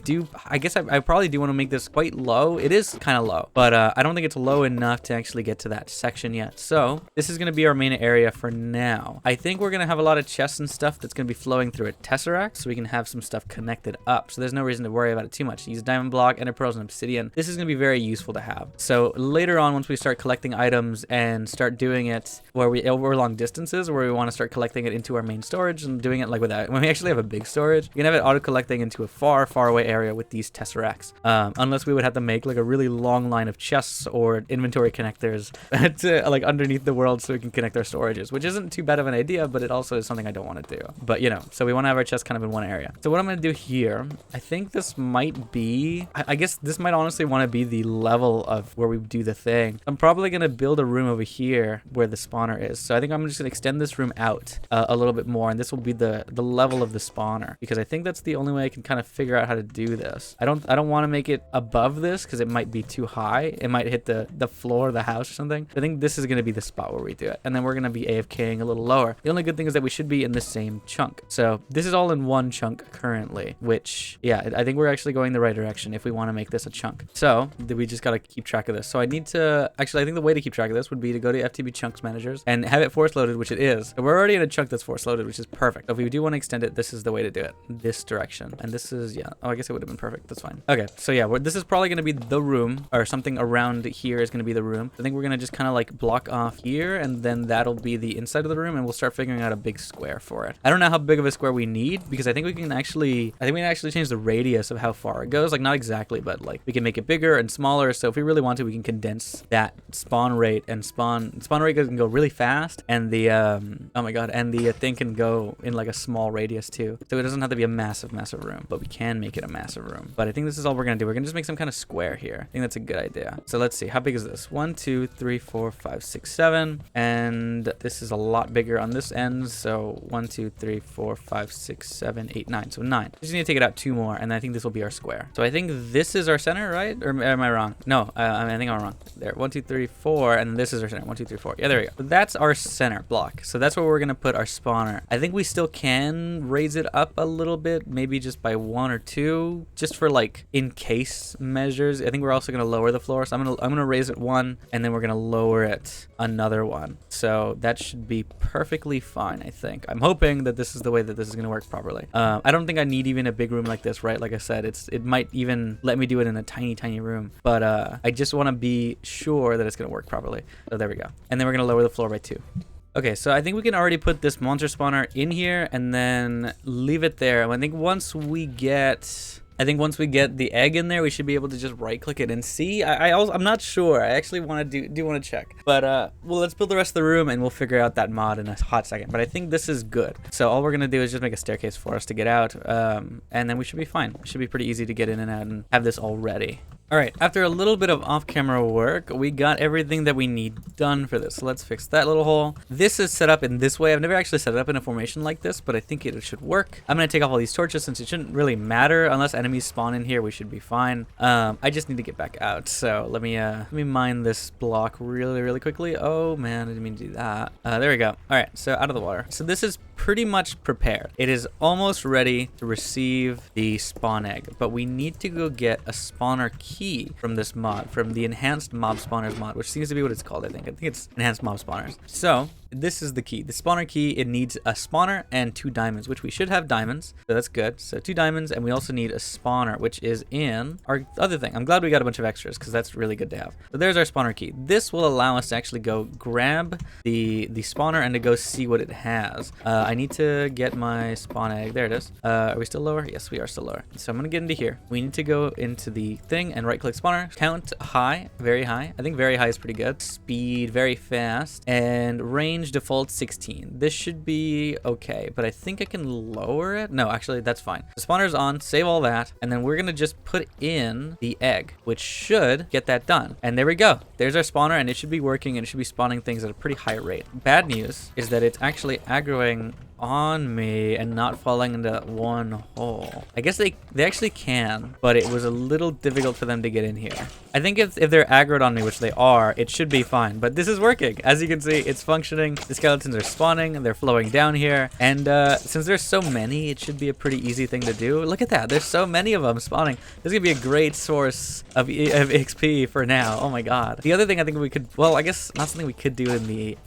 guess I probably do want to make this quite low. It is kind of low, but I don't think it's low enough to actually get to that section yet. So this is gonna be our main area for now. I think we're gonna have a lot of chests and stuff that's gonna be flowing through a tesseract so we can have some stuff connected up. So there's no reason to worry about it too much. Use diamond block, ender pearls, and obsidian. This is gonna be very useful to have. So later on, once we start collecting items and start doing it where we over long distances, where we want to start collecting it into our main storage and doing it like without, when we actually have a big storage, we can have it auto collecting into a far away area with these tesseracts. Unless we would have to make like a really long line of chests or inventory connectors to like underneath the world so we can connect our storages, which isn't too bad of an idea, but it also is something I don't want to do. But you know, so we want to have our chests kind of in one area. So what I'm going to do here, I think this might be, I guess this might honestly want to be the level of where we do the thing. I'm probably going to build a room over here where the spawner is. So I think I'm just going to extend this room out a little bit more, and this will be the level of the spawner, because I think that's the only way I can kind of figure out how to do this. I don't want to make it above this because it might be too high. It might hit the floor of the house or something. I think this is going to be the spot where we do it, and then we're going to be AFKing a little lower. The only good thing is that we should be in the same chunk. So this is all in one chunk currently, which, yeah, I think we're actually going the right direction if we want to make this a chunk. So we just got to keep track of this. So I need to, actually, I think the way to keep track of this would be to go to FTB chunks managers and have it force loaded, which it is. So we're already in a chunk that's force loaded, which is perfect. So if we do want to extend it, this is the way to do it, this direction. And this is, yeah, oh, I guess it would have been perfect. That's fine. Okay, so yeah, this is probably going to be the room, or something around here is going to be the room. I think we're going to just kind of like block off here, and then that'll be the inside of the room, and we'll start figuring out a big square for it. I don't know how big of a square we need, because I think we can actually change the radius of how far it goes. Like, not exactly, but like we can make it bigger and smaller. So if we really want to, we can condense that spawn rate, and spawn rate can go really fast, and the oh my god, and the thing can go in like a small radius too. So it doesn't have to be a massive room, but we can make it a massive room. But I think this is all we're gonna do. We're gonna just make some kind of square here. I think that's a good idea. So let's see, how big is this? 1 2 3 4 5 6 7, and this is a lot bigger on this end. So 1 2 3 4 5 6 7 7, 8, 9. So 9. We just need to take it out 2 more, and I think this will be our square. So I think this is our center, right? Or am I wrong? No, I think I'm wrong. There, 1, 2, 3, 4, and then this is our center. 1, 2, 3, 4. Yeah, there we go. So that's our center block. So that's where we're gonna put our spawner. I think we still can raise it up a little bit, maybe just by 1 or 2, just for like in case measures. I think we're also gonna lower the floor. So I'm gonna raise it 1, and then we're gonna lower it another 1. So that should be perfectly fine, I think. I'm hoping that this is the way that this is gonna work properly. I don't think I need even a big room like this, right? Like I said, it might even let me do it in a tiny room, but I just want to be sure that it's gonna work properly. So there we go. And then we're gonna lower the floor by 2. Okay, so I think we can already put this monster spawner in here and then leave it there. I think once we get the egg in there, we should be able to just right click it and see. I'm not sure. I actually want to do want to check. But well, let's build the rest of the room and we'll figure out that mod in a hot second. But I think this is good. So all we're gonna do is just make a staircase for us to get out, and then we should be fine. It should be pretty easy to get in and out and have this all ready. All right, after a little bit of off-camera work, we got everything that we need done for this. So let's fix that little hole. This is set up in this way. I've never actually set it up in a formation like this, but I think it should work. I'm gonna take off all these torches since it shouldn't really matter unless enemies spawn in here. We should be fine. I just need to get back out. So let me mine this block really quickly. Oh man, I didn't mean to do that. There we go. All right, so out of the water. So this is pretty much prepared. It is almost ready to receive the spawn egg, but we need to go get a spawner key from this mod, from the enhanced mob spawners mod, which seems to be what it's called. I think it's enhanced mob spawners. So this is the key, the spawner key. It needs a spawner and 2 diamonds, which we should have diamonds, so that's good. So 2 diamonds, and we also need a spawner, which is in our other thing. I'm glad we got a bunch of extras because that's really good to have. So there's our spawner key. This will allow us to actually go grab the spawner and to go see what it has. I need to get my spawn egg. There it is. Are we still lower? Yes, we are still lower. So I'm gonna get into here. We need to go into the thing and right click spawner. Count high, very high. I think very high is pretty good. Speed, very fast. And range default 16. This should be okay, but I think I can lower it. No, actually that's fine. The spawner's on, save all that. And then we're gonna just put in the egg, which should get that done. And there we go. There's our spawner, and it should be working, and it should be spawning things at a pretty high rate. Bad news is that it's actually aggroing on me and not falling into that one hole. I guess they actually can, but it was a little difficult for them to get in here. I think if they're aggroed on me, which they are, it should be fine, but this is working. As you can see, it's functioning. The skeletons are spawning and they're flowing down here, and since there's so many, it should be a pretty easy thing to do. Look at that, there's so many of them spawning. This is gonna be a great source of XP for now. Oh my god. The other thing I think we could, well, I guess not something we could do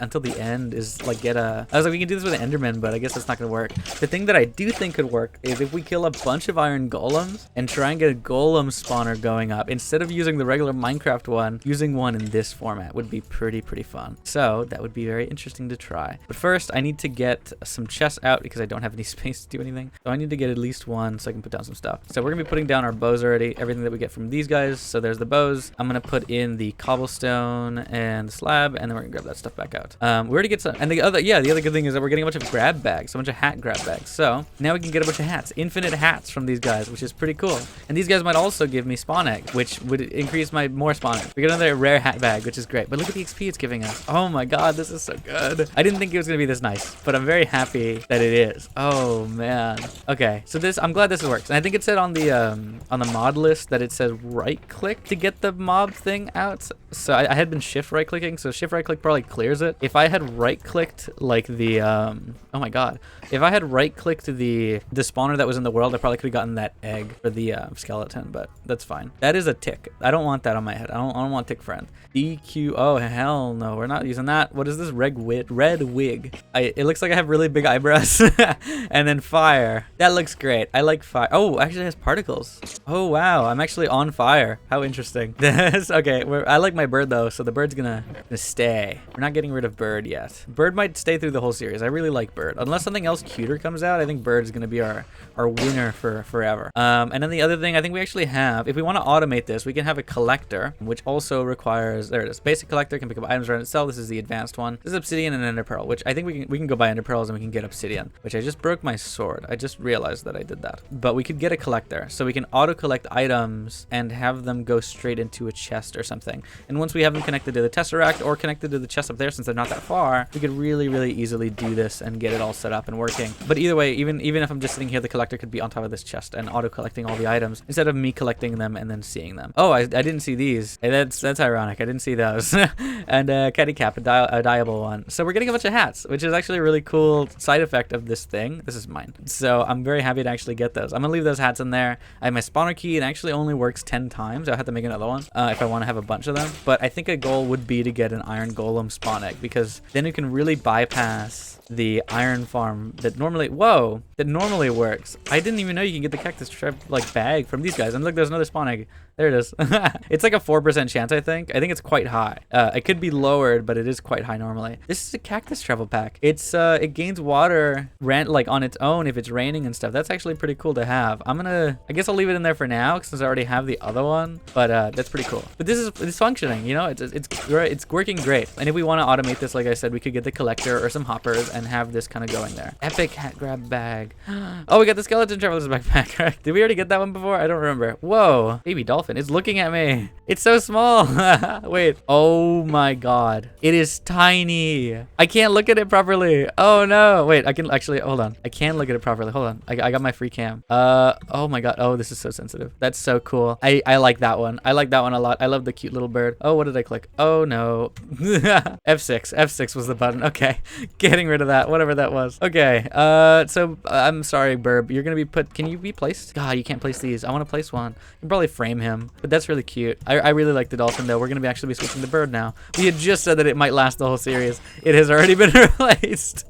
until the end, is like get a, I was like, we can do this with an enderman, but I guess that's not gonna work. The thing that I do think could work is if we kill a bunch of iron golems and try and get a golem spawner going up, instead of using the regular Minecraft one, using one in this format would be pretty fun. So that would be very interesting to try. But first I need to get some chests out because I don't have any space to do anything. So I need to get at least one so I can put down some stuff. So we're gonna be putting down our bows already, everything that we get from these guys. So there's the bows. I'm gonna put in the cobblestone and the slab, and then we're gonna grab that stuff back out. We already get some, and the other good thing is that we're getting a bunch of grab bags, a bunch of hat grab bags. So now we can get a bunch of hats, infinite hats from these guys, which is pretty cool. And these guys might also give me spawn egg, which would increase my more spawn egg. We get another rare hat bag, which is great. But look at the XP it's giving us. Oh my god, this is so good. I didn't think it was gonna be this nice, but I'm very happy that it is. Oh man. Okay, so this, I'm glad this works. And I think it said on the mod list that it says right click to get the mob thing out. So I had been shift right clicking, so shift right click probably clears it. If I had right clicked like the oh my god, if I had right clicked the spawner that was in the world, I probably could have gotten that egg for the skeleton, but that's fine. That is a tick. I don't want that on my head. I don't want tick friend. DQ, oh hell no, we're not using that. What is this? Red wig. It looks like I have really big eyebrows. And then fire. That looks great. I like fire. Oh, actually it has particles. Oh wow, I'm actually on fire. How interesting. Okay, I like my bird though, so the bird's gonna stay. We're not getting rid of bird yet. Bird might stay through the whole series. I really like bird. Unless something else cuter comes out, I think bird is gonna be our winner for forever. And then the other thing I think we actually have, if we want to automate this, we can have a collector, which also requires, there it is, basic collector, can pick up items around itself. This is the advanced one. This is obsidian and ender pearl, which I think we can go buy ender pearls and we can get obsidian, which I just broke my sword. I just realized that I did that. But we could get a collector, so we can auto collect items and have them go straight into a chest or something. And once we have them connected to the tesseract or connected to the chest up there, since they're not that far, we could really easily do this and get it all set up and working. But either way, even if I'm just sitting here, the collector could be on top of this chest and auto collecting all the items instead of me collecting them and then seeing them. Oh, I didn't see these. Hey, that's ironic. I didn't see those. And Caddy Cap, a dyeable one. So we're getting a bunch of hats, which is actually a really cool side effect of this thing. This is mine. So I'm very happy to actually get those. I'm gonna leave those hats in there. I have my spawner key. It actually only works 10 times. I'll have to make another one if I want to have a bunch of them. But I think a goal would be to get an iron golem spawn egg, because then you can really bypass the iron farm that normally works. I didn't even know you can get the cactus trap like bag from these guys. And look, there's another spawn egg. There it is. It's like a 4% chance, I think. I think it's quite high. It could be lowered, but it is quite high normally. This is a cactus travel pack. It gains water like on its own if it's raining and stuff. That's actually pretty cool to have. I guess I'll leave it in there for now since I already have the other one. But that's pretty cool. But it's functioning, you know. It's working great. And if we want to automate this, like I said, we could get the collector or some hoppers and have this kind of going there. Epic hat grab bag. Oh, we got the skeleton traveler's backpack. Right? Did we already get that one before? I don't remember. Whoa, baby dolphin. It's looking at me. It's so small. Wait. Oh my god. It is tiny. I can't look at it properly. Oh no. Wait, I can actually, hold on. I can look at it properly. Hold on. I got my free cam. Oh my god. Oh, this is so sensitive. That's so cool. I like that one. I like that one a lot. I love the cute little bird. Oh, what did I click? Oh no. F6. F6 was the button. Okay. Getting rid of that. Whatever that was. Okay. So I'm sorry, Burb. You're gonna be can you be placed? God, you can't place these. I want to place one. You can probably frame him, but that's really cute. I really like the dolphin though. We're gonna actually be switching the bird now. We had just said that it might last the whole series. It has already been replaced.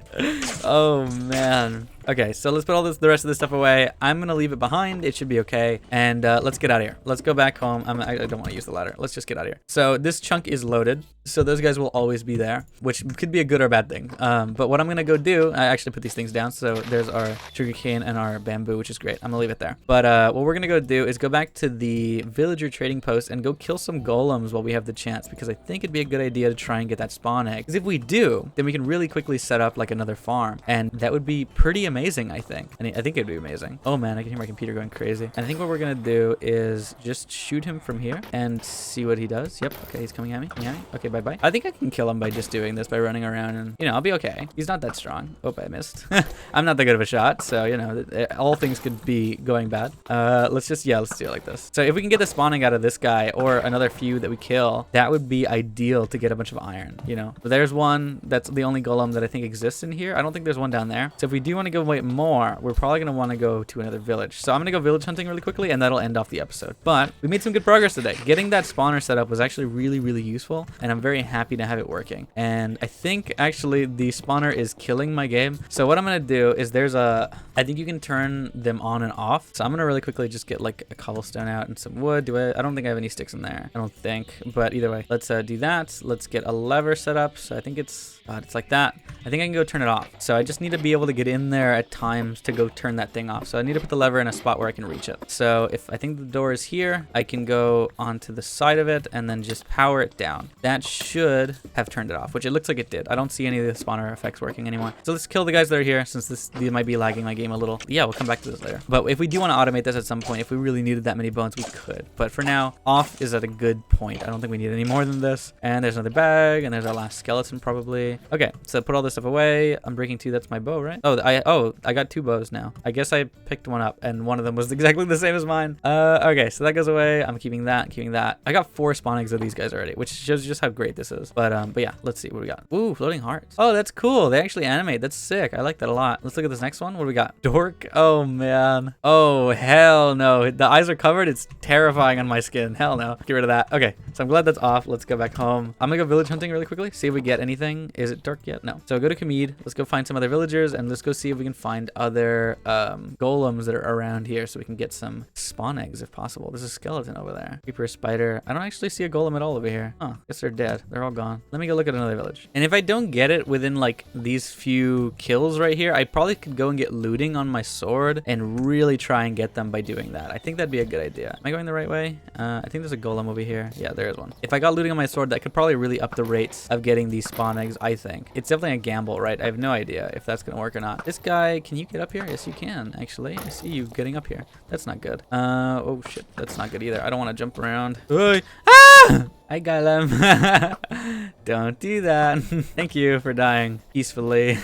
Oh man. Okay, so let's put the rest of this stuff away. I'm gonna leave it behind. It should be okay. And let's get out of here. Let's go back home. I don't want to use the ladder. Let's just get out of here. So this chunk is loaded. So those guys will always be there, which could be a good or bad thing. But what I'm gonna go do, I actually put these things down. So there's our sugarcane and our bamboo, which is great. I'm gonna leave it there. But what we're gonna go do is go back to the villager trading post and go kill some golems while we have the chance, because I think it'd be a good idea to try and get that spawn egg. Because if we do, then we can really quickly set up like another farm, and that would be pretty amazing, I think. I think it'd be amazing. Oh man, I can hear my computer going crazy. And I think what we're gonna do is just shoot him from here and see what he does. Yep. Okay, he's coming at me. Okay, bye-bye. I think I can kill him by just doing this, by running around, and you know, I'll be okay. He's not that strong. Oh, I missed. I'm not that good of a shot, so you know, all things could be going bad. Let's do it like this. So if we can get the spawning out of this guy or another few that we kill, that would be ideal to get a bunch of iron, you know. But there's one that's the only golem that I think exists in here. I don't think there's one down there. So if we do want to go wait more, we're probably going to want to go to another village. So I'm going to go village hunting really quickly, and that'll end off the episode. But we made some good progress today. Getting that spawner set up was actually really, really useful, and I'm very happy to have it working. And I think actually the spawner is killing my game. So what I'm going to do is I think you can turn them on and off. So I'm going to really quickly just get like a cobblestone out and some wood. I don't think I have any sticks in there. I don't think, but either way, let's do that. Let's get a lever set up. So I think it's like that. I think I can go turn it off. So I just need to be able to get in there at times to go turn that thing off. So I need to put the lever in a spot where I can reach it. So if I think the door is here, I can go onto the side of it and then just power it down. That should have turned it off, which it looks like it did. I don't see any of the spawner effects working anymore. So let's kill the guys that are here, since these might be lagging my game a little. Yeah, we'll come back to this later. But if we do want to automate this at some point, if we really needed that many bones, we could. But for now, off is at a good point. I don't think we need any more than this. And there's another bag, and there's our last skeleton probably. Okay, so put all this stuff away. I'm breaking 2. That's my bow, right? Oh, I got 2 bows now. I guess I picked one up, and one of them was exactly the same as mine. Okay, so that goes away. I'm keeping that, I got 4 spawn eggs of these guys already, which shows just how great this is. But yeah, let's see what we got. Ooh, floating hearts. Oh, that's cool. They actually animate. That's sick. I like that a lot. Let's look at this next one. What do we got? Dork. Oh man. Oh hell no. The eyes are covered. It's terrifying on my skin. Hell no. Get rid of that. Okay, so I'm glad that's off. Let's go back home. I'm gonna go village hunting really quickly. See if we get anything. Is it dark yet? No. So go to Kamid. Let's go find some other villagers, and let's go see if we can find other golems that are around here, so we can get some spawn eggs if possible. There's a skeleton over there. Creeper, spider. I don't actually see a golem at all over here. Oh, guess they're dead. They're all gone. Let me go look at another village. And if I don't get it within like these few kills right here, I probably could go and get looting on my sword and really try and get them by doing that. I think that'd be a good idea. Am I going the right way? I think there's a golem over here. Yeah, there is one. If I got looting on my sword, that could probably really up the rates of getting these spawn eggs, I think. It's definitely a gamble, right? I have no idea if that's gonna work or not. This guy, can you get up here? Yes, you can, actually. I see you getting up here. That's not good. Oh shit, that's not good either. I don't want to jump around. Hey! Ah! I got him. Don't do that. Thank you for dying peacefully.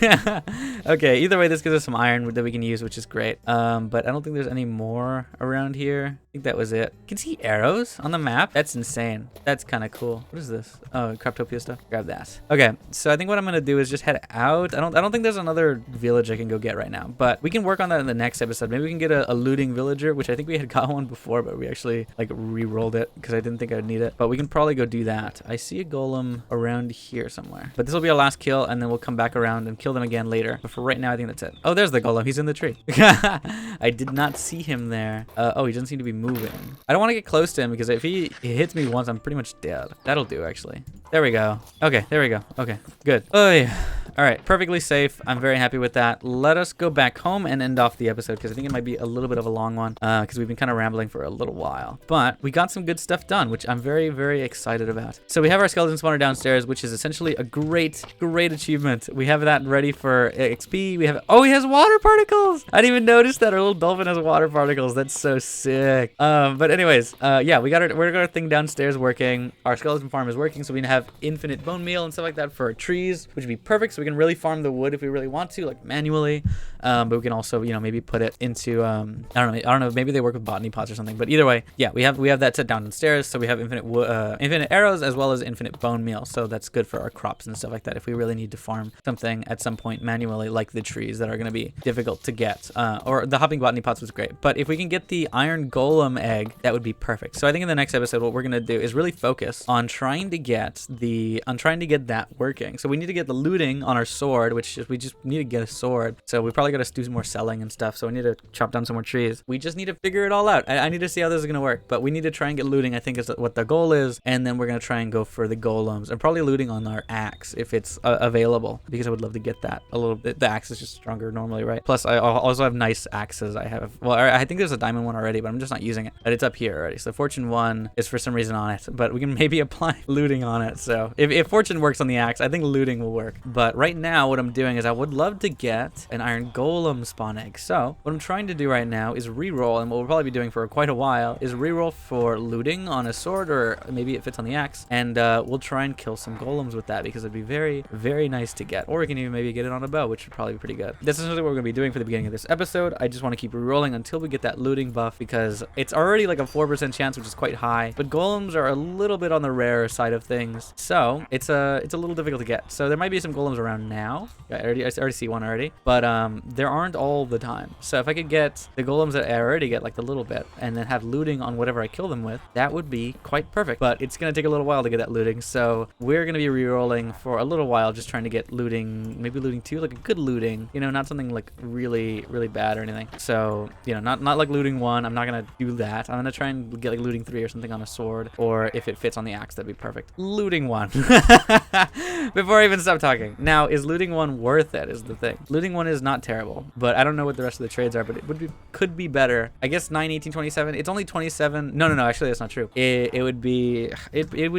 Okay, either way, this gives us some iron that we can use, which is great. But I don't think there's any more around here. I think that was it. You can see arrows on the map. That's insane. That's kind of cool. What is this? Oh, Craftopia stuff. Grab that. Okay, so I think what I'm gonna do is just head out. I don't think there's another village I can go get right now, but we can work on that in the next episode. Maybe we can get a looting villager, which I think we had got one before, but we actually like re-rolled it because I didn't think I'd need it. But we can probably go do that. I see a golem around here somewhere, but this will be our last kill, and then we'll come back around and kill them again later. But for right now, I think that's it. Oh, there's the golem. He's in the tree. I did not see him there. Oh, he doesn't seem to be moving. I don't want to get close to him because if he hits me once, I'm pretty much dead. That'll do, actually. There we go. Okay, there we go. Okay, good. Oh, yeah. All right, perfectly safe. I'm very happy with that. Let us go back home and end off the episode because I think it might be a little bit of a long one because we've been kind of rambling for a little while. But we got some good stuff done, which I'm very, very excited about. So we have our skeleton spawner downstairs, which is essentially a great achievement. We have that ready for XP. We have, oh, he has water particles. I didn't even notice that our little dolphin has water particles. That's so sick. But anyways, yeah, we got our thing downstairs working. Our skeleton farm is working, so we can have infinite bone meal and stuff like that for our trees, which would be perfect. So we can really farm the wood if we really want to, like manually. But we can also, you know, maybe put it into I don't know, maybe they work with botany pots or something. But either way, yeah, we have that set downstairs, so we have infinite arrows as well as infinite bone meal. So that's good for our crops and stuff like that if we really need to farm something at some point manually, like the trees that are going to be difficult to get. Or the hopping botany pots was great, but if we can get the iron golem egg, that would be perfect. So I think in the next episode, what we're going to do is really focus on trying to get that working. So we need to get the looting on our sword, which is, we just need to get a sword. So we probably got to do some more selling and stuff. So we need to chop down some more trees. We just need to figure it all out. I need to see how this is going to work, but we need to try and get looting, I think is what the goal is. And then we're going to try and go for the golems and probably looting on our axe if it's available, because I would love to get that a little bit. The axe is just stronger normally, right? Plus I also have nice axes. I think there's a diamond one already, but I'm just not using it. But it's up here already. So fortune 1 is for some reason on it, but we can maybe apply looting on it. So if fortune works on the axe, I think looting will work. But right now what I'm doing is I would love to get an iron golem spawn egg. So what I'm trying to do right now is reroll, and what we'll probably be doing for quite a while is reroll for looting on a sword, or maybe it fits on the axe, and we'll try and kill some golems with that because it'd be very, very nice to get. Or we can even maybe get it on a bow, which would probably be pretty good. This is what we're going to be doing for the beginning of this episode. I just want to keep rerolling until we get that looting buff because it's already like a 4% chance, which is quite high, but golems are a little bit on the rare side of things, so it's a little difficult to get. So there might be some golems around now. I already see one already, but there aren't all the time. So if I could get the golems that I already get, like the little bit, and then have looting on whatever I kill them with, that would be quite perfect. But it's gonna take a little while to get that looting, so we're gonna be re-rolling for a little while, just trying to get looting, maybe looting 2, like a good looting, you know, not something like really, really bad or anything. So, you know, not like looting 1. I'm not gonna do that. I'm gonna try and get like looting 3 or something on a sword, or if it fits on the axe, that'd be perfect. Looting 1. Before I even stop talking. Now, is looting 1 worth it is the thing. Looting 1 is not terrible, but I don't know what the rest of the trades are, but it could be better. I guess 9, 18, 27. It's only 27. No, actually that's not true. It would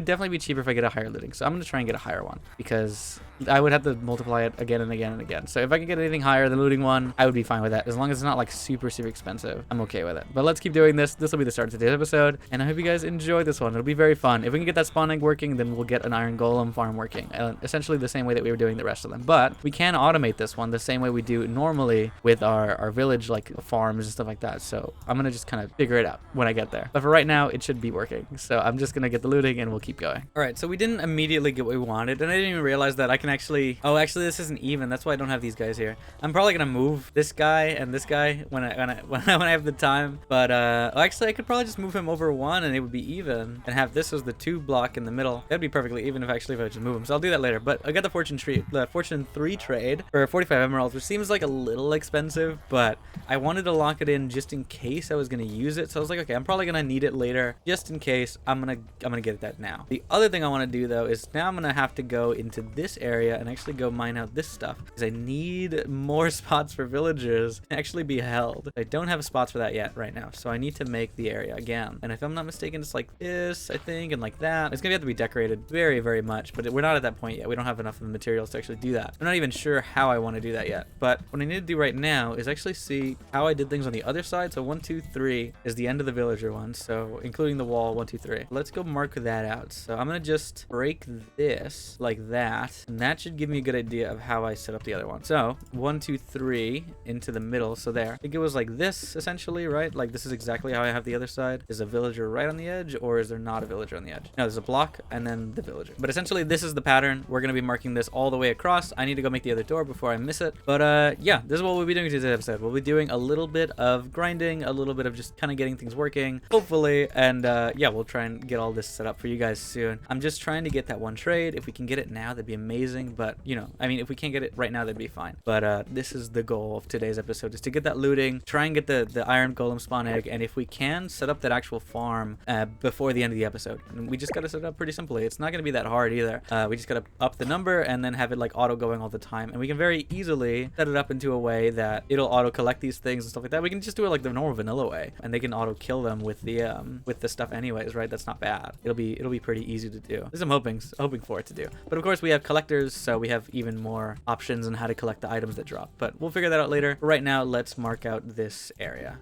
definitely be cheaper if I get a higher looting. So I'm gonna try and get a higher one because I would have to multiply it again and again and again. So if I could get anything higher than looting 1, I would be fine with that. As long as it's not like super, super expensive, I'm okay with it. But let's keep doing this. This will be the start of today's episode, and I hope you guys enjoy this one. It'll be very fun. If we can get that spawn egg working, then we'll get an iron golem farm working. Essentially the same way that we were doing the rest of them. But we can automate this one the same way we do normally with our village like farms and stuff like that. So I'm gonna just kind of figure it out when I get there. But for right now, it should be working. So I'm just gonna get the looting and we'll keep going. All right, so we didn't immediately get what we wanted, and I didn't even realize that I can actually, oh, actually this isn't even. That's why I don't have these guys here. I'm probably gonna move this guy and this guy when I have the time. But actually I could probably just move him over 1 and it would be even, and have this as the 2 block in the middle. That'd be perfectly even if I just move him. So I'll do that later. But I got the fortune 3 trade for 45 emeralds, which seems like a little expensive, but I wanted to lock it in just in case I was gonna use it. So I was like, okay, I'm probably gonna need it later. Just in case, I'm gonna get that now. The other thing I want to do though is now I'm gonna have to go into this area and actually go mine out this stuff because I need more spots for villagers to actually be held. I don't have spots for that yet right now, so I need to make the area again. And if I'm not mistaken, it's like this, I think, and like that. It's gonna have to be decorated very, very much, but we're not at that point yet. We don't have enough of the materials to actually do that. I'm not even sure how I want to do that yet, but what I need to do right now is actually see how I did things on the other side. So 1, 2, 3 is the end of the villager one, so including the wall 1, 2, 3. Let's go mark that out. So I'm gonna just break this like that, and that should give me a good idea of how I set up the other one. So 1, 2, 3 into the middle. So there, I think it was like this essentially, right? Like this is exactly how I have the other side. Is a villager right on the edge, or is there not a villager on the edge? No, there's a block and then the villager. But essentially this is the pattern. We're going to be marking this all the way across. I need to go make the other door before I miss it. But yeah, this is what we'll be doing today's episode. We'll be doing a little bit of grinding, a little bit of just kind of getting things working, hopefully. And yeah, we'll try and get all this set up for you guys soon. I'm just trying to get that one trade. If we can get it now, that'd be amazing. But you know, I mean, if we can't get it right now, that'd be fine. But this is the goal of today's episode, is to get that looting, try and get the iron golem spawn egg, and if we can, set up that actual farm before the end of the episode. And we just got to set it up pretty simply. It's not going to be that hard either. We just got to up the number and then have it like auto going all the time. And we can very easily set it up into a way that it'll auto collect these things and stuff like that. We can just do it like the normal vanilla way, and they can auto kill them with the stuff anyways, right? That's not bad. It'll be pretty easy to do. This is I'm hoping for it to do. But of course we have collectors, so we have even more options on how to collect the items that drop. But we'll figure that out later. Right now, let's mark out this area.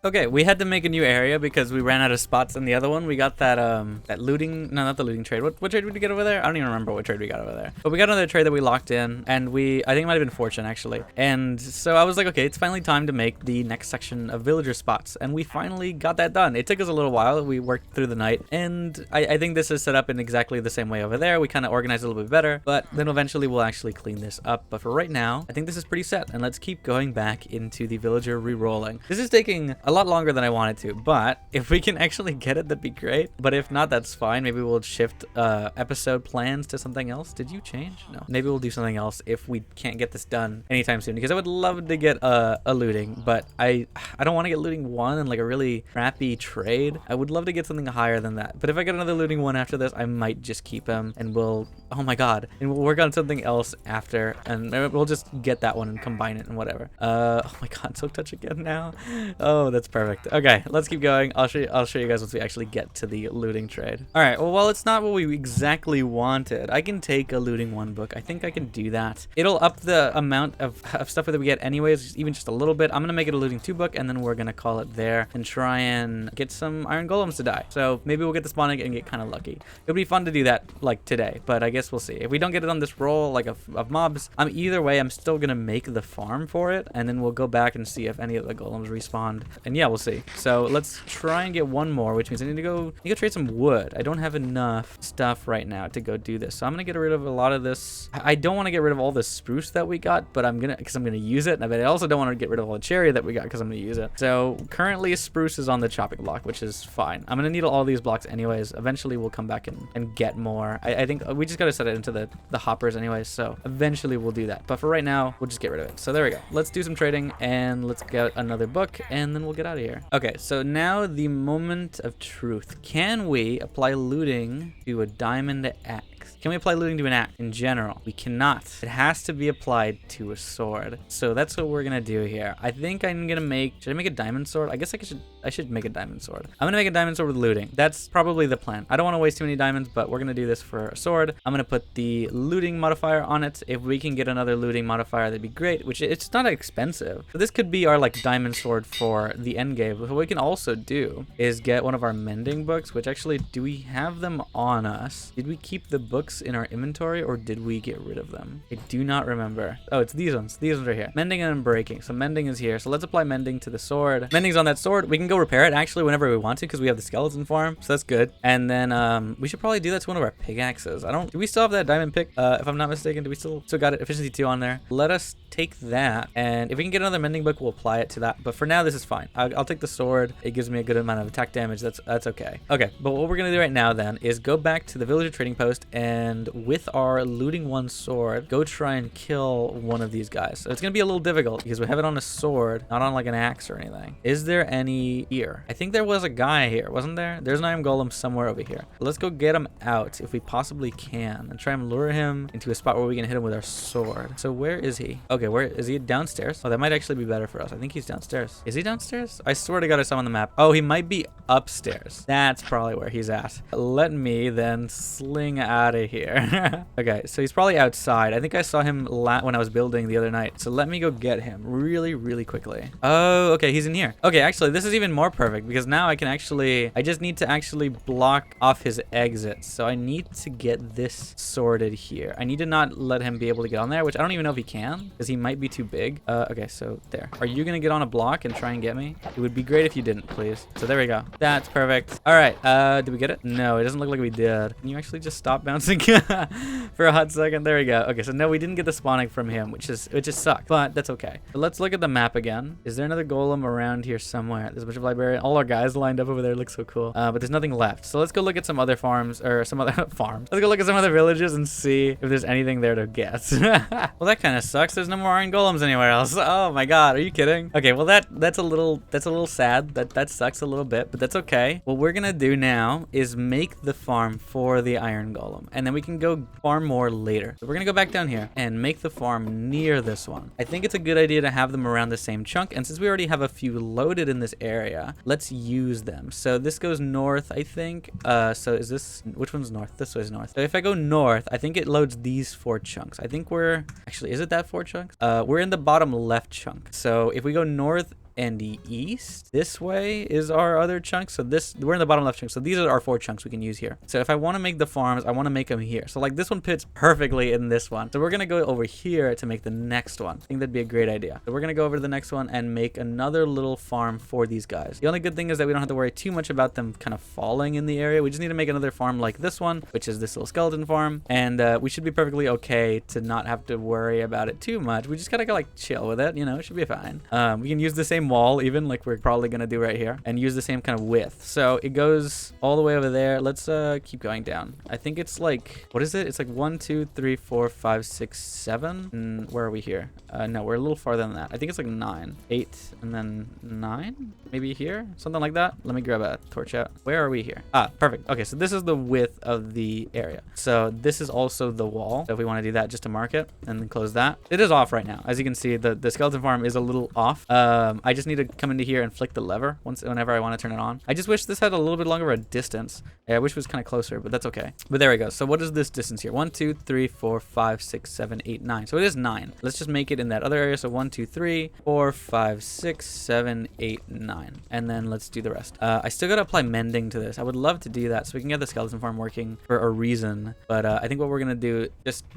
Okay, we had to make a new area because we ran out of spots in the other one. We got that that looting, no, not the looting trade. What trade did we get over there? I don't even remember what trade we got over there. But we got another trade that we locked in, and I think it might have been fortune actually. And so I was like, okay, it's finally time to make the next section of villager spots, and we finally got that done. It took us a little while. We worked through the night, and I think this is set up in exactly the same way over there. We kind of organized it a little bit better, but then eventually we'll actually clean this up. But for right now, I think this is pretty set, and let's keep going back into the villager re-rolling. This is taking a lot longer than I wanted to, but if we can actually get it, that'd be great. But if not, that's fine. Maybe we'll shift episode plans to something else. Did you change? No. Maybe we'll do something else if we can't get this done anytime soon, because I would love to get a looting, but I don't want to get looting 1 and like a really crappy trade. I would love to get something higher than that. But if I get another looting 1 after this, I might just keep him, and we'll, oh my god, and we'll work on something else after, and we'll just get that one and combine it and whatever. Oh my god, so touch again now. Oh, that's perfect. Okay, let's keep going. I'll show you guys once we actually get to the looting trade. All right, well, while it's not what we exactly wanted, I can take a looting 1 book. I think I can do that. It'll up the amount of stuff that we get anyways, even just a little bit. I'm gonna make it a looting 2 book, and then we're gonna call it there and try and get some iron golems to die. So maybe we'll get the spawn egg and get kind of lucky. It'll be fun to do that like today, but I guess we'll see. If we don't get it on this roll like of mobs, either way, I'm still gonna make the farm for it, and then we'll go back and see if any of the golems respawned. And yeah, we'll see. So let's try and get one more, which means I need to go trade some wood. I don't have enough stuff right now to go do this. So I'm going to get rid of a lot of this. I don't want to get rid of all the spruce that we got, but because I'm going to use it. But I also don't want to get rid of all the cherry that we got because I'm going to use it. So currently spruce is on the chopping block, which is fine. I'm going to need all these blocks anyways. Eventually we'll come back and get more. I think we just got to set it into the hoppers anyways. So eventually we'll do that. But for right now, we'll just get rid of it. So there we go. Let's do some trading and let's get another book and then we'll get out of here. Okay, so now the moment of truth. Can we apply looting to a diamond axe? Can we apply looting to an axe in general? We cannot. It has to be applied to a sword. So that's what we're gonna do here. I think I'm gonna should I make a diamond sword? I guess I should make a diamond sword. I'm gonna make a diamond sword with looting. That's probably the plan. I don't want to waste too many diamonds, but we're gonna do this for a sword. I'm gonna put the looting modifier on it. If we can get another looting modifier, that'd be great, which it's not expensive. So this could be our like diamond sword for the end game. What we can also do is get one of our mending books, which actually, do we have them on us? Did we keep the books in our inventory or did we get rid of them? I do not remember. Oh, it's these ones. These ones are here. Mending and breaking. So mending is here. So let's apply mending to the sword. Mending's on that sword. We can go repair it actually whenever we want to because we have the skeleton farm. So that's good. And then we should probably do that to one of our pickaxes. Do we still have that diamond pick? If I'm not mistaken, do we still got it? Efficiency 2 on there. Let us take that. And if we can get another mending book, we'll apply it to that. But for now, this is fine. I'll take the sword. It gives me a good amount of attack damage. That's okay. Okay, but what we're gonna do right now then is go back to the villager trading post and with our looting 1 sword, go try and kill one of these guys. So it's gonna be a little difficult because we have it on a sword, not on like an axe or anything. Is there any here? I think there was a guy here, wasn't there? There's an iron golem somewhere over here. Let's go get him out if we possibly can and try and lure him into a spot where we can hit him with our sword. So where is he? Okay, where is he? Downstairs? Oh, that might actually be better for us. I think he's downstairs. Is he downstairs? I swear to God I saw him on the map. Oh, he might be upstairs. That's probably where he's at. Let me then sling out of of here. Okay, so he's probably outside. I think I saw him when I was building the other night. So let me go get him really, really quickly. Oh, okay, he's in here. Okay, actually, this is even more perfect because now I just need to actually block off his exit. So I need to get this sorted here. I need to not let him be able to get on there, which I don't even know if he can because he might be too big. Okay, so there. Are you gonna get on a block and try and get me? It would be great if you didn't, please. So there we go. That's perfect. All right, did we get it? No, it doesn't look like we did. Can you actually just stop bouncing for a hot second? There we go. Okay, so no, we didn't get the spawning from him, which just sucked, but that's okay. So let's look at the map again. Is there another golem around here somewhere? There's a bunch of librarians. All our guys lined up over there. Looks so cool. But there's nothing left. So let's go look at some other farms or some other farms. Let's go look at some other villages and see if there's anything there to get. Well, that kind of sucks. There's no more iron golems anywhere else. Oh my god, are you kidding? Okay, well that's a little sad. That sucks a little bit, but that's okay. What we're gonna do now is make the farm for the iron golem, and then we can go farm more later. So we're gonna go back down here and make the farm near this one. I think it's a good idea to have them around the same chunk, and since we already have a few loaded in this area, let's use them. So this goes north, I think. So is this, which one's north? This way's north. So if I go north, I think it loads these 4 chunks. I think we're actually, is it that 4 chunks? We're in the bottom left chunk. So if we go north and the east, this way is our other chunk. So we're in the bottom left chunk. So these are our 4 chunks we can use here. So if I want to make the farms, I want to make them here. So like this one fits perfectly in this one. So we're going to go over here to make the next one. I think that'd be a great idea. So we're going to go over to the next one and make another little farm for these guys. The only good thing is that we don't have to worry too much about them kind of falling in the area. We just need to make another farm like this one, which is this little skeleton farm. And we should be perfectly okay to not have to worry about it too much. We just gotta go like chill with it, you know, it should be fine. We can use the same wall even, like we're probably gonna do right here, and use the same kind of width. So it goes all the way over there. Let's keep going down. I think it's like, what is it? It's like 1, 2, 3, 4, 5, 6, 7. And where are we here? No, we're a little farther than that. I think it's like 9, 8, and then 9, maybe here, something like that. Let me grab a torch out. Where are we here? Ah, perfect. Okay, so this is the width of the area. So this is also the wall. So if we want to do that just to mark it and then close that, it is off right now. As you can see, the skeleton farm is a little off. I just need to come into here and flick the lever whenever I want to turn it on. I just wish this had a little bit longer of a distance. Yeah, I wish it was kind of closer, but that's okay. But there we go. So what is this distance here? 1, 2, 3, 4, 5, 6, 7, 8, 9. So it is 9. Let's just make it in that other area. So 1, 2, 3, 4, 5, 6, 7, 8, 9. And then let's do the rest. I still got to apply mending to this. I would love to do that so we can get the skeleton farm working for a reason. But I think what we're going to do,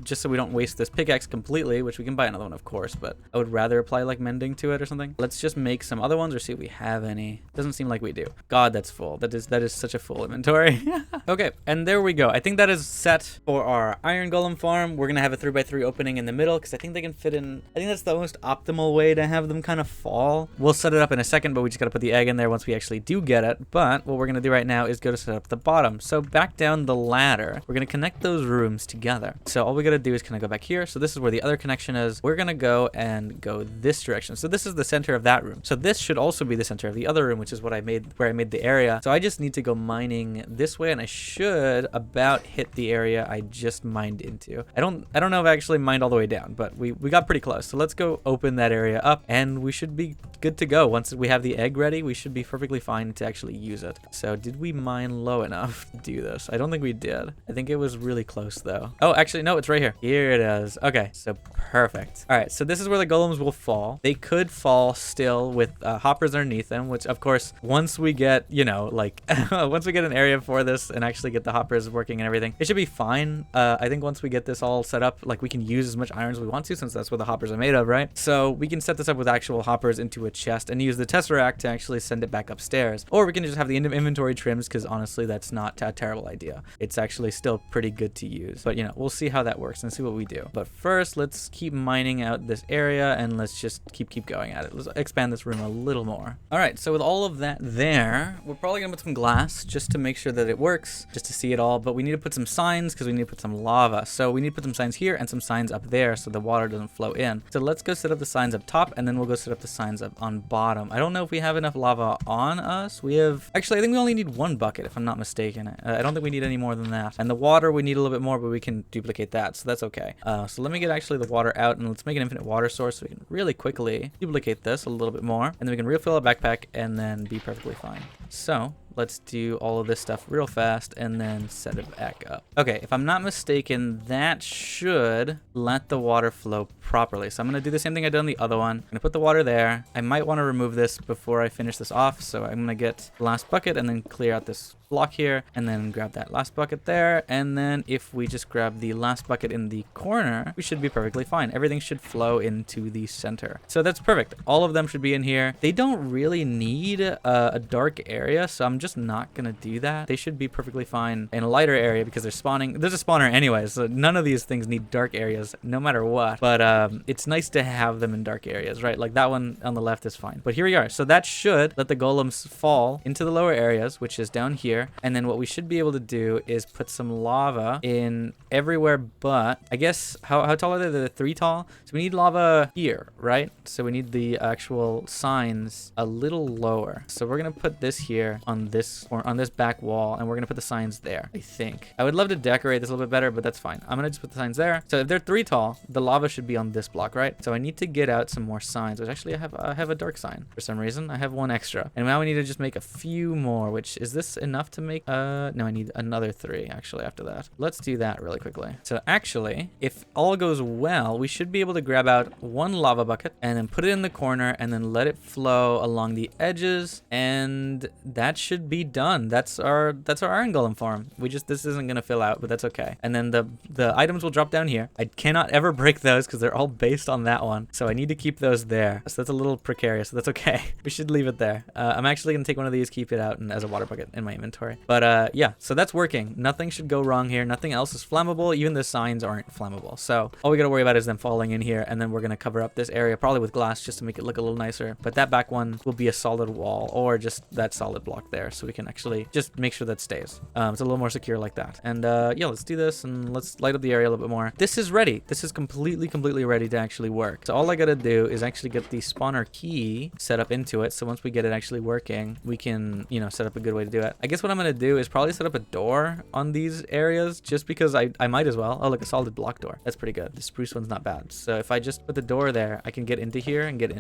just so we don't waste this pickaxe completely, which we can buy another one, of course, but I would rather apply like mending to it or something. Let's just make some other ones or see if we have any. Doesn't seem like we do. God, that's full. That is such a full inventory. Okay, and there we go. I think that is set for our iron golem farm. We're gonna have a 3x3 opening in the middle because I think they can fit in. I think that's the most optimal way to have them kind of fall. We'll set it up in a second, but we just gotta put the egg in there once we actually do get it. But what we're gonna do right now is go to set up the bottom. So back down the ladder, we're gonna connect those rooms together. So all we gotta do is kind of go back here. So this is where the other connection is. We're gonna go and go this direction. So this is the center of that room. So this should also be the center of the other room, which is what I made, where I made the area. So I just need to go mining this way, and I should about hit the area I just mined into. I don't know if I actually mined all the way down, but we got pretty close. So let's go open that area up, and we should be good to go. Once we have the egg ready, we should be perfectly fine to actually use it. So did we mine low enough to do this? I don't think we did. I think it was really close though. Oh, actually, no, it's right here. Here it is. Okay, so perfect. All right, so this is where the golems will fall. They could fall still with hoppers underneath them, which of course, once we get, you know, like once we get an area for this and actually get the hoppers working and everything, it should be fine. I think once we get this all set up, like we can use as much iron as we want to, since that's what the hoppers are made of, right? So we can set this up with actual hoppers into a chest and use the tesseract to actually send it back upstairs, or we can just have the inventory trims, because honestly that's not a terrible idea. It's actually still pretty good to use, but you know, we'll see how that works and see what we do. But first, let's keep mining out this area and let's just keep going at it. Let's expand this room a little more. All right, so with all of that there, we're probably gonna put some glass just to make sure that it works, just to see it all, but we need to put some signs because we need to put some lava. So we need to put some signs here and some signs up there so the water doesn't flow in. So let's go set up the signs up top, and then we'll go set up the signs up on bottom. I don't know if we have enough lava on us. We have, actually, I think we only need 1 bucket if I'm not mistaken. I don't think we need any more than that. And the water, we need a little bit more, but we can duplicate that, so that's okay. So let me get actually the water out, and let's make an infinite water source so we can really quickly duplicate this a little bit more, and then we can refill our backpack and then be perfectly fine. So let's do all of this stuff real fast and then set it back up. Okay, if I'm not mistaken, that should let the water flow properly. So I'm gonna do the same thing I did on the other one. I'm gonna put the water there. I might want to remove this before I finish this off, so I'm gonna get the last bucket and then clear out this block here, and then grab that last bucket there, and then if we just grab the last bucket in the corner, we should be perfectly fine. Everything should flow into the center. So that's perfect. All of them should be in here. They don't really need a dark area, so I'm just not gonna do that. They should be perfectly fine in a lighter area because they're spawning. There's a spawner anyway, so none of these things need dark areas no matter what, but it's nice to have them in dark areas, right? Like that one on the left is fine, but here we are. So that should let the golems fall into the lower areas, which is down here. And then what we should be able to do is put some lava in everywhere but, I guess, how tall are they? They're 3 tall. So we need lava here, right? So we need the actual signs a little lower. So we're going to put this here on this, or on this back wall, and we're going to put the signs there, I think. I would love to decorate this a little bit better, but that's fine. I'm going to just put the signs there. So if they're 3 tall, the lava should be on this block, right? So I need to get out some more signs, which actually I have a dark sign for some reason. I have one extra. And now we need to just make a few more, which is this enough to make? No, I need another 3 actually after that. Let's do that really quickly. So actually, if all goes well, we should be able to grab out 1 lava bucket and then put it in the corner and then let it flow along the edges, and that should be done. That's our iron golem farm. This isn't gonna fill out, but that's okay. And then the items will drop down here. I cannot ever break those because they're all based on that one, so I need to keep those there. So that's a little precarious, so that's okay. We should leave it there. I'm actually gonna take one of these, keep it out and as a water bucket in my inventory. But yeah, so that's working. Nothing should go wrong here. Nothing else is flammable. Even the signs aren't flammable. So all we gotta worry about is them falling in here, and then we're gonna cover up this area probably with glass just to make it look a little nicer. But that back one will be a solid wall, or just that solid block there, so we can actually just make sure that stays. It's a little more secure like that. And yeah, let's do this and let's light up the area a little bit more. This is ready. This is completely ready to actually work. So all I gotta do is actually get the spawner key set up into it. So once we get it actually working, we can, you know, set up a good way to do it. I guess what I'm gonna do is probably set up a door on these areas, just because I might as well. Oh, look, a solid block door. That's pretty good. The spruce one's not bad. So if I just put the door there, I can get into here and get in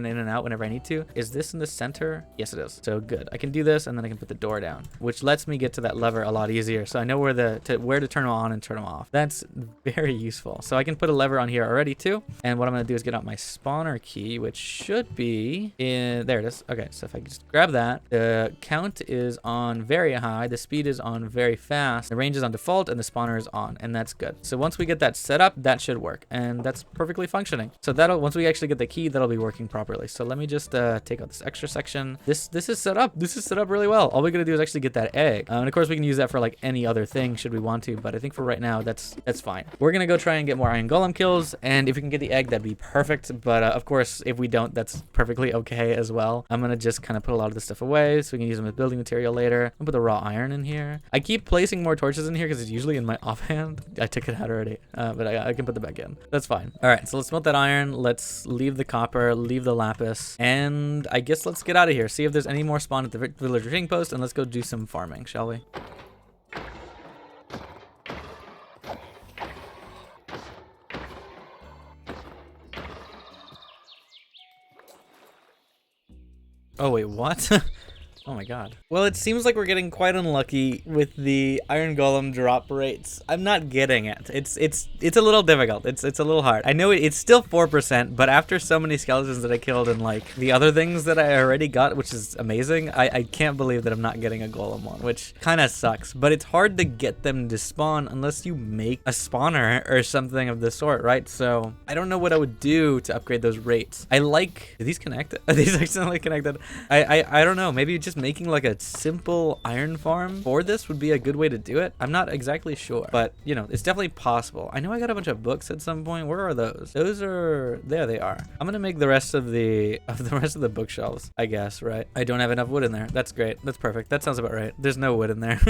and out whenever I need to. Is this in the center? Yes, it is. So good. I can do this, and then I can put the door down, which lets me get to that lever a lot easier. So I know where to turn them on and turn them off. That's very useful. So I can put a lever on here already too. And what I'm gonna do is get out my spawner key, which should be in there. It is. Okay, so if I just grab that, the count is on very high, the speed is on very fast, the range is on default, and the spawner is on, and that's good. So once we get that set up, that should work, and that's perfectly functioning. So once we actually get the key, that'll be working properly. So let me just take out this extra section. This is set up. This is set up really well. All we gotta do is actually get that egg, and of course we can use that for like any other thing should we want to, but I think for right now that's fine. We're gonna go try and get more iron golem kills, and if we can get the egg, that'd be perfect. But of course, if we don't, that's perfectly okay as well. I'm gonna just kind of put a lot of this stuff away so we can use them as building material later. I'll put the raw iron in here. I keep placing more torches in here because it's usually in my offhand. I took it out already, but I can put them back in. That's fine. All right, so let's smelt that iron. Let's leave the copper, leave the lapis, and I guess let's get out of here. See if there's any more spawn at the villager trading post, and let's go do some farming, shall we? Oh wait, what? Oh my god. Well, it seems like we're getting quite unlucky with the iron golem drop rates. I'm not getting it. It's a little difficult. It's a little hard. I know it's still 4%, but after so many skeletons that I killed and like the other things that I already got, which is amazing, I can't believe that I'm not getting a golem one, which kind of sucks. But it's hard to get them to spawn unless you make a spawner or something of the sort, right? So I don't know what I would do to upgrade those rates. Are these connected? Are these accidentally connected? I don't know. Maybe just making like a simple iron farm for this would be a good way to do it. I'm not exactly sure, but you know, it's definitely possible. I know I got a bunch of books at some point. Where are those? Those are there. They are. I'm gonna make the rest of the bookshelves, I guess, right? I don't have enough wood in there. That's great. That's perfect. That sounds about right. There's no wood in there.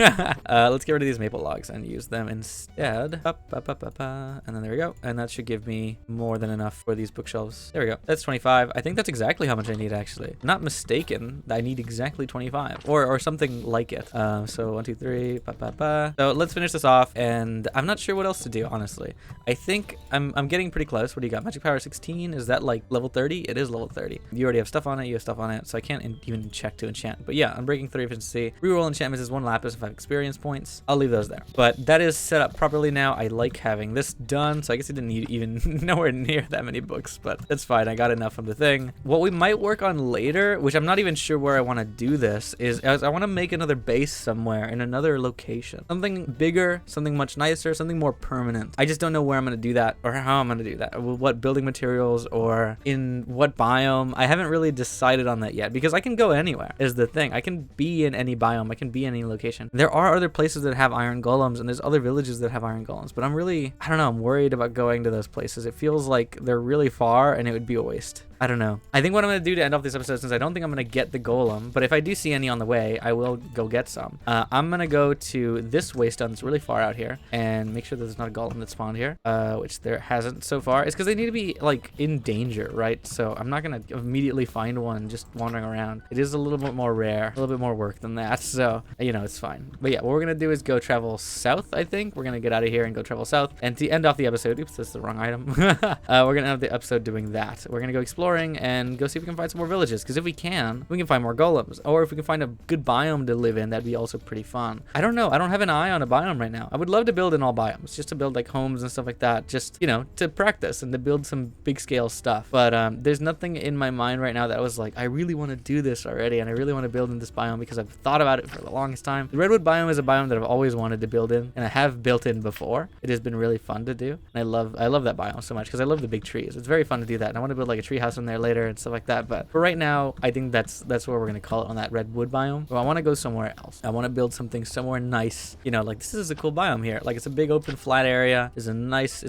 Let's get rid of these maple logs and use them instead. And then there we go. And that should give me more than enough for these bookshelves. There we go. That's 25. I think that's exactly how much I need, actually. I'm not mistaken. I need exactly 25 25 or something like it. So 1, 2, 3, ba, ba, ba. So let's finish this off, and I'm not sure what else to do, honestly. I think I'm getting pretty close. What do you got? Magic power 16. Is that like level 30? It is level 30. You already have stuff on it. You have stuff on it, so I can't even check to enchant. But yeah, I'm breaking 3 efficiency. Reroll enchantments is 1 lapis and 5 experience points. I'll leave those there. But that is set up properly now. I like having this done, so I guess I didn't need even nowhere near that many books, but that's fine. I got enough from the thing. What we might work on later, which I'm not even sure where I want to do this, is I want to make another base somewhere in another location. Something bigger, something much nicer, something more permanent. I just don't know where I'm going to do that or how I'm going to do that. What building materials or in what biome. I haven't really decided on that yet because I can go anywhere is the thing. I can be in any biome. I can be in any location. There are other places that have iron golems and there's other villages that have iron golems, but I don't know, I'm worried about going to those places. It feels like they're really far and it would be a waste. I don't know. I think what I'm going to do to end off this episode, since I don't think I'm going to get the golem, but if I do see any on the way, I will go get some. I'm going to go to this waystone that's really far out here and make sure that there's not a golem that spawned here, which there hasn't so far. It's because they need to be like in danger, right? So I'm not going to immediately find one just wandering around. It is a little bit more rare, a little bit more work than that. So, you know, it's fine. But yeah, what we're going to do is go travel south, I think. We're going to get out of here and go travel south. And to end off the episode, oops, that's the wrong item. We're going to have the episode doing that. We're going to go explore and go see if we can find some more villages, because if we can find more golems, or if we can find a good biome to live in, that'd be also pretty fun. I don't know, I don't have an eye on a biome right now. I would love to build in all biomes, just to build like homes and stuff like that, just, you know, to practice and to build some big scale stuff. But there's nothing in my mind right now that was like, I really want to do this already and I really want to build in this biome because I've thought about it for the longest time. The redwood biome is a biome that I've always wanted to build in, and I have built in before. It has been really fun to do, and I love that biome so much because I love the big trees. It's very fun to do that, and I want to build like a tree house in there later and stuff like that. But for right now, I think that's what we're gonna call it on that redwood biome. But I want to go somewhere else. I want to build something somewhere nice. You know, like this is a cool biome here. Like it's a big open flat area. It's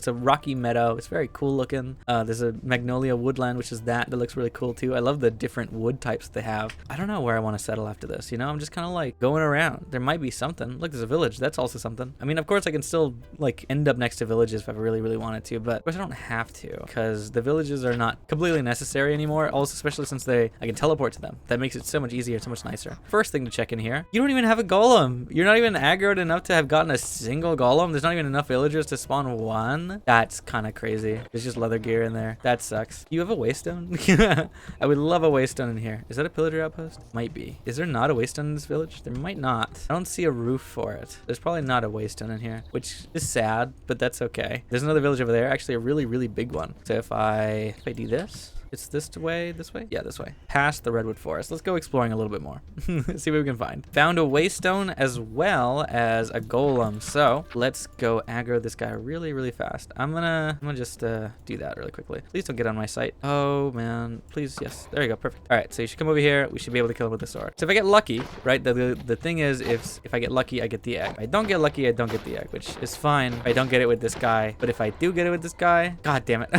a rocky meadow. It's very cool looking. There's a magnolia woodland, which is that looks really cool too. I love the different wood types they have. I don't know where I want to settle after this. You know, I'm just kind of like going around. There might be something. Look, there's a village. That's also something. I mean, of course, I can still like end up next to villages if I really, really wanted to, but of course I don't have to because the villages are not completely necessary anymore. Also, especially since I can teleport to them. That makes it so much easier, so much nicer. First thing to check in here, you don't even have a golem. You're not even aggroed enough to have gotten a single golem. There's not even enough villagers to spawn one. That's kind of crazy. There's just leather gear in there. That sucks. You have a waystone? I would love a waystone in here. Is that a pillager outpost? Might be. Is there not a waystone in this village? There might not. I don't see a roof for it. There's probably not a waystone in here, which is sad, but that's okay. There's another village over there, actually a really, really big one. So if I do this, it's this way? Yeah, this way. Past the redwood forest. Let's go exploring a little bit more. See what we can find. Found a waystone as well as a golem. So let's go aggro this guy really, really fast. I'm gonna just do that really quickly. Please don't get on my site. Oh man, please. Yes, there you go. Perfect. All right, so you should come over here. We should be able to kill him with the sword. So if I get lucky, right? The thing is, if I get lucky, I get the egg. If I don't get lucky, I don't get the egg, which is fine. If I don't get it with this guy, but if I do get it with this guy, god damn it,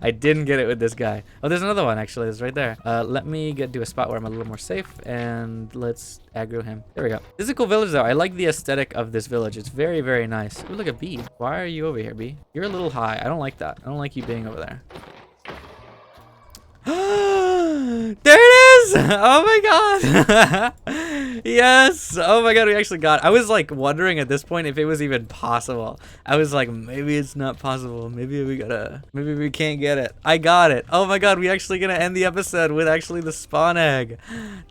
I didn't get it with this guy. Oh, there's another one actually. It's right there. Let me do a spot where I'm a little more safe, and let's aggro him. There we go. This is a cool village though. I like the aesthetic of this village. It's very, very nice. Ooh, look at bee. Why are you over here, bee? You're a little high. I don't like that. I don't like you being over there. There it is! Oh my god! Yes! Oh my god, we actually got it. I was like wondering at this point if it was even possible. I was like, maybe it's not possible. Maybe we can't get it. I got it. Oh my god, we actually gonna end the episode with actually the spawn egg.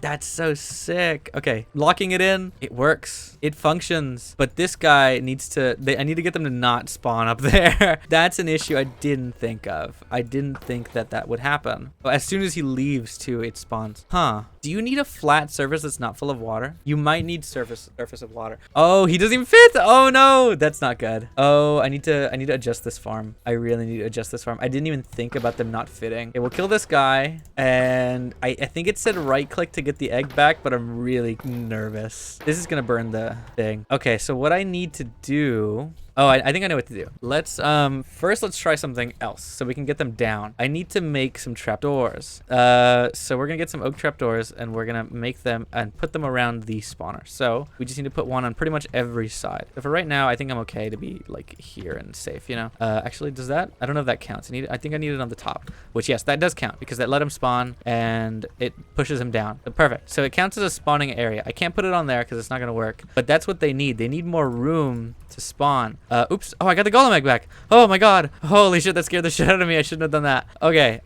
That's so sick. Okay, locking it in. It works. It functions. But this guy needs to, I need to get them to not spawn up there. That's an issue I didn't think of. I didn't think that would happen. But as soon as he leaves too, it spawns. Huh. Do you need a flat surface that's not full of water? You might need surface of water. Oh, he doesn't even fit. Oh no, that's not good. Oh, I need to adjust this farm. I really need to adjust this farm. I didn't even think about them not fitting. Okay, we'll kill this guy. And I think it said right click to get the egg back, but I'm really nervous. This is gonna burn the thing. Okay, so what I need to do Oh, I think I know what to do. Let's first let's try something else so we can get them down. I need to make some trapdoors. So we're gonna get some oak trapdoors and we're gonna make them and put them around the spawner. So we just need to put one on pretty much every side. So for right now, I think I'm okay to be like here and safe, you know? Actually, does that? I don't know if that counts. I think I need it on the top, which yes, that does count because that let him spawn and it pushes him down. Perfect. So it counts as a spawning area. I can't put it on there because it's not gonna work, but that's what they need. They need more room to spawn. Oops. Oh, I got the golem egg back. Oh my god. Holy shit, that scared the shit out of me. I shouldn't have done that. Okay.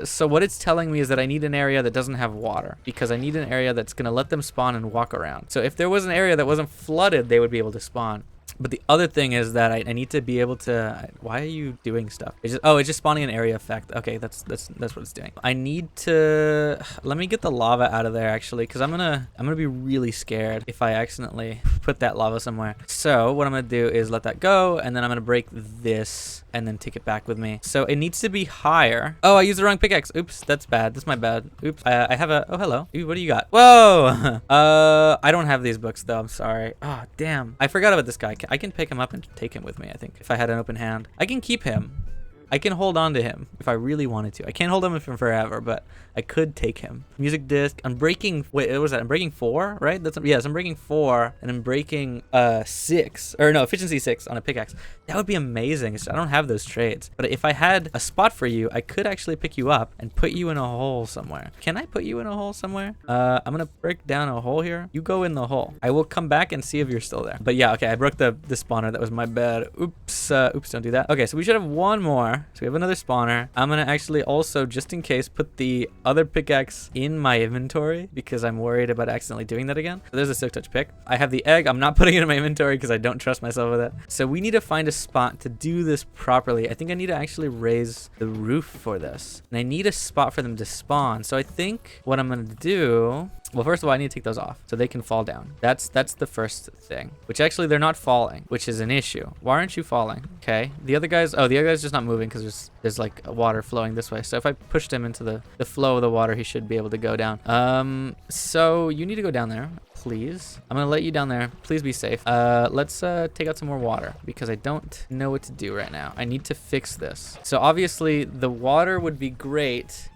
So what it's telling me is that I need an area that doesn't have water because I need an area that's gonna let them spawn and walk around. So if there was an area that wasn't flooded, they would be able to spawn. But the other thing is that I need to be able to. Why are you doing stuff? It's just spawning an area effect. Okay, that's what it's doing. I need to. Let me get the lava out of there actually, because I'm gonna be really scared if I accidentally put that lava somewhere. So what I'm gonna do is let that go, and then I'm gonna break this and then take it back with me. So it needs to be higher. Oh, I used the wrong pickaxe. Oops, that's bad. That's my bad. Oops. I have a. Oh, hello. Ooh, what do you got? Whoa. I don't have these books though. I'm sorry. Oh, damn. I forgot about this guy. I can pick him up and take him with me, I think, if I had an open hand. I can keep him. I can hold on to him if I really wanted to. I can't hold him for forever, but I could take him. Music disc. I'm breaking. Wait, what was that? I'm breaking 4, right? Yes, I'm breaking 4, and I'm breaking 6, or no, efficiency 6 on a pickaxe. That would be amazing. I don't have those trades, but if I had a spot for you, I could actually pick you up and put you in a hole somewhere. Can I put you in a hole somewhere? I'm gonna break down a hole here. You go in the hole. I will come back and see if you're still there. But yeah, okay, I broke the spawner. That was my bad. Oops. Oops. Don't do that. Okay, so we should have one more. So we have another spawner. I'm gonna actually also, just in case, put the other pickaxe in my inventory because I'm worried about accidentally doing that again. So there's a silk touch pick. I have the egg. I'm not putting it in my inventory because I don't trust myself with it. So we need to find a spot to do this properly. I think I need to actually raise the roof for this. And I need a spot for them to spawn. So I think what I'm gonna do. Well, first of all, I need to take those off so they can fall down. That's the first thing, which actually they're not falling, which is an issue. Why aren't you falling? Okay. The other guys, oh, the other guy's just not moving because there's like water flowing this way. So if I pushed him into the flow of the water, he should be able to go down. So you need to go down there, please. I'm going to let you down there. Please be safe. Let's take out some more water because I don't know what to do right now. I need to fix this. So obviously the water would be great,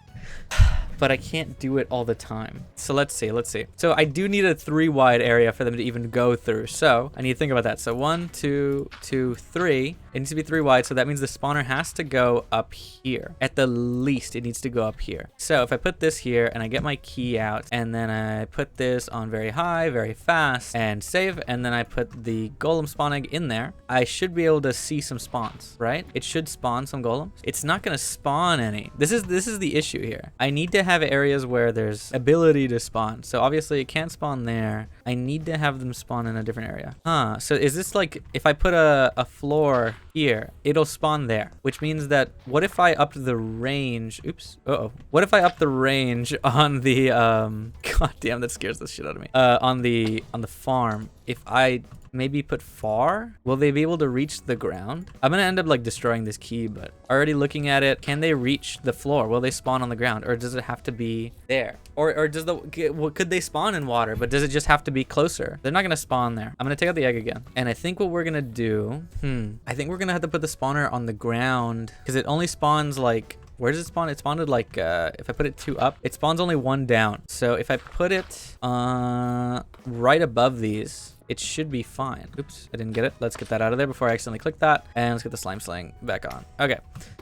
but I can't do it all the time. So let's see. So I do need a 3 wide area for them to even go through. So I need to think about that. So 1, 2, 2, 3. It needs to be 3 wide. So that means the spawner has to go up here. At the least, it needs to go up here. So if I put this here and I get my key out and then I put this on very high, very fast and save. And then I put the golem spawn egg in there. I should be able to see some spawns, right? It should spawn some golems. It's not going to spawn any. This is the issue here. I need to have areas where there's ability to spawn. So obviously it can't spawn there. I need to have them spawn in a different area. So is this like, if I put a floor here, it'll spawn there, which means that what if I upped the range? Oops. What if I upped the range on the, god damn, that scares the shit out of me. On the farm, if I maybe put far, will they be able to reach the ground? I'm gonna end up like destroying this key, but already looking at it, can they reach the floor? Will they spawn on the ground, or does it have to be there? Or does could they spawn in water, but does it just have to be closer? They're not gonna spawn there. I'm gonna take out the egg again, and I think what we're gonna do, I think we're gonna have to put the spawner on the ground because it only spawns like, where does it spawn? It spawned like, if I put it 2 up, it spawns only 1 down. So if I put it right above these, it should be fine. Oops, I didn't get it. Let's get that out of there before I accidentally click that. And let's get the slime slaying back on. Okay,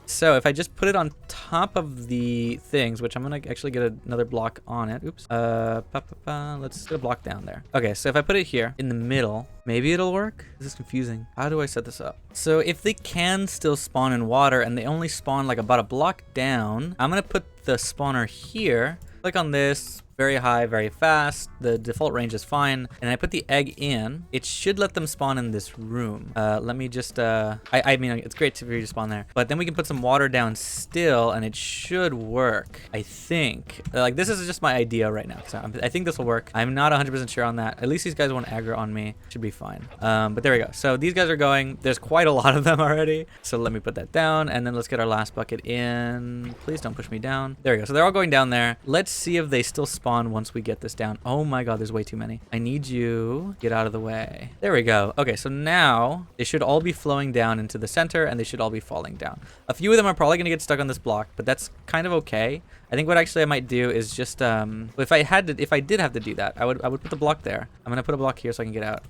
so if I just put it on top of the things, which I'm gonna actually get another block on it. Oops. Let's get a block down there. Okay, so if I put it here in the middle, maybe it'll work. This is confusing. How do I set this up? So if they can still spawn in water and they only spawn like about a block down, I'm gonna put the spawner here. Click on this. Very high, very fast. The default range is fine. And I put the egg in. It should let them spawn in this room. Let me just, I mean, it's great for you to spawn there. But then we can put some water down still and it should work, I think. Like, this is just my idea right now. So I think this will work. I'm not 100% sure on that. At least these guys won't aggro on me. Should be fine. But there we go. So these guys are going. There's quite a lot of them already. So let me put that down. And then let's get our last bucket in. Please don't push me down. There we go. So they're all going down there. Let's see if they still spawn spawn once we get this down. Oh my god, there's way too many. I need you get out of the way. There we go. Okay, so now they should all be flowing down into the center, and they should all be falling down. A few of them are probably going to get stuck on this block, but that's kind of okay. I think what actually I might do is just if I did have to do that, I would put the block there. I'm gonna put a block here so I can get out.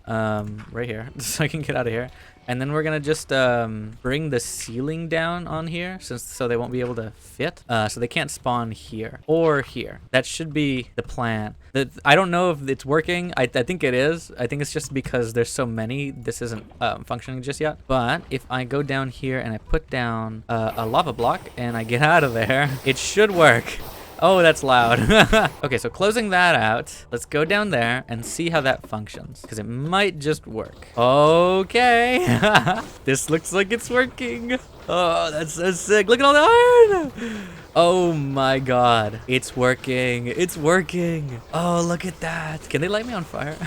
Right here, so I can get out of here. And then we're gonna just bring the ceiling down on here, so they won't be able to fit. So they can't spawn here or here. That should be the plan. I don't know if it's working. I think it is. I think it's just because there's so many. This isn't functioning just yet. But if I go down here and I put down a lava block and I get out of there, it should work. Oh, that's loud. Okay, so closing that out, let's go down there and see how that functions, because it might just work. Okay. This looks like it's working. Oh, that's so sick. Look at all the iron. Oh my god. It's working. It's working. Oh, look at that. Can they light me on fire?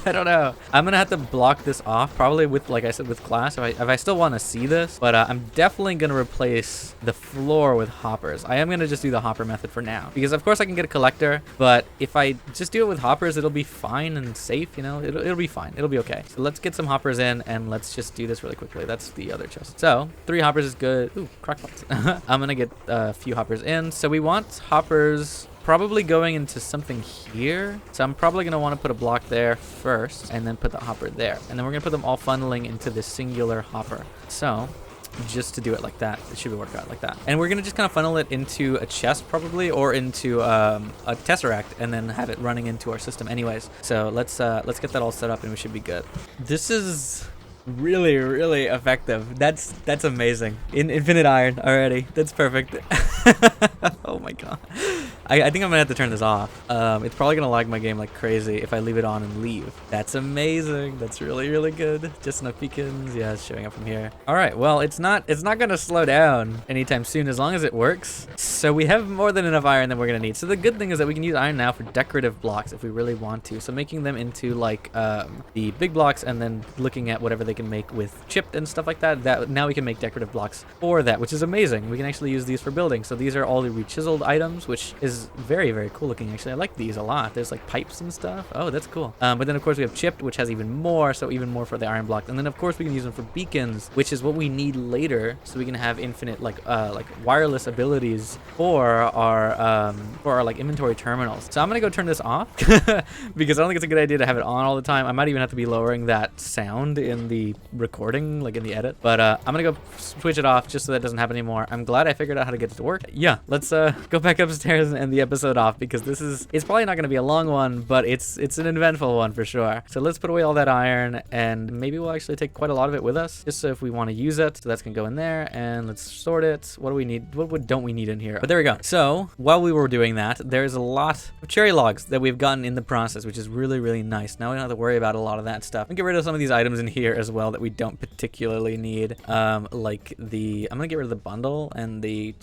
I don't know. I'm gonna have to block this off, probably with, like I said, with glass if I still want to see this. But I'm definitely gonna replace the floor with hoppers. I am gonna just do the hopper method for now, because of course I can get a collector, but if I just do it with hoppers, it'll be fine and safe, you know. It'll be fine. It'll be okay. So let's get some hoppers in, and let's just do this really quickly. That's the other chest. So 3 hoppers is good. Ooh, crockpots. I'm gonna get a few hoppers in. So we want hoppers probably going into something here. So I'm probably gonna want to put a block there first, and then put the hopper there, and then we're gonna put them all funneling into this singular hopper. So just to do it like that, it should work out like that. And we're gonna just kind of funnel it into a chest probably, or into a tesseract, and then have it running into our system anyways. So let's get that all set up, and we should be good. This is really effective. That's amazing. Infinite iron already. That's perfect. Oh my god. I think I'm gonna have to turn this off. It's probably gonna lag my game like crazy if I leave it on and leave. That's amazing. That's really good. Just enough beacons. Yeah, it's showing up from here. All right. Well, it's not gonna slow down anytime soon as long as it works. So we have more than enough iron that we're gonna need. So the good thing is that we can use iron now for decorative blocks if we really want to. So making them into like the big blocks, and then looking at whatever they can make with chipped and stuff like that. That now we can make decorative blocks for that, which is amazing. We can actually use these for building. So these are all the rechiseled items, which is very cool looking. Actually, I like these a lot. There's like pipes and stuff. Oh, that's cool. But then of course we have chipped, which has even more, so even more for the iron block. And then of course we can use them for beacons, which is what we need later, so we can have infinite like wireless abilities for our like inventory terminals. So I'm gonna go turn this off because I don't think it's a good idea to have it on all the time. I might even have to be lowering that sound in the recording, like in the edit. But I'm gonna go switch it off just so that doesn't happen anymore. I'm glad I figured out how to get it to work. Yeah, let's go back upstairs and end the episode off, because it's probably not gonna be a long one, but it's an eventful one for sure. So let's put away all that iron, and maybe we'll actually take quite a lot of it with us, just so if we want to use it. So that's gonna go in there, and let's sort it. What do we need? What don't we need in here? But there we go. So while we were doing that, there's a lot of cherry logs that we've gotten in the process, which is really nice. Now we don't have to worry about a lot of that stuff. And get rid of some of these items in here as well that we don't particularly need. Like I'm gonna get rid of the bundle and I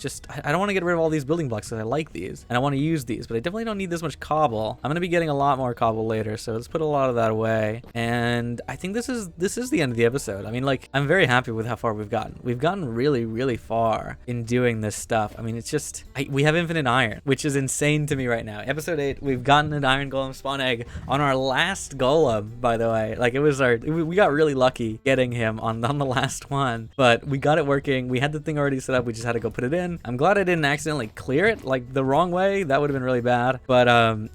don't want to get rid of all these building blocks because I like these and I want to use these, but I definitely don't need this much cobble. I'm gonna be getting a lot more cobble later, so let's put a lot of that away. And I think this is the end of the episode. I mean, like, I'm very happy with how far we've gotten. We've gotten really far in doing this stuff. I mean, it's just we have infinite iron, which is insane to me right now. Episode 8, we've gotten an iron golem spawn egg on our last golem, by the way. Like, it was we got really lucky getting him on the last one, but we got it working. We had the thing already set up. We just had to go put it in. I'm glad I didn't accidentally clear it like the wrong way. That would have been really bad, but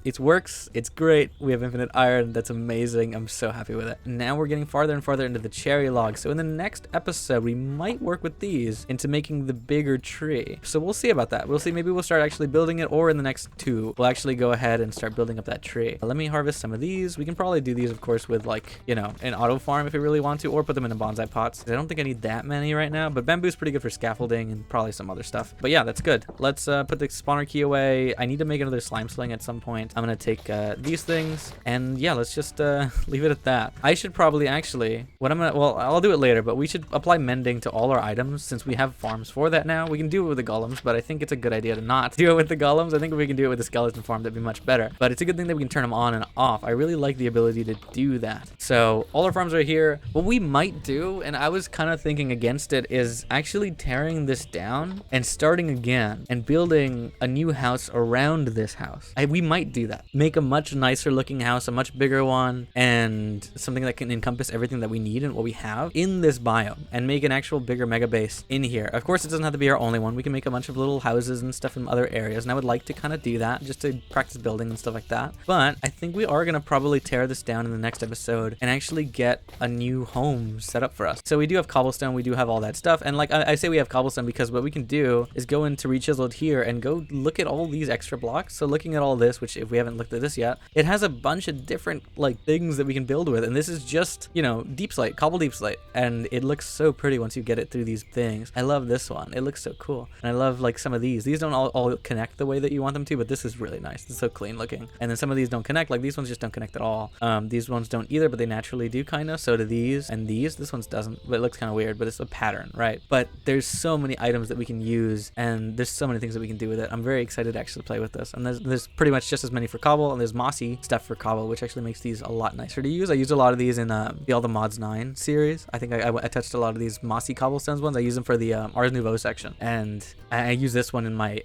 it works. It's great. We have infinite iron. That's amazing. I'm so happy with it. Now we're getting farther and farther into the cherry log. So in the next episode, we might work with these into making the bigger tree. So we'll see about that. We'll see. Maybe we'll start actually building it, or in the next 2, we'll actually go ahead and start building up that tree. Let me harvest some of these. We can probably do these, of course, with like, you know, an auto farm if we really want to, or put them in the bonsai pots. I don't think I need that many right now, but bamboo's pretty good for scaffolding and probably some other stuff. But yeah, that's good. Let's put the spawner key away. I need to make another slime sling at some point. I'm gonna take these things, and yeah, let's just leave it at that. I should probably actually, I'll do it later, but we should apply mending to all our items since we have farms for that now. We can do it with the golems, but I think it's a good idea to not do it with the golems. I think if we can do it with the skeleton farm, that'd be much better. But it's a good thing that we can turn them on and off. I really like the ability to do that. So all our farms are here. What we might do, and I was kind of thinking against it, is actually tearing this down and starting again and building a new house house around this house. We might do that. Make a much nicer looking house, a much bigger one, and something that can encompass everything that we need and what we have in this biome, and make an actual bigger mega base in here. Of course, it doesn't have to be our only one. We can make a bunch of little houses and stuff in other areas, and I would like to kind of do that just to practice building and stuff like that. But I think we are going to probably tear this down in the next episode and actually get a new home set up for us. So we do have cobblestone, we do have all that stuff, and like I say we have cobblestone because what we can do is go into Rechiseled here and go look at all these extra blocks. So looking at all this, which if we haven't looked at this yet, it has a bunch of different like things that we can build with, and this is just, you know, deep slate, cobble deep slate, and it looks so pretty once you get it through these things. I love this one, it looks so cool, and I love like some of these don't all connect the way that you want them to, but this is really nice. It's so clean looking. And then some of these don't connect, like these ones just don't connect at all. These ones don't either, but they naturally do kind of. So do these and these. This one's doesn't, but it looks kind of weird, but it's a pattern, right? But there's so many items that we can use, and there's so many things that we can do with it. I'm very excited to actually play with this. And there's pretty much just as many for cobble, and there's mossy stuff for cobble, which actually makes these a lot nicer to use. I used a lot of these in the All the Mods 9 series. I think I touched a lot of these mossy cobblestones ones. I use them for the Ars Nouveau section, and I use this one in my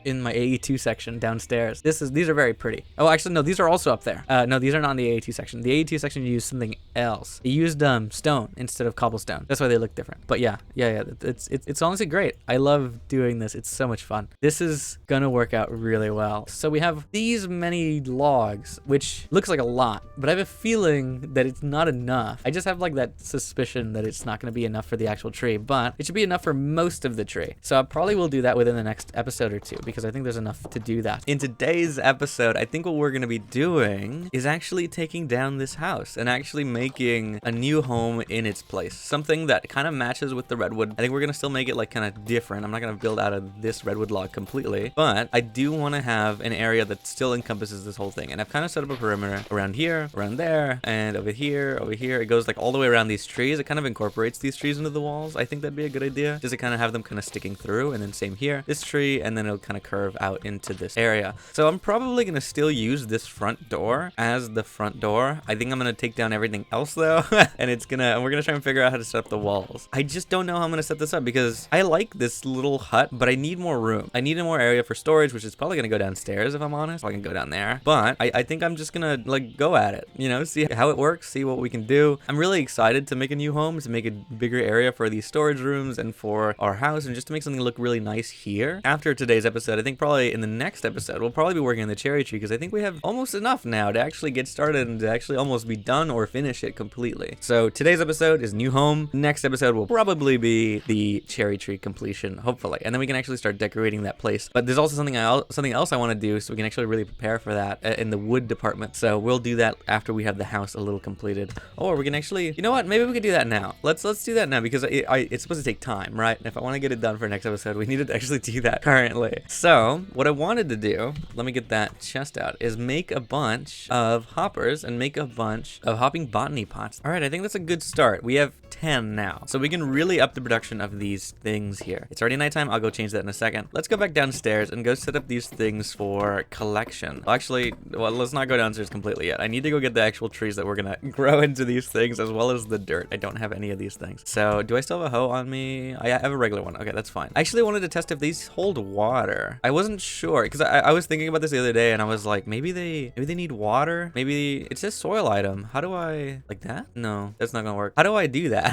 AE2 section downstairs. These are very pretty. Oh, actually no, these are also up there. No, these are not in the AE2 section. The AE2 section you use something else. You used stone instead of cobblestone. That's why they look different. But yeah, it's honestly great. I love doing this. It's so much fun. This is gonna work out really well. So we have these many logs, which looks like a lot, but I have a feeling that it's not enough. I just have like that suspicion that it's not gonna be enough for the actual tree, but it should be enough for most of the tree. So I probably will do that within the next episode or two, because I think there's enough to do that. In today's episode, I think what we're gonna be doing is actually taking down this house and actually making a new home in its place. Something that kind of matches with the redwood. I think we're gonna still make it like kind of different. I'm not gonna build out of this redwood log completely, but I do want to have an area that still encompasses this whole thing. And I've kind of set up a perimeter around here, around there, and over here, over here. It goes like all the way around these trees. It kind of incorporates these trees into the walls. I think that'd be a good idea, just to kind of have them kind of sticking through. And then same here, this tree, and then it'll kind of curve out into this area. So I'm probably gonna still use this front door as the front door. I think I'm gonna take down everything else though, and we're gonna try and figure out how to set up the walls. I just don't know how I'm gonna set this up, because I like this little hut, but I need more room. I need more area for storage, which is probably gonna go downstairs if I'm honest. I can go down there, but I think I'm just gonna like go at it, you know, see how it works, see what we can do. I'm really excited to make a new home, to make a bigger area for these storage rooms and for our house, and just to make something look really nice here. After today's episode, I think probably in the next episode we'll probably be working on the cherry tree, because I think we have almost enough now to actually get started and to actually almost be done or finish it completely. So today's episode is new home. Next episode will probably be the cherry tree completion, hopefully, and then we can actually start decorating that place. But there's also something else I want to do, so we can actually really prepare for that in the wood department. So we'll do that after we have the house a little completed, or we can actually, you know what, maybe we could do that now. Let's do that now, because it's supposed to take time, right? And if I want to get it done for next episode, we need to actually do that currently. So what I wanted to do, let me get that chest out, is make a bunch of hoppers and make a bunch of hopping botany pots. All right, I think that's a good start. We have 10 now, so we can really up the production of these things here. It's already nighttime. I'll go change that in a second. Let's go back downstairs and go set up these things for collection. Actually, well, let's not go downstairs completely yet. I need to go get the actual trees that we're gonna grow into these things, as well as the dirt. I don't have any of these things. So do I still have a hoe on me? I have a regular one. Okay, that's fine. I actually wanted to test if these hold water. I wasn't sure, because I was thinking about this the other day, and I was like, maybe they need water. Maybe it says soil item. How do I, like that? No, that's not gonna work. How do I do that?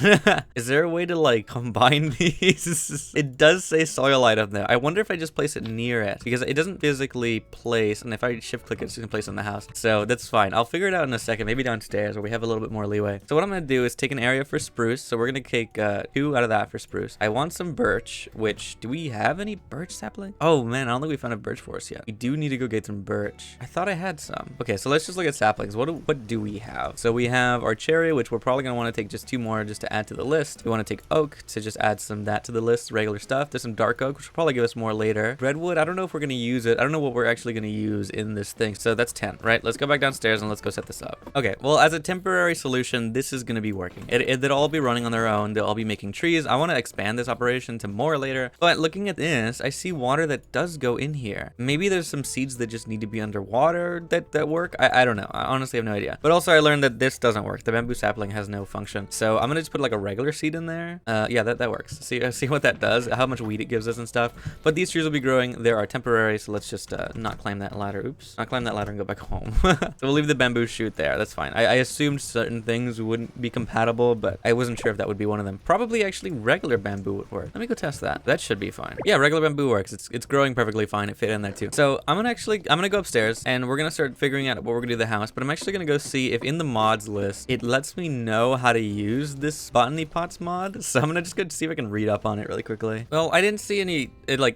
Is there a way to like combine these? It does say soil item there. I wonder if I just place it near it, because it doesn't physically place, and if I shift click it, it's gonna place in the house. So that's fine. I'll figure it out in a second, maybe downstairs where we have a little bit more leeway. So what I'm gonna do is take an area for spruce. So we're gonna take 2 out of that for spruce. I want some birch, which, do we have any birch sapling? Oh man, I don't think we found a birch forest yet. We do need to go get some birch. I thought I had some. Okay, so let's just look at saplings. What do we have? So we have our cherry, which we're probably gonna want to take just 2 more just to add to the list. We want to take oak to just add some that to the list, regular stuff. There's some dark oak, which will probably give us more later. Redwood, I don't know if we're gonna use it. I don't know what we're actually gonna use in this thing. So that's 10, right? Let's go back downstairs and let's go set this up. Okay, well, as a temporary solution, this is gonna be working. They'll all be running on their own. They'll all be making trees. I want to expand this operation to more later, but looking at this, I see water that does go in here. Maybe there's some seeds that just need to be underwater that work. I don't know. I honestly have no idea. But also I learned that this doesn't work. The bamboo sapling has no function. So I'm gonna just put like a regular seed in there. Yeah, that works. See what that does, how much wheat it gives us and stuff. But these trees will be growing there are temporary, so let's just not climb that ladder. Oops. Not climb that ladder and go back home. So we'll leave the bamboo shoot there. That's fine. I assumed certain things wouldn't be compatible, but I wasn't sure if that would be one of them. Probably actually regular bamboo would work. Let me go test that. That should be fine. Yeah, regular bamboo works. It's growing perfectly fine. It fit in there too. So I'm gonna go upstairs and we're gonna start figuring out what we're gonna do to the house, but I'm actually gonna go see if in the mods list it lets me know how to use this botany pots mod. So I'm gonna just go see if I can read up on it really quickly. Well, I didn't see any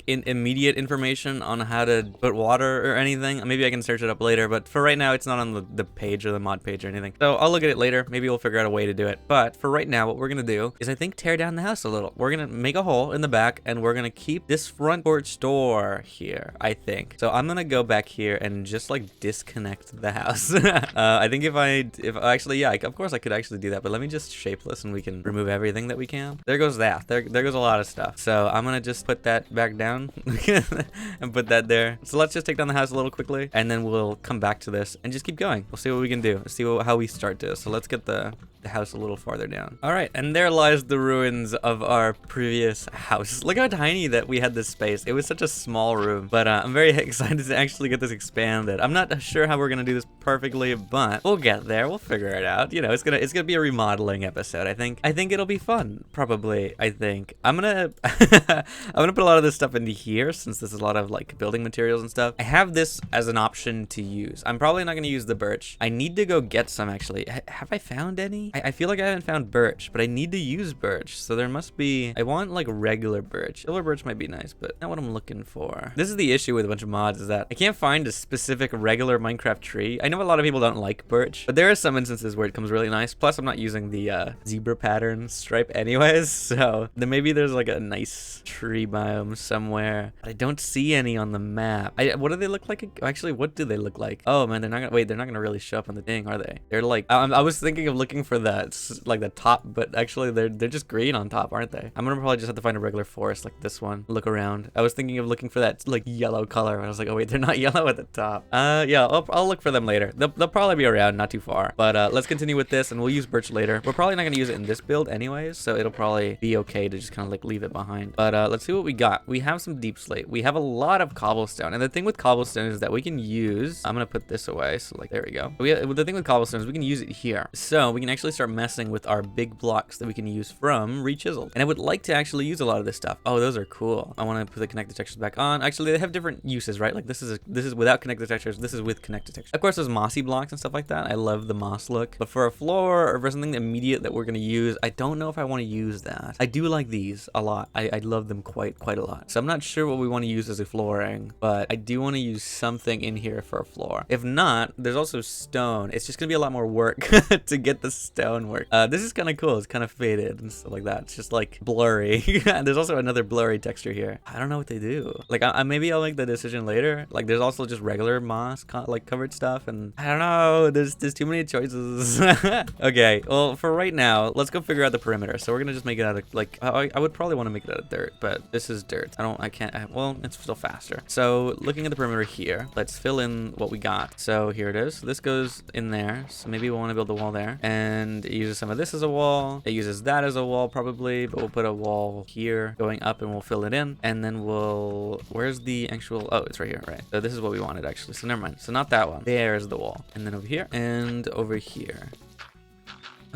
immediate information on how to put water or anything. Maybe I can search it up later, but for right now it's not on the page or the mod page or anything. So I'll look at it later. Maybe we'll figure out a way to do it. But for right now, what we're gonna do is I think tear down the house a little. We're gonna make a hole in the back and we're gonna keep this front porch door here, I think. So I'm gonna go back here and just like disconnect the house. I think if actually, yeah, of course I could actually do that, but let me just shapeless and we can remove everything that we can. There goes that. There goes a lot of stuff. So I'm gonna just put that back down and put that there. So let's just take down the house a little quickly and then we'll come back to this and just keep going. We'll see what we can do. See how we start this. So let's get the house a little farther down. All right, and there lies the ruins of our previous house. Look how tiny that we had this space. It was such a small room, but I'm very excited to actually get this expanded. I'm not sure how we're gonna do this perfectly, but we'll get there. We'll figure it out. You know, it's gonna be a remodeling episode. I think it'll be fun. Probably. I think I'm gonna I'm gonna put a lot of this stuff into here since this is a lot of like building materials and stuff. I have this as an option to use. I'm probably not gonna use the birch. I need to go get some actually. Have I found any? I feel like I haven't found birch, but I need to use birch. So there must be, I want like regular birch. Silver birch might be nice, but not what I'm looking for. This is the issue with a bunch of mods is that I can't find a specific regular Minecraft tree. I know a lot of people don't like birch, but there are some instances where it comes really nice. Plus I'm not using the zebra pattern stripe anyways. So then maybe there's like a nice tree biome somewhere, but I don't see any on the map. What do they look like? Actually, what do they look like? Oh man, they're not gonna really show up on the thing, are they? They're like, I was thinking of looking for that's like the top, but actually they're just green on top, aren't they? I'm gonna probably just have to find a regular forest like this one. Look around. I was thinking of looking for that like yellow color, and I was like, oh wait, they're not yellow at the top. Yeah, I'll look for them later. They'll probably be around, not too far. But let's continue with this, and we'll use birch later. We're probably not gonna use it in this build anyways, so it'll probably be okay to just kind of like leave it behind. But let's see what we got. We have some deep slate. We have a lot of cobblestone, and the thing with cobblestone is that we can use. I'm gonna put this away, so like there we go. The thing with cobblestone is we can use it here, so we can actually start messing with our big blocks that we can use from Rechiseled. And I would like to actually use a lot of this stuff. Oh, those are cool. I want to put the connected textures back on. Actually, they have different uses, right? Like this is without connected textures. This is with connected textures. Of course, there's mossy blocks and stuff like that. I love the moss look. But for a floor or for something immediate that we're going to use, I don't know if I want to use that. I do like these a lot. I love them quite a lot. So I'm not sure what we want to use as a flooring, but I do want to use something in here for a floor. If not, there's also stone. It's just going to be a lot more work to get the stone work. This is kind of cool. It's kind of faded and stuff like that. It's just like blurry. There's also another blurry texture here. I don't know what they do. Like maybe I'll make the decision later. Like there's also just regular moss like covered stuff, and I don't know. There's too many choices. Okay, well for right now, let's go figure out the perimeter. So we're gonna just make it out of like I would probably want to make it out of dirt, but this is dirt. Well, it's still faster. So looking at the perimeter here, let's fill in what we got. So here it is. This goes in there. So maybe we'll want to build a wall there, and it uses some of this as a wall. It uses that as a wall probably, but we'll put a wall here going up and we'll fill it in, and then where's the actual, oh, it's right here, right? So this is what we wanted actually, so never mind. So not that one. There's the wall, and then over here and over here.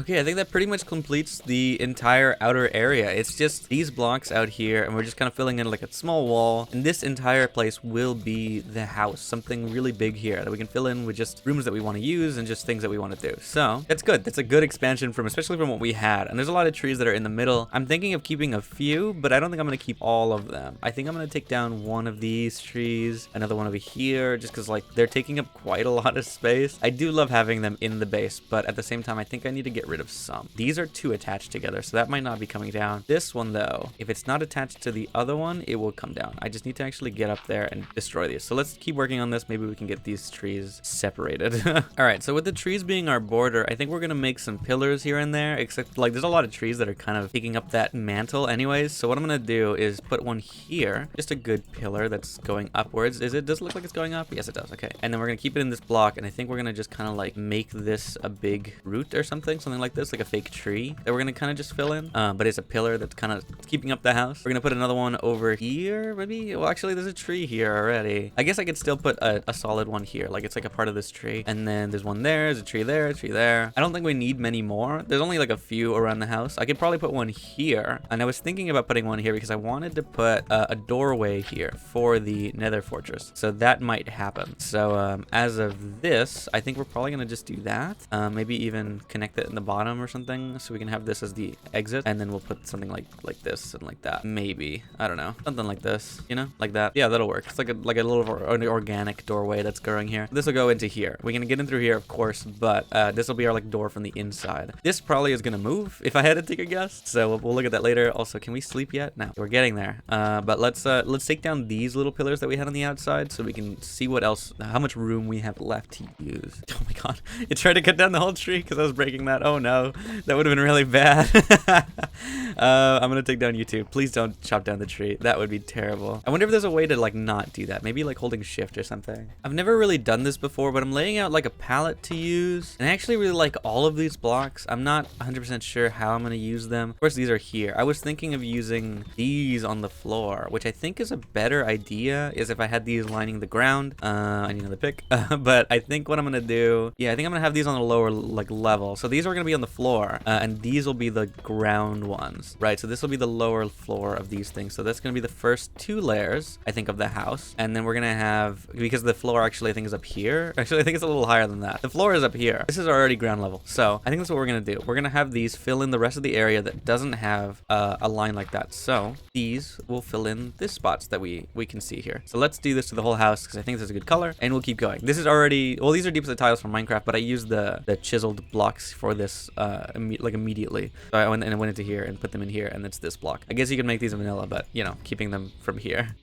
Okay, I think that pretty much completes the entire outer area. It's just these blocks out here, and we're just kind of filling in like a small wall. And this entire place will be the house, something really big here that we can fill in with just rooms that we want to use and just things that we want to do. So that's good. That's a good expansion especially from what we had. And there's a lot of trees that are in the middle. I'm thinking of keeping a few, but I don't think I'm going to keep all of them. I think I'm going to take down one of these trees, another one over here, just because like they're taking up quite a lot of space. I do love having them in the base, but at the same time, I think I need to get rid of some. These are two attached together, so that might not be coming down. This one though, if it's not attached to the other one, it will come down. I just need to actually get up there and destroy these. So let's keep working on this. Maybe we can get these trees separated. All right, so with the trees being our border, I think we're gonna make some pillars here and there, except like there's a lot of trees that are kind of taking up that mantle anyways. So what I'm gonna do is put one here, just a good pillar that's going upwards. Does it look like it's going up? Yes, it does. Okay, and then we're gonna keep it in this block, and I think we're gonna just kind of like make this a big root or something something like this, like a fake tree that we're gonna kind of just fill in. But it's a pillar that's kind of keeping up the house. We're gonna put another one over here, maybe. Well, actually, there's a tree here already. I guess I could still put a solid one here, like it's like a part of this tree. And then there's one there, there's a tree there, a tree there. I don't think we need many more. There's only like a few around the house. I could probably put one here. And I was thinking about putting one here because I wanted to put a doorway here for the Nether Fortress. So that might happen. So as of this, I think we're probably gonna just do that. Maybe even connect it in the bottom or something, so we can have this as the exit, and then we'll put something like this and like that. Maybe, I don't know, something like this, you know, like that. Yeah, that'll work. It's like a little organic doorway that's going here. This will go into here. We can get in through here, of course, but this will be our like door from the inside. This probably is gonna move if I had to take a guess. So we'll look at that later. Also, can we sleep yet? No, we're getting there. But let's take down these little pillars that we had on the outside so we can see what else, how much room we have left to use. Oh my god, it tried to cut down the whole tree because I was breaking that. Oh no, that would have been really bad. I'm gonna take down YouTube. Please don't chop down the tree. That would be terrible. I wonder if there's a way to like not do that. Maybe like holding shift or something. I've never really done this before, but I'm laying out like a palette to use. And I actually really like all of these blocks. I'm not 100% sure how I'm gonna use them. Of course, these are here. I was thinking of using these on the floor, which I think is a better idea, is if I had these lining the ground. I need another pick. But I think what I'm gonna do, yeah, I think I'm gonna have these on the lower like level. So these are gonna be on the floor, and these will be the ground ones, right? So this will be the lower floor of these things. So that's gonna be the first 2 layers, I think, of the house. And then we're gonna have, because the floor actually I think is up here. Actually, I think it's a little higher than that. The floor is up here. This is already ground level. So I think that's what we're gonna do. We're gonna have these fill in the rest of the area that doesn't have a line like that. So these will fill in this spots that we can see here. So let's do this to the whole house because I think this is a good color, and we'll keep going. This is already, well, these are deposit tiles from Minecraft, but I used the chiseled blocks for this like immediately. So I went into here and put them in here, and it's this block. I guess you can make these in vanilla, but you know, keeping them from here.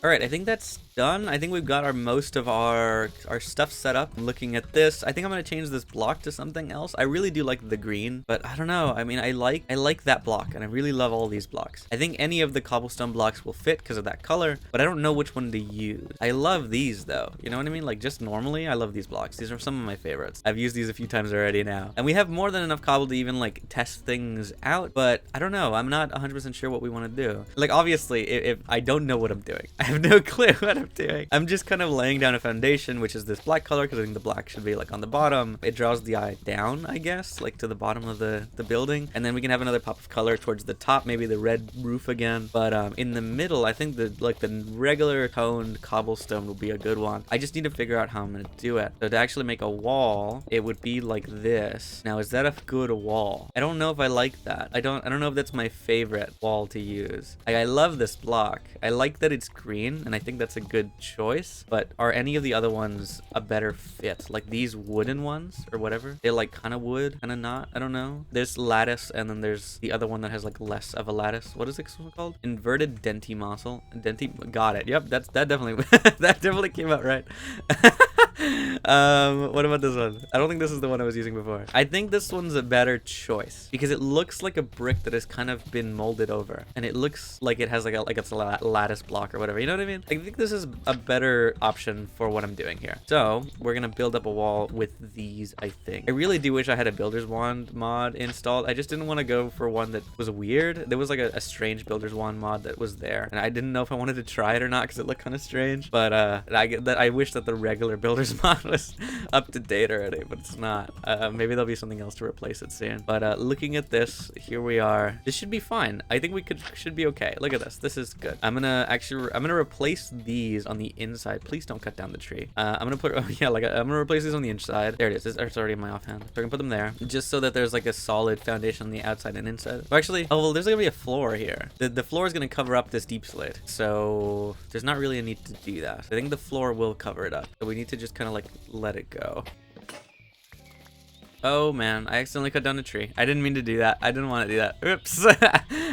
All right, I think that's done. I think we've got most of our stuff set up. Looking at this, I think I'm gonna change this block to something else. I really do like the green, but I don't know. I mean, I like that block, and I really love all these blocks. I think any of the cobblestone blocks will fit because of that color, but I don't know which one to use. I love these though. You know what I mean? Like just normally, I love these blocks. These are some of my favorites. I've used these a few times already now, and we have more than enough cobble to even like test things out. But I don't know. I'm not 100% sure what we want to do. Like obviously, if I don't know what I'm doing, I have no clue what I'm doing. I'm just kind of laying down a foundation, which is this black color, because I think the black should be like on the bottom. It draws the eye down, I guess, like to the bottom of the building. And then we can have another pop of color towards the top, maybe the red roof again. But in the middle, I think the regular toned cobblestone will be a good one. I just need to figure out how I'm gonna do it. So to actually make a wall, it would be like this. Now, is that a good wall? I don't know if I like that. I don't know if that's my favorite wall to use. I love this block. I like that it's green, and I think that's a good choice. But are any of the other ones a better fit? Like these wooden ones or whatever? They're like kind of wood, kind of not. I don't know. There's lattice, and then there's the other one that has like less of a lattice. What is it called? Inverted denti-mossel. Got it. Yep, that definitely that definitely came out right. What about this one? I don't think this is the one I was using before. I think this one's a better choice because it looks like a brick that has kind of been molded over, and it looks like it has like it's a lattice block or whatever. You know what I mean? I think this is a better option for what I'm doing here. So we're gonna build up a wall with these. I think I really do wish I had a builder's wand mod installed. I just didn't want to go for one that was weird. There was like a strange builder's wand mod that was there, and I didn't know if I wanted to try it or not because it looked kind of strange. But I wish that the regular builder's mod was up to date already, but it's not. Maybe there'll be something else to replace it soon. But looking at this, here we are. This should be fine. I think we should be okay. Look at this. This is good. I'm gonna replace these on the inside. Please don't cut down the tree. I'm gonna put I'm gonna replace these on the inside. There it is. It's already in my offhand. So we're gonna put them there just so that there's like a solid foundation on the outside and inside. Actually, oh well, there's gonna be a floor here. The floor is gonna cover up this deep slate, so there's not really a need to do that. I think the floor will cover it up, so we need to just kind of like let it go. Oh man, I accidentally cut down a tree. I didn't mean to do that. I didn't want to do that. Oops.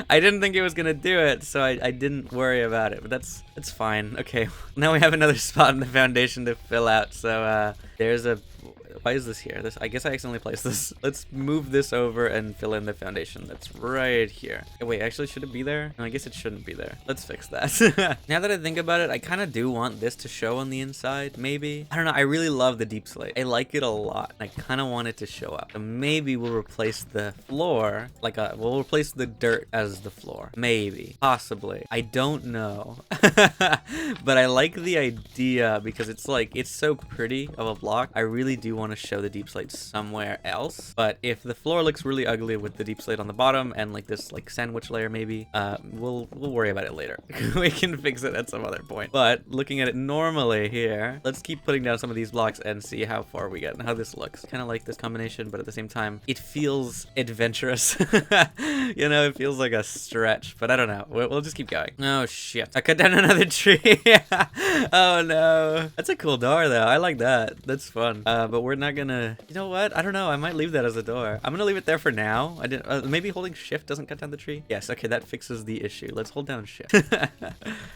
I didn't think it was gonna do it, so I didn't worry about it, but that's fine. Okay, now we have another spot in the foundation to fill out. So there's a, Why is this here? I guess I accidentally placed this. Let's move this over and fill in the foundation that's right here. Oh, wait, actually, should it be there? No, I guess it shouldn't be there. Let's fix that. Now that I think about it, I kind of do want this to show on the inside, maybe. I don't know. I really love the deep slate. I like it a lot. I kind of want it to show up. So maybe we'll replace the floor, we'll replace the dirt as the floor. Maybe. Possibly. I don't know. But I like the idea because it's so pretty of a block. I really do want to show the deep slate somewhere else. But if the floor looks really ugly with the deep slate on the bottom and this sandwich layer maybe, we'll worry about it later. We can fix it at some other point. But looking at it normally here, let's keep putting down some of these blocks and see how far we get and how this looks. Kind of like this combination, but at the same time, it feels adventurous. You know, it feels like a stretch, but I don't know. We'll just keep going. Oh shit. I cut down another tree. Oh no. That's a cool door though. I like that. That's fun. But we're not gonna, you know what? I don't know. I might leave that as a door. I'm gonna leave it there for now. I didn't, maybe holding shift doesn't cut down the tree. Yes. Okay. That fixes the issue. Let's hold down shift.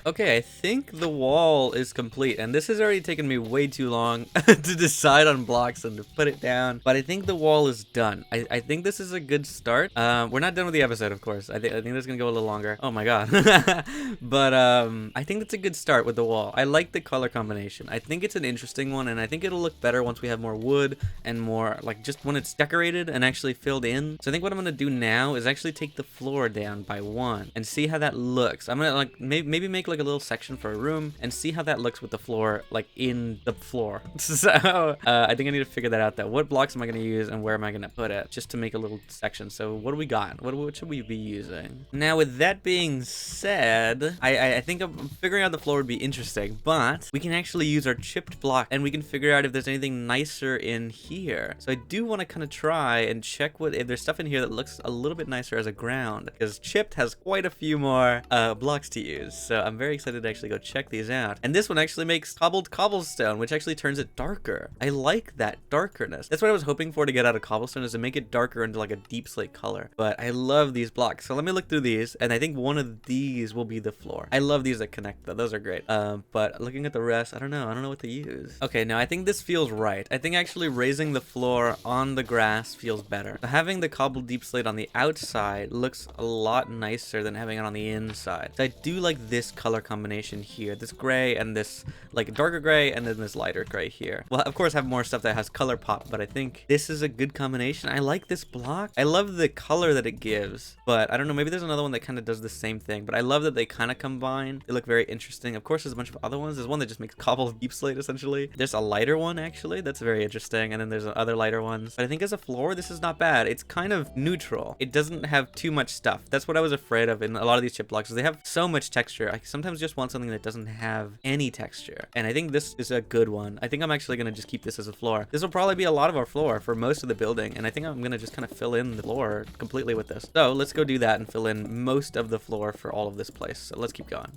Okay. I think the wall is complete, and this has already taken me way too long to decide on blocks and to put it down, but I think the wall is done. I think this is a good start. We're not done with the episode, of course. I think this is gonna go a little longer. Oh my god. But I think that's a good start with the wall. I like the color combination. I think it's an interesting one, and I think it'll look better once we have more wood and more just when it's decorated and actually filled in. So I think what I'm gonna do now is actually take the floor down by one and see how that looks. I'm gonna maybe make a little section for a room and see how that looks with the floor in the floor. So I think I need to figure that out though. What blocks am I gonna use and where am I gonna put it, just to make a little section? So what do we got? What should we be using? Now with that being said, I think figuring out the floor would be interesting, but we can actually use our chipped block and we can figure out if there's anything nicer in here. So I do want to kind of try and check if there's stuff in here that looks a little bit nicer as a ground, because chipped has quite a few more blocks to use. So I'm very excited to actually go check these out. And this one actually makes cobblestone, which actually turns it darker. I like that darkerness. That's what I was hoping for to get out of cobblestone, is to make it darker into a deep slate color. But I love these blocks. So let me look through these, and I think one of these will be the floor. I love these that connect though. Those are great. But looking at the rest, I don't know what to use. Okay, now I think this feels right. I think actually raising the floor on the grass feels better. So having the cobbled deep slate on the outside looks a lot nicer than having it on the inside. So I do like this color combination here. This gray and this darker gray, and then this lighter gray here. Well, of course, have more stuff that has color pop, but I think this is a good combination. I like this block. I love the color that it gives, but I don't know, maybe there's another one that kind of does the same thing, but I love that they kind of combine. They look very interesting. Of course, there's a bunch of other ones. There's one that just makes cobbled deep slate, essentially. There's a lighter one, actually. That's very interesting. And then there's other lighter ones. But I think as a floor, this is not bad. It's kind of neutral. It doesn't have too much stuff. That's what I was afraid of in a lot of these chip blocks, is they have so much texture. I sometimes just want something that doesn't have any texture. And I think this is a good one. I think I'm actually going to just keep this as a floor. This will probably be a lot of our floor for most of the building. And I think I'm going to just kind of fill in the floor completely with this. So let's go do that and fill in most of the floor for all of this place. So let's keep going.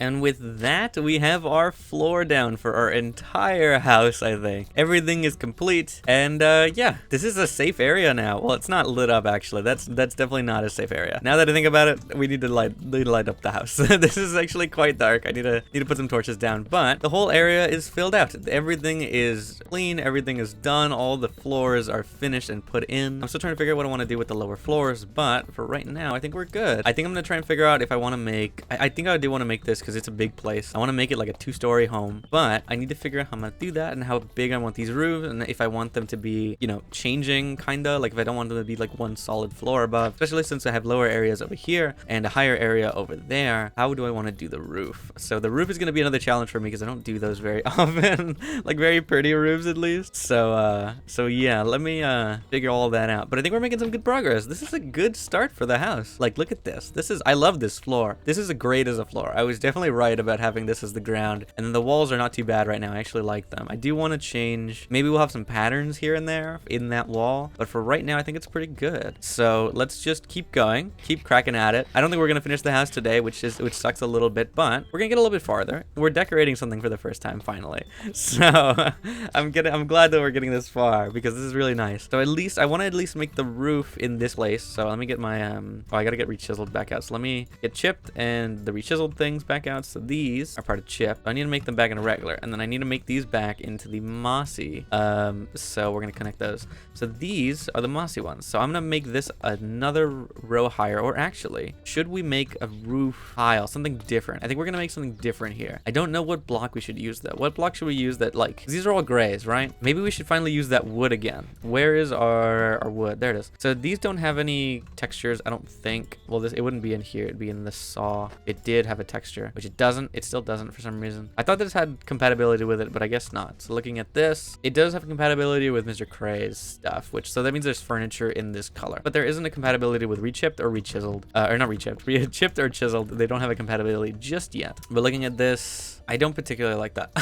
And with that, we have our floor down for our entire house, I think. Everything is complete. And yeah, this is a safe area now. Well, it's not lit up, actually. That's definitely not a safe area. Now that I think about it, we need to light up the house. This is actually quite dark. I need to put some torches down. But the whole area is filled out. Everything is clean. Everything is done. All the floors are finished and put in. I'm still trying to figure out what I want to do with the lower floors. But for right now, I think we're good. I think I'm going to try and figure out if I want to make... I think I do want to make this because it's a big place. I want to make it like a 2-story home, but I need to figure out how I'm gonna do that and how big I want these roofs, and if I want them to be, you know, changing kinda, like if I don't want them to be like one solid floor above, especially since I have lower areas over here and a higher area over there. How do I want to do the roof? So the roof is gonna be another challenge for me because I don't do those very often, like very pretty roofs at least. So yeah, let me figure all that out. But I think we're making some good progress. This is a good start for the house. Like, look at this. I love this floor. This is great as a floor. I was definitely definitely right about having this as the ground. And then the walls are not too bad right now. I actually like them. I do want to change. Maybe we'll have some patterns here and there in that wall. But for right now, I think it's pretty good. So let's just keep going. Keep cracking at it. I don't think we're going to finish the house today, which sucks a little bit, but we're going to get a little bit farther. We're decorating something for the first time, finally. So I'm glad that we're getting this far because this is really nice. So I want to at least make the roof in this place. So let me get my, I got to get rechiseled back out. So let me get chipped and the rechiseled things back out. So these are part of chip. I need to make them back in a regular, and then I need to make these back into the mossy. So we're going to connect those. So these are the mossy ones. So I'm going to make this another row higher, or actually, should we make a roof tile, something different? I think we're going to make something different here. I don't know what block we should use though. What block should we use that, like, these are all grays, right? Maybe we should finally use that wood again. Where is our wood? There it is. So these don't have any textures, I don't think. Well, it wouldn't be in here. It'd be in the saw. It did have a texture, which it doesn't. It still doesn't for some reason. I thought this had compatibility with it, but I guess not. So looking at this, it does have compatibility with Mr. Cray's stuff, so that means there's furniture in this color. But there isn't a compatibility with rechipped or rechiseled, or not rechipped, chipped or chiseled. They don't have a compatibility just yet. But looking at this, I don't particularly like that.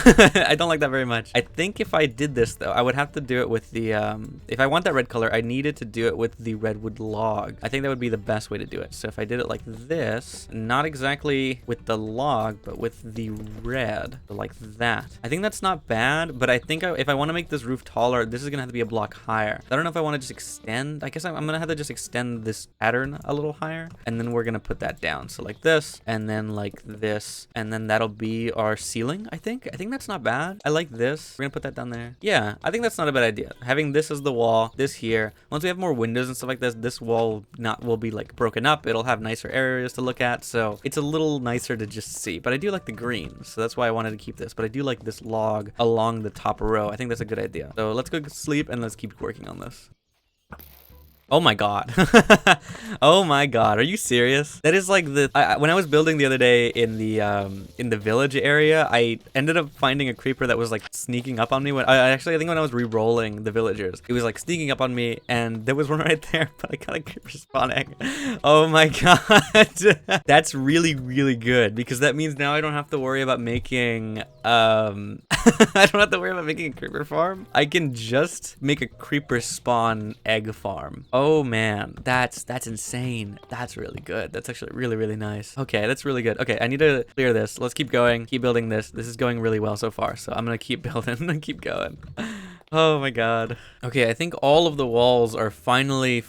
I don't like that very much. I think if I did this though, I would have to do it with the, if I want that red color, I needed to do it with the redwood log. I think that would be the best way to do it. So if I did it like this, not exactly with the log, but with the red, like that. I think that's not bad, but I think if I want to make this roof taller, this is gonna have to be a block higher. I don't know if I want to just extend. I guess I'm gonna have to just extend this pattern a little higher, and then we're gonna put that down. So like this, and then like this, and then that'll be our ceiling. I think that's not bad. I like this. We're gonna put that down there. Yeah, I think that's not a bad idea. Having this as the wall, this here. Once we have more windows and stuff like this wall will be like broken up. It'll have nicer areas to look at, so it's a little nicer to just see. But I do like the green, so that's why I wanted to keep this. But I do like this log along the top row. I think that's a good idea. So let's go sleep and let's keep working on this. Oh my god. Oh my god, are you serious? That is like when I was building the other day in the village area, I ended up finding a creeper that was like sneaking up on me when I think when I was re-rolling the villagers, it was like sneaking up on me, and there was one right there, but I got a creeper spawning. Oh my god. That's really, really good, because that means now I don't have to worry about making I don't have to worry about making a creeper farm. I can just make a creeper spawn egg farm. Oh man, that's insane. That's really good. That's actually really, really nice. Okay, that's really good. Okay, I need to clear this. Let's keep going. Keep building this. This is going really well so far, so I'm gonna keep building and keep going. Oh my god. Okay, I think all of the walls are finally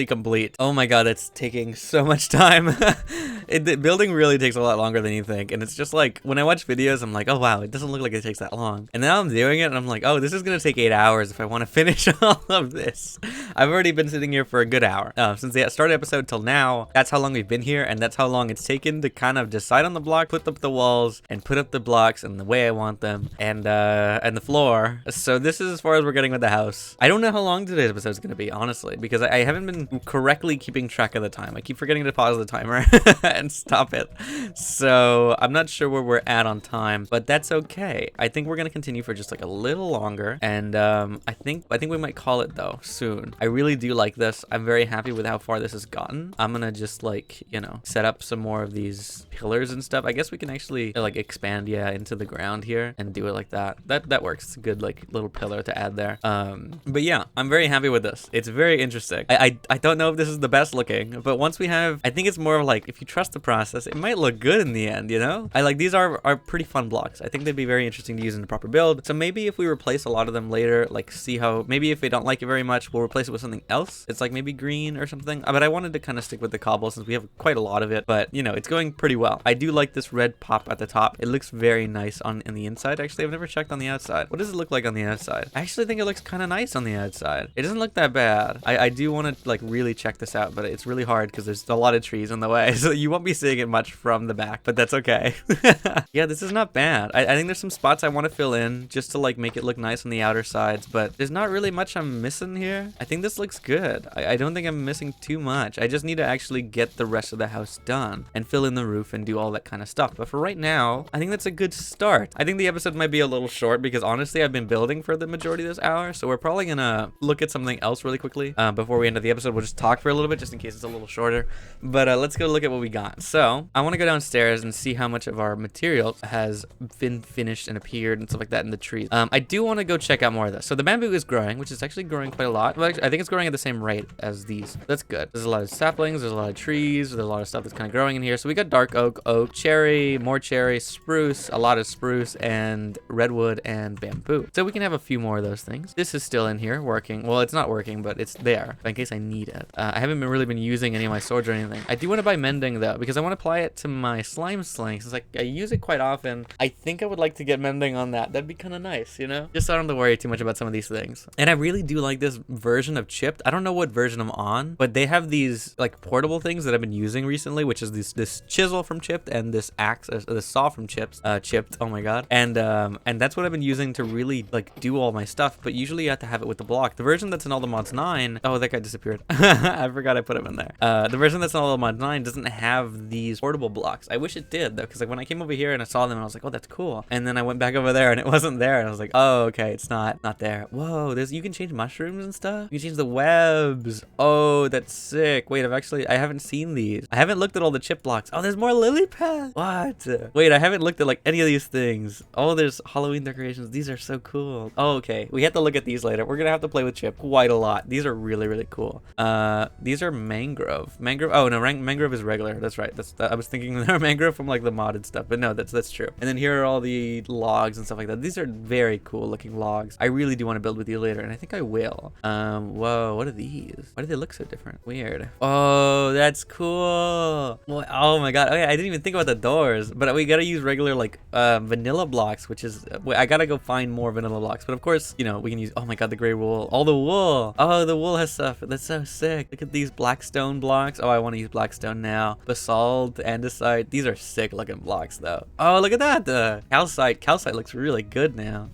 complete. Oh my god, it's taking so much time. The building really takes a lot longer than you think, and it's just like, when I watch videos, I'm like, oh wow, it doesn't look like it takes that long. And now I'm doing it, and I'm like, oh, this is gonna take 8 hours if I want to finish all of this. I've already been sitting here for a good hour. Since the start of the episode till now, that's how long we've been here, and that's how long it's taken to kind of decide on the block, put up the walls, and put up the blocks in the way I want them, and the floor. So this is as far as we're getting with the house. I don't know how long today's episode is going to be, honestly, because I haven't been correctly keeping track of the time. I keep forgetting to pause the timer and stop it. So I'm not sure where we're at on time, but that's okay. I think we're going to continue for just like a little longer, and I think we might call it though soon. I really do like this. I'm very happy with how far this has gotten. I'm gonna just like, you know, set up some more of these pillars and stuff. I guess we can actually like expand, yeah, into the ground here and do it like that. That works. It's a good like little pillar to add there. But yeah, I'm very happy with this. It's very interesting. I don't know if this is the best looking, but once we have, I think it's more of like, if you trust the process, it might look good in the end, you know? I like, these are pretty fun blocks. I think they'd be very interesting to use in the proper build. So maybe if we replace a lot of them later, like see how, maybe if we don't like it very much, we'll replace it with something else. It's like maybe green or something. But I wanted to kind of stick with the cobble since we have quite a lot of it, but you know, it's going pretty well. I do like this red pop at the top. It looks very nice on the inside. Actually, I've never checked on the outside. What does it look like on the outside? I actually think it looks kind of nice on the outside. It doesn't look that bad. I do want to like really check this out, but it's really hard because there's a lot of trees in the way, so you won't be seeing it much from the back, but that's okay. Yeah, this is not bad. I think there's some spots I want to fill in just to like make it look nice on the outer sides, but there's not really much I'm missing here. I think this looks good. I don't think I'm missing too much. I just need to actually get the rest of the house done and fill in the roof and do all that kind of stuff. But for right now, I think that's a good start. I think the episode might be a little short because honestly, I've been building for the majority of this hour, so we're probably gonna look at something else really quickly before we end the episode. We'll just talk for a little bit just in case it's a little shorter. But let's go look at what we got. So I want to go downstairs and see how much of our material has been finished and appeared and stuff like that in the trees. I do want to go check out more of this. So the bamboo is growing, which is actually growing quite a lot. Well, actually, I think it's growing at the same rate as these. That's good. There's a lot of saplings, there's a lot of trees, there's a lot of stuff that's kind of growing in here. So we got dark oak, oak, cherry, more cherry, spruce, a lot of spruce, and redwood and bamboo. So we can have a few more of those things. This is still in here working. Well, it's not working, but it's there in case I need it. I haven't really been using any of my swords or anything. I do want to buy mending though, because I want to apply it to my slime sling since I use it quite often. I think I would like to get mending on that. That'd be kind of nice, you know? Just so I don't have to worry too much about some of these things. And I really do like this version of Chipped. I don't know what version I'm on, but they have these like portable things that I've been using recently, which is this chisel from Chipped and this axe, this saw from Chipped. Oh my god. And that's what I've been using to really like do all my stuff. But usually you have to have it with the block. The version that's in all the mods 9. Oh, that guy disappeared. I forgot I put him in there. The version that's in all the mods 9 doesn't have these portable blocks. I wish it did though, because like when I came over here and I saw them, I was like, oh, that's cool. And then I went back over there and it wasn't there, and I was like, oh, okay, it's not there. Whoa, you can change mushrooms and stuff. You can change the webs. Oh, that's sick. Wait, I haven't seen these. I haven't looked at all the chip blocks. Oh, there's more lily pads. What? Wait, I haven't looked at like any of these things. Oh, there's Halloween decorations. These are so cool. Oh, okay. We have to look at these later. We're gonna have to play with Chip quite a lot. These are really, really cool. These are mangrove. Oh no, mangrove is regular. That's right. I was thinking they're mangrove from like the modded stuff, but no, that's true. And then here are all the logs and stuff like that. These are very cool looking logs. I really do want to build with you later, and I think I will. Whoa, what are these? Why do they look so different? Weird. Oh, that's cool. Oh my god. Okay, I didn't even think about the doors, but we gotta use regular like vanilla blocks, which is I gotta go find more vanilla blocks. But of course, you know, we can use, oh my god, the gray wool. All the wool. Oh, the wool has stuff. That's so sick. Look at these black stone blocks. Oh, I want to use black stone now. Basalt, andesite. These are sick looking blocks though. Oh, look at that. The calcite looks really good now.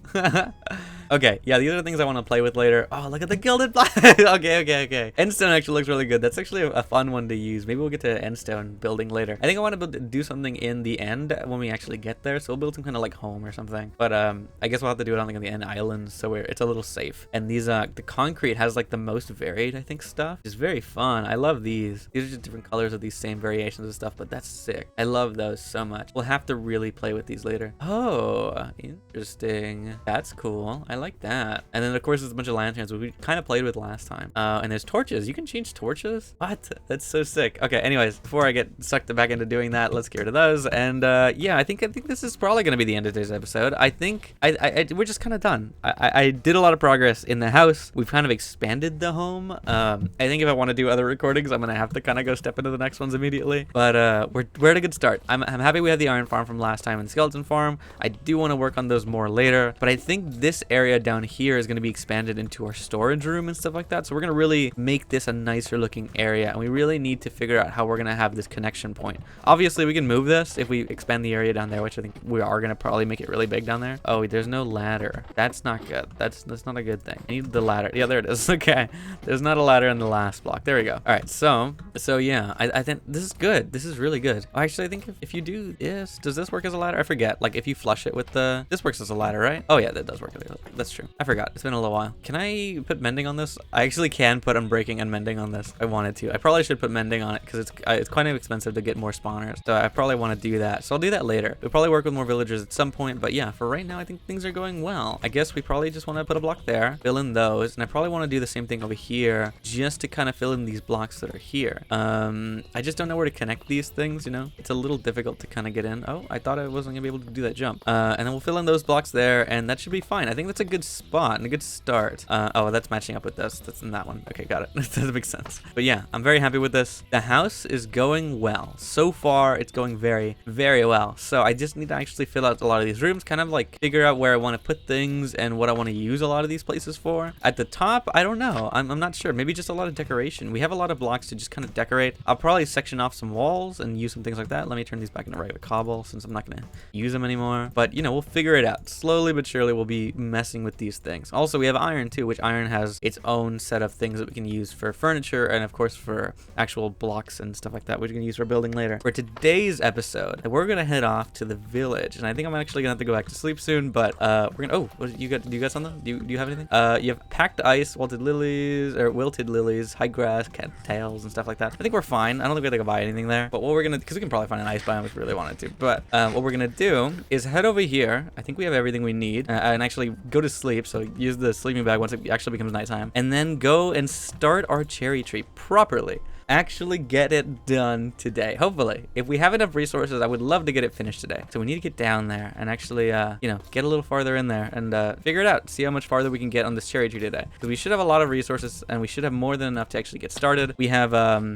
Okay, yeah, these are the things I want to play with later. Oh, look at the gilded block. Okay. Endstone actually looks really good. That's actually a fun one to use. Maybe we'll get to Endstone building later. I think I want to do something in the end when we actually get there. So we'll build some kind of like home or something. But I guess we'll have to do it on like the end islands, so it's a little safe. And these the concrete has like the most varied, I think, stuff. It's very fun. I love these. These are just different colors of these same variations of stuff, but that's sick. I love those so much. We'll have to really play with these later. Oh, interesting. That's cool. I like that. And then of course there's a bunch of lanterns, which we kind of played with last time. And there's torches. You can change torches. What? That's so sick. Okay, anyways, before I get sucked back into doing that, let's get rid of those. And yeah, I think this is probably gonna be the end of today's episode. I think we're just kind of done. I did a lot of progress in the house. We've kind of expanded the home. I think if I want to do other recordings, I'm gonna have to kind of go step into the next ones immediately. But we're at a good start. I'm happy we had the iron farm from last time and skeleton farm. I do want to work on those more later, but I think this area down here is going to be expanded into our storage room and stuff like that. So we're going to really make this a nicer looking area, and we really need to figure out how we're going to have this connection point. Obviously we can move this if we expand the area down there, which I think we are going to probably make it really big down there. Oh, there's no ladder. That's not good. That's not a good thing. I need the ladder. Yeah, there it is. Okay, there's not a ladder in the last block. There we go. All right, so yeah, I think this is good. This is really good. Oh, actually, I think if you do this, does this work as a ladder? I forget. Like if you flush it with this works as a ladder, right? Oh yeah, that does work. That's true. I forgot. It's been a little while. Can I put mending on this? I actually can put unbreaking and mending on this. I wanted to. I probably should put mending on it because it's kind of expensive to get more spawners. So I probably want to do that. So I'll do that later. We'll probably work with more villagers at some point. But yeah, for right now, I think things are going well. I guess we probably just want to put a block there, fill in those, and I probably want to do the same thing over here just to kind of fill in these blocks that are here. I just don't know where to connect these things, you know? It's a little difficult to kind of get in. Oh, I thought I wasn't gonna be able to do that jump. And then we'll fill in those blocks there, and that should be fine. I think that's a good spot and a good start. Oh, that's matching up with this. That's in that one. Okay, got it. That makes sense. But yeah, I'm very happy with this. The house is going well. So far, it's going very, very well. So I just need to actually fill out a lot of these rooms, kind of like figure out where I want to put things and what I want to use a lot of these places for. At the top, I don't know. I'm not sure. Maybe just a lot of decoration. We have a lot of blocks to just kind of decorate. I'll probably section off some walls and use some things like that. Let me turn these back into regular cobble since I'm not going to use them anymore. But, you know, we'll figure it out. Slowly but surely, we'll be messing with these things. Also, we have iron too, which iron has its own set of things that we can use for furniture and of course for actual blocks and stuff like that, which we can use for building later. For today's episode, we're gonna head off to the village, and I think I'm actually gonna have to go back to sleep soon, but we're gonna, oh, what, do you got something? Do you have anything? You have packed ice, wilted lilies, high grass, cattails, and stuff like that. I think we're fine. I don't think we have to buy anything there, but what we're gonna, because we can probably find an ice biome if we really wanted to, but what we're gonna do is head over here. I think we have everything we need, and actually go to sleep, so use the sleeping bag once it actually becomes nighttime, and then go and start our cherry tree properly. Actually get it done today, hopefully. If we have enough resources, I would love to get it finished today. So we need to get down there and actually you know, get a little farther in there and figure it out, see how much farther we can get on this cherry tree today. So we should have a lot of resources, and we should have more than enough to actually get started. We have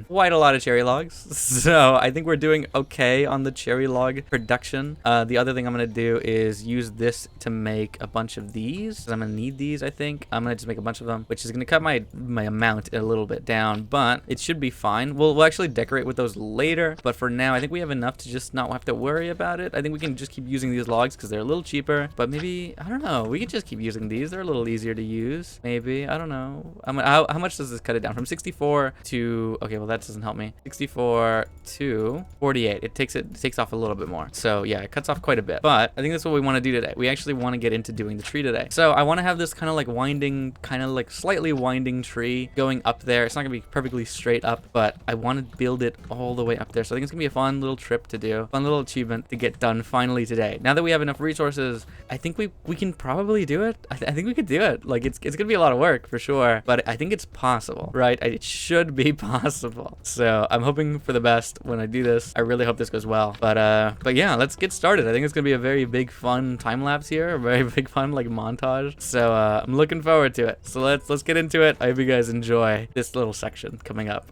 quite a lot of cherry logs, so I think we're doing okay on the cherry log production. The other thing I'm gonna do is use this to make a bunch of these, because I'm gonna need these. I think I'm gonna just make a bunch of them, which is gonna cut my amount a little bit down, but it should be fine. We'll actually decorate with those later, but for now I think we have enough to just not have to worry about it. I think we can just keep using these logs because they're a little cheaper, but maybe, I don't know, we could just keep using these. They're a little easier to use, maybe. I don't know. How much does this cut it down? From 64 to, okay, well that doesn't help me. 64 to 48. It takes off a little bit more. So yeah, it cuts off quite a bit, but I think that's what we want to do today. We actually want to get into doing the tree today. So I want to have this kind of like winding, kind of like slightly winding tree going up there. It's not gonna be perfectly straight up, but I want to build it all the way up there. So I think it's gonna be a fun little trip to do, fun little achievement to get done finally today. Now that we have enough resources, I think we can probably do it. I think we could do it. Like it's gonna be a lot of work for sure, but I think it's possible, right? It should be possible. So I'm hoping for the best when I do this. I really hope this goes well. But yeah, let's get started. I think it's gonna be a very big fun time lapse here, a very big fun like montage. So I'm looking forward to it. So let's get into it. I hope you guys enjoy this little section coming up.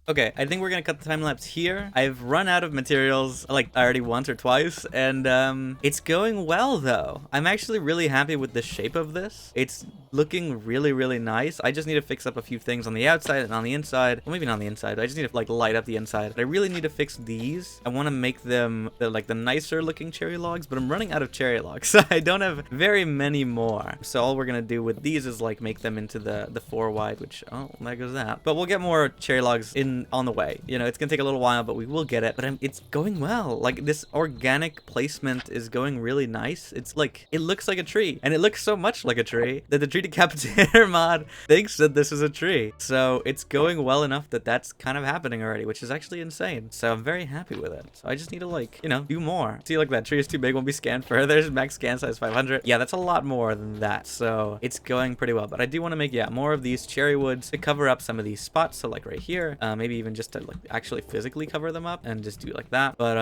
Okay, I think we're gonna cut the time lapse here. I've run out of materials like already once or twice, and it's going well though. I'm actually really happy with the shape of this. It's looking really, really nice. I just need to fix up a few things on the outside and on the inside. Well, maybe not on the inside. I just need to like light up the inside. But I really need to fix these. I want to make them the nicer looking cherry logs, but I'm running out of cherry logs. I don't have very many more. So all we're gonna do with these is like make them into the 4 wide, which, oh, there goes that. But we'll get more cherry logs on the way. You know, it's gonna take a little while, but we will get it. But it's going well. Like this organic placement is going really nice. It's like, it looks like a tree, and it looks so much like a tree that the tree decapitator mod thinks that this is a tree. So it's going well enough that that's kind of happening already, which is actually insane. So I'm very happy with it. So I just need to like, you know, do more. See, like that tree is too big, won't be scanned further. There's max scan size 500. Yeah, that's a lot more than that. So it's going pretty well, but I do want to make, yeah, more of these cherry woods to cover up some of these spots. So like right here, maybe even just to like actually physically cover them up and just do it like that. But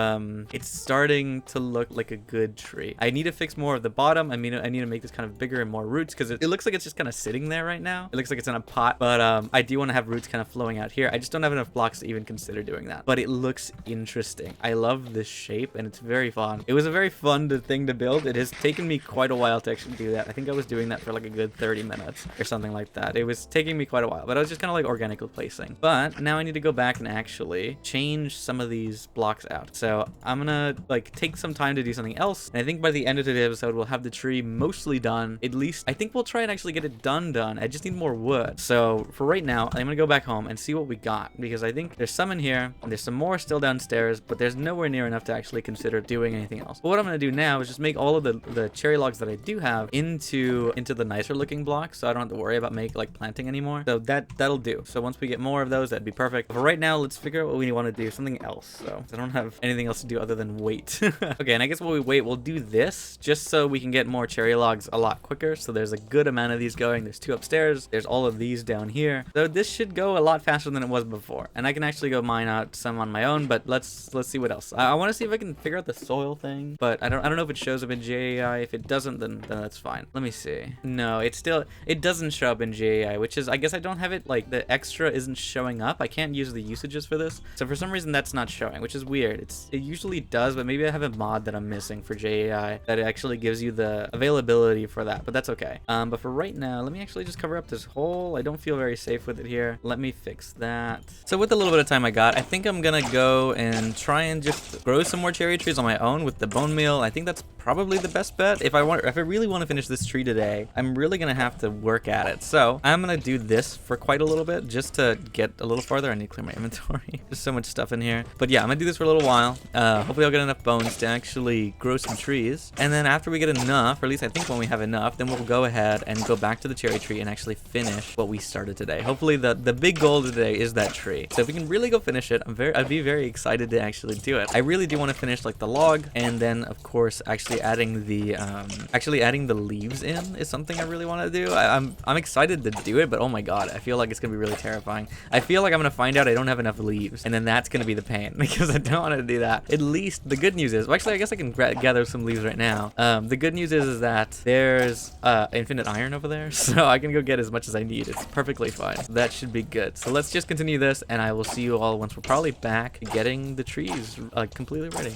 it's starting to look like a good tree. I need to fix more of the bottom. I mean, I need to make this kind of bigger and more roots, because it looks like it's just kind of sitting there right now. It looks like it's in a pot, but I do want to have roots kind of flowing out here. I just don't have enough blocks to even consider doing that, but it looks interesting. I love this shape, and it's very fun. It was a very fun thing to build. It has taken me quite a while to actually do that. I think I was doing that for like a good 30 minutes or something like that. It was taking me quite a while, but I was just kind of like organically placing. But now I need to go back and actually change some of these blocks out. So I'm gonna like take some time to do something else, and I think by the end of today's episode we'll have the tree mostly done. At least I think we'll try and actually get it done. I just need more wood. So for right now, I'm gonna go back home and see what we got, because I think there's some in here and there's some more still downstairs, but there's nowhere near enough to actually consider doing anything else. But what I'm gonna do now is just make all of the cherry logs that I do have into the nicer looking blocks, so I don't have to worry about planting anymore. So that'll do. So once we get more of those, that'd be perfect. perfect. For right now, let's figure out what we want to do. Something else. So I don't have anything else to do other than wait. Okay, and I guess while we wait, we'll do this just so we can get more cherry logs a lot quicker. So there's a good amount of these going. There's 2 upstairs. There's all of these down here. So this should go a lot faster than it was before. And I can actually go mine out some on my own, but let's see what else. I want to see if I can figure out the soil thing, but I don't know if it shows up in JAI. If it doesn't, then that's fine. Let me see. No, it doesn't show up in JAI, which is, I guess I don't have it, like the extra isn't showing up. I can't use the usages for this. So for some reason that's not showing, which is weird. It usually does, but maybe I have a mod that I'm missing for JAI that it actually gives you the availability for that, but that's okay. But for right now, let me actually just cover up this hole. I don't feel very safe with it here. Let me fix that. So with the little bit of time I got, I think I'm gonna go and try and just grow some more cherry trees on my own with the bone meal. I think that's probably the best bet. If I really want to finish this tree today, I'm really gonna have to work at it. So I'm gonna do this for quite a little bit just to get a little farther. I need to clear my inventory. There's so much stuff in here. But yeah, I'm gonna do this for a little while. Hopefully I'll get enough bones to actually grow some trees. And then after we get enough, or at least I think when we have enough, then we'll go ahead and go back to the cherry tree and actually finish what we started today. Hopefully the big goal today is that tree. So if we can really go finish it, I'd be very excited to actually do it. I really do want to finish like the log, and then of course actually adding the leaves in is something I really want to do. I'm excited to do it, but oh my god, I feel like it's gonna be really terrifying. I feel like I'm gonna find out I don't have enough leaves, and then that's gonna be the pain because I don't want to do that. At least the good news is, well, actually I guess I can gather some leaves right now. The good news is that there's infinite iron over there, so I can go get as much as I need. It's perfectly fine. That should be good. So let's just continue this, and I will see you all once we're probably back getting the trees completely ready.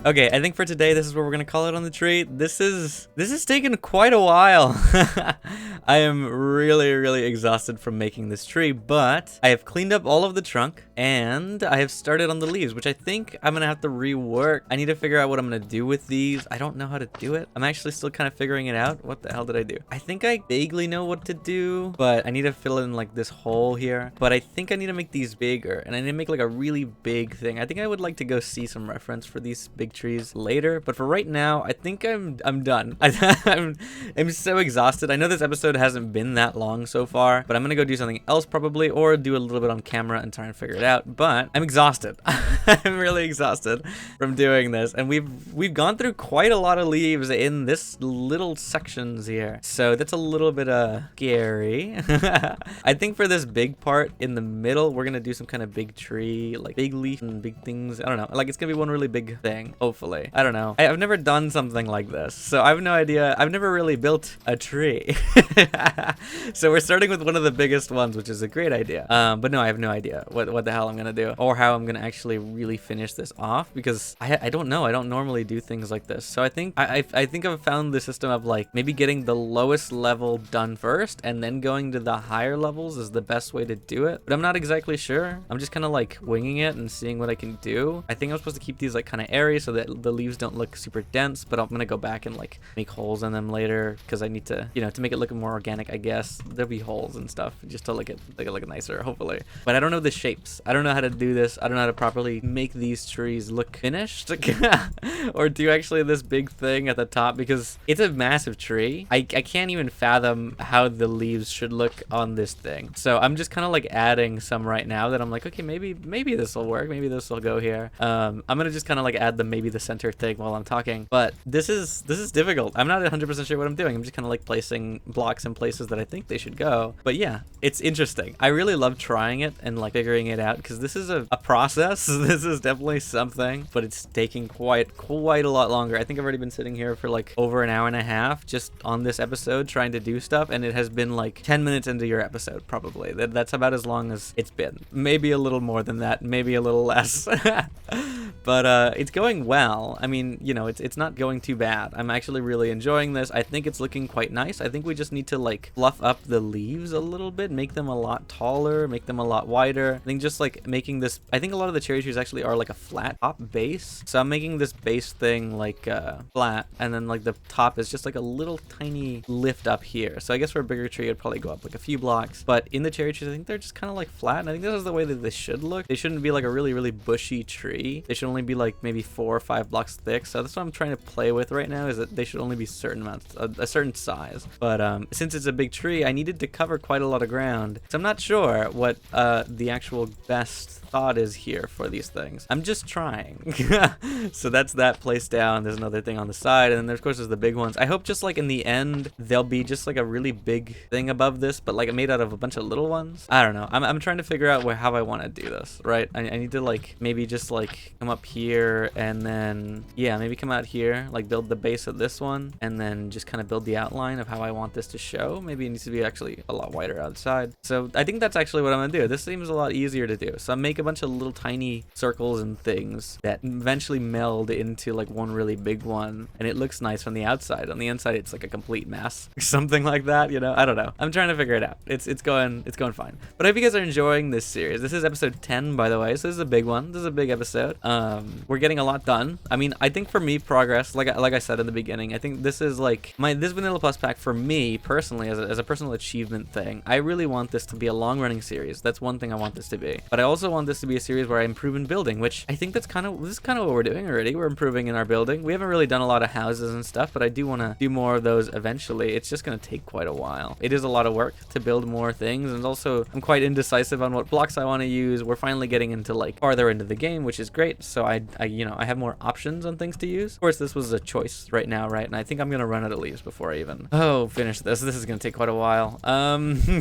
Okay, I think for today, this is what we're gonna call it on the tree. This is taken quite a while. I am really exhausted from making this tree, but I have cleaned up all of the trunk and I have started on the leaves, which I think I'm gonna have to rework. I need to figure out what I'm gonna do with these. I don't know how to do it. I'm actually still kind of figuring it out. What the hell did I do? I think I vaguely know what to do, but I need to fill in like this hole here. But I think I need to make these bigger, and I need to make like a really big thing. I think I would like to go see some reference for these big trees later, but for right now, I think I'm done. I'm so exhausted. I know this episode hasn't been that long so far, but I'm gonna go do something else probably, or do a little bit on camera and try and figure it out. But I'm exhausted. I'm really exhausted from doing this, and we've gone through quite a lot of leaves in this little sections here, so that's a little bit scary. I think for this big part in the middle, we're gonna do some kind of big tree, like big leaf and big things. I don't know, like it's gonna be one really big thing, hopefully. I don't know. I've never done something like this, so I have no idea. I've never really built a tree. So we're starting with one of the biggest ones, which is a great idea. But no, I have no idea what the hell I'm gonna do, or how I'm gonna actually really finish this off, because I don't know. I don't normally do things like this. So I think I think I've found the system of like maybe getting the lowest level done first and then going to the higher levels is the best way to do it. But I'm not exactly sure. I'm just kind of like winging it and seeing what I can do. I think I'm supposed to keep these like kind of airy so that the leaves don't look super dense, but I'm gonna go back and like make holes in them later because I need to, you know, to make it look more organic, I guess. There'll be holes and stuff just to make it look nicer, hopefully. But I don't know the shapes. I don't know how to do this. I don't know how to properly make these trees look finished or do actually this big thing at the top, because it's a massive tree. I can't even fathom how the leaves should look on this thing. So I'm just kind of like adding some right now that I'm like, okay, maybe this will work. Maybe this will go here. I'm gonna just kind of like add maybe the center thing while I'm talking, but this is difficult. I'm not 100% sure what I'm doing. I'm just kind of like placing blocks in places that I think they should go. But yeah, it's interesting. I really love trying it and like figuring it out, because this is a process. This is definitely something, but it's taking quite a lot longer. I think I've already been sitting here for like over an hour and a half just on this episode trying to do stuff, and it has been like 10 minutes into your episode probably. That's about as long as it's been. Maybe a little more than that, maybe a little less. But it's going well. I mean, you know, it's not going too bad. I'm actually really enjoying this. I think it's looking quite nice. I think we just need to like fluff up the leaves a little bit, make them a lot taller, make them a lot wider. I think just like making this, I think a lot of the cherry trees actually are like a flat top base. So I'm making this base thing like flat, and then like the top is just like a little tiny lift up here. So I guess for a bigger tree, it'd probably go up like a few blocks. But in the cherry trees, I think they're just kind of like flat. And I think this is the way that they should look. They shouldn't be like a really, really bushy tree. They should only be like maybe 4 or 5 blocks thick. So that's what I'm trying to play with right now, is that they should only be certain amounts, a certain size. But since it's a big tree, I needed to cover quite a lot of ground. So I'm not sure what the actual best thought is here for these things. I'm just trying. So that's that placed down. There's another thing on the side, and then of course there's the big ones. I hope just like in the end there'll be just like a really big thing above this, but like made out of a bunch of little ones. I don't know. I'm trying to figure out how I want to do this, right? I need to like maybe just like come up here, and then yeah, maybe come out here, like build the base of this one, and then just kind of build the outline of how I want this to show. Maybe it needs to be actually a lot wider outside. So I think that's actually what I'm gonna do. This seems a lot easier to do. So I'm make a bunch of little tiny circles and things that eventually meld into like one really big one, and it looks nice from the outside. On the inside, it's like a complete mess or something like that, you know? I don't know. I'm trying to figure it out. It's going fine. But I hope you guys are enjoying this series. This is episode 10, by the way, so this is a big one. This is a big episode. We're getting a lot done. I mean, I think for me, progress, like I said in the beginning, I think this is like this Vanilla Plus pack for me personally as a personal achievement thing. I really want this to be a long-running series. That's one thing I want this to be. But I also want this to be a series where I improve in building, which I think this is kind of what we're doing already. We're improving in our building. We haven't really done a lot of houses and stuff, but I do want to do more of those eventually. It's just going to take quite a while. It is a lot of work to build more things, and also I'm quite indecisive on what blocks I want to use. We're finally getting into like farther into the game, which is great. So I have more options on things to use. Of course, this was a choice right now, right? And I think I'm going to run out of leaves before I even finish this. This is going to take quite a while.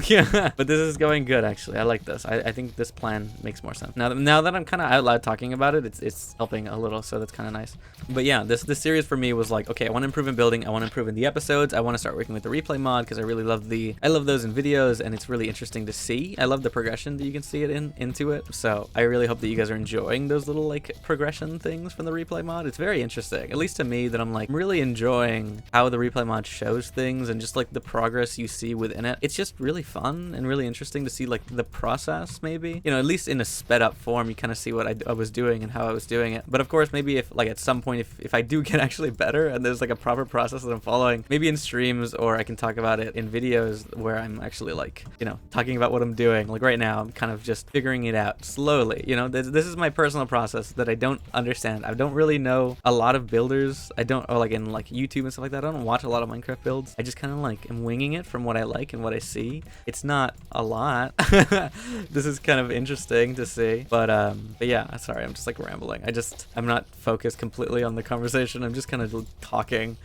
Yeah, but this is going good actually. I like this. I think this plan makes more sense. Now that I'm kind of out loud talking about it, it's helping a little, so that's kind of nice. But yeah, this series for me was like, okay, I want to improve in building, I want to improve in the episodes, I want to start working with the replay mod, because I really love those in videos, and it's really interesting to see. I love the progression that you can see it into it. So I really hope that you guys are enjoying those little like progression things from the replay mod. It's very interesting, at least to me, that I'm really enjoying how the replay mod shows things, and just like the progress you see within it. It's just really fun and really interesting to see like the process, maybe, you know, at least in a sped up form, you kind of see what I was doing and how I was doing it. But of course, maybe if like at some point, if I do get actually better and there's like a proper process that I'm following, maybe in streams, or I can talk about it in videos where I'm actually like, you know, talking about what I'm doing. Like right now, I'm kind of just figuring it out slowly. You know, this is my personal process that I don't understand. I don't really know a lot of builders. I don't, or like in like YouTube and stuff like that, I don't watch a lot of Minecraft builds. I just kind of like am winging it from what I like and what I see. It's not a lot. This is kind of interesting to see, but yeah, sorry, I'm just like rambling. I'm not focused completely on the conversation. I'm just kind of talking.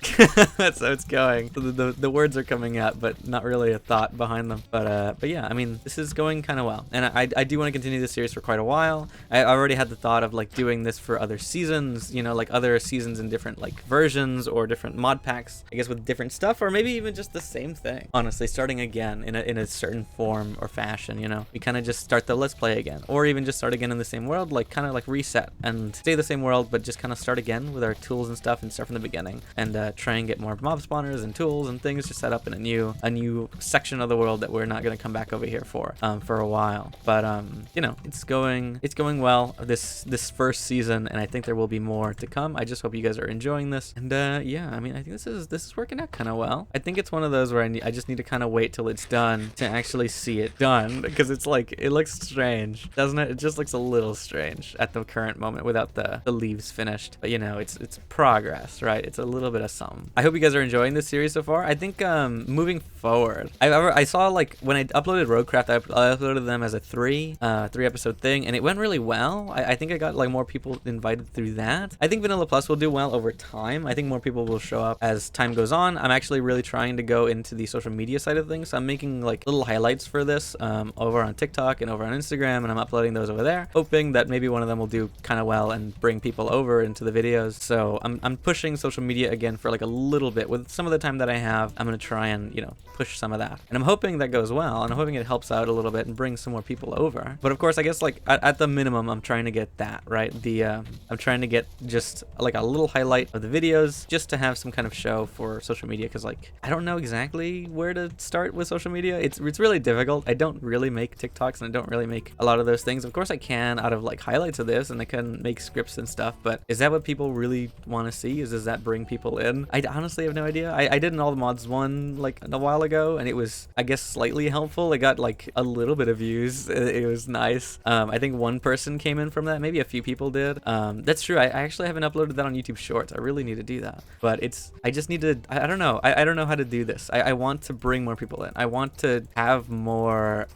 That's how it's going. So the words are coming out, but not really a thought behind them. But yeah, I mean, this is going kind of well, and I do want to continue this series for quite a while. I already had the thought of like doing this for other seasons, you know, like other seasons in different like versions or different mod packs, I guess, with different stuff, or maybe even just the same thing. Honestly, starting again in a certain form or fashion, you know, we kind of just start the Let's Play again, or even just start again in the same world, like kind of like reset and stay the same world, but just kind of start again with our tools and stuff and start from the beginning, and try and get more mob spawners and tools and things just set up in a new section of the world that we're not going to come back over here for a while. But you know, it's going well this first season, and I think there will be more to come. I just hope you guys are enjoying this, and yeah, I mean, I think this is working out kind of well. I think it's one of those where I just need to kind of wait till it's done to actually see it done, because it's like, it looks strange, doesn't it? It just looks a little strange at the current moment without the leaves finished. But you know, it's progress, right? It's a little bit of some. I hope you guys are enjoying this series so far. I think moving forward, I saw like when I uploaded Roadcraft, I uploaded them as a three episode thing, and it went really well. I think I got like more people invited through that. I think Vanilla Plus will do well over time. I think more people will show up as time goes on. I'm actually really trying to go into the social media side of things. So I'm making like little highlights for this over on TikTok and over on Instagram, and I'm uploading those over there, hoping that maybe one of them will do kind of well and bring people over into the videos. So I'm pushing social media again for like a little bit. With some of the time that I have, I'm gonna try and, you know, push some of that, and I'm hoping that goes well, and I'm hoping it helps out a little bit and brings some more people over. But of course, I guess like at the minimum, I'm trying to get that right, the I'm trying to get just like a little highlight of the videos just to have some kind of show for social media, because like I don't know exactly where to start with social media. It's really difficult. I don't really make TikToks and I don't really make a lot of those things. Of course I can out of like highlights of this, and I can make scripts and stuff, but is that what people really want to see? Does that bring people in? I honestly have no idea. I did an All the Mods one like a while ago, and it was, I guess, slightly helpful. It got like a little bit of views. It was nice. I think one person came in from that. Maybe a few people did. That's true. I actually haven't uploaded that on YouTube Shorts. I really need to do that, but I just need to, I don't know. I don't know how to do this. I want to bring more people in. I want to have more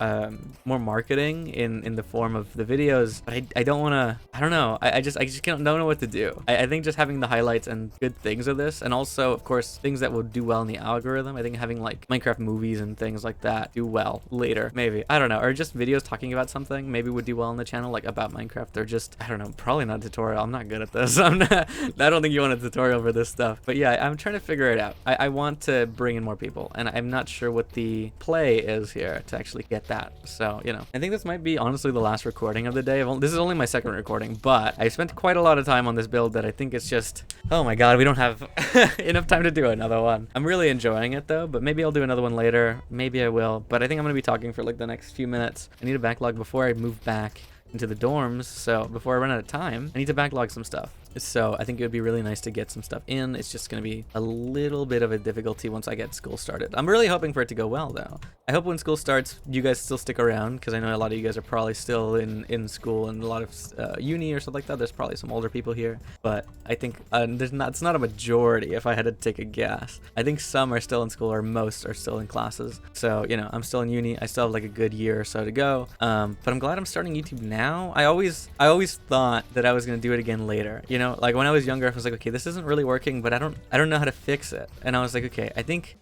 marketing in the form of the videos, but I don't want to, I don't know. I just don't know what to do. I think just having the highlights and good things of this, and also of course things that will do well in the algorithm. I think having like Minecraft movies and things like that do well later, maybe, I don't know, or just videos talking about something maybe would do well on the channel, like about Minecraft, or just, I don't know, probably not a tutorial. I'm not good at this. I don't think you want a tutorial for this stuff, but yeah, I'm trying to figure it out. I want to bring in more people, and I'm not sure what the play is here to actually get that. So, you know, I think this might be honestly the last recording of the day. This is only my second recording, but I spent quite a lot of time on this build that I think it's just, oh my god, we don't have enough time to do another one. I'm really enjoying it though, but maybe I'll do another one later. Maybe I will, but I think I'm gonna be talking for like the next few minutes. I need a backlog before I move back into the dorms, so before I run out of time, I need to backlog some stuff. So I think it would be really nice to get some stuff in. It's just going to be a little bit of a difficulty once I get school started. I'm really hoping for it to go well though. I hope when school starts, you guys still stick around, because I know a lot of you guys are probably still in school and a lot of uni or stuff like that. There's probably some older people here, but I think it's not a majority if I had to take a guess. I think some are still in school, or most are still in classes. So, you know, I'm still in uni. I still have like a good year or so to go. But I'm glad I'm starting YouTube now. I always thought that I was going to do it again later, you know? Like when I was younger, I was like, okay, this isn't really working, but I don't know how to fix it. And I was like, okay,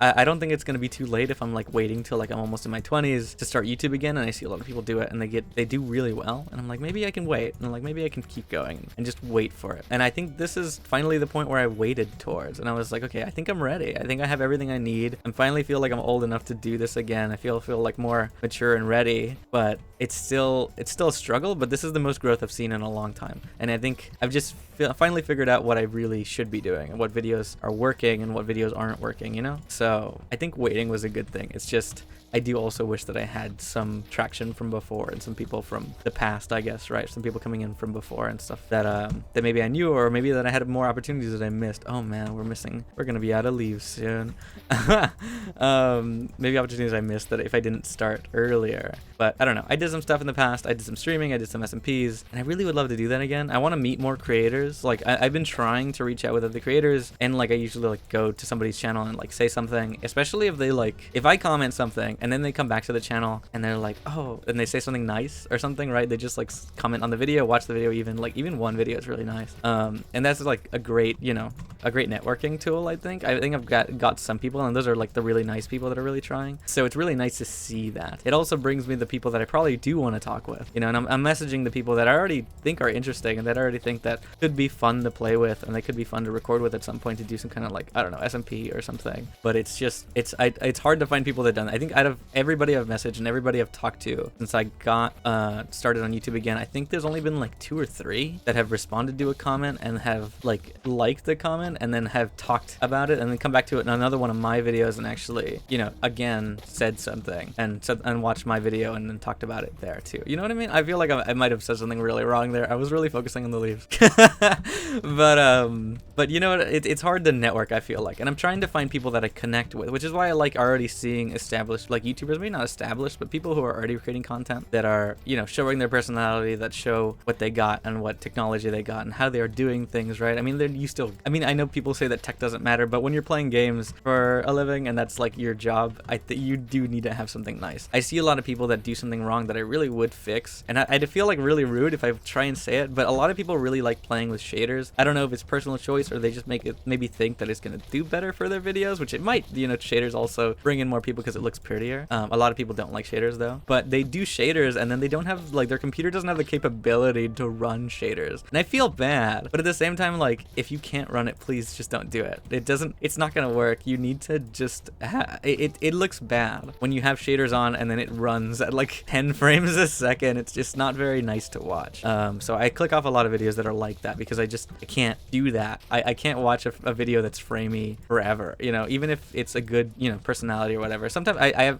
I don't think it's gonna be too late if I'm like waiting till like I'm almost in my 20s to start YouTube again. And I see a lot of people do it, and they do really well. And I'm like, maybe I can wait, and I'm like, maybe I can keep going and just wait for it. And I think this is finally the point where I waited towards, and I was like, okay, I think I'm ready. I think I have everything I need. I finally feel like I'm old enough to do this again. I feel like more mature and ready, but it's still a struggle. But this is the most growth I've seen in a long time, and I think I've just finally figured out what I really should be doing and what videos are working and what videos aren't working, you know? So I think waiting was a good thing. It's just, I do also wish that I had some traction from before and some people from the past, I guess, right? Some people coming in from before and stuff that maybe I knew, or maybe that I had more opportunities that I missed. Oh man, we're gonna be out of leaves soon. Maybe opportunities I missed that if I didn't start earlier. But I don't know. I did some stuff in the past. I did some streaming. I did some SMPs, and I really would love to do that again. I want to meet more creators. Like I've been trying to reach out with other creators, and like I usually like go to somebody's channel and like say something, especially if I comment something and then they come back to the channel and they're like, oh, and they say something nice or something, right? They just like comment on the video, watch the video, even one video is really nice. And that's like a great networking tool. I think I've got some people, and those are like the really nice people that are really trying. So it's really nice to see that. It also brings me the people that I probably do want to talk with, you know, and I'm messaging the people that I already think are interesting and that I already think that could be fun to play with, and they could be fun to record with at some point, to do some kind of like, I don't know, SMP or something. But it's just, it's hard to find people that done that. I think out of everybody I've messaged and everybody I've talked to since I got started on YouTube again, I think there's only been like 2 or 3 that have responded to a comment and have like liked the comment and then have talked about it and then come back to it in another one of my videos and actually, you know, again said something and watched my video and then talked about it there too. You know what I mean? I feel like I might have said something really wrong there. I was really focusing on the leaves. But you know what? It's hard to network, I feel like, and I'm trying to find people that I connect with, which is why I like already seeing established, like YouTubers, maybe not established, but people who are already creating content that are, you know, showing their personality, that show what they got and what technology they got and how they are doing things, right? I mean, I know people say that tech doesn't matter, but when you're playing games for a living and that's like your job, you do need to have something nice. I see a lot of people that do something wrong that I really would fix, and I'd feel like really rude if I try and say it, but a lot of people really like playing with shaders. I don't know if it's personal choice or they just maybe think that it's gonna do better for their videos, which it might. You know, shaders also bring in more people because it looks pretty. prettier. A lot of people don't like shaders though, but they do shaders and then they don't have, like, their computer doesn't have the capability to run shaders. And I feel bad, but at the same time, like, if you can't run it, please just don't do it. It's not gonna work. You need to just, it looks bad when you have shaders on and then it runs at like 10 frames a second. It's just not very nice to watch. So I click off a lot of videos that are like that because I can't do that. I can't watch a video that's framey forever, you know, even if it's a good, you know, personality or whatever. Sometimes I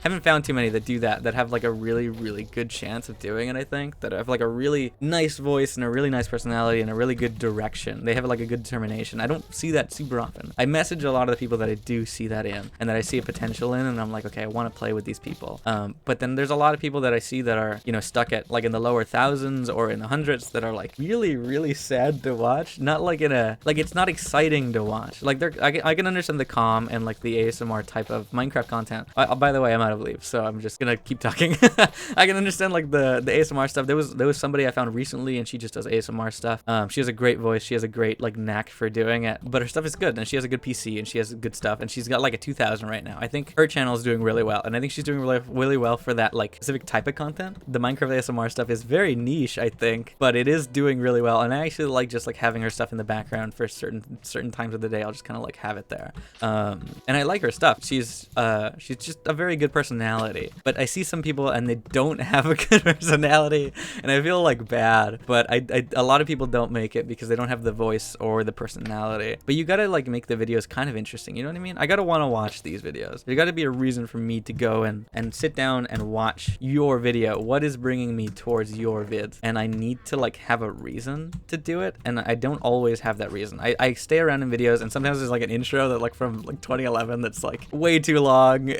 haven't found too many that do that have like a really, really good chance of doing it. I think that have like a really nice voice and a really nice personality and a really good direction. They have like a good determination. I don't see that super often. I message a lot of the people that I do see that in and that I see a potential in, and I'm like, okay, I want to play with these people. But then there's a lot of people that I see that are, you know, stuck at like in the lower thousands or in the hundreds that are like really, really sad to watch. Not like in a, like, it's not exciting to watch. Like I can understand the calm and like the ASMR type of Minecraft content. By the way, I'm out of leaves, so I'm just gonna keep talking. I can understand like the ASMR stuff. There was somebody I found recently and she just does ASMR stuff. She has a great voice. She has a great like knack for doing it, but her stuff is good and she has a good PC and she has good stuff and she's got like a 2000 right now. I think her channel is doing really well and I think she's doing really, really well for that like specific type of content. The Minecraft ASMR stuff is very niche, I think, but it is doing really well, and I actually like just like having her stuff in the background for certain times of the day. I'll just kind of like have it there. And I like her stuff. She's just a very good personality, but I see some people and they don't have a good personality and I feel like bad, but a lot of people don't make it because they don't have the voice or the personality. But you gotta like make the videos kind of interesting, you know what I mean? I gotta want to watch these videos. There gotta be a reason for me to go and sit down and watch your video. What is bringing me towards your vids? And I need to like have a reason to do it, and I don't always have that reason. I stay around in videos and sometimes there's like an intro that like from like 2011 that's like way too long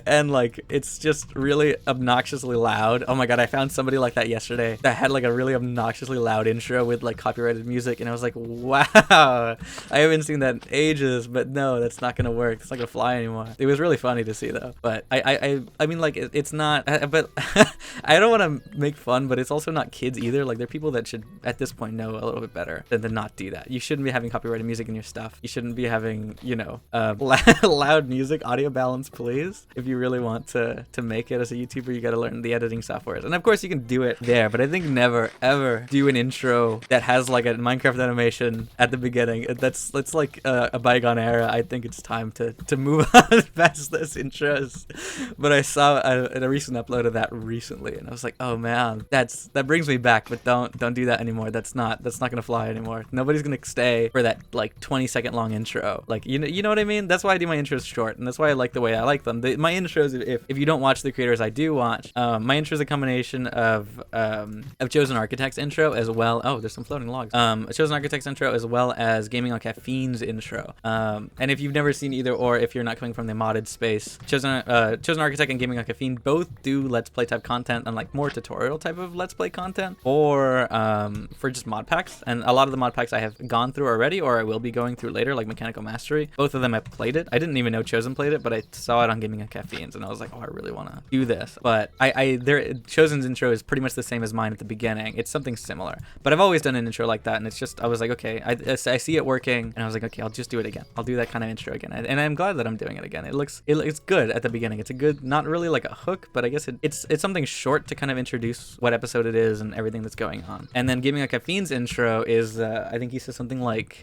and like it's just really obnoxiously loud. Oh my god, I found somebody like that yesterday that had like a really obnoxiously loud intro with like copyrighted music, and I was like, wow, I haven't seen that in ages, but no, that's not gonna work. It's not gonna fly anymore. It was really funny to see though, but I mean, like, it's not, but I don't want to make fun, but it's also not kids either. Like, they're people that should at this point know a little bit better than to not do that. You shouldn't be having copyrighted music in your stuff. You shouldn't be having, you know, loud music. Audio balance, please. If you really want to make it as a YouTuber, you got to learn the editing softwares, and of course you can do it there, but I think never ever do an intro that has like a Minecraft animation at the beginning. That's like a bygone era. I think it's time to move on past those intros. But I saw a recent upload of that recently, and I was like, oh man, that brings me back. But don't do that anymore. That's not gonna fly anymore. Nobody's gonna stay for that like 20-second long intro. Like, you know what I mean? That's why I do my intros short, and that's why I like the way I like them. My intros, if you don't watch the creators I do watch, my intro is a combination of Chosen Architect's intro as well. Oh, there's some floating logs. Chosen Architect's intro as well as Gaming on Caffeine's intro. And if you've never seen either, or if you're not coming from the modded space, Chosen Architect and Gaming on Caffeine both do Let's Play type content and like more tutorial type of Let's Play content, or for just mod packs. And a lot of the mod packs I have gone through already, or I will be going through later, like Mechanical Mastery. Both of them I played it. I didn't even know Chosen played it, but I saw it on Gaming on Caffeine's, and I was like, oh, I really want to do this. But Chosen's intro is pretty much the same as mine at the beginning. It's something similar, but I've always done an intro like that, and it's just, I was like, okay, I see it working, and I was like, okay, I'll just do it again. I'll do that kind of intro again, and I'm glad that I'm doing it again. It's good at the beginning. It's a good, not really like a hook, but I guess it's something short to kind of introduce what episode it is and everything that's going on. And then Gaming on Caffeine's intro is, I think he says something like,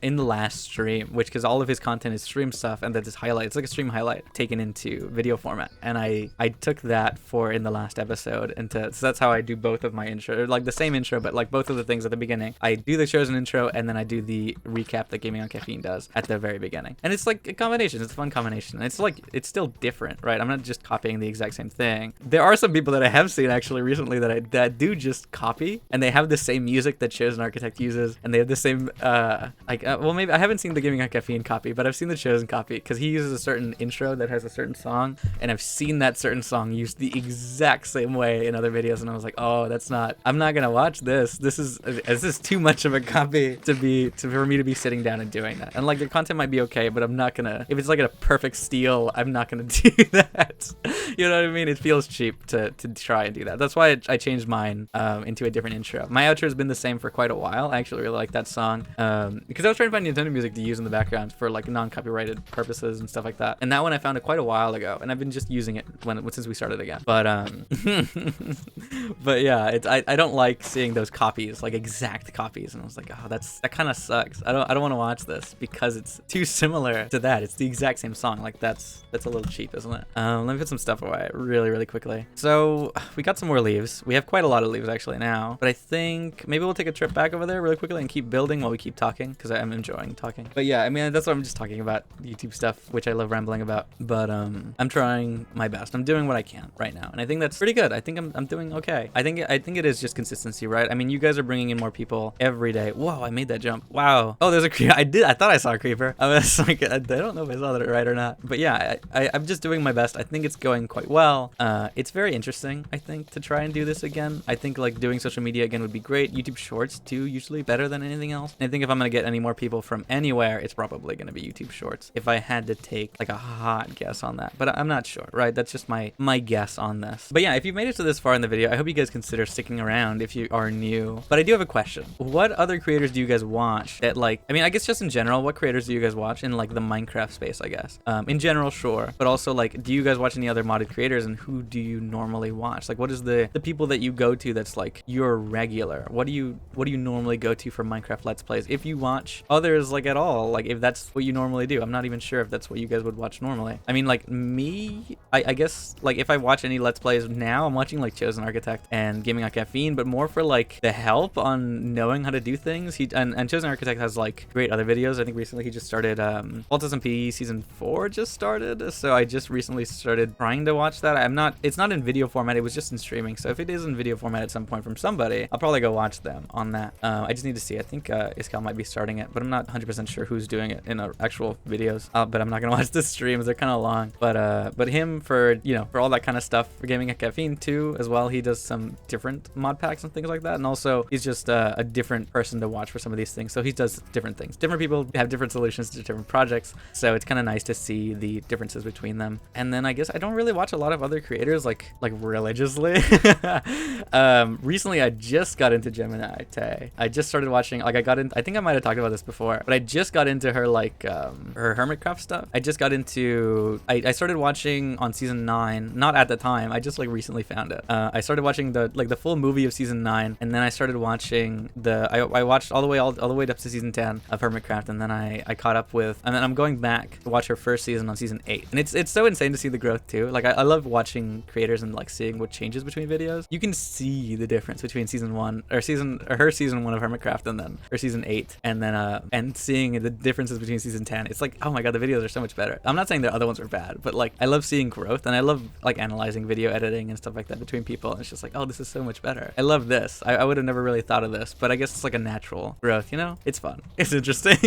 in the last stream, which, because all of his content is stream stuff, and that's his highlight. It's like a stream highlight taken into video format, and I took that for in the last episode, and so that's how I do both of my intro, like the same intro, but like both of the things at the beginning. I do the Chosen intro, and then I do the recap that Gaming on Caffeine does at the very beginning. And it's like a combination. It's a fun combination. It's like, it's still different, right? I'm not just copying the exact same thing. There are some people that I have seen actually recently that do just copy, and they have the same music that Chosen Architect uses, and they have the same well, maybe I haven't seen the Gaming on Caffeine copy, but I've seen the Chosen copy, because he uses a certain intro that has a certain song, and I've seen that certain song used the exact same way in other videos, and I was like, oh, I'm not gonna watch this. This is too much of a copy for me to be sitting down and doing that. And like, the content might be okay, but I'm not gonna, if it's like a perfect steal, I'm not gonna do that. You know what I mean? It feels cheap to try and do that. That's why I changed mine into a different intro. My outro has been the same for quite a while. I actually really like that song because I was trying to find Nintendo music to use in the background for like non-copyrighted purposes and stuff like that. and that one I found it quite a while ago, and I've been just using it since we started again. But but yeah, I don't like seeing those copies, like exact copies, and I was like, oh, that kind of sucks. I don't want to watch this because it's too similar to that. It's the exact same song. Like that's a little cheap, isn't it? Let me put some stuff away really quickly. So we got some more leaves. We have quite a lot of leaves actually now, but I think maybe we'll take a trip back over there really quickly and keep building while we keep talking, because I am enjoying talking. But yeah, I mean, that's what I'm just talking about, YouTube stuff, which I love rambling about. But I'm trying my best. I'm doing what I can right now, and I think that's pretty good. I think I'm doing okay. I think it is just consistency, right? I mean, you guys are bringing in more people every day. Whoa, I made that jump. Wow. Oh, there's a creeper. I thought I saw a creeper. I was like, I don't know if I saw that right or not. But yeah, I'm just doing my best. I think it's going quite well. It's very interesting, I think, to try and do this again. I think like doing social media again would be great. YouTube Shorts too, usually better than anything else. And I think if I'm gonna get any more people from anywhere, it's probably gonna be YouTube Shorts, if I had to take like a hot guess on that. But I'm not sure, right? That's just my guess on this. But yeah, if you've made it to this far in the video, I hope you guys consider sticking around if you are new. But I do have a question. What other creators do you guys watch that, like, I mean, I guess just in general, what creators do you guys watch in like the Minecraft space, I guess? In general, sure. But also, like, do you guys watch any other modded creators, and who do you normally watch? Like, what is the people that you go to that's like your regular? What do you normally go to for Minecraft Let's Plays? If you watch others, like, at all, like if that's what you normally do. I'm not even sure if that's what you guys would watch normally. I mean, like me, I guess, like if I watch any Let's Plays now, I'm watching like Chosen Architect and Gaming on Caffeine, but more for like the help on knowing how to do things. And Chosen Architect has like great other videos. I think recently he just started Vault SMP season 4 just started, so I just recently started trying to watch that. It's not in video format, it was just in streaming, so if it is in video format at some point from somebody, I'll probably go watch them on that. I just need to see. I think Iskal might be starting it, but I'm not 100% sure who's doing it in actual videos. But I'm not gonna watch the streams, they're kind of long. But him for, you know, for all that kind of stuff, for Gaming at Caffeine too as well. He does some different mod packs and things like that, and also he's just a different person to watch for some of these things. So he does different things. Different people have different solutions to different projects, so it's kind of nice to see the differences between them. And then I guess I don't really watch a lot of other creators like religiously. Recently I just got into Gemini Tay. I just started watching, like I think I might have talked about this before, but I just got into her like her Hermitcraft stuff. I just got into, I started watching on season 9, not at the time, I just like recently found it. I started watching the full movie of season 9, and then I started watching I watched all the way up to season 10 of Hermitcraft, and then I caught up with, and then I'm going back to watch her first season on season 8. And it's so insane to see the growth too. Like I love watching creators and like seeing what changes between videos. You can see the difference between season 1 or her season 1 of Hermitcraft and then her season 8, and then and seeing the differences between season 10. It's like, oh my god, the videos are so much better. I'm not saying the other ones are bad, but like I love seeing growth, and I love like analyzing video editing and stuff like that between people. And it's just like, oh, this is so much better. I love this. I would have never really thought of this, but I guess it's like a natural growth, you know? It's fun. It's interesting.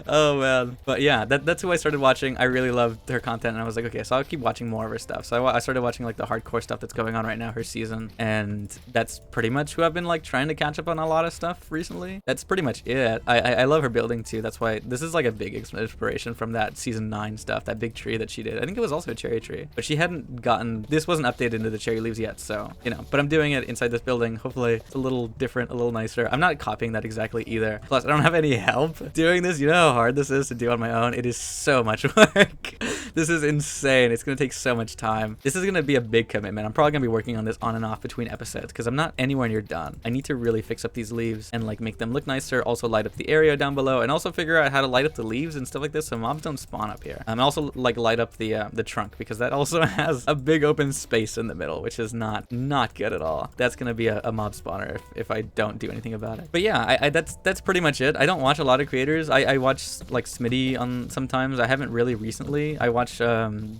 Oh man. But yeah, that's who I started watching. I really loved her content, and I was like, okay, so I'll keep watching more of her stuff. So I started watching like the hardcore stuff that's going on right now, her season, and that's pretty much who I've been like trying to catch up on a lot of stuff recently. That's pretty much it. I love her building too. That's why this is like a big inspiration from that season 9 stuff, that big tree that she did. I think it was also a cherry tree, but she hadn't gotten, this wasn't updated into the cherry leaves yet, so you know, but I'm doing it inside this building. Hopefully it's a little different, a little nicer. I'm not copying that exactly either. Plus I don't have any help doing this. You know how hard this is to do on my own. It is so much work. This is insane. It's gonna take so much time. This is gonna be a big commitment. I'm probably gonna be working on this on and off between episodes because I'm not anywhere near done. I need to really fix up these leaves and like make them look nicer, also light up the area down below, and also figure out how to light up the leaves and stuff like this so mobs don't spawn up here. And also like light up the trunk, because that also has a big open space in the middle, which is not good at all. That's gonna be a mob spawner if I don't do anything about it. But yeah, that's pretty much it. I don't watch a lot of creators. I watch like Smitty on sometimes. I haven't really recently. I watch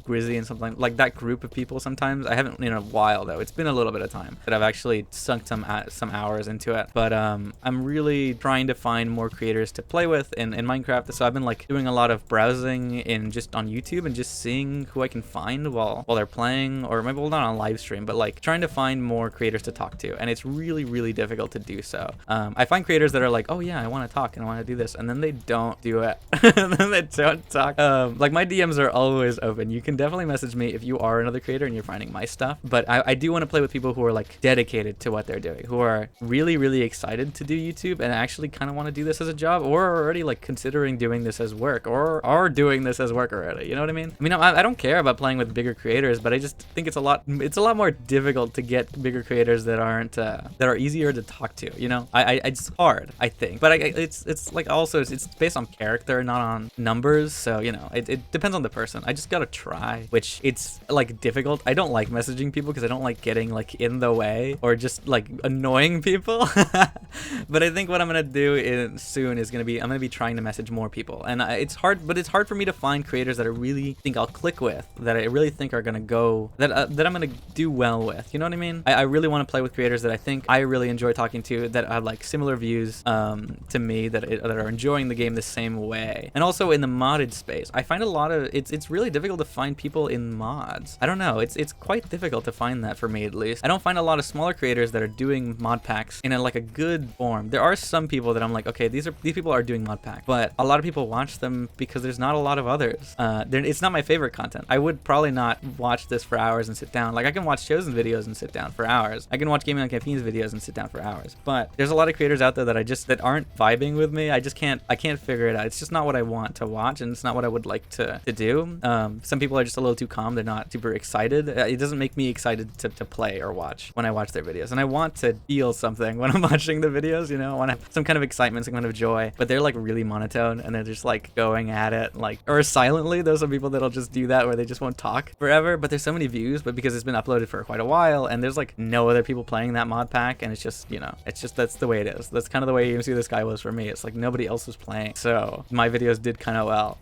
Grizzy and something like that group of people sometimes. I haven't in a while though. It's been a little bit of time that I've actually sunk some hours into it. But I'm really trying to find more creators to play with in Minecraft. So I've been like doing a lot of browsing in just on YouTube and just seeing who I can find while they're playing, or maybe, well, not on live stream, but like trying to find more creators to talk to. And it's really difficult to do so. I find creators that are like, oh yeah, I want to talk and I want to do this, and then they don't do it. And then they don't talk. Like my DMs are always always open. You can definitely message me if you are another creator and you're finding my stuff, but I do want to play with people who are like dedicated to what they're doing, who are really, really excited to do YouTube and actually kind of want to do this as a job, or are already like considering doing this as work, or are doing this as work already. You know what I mean? I don't care about playing with bigger creators, but I just think it's a lot more difficult to get bigger creators that aren't that are easier to talk to. You know, it's hard, I think, but it's like also it's based on character, not on numbers. So you know, it depends on the person. I just gotta try, which it's like difficult. I don't like messaging people because I don't like getting like in the way or just like annoying people. But I think what I'm gonna do soon is I'm gonna be trying to message more people, and it's hard for me to find creators that I really think I'll click with, that I really think are gonna go, that I'm gonna do well with. You know what I mean? I really want to play with creators that I think I really enjoy talking to, that have like similar views to me, that are enjoying the game the same way. And also in the modded space, I find a lot of it's really difficult to find people in mods. I don't know, it's quite difficult to find that, for me at least. I don't find a lot of smaller creators that are doing mod packs in a good form. There are some people that I'm like, okay, these people are doing mod pack, but a lot of people watch them because there's not a lot of others. It's not my favorite content. I would probably not watch this for hours and sit down. Like, I can watch Chosen videos and sit down for hours. I can watch Gaming on Caffeine's videos and sit down for hours. But there's a lot of creators out there that aren't vibing with me. I can't figure it out. It's just not what I want to watch, and it's not what I would like to do. Some people are just a little too calm. They're not super excited. It doesn't make me excited to play or watch when I watch their videos. And I want to feel something when I'm watching the videos, you know? I want to have some kind of excitement, some kind of joy. But they're like really monotone, and they're just like going at it, like, or silently. There's some people that'll just do that where they just won't talk forever. But there's so many views, but because it's been uploaded for quite a while, and there's like no other people playing that mod pack, and it's just, you know, that's the way it is. That's kind of the way EMC This Guy was for me. It's like nobody else was playing, so my videos did kind of well.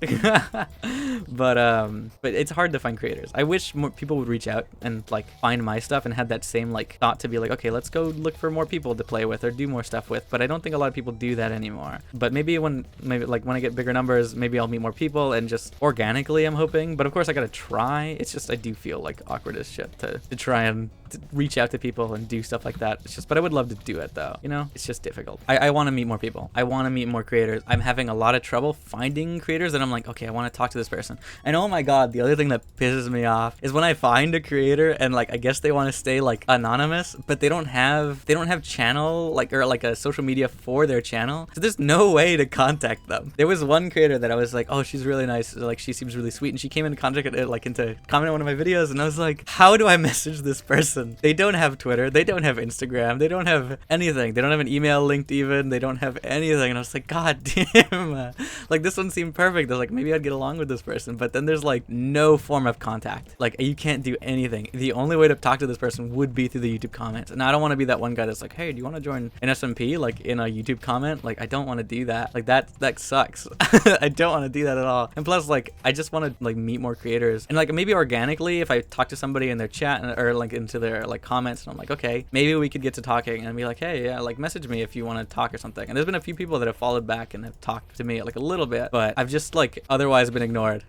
But it's hard to find creators. I wish more people would reach out and like find my stuff and had that same like thought to be like, okay, let's go look for more people to play with or do more stuff with. But I don't think a lot of people do that anymore. But maybe when I get bigger numbers, maybe I'll meet more people, and just organically, I'm hoping. But of course I gotta try. It's just I do feel like awkward as shit to try and reach out to people and do stuff like that. It's just, but I would love to do it though, you know? It's just difficult. I want to meet more people. I want to meet more creators. I'm having a lot of trouble finding creators that I'm like, okay, I want to talk to this person. And oh my god, the other thing that pisses me off is when I find a creator and like I guess they want to stay like anonymous, but they don't have channel or like a social media for their channel, so there's no way to contact them. There was one creator that I was like, oh, she's really nice, like she seems really sweet, and she came into contact into comment on one of my videos, and I was like, how do I message this person? They don't have Twitter, they don't have Instagram, they don't have anything, they don't have an email linked even, they don't have anything. And I was like, god damn, like this one seemed perfect. I was like, maybe I'd get along with this person, but then there's like no form of contact. Like you can't do anything. The only way to talk to this person would be through the YouTube comments, and I don't want to be that one guy that's like, hey, do you want to join an SMP like in a YouTube comment? Like I don't want to do that. Like that sucks. I don't want to do that at all. And plus, like, I just want to like meet more creators, and like maybe organically, if I talk to somebody in their chat or like into their like comments, and I'm like, okay, maybe we could get to talking, and be like, hey, yeah, like message me if you want to talk or something. And there's been a few people that have followed back and have talked to me like a little bit, but I've just like otherwise been ignored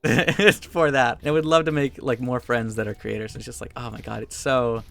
for that. And I would love to make like more friends that are creators. It's just like, oh my god, it's so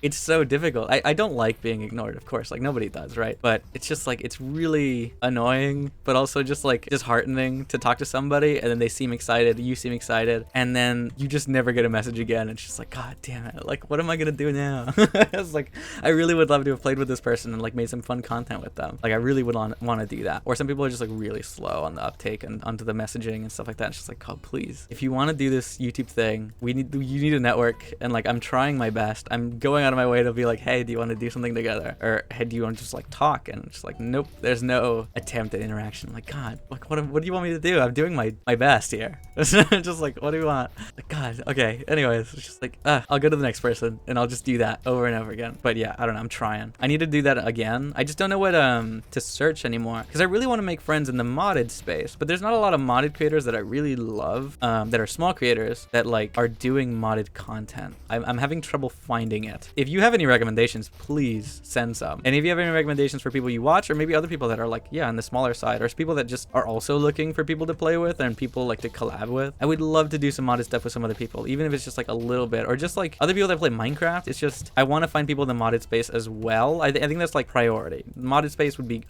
difficult. I don't like being ignored, of course, like nobody does, right? But it's just like, it's really annoying, but also just like disheartening to talk to somebody and then they seem excited, you seem excited, and then you just never get a message again. It's just like, god damn it, like what am I gonna do now? It's like, I really would love to have played with this person and like made some fun content with them. Like I really would want to do that. Or some people are just like really slow on the uptake and onto the messaging and stuff like that. It's just like, oh please, if you want to do this YouTube thing, you need a network, and like I'm trying my best. I'm going out of my way to be like, hey, do you want to do something together? Or hey, do you want to just like talk? And it's just like, nope, there's no attempt at interaction. I'm like, god, like what do you want me to do? I'm doing my best here. Just like, what do you want? Like, god, okay. Anyways, it's just like, I'll go to the next person and I'll just do that over and over again. But yeah, I don't know, I'm trying. I need to do that again. I just don't know what to search anymore, because I really want to make friends in the modded space, but there's not a lot of modded creators that I really love, that are small creators that like are doing modded content. I'm having trouble finding it. If you have any recommendations, please send some. And if you have any recommendations for people you watch, or maybe other people that are like, yeah, on the smaller side, or people that just are also looking for people to play with and people like to collab with, I would love to do some modded stuff with some other people, even if it's just like a little bit, or just like other people that play Minecraft. It's just, I want to find people in the modded space as well. I think that's like priority. Modded space would be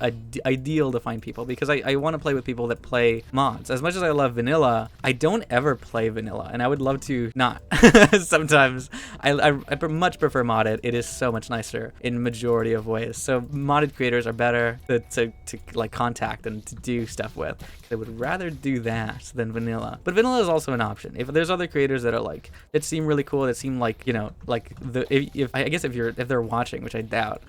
ideal to find people because I want to play with people that play mods. As much as I love vanilla, I don't ever play vanilla, and I would love to not. Sometimes I much prefer modded. It is so much nicer in majority of ways. So modded creators are better to like contact and to do stuff with. I would rather do that than vanilla. But vanilla is also an option. If there's other creators that are like that seem really cool, that seem like, you know, like if they're watching, which I doubt.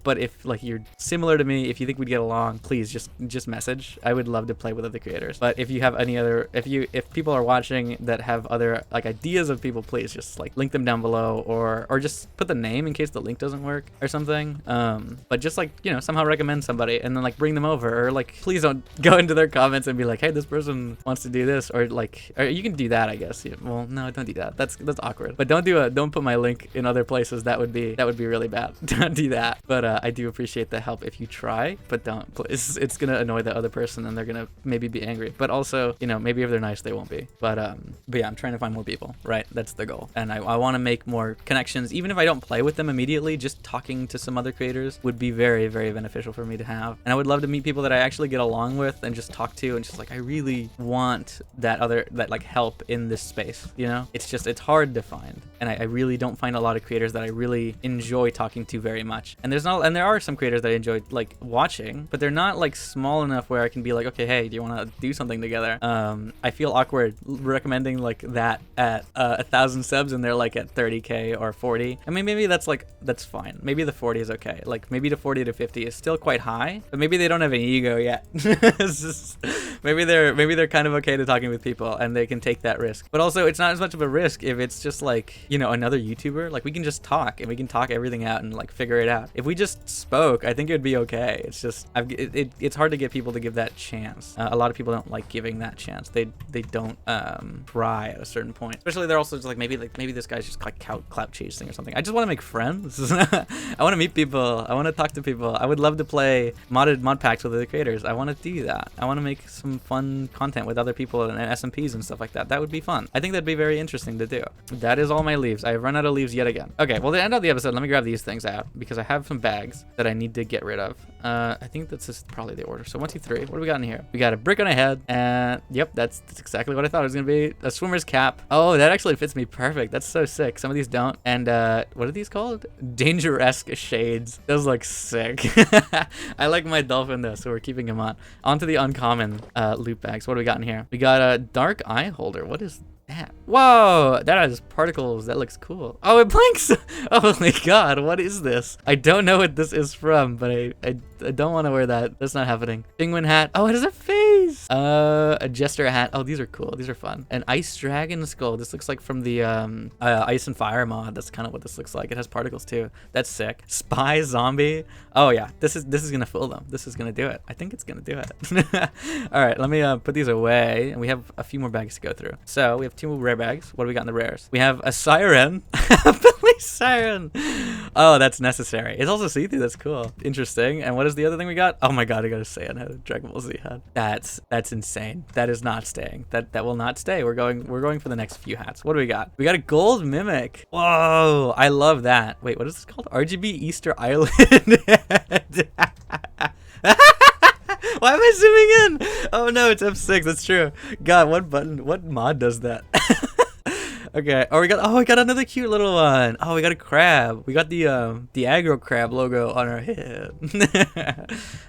But if like you're similar to me, if you think we'd get along, please just message. I would love to play with other creators. But if you have any other, if people are watching that have other like ideas of people, please just like link them down below, or just put the name in case the link doesn't work or something. But just like, you know, somehow recommend somebody and then like bring them over, or like please don't go into their comments and be like, hey, this person wants to do this, or like, or you can do that, I guess. Yeah, well, no, don't do that. That's awkward. But don't put my link in other places. That would be really bad. Don't do that. But I do appreciate the help if you try, but don't, please. It's gonna annoy the other person and they're gonna maybe be angry. But also, you know, maybe if they're nice, they won't be. But yeah, I'm trying to find more people, right? That's the goal. And I want to make more connections. Even if I don't play with them immediately, just talking to some other creators would be very, very beneficial for me to have. And I would love to meet people that I actually get along with and just talk to, and just like, I really want that like help in this space, you know? It's hard to find. And I really don't find a lot of creators that I really enjoy talking to very much. And there are some creators that I enjoy like watching, but they're not like small enough where I can be like, okay, hey, do you want to do something together? I feel awkward recommending like that at 1,000 subs and they're like at 30k or 40. I mean, maybe that's fine. Maybe the 40 is okay. Like maybe the 40 to 50 is still quite high, but maybe they don't have an ego yet. It's just, maybe they're kind of okay to talking with people and they can take that risk. But also, it's not as much of a risk if it's just like, you know, another YouTuber. Like we can just talk and we can talk everything out and like figure it out. If we just spoke, I think it would be okay. It's just it's hard to get people to give that chance. A lot of people don't like giving that chance. They don't try at a certain point. Especially they're also just like maybe this guy's just like clout chasing or something. I just want to make friends. I want to meet people. I want to talk to people. I would love to play mod packs with other creators. I want to do that. I want to make some fun content with other people and SMPs and stuff like that. That would be fun. I think that'd be very interesting to do. That is all my leaves. I have run out of leaves yet again. Okay, well, to end of the episode, let me grab these things out because I have some bags that I need to get rid of. I think that's just probably the order. So 1, 2, 3. What do we got in here? We got a brick on a head, and yep, that's exactly what I thought it was gonna be. A swimmer's cap. Oh, that actually fits me perfect. That's so sick. Some of these don't. And what are these called? Danger-esque shades. Those look sick. I like my dolphin though, so we're keeping him on. Onto the uncommon loot bags. What do we got in here? We got a dark eye holder. What is that? Whoa, that has particles. That looks cool. Oh, it blinks. Oh my god, what is this? I don't know what this is from, but I don't want to wear that. That's not happening. Penguin hat. Oh, it has a face. A jester hat. Oh, these are cool. These are fun. An ice dragon skull. This looks like from the ice and fire mod. That's kind of what this looks like. It has particles too. That's sick. Spy zombie. Oh yeah, this is gonna fool them. This is gonna do it. I think it's gonna do it. All right, let me put these away, and we have a few more bags to go through. So we have 2 rare bags. What do we got in the rares? We have a siren. A police siren. Oh, that's necessary. It's also see-through. That's cool. Interesting. And what is the other thing we got? Oh my god, I got a Saiyan head, a Dragon Ball Z head. That's insane. That is not staying. That will not stay. We're going for the next few hats. What do we got? We got a gold mimic. Whoa, I love that. Wait, what is this called? RGB Easter Island. Why am I zooming in? Oh no, it's F6. That's true. God, what mod does that? Okay. Oh, we got another cute little one. Oh, we got a crab. We got the aggro crab logo on our head.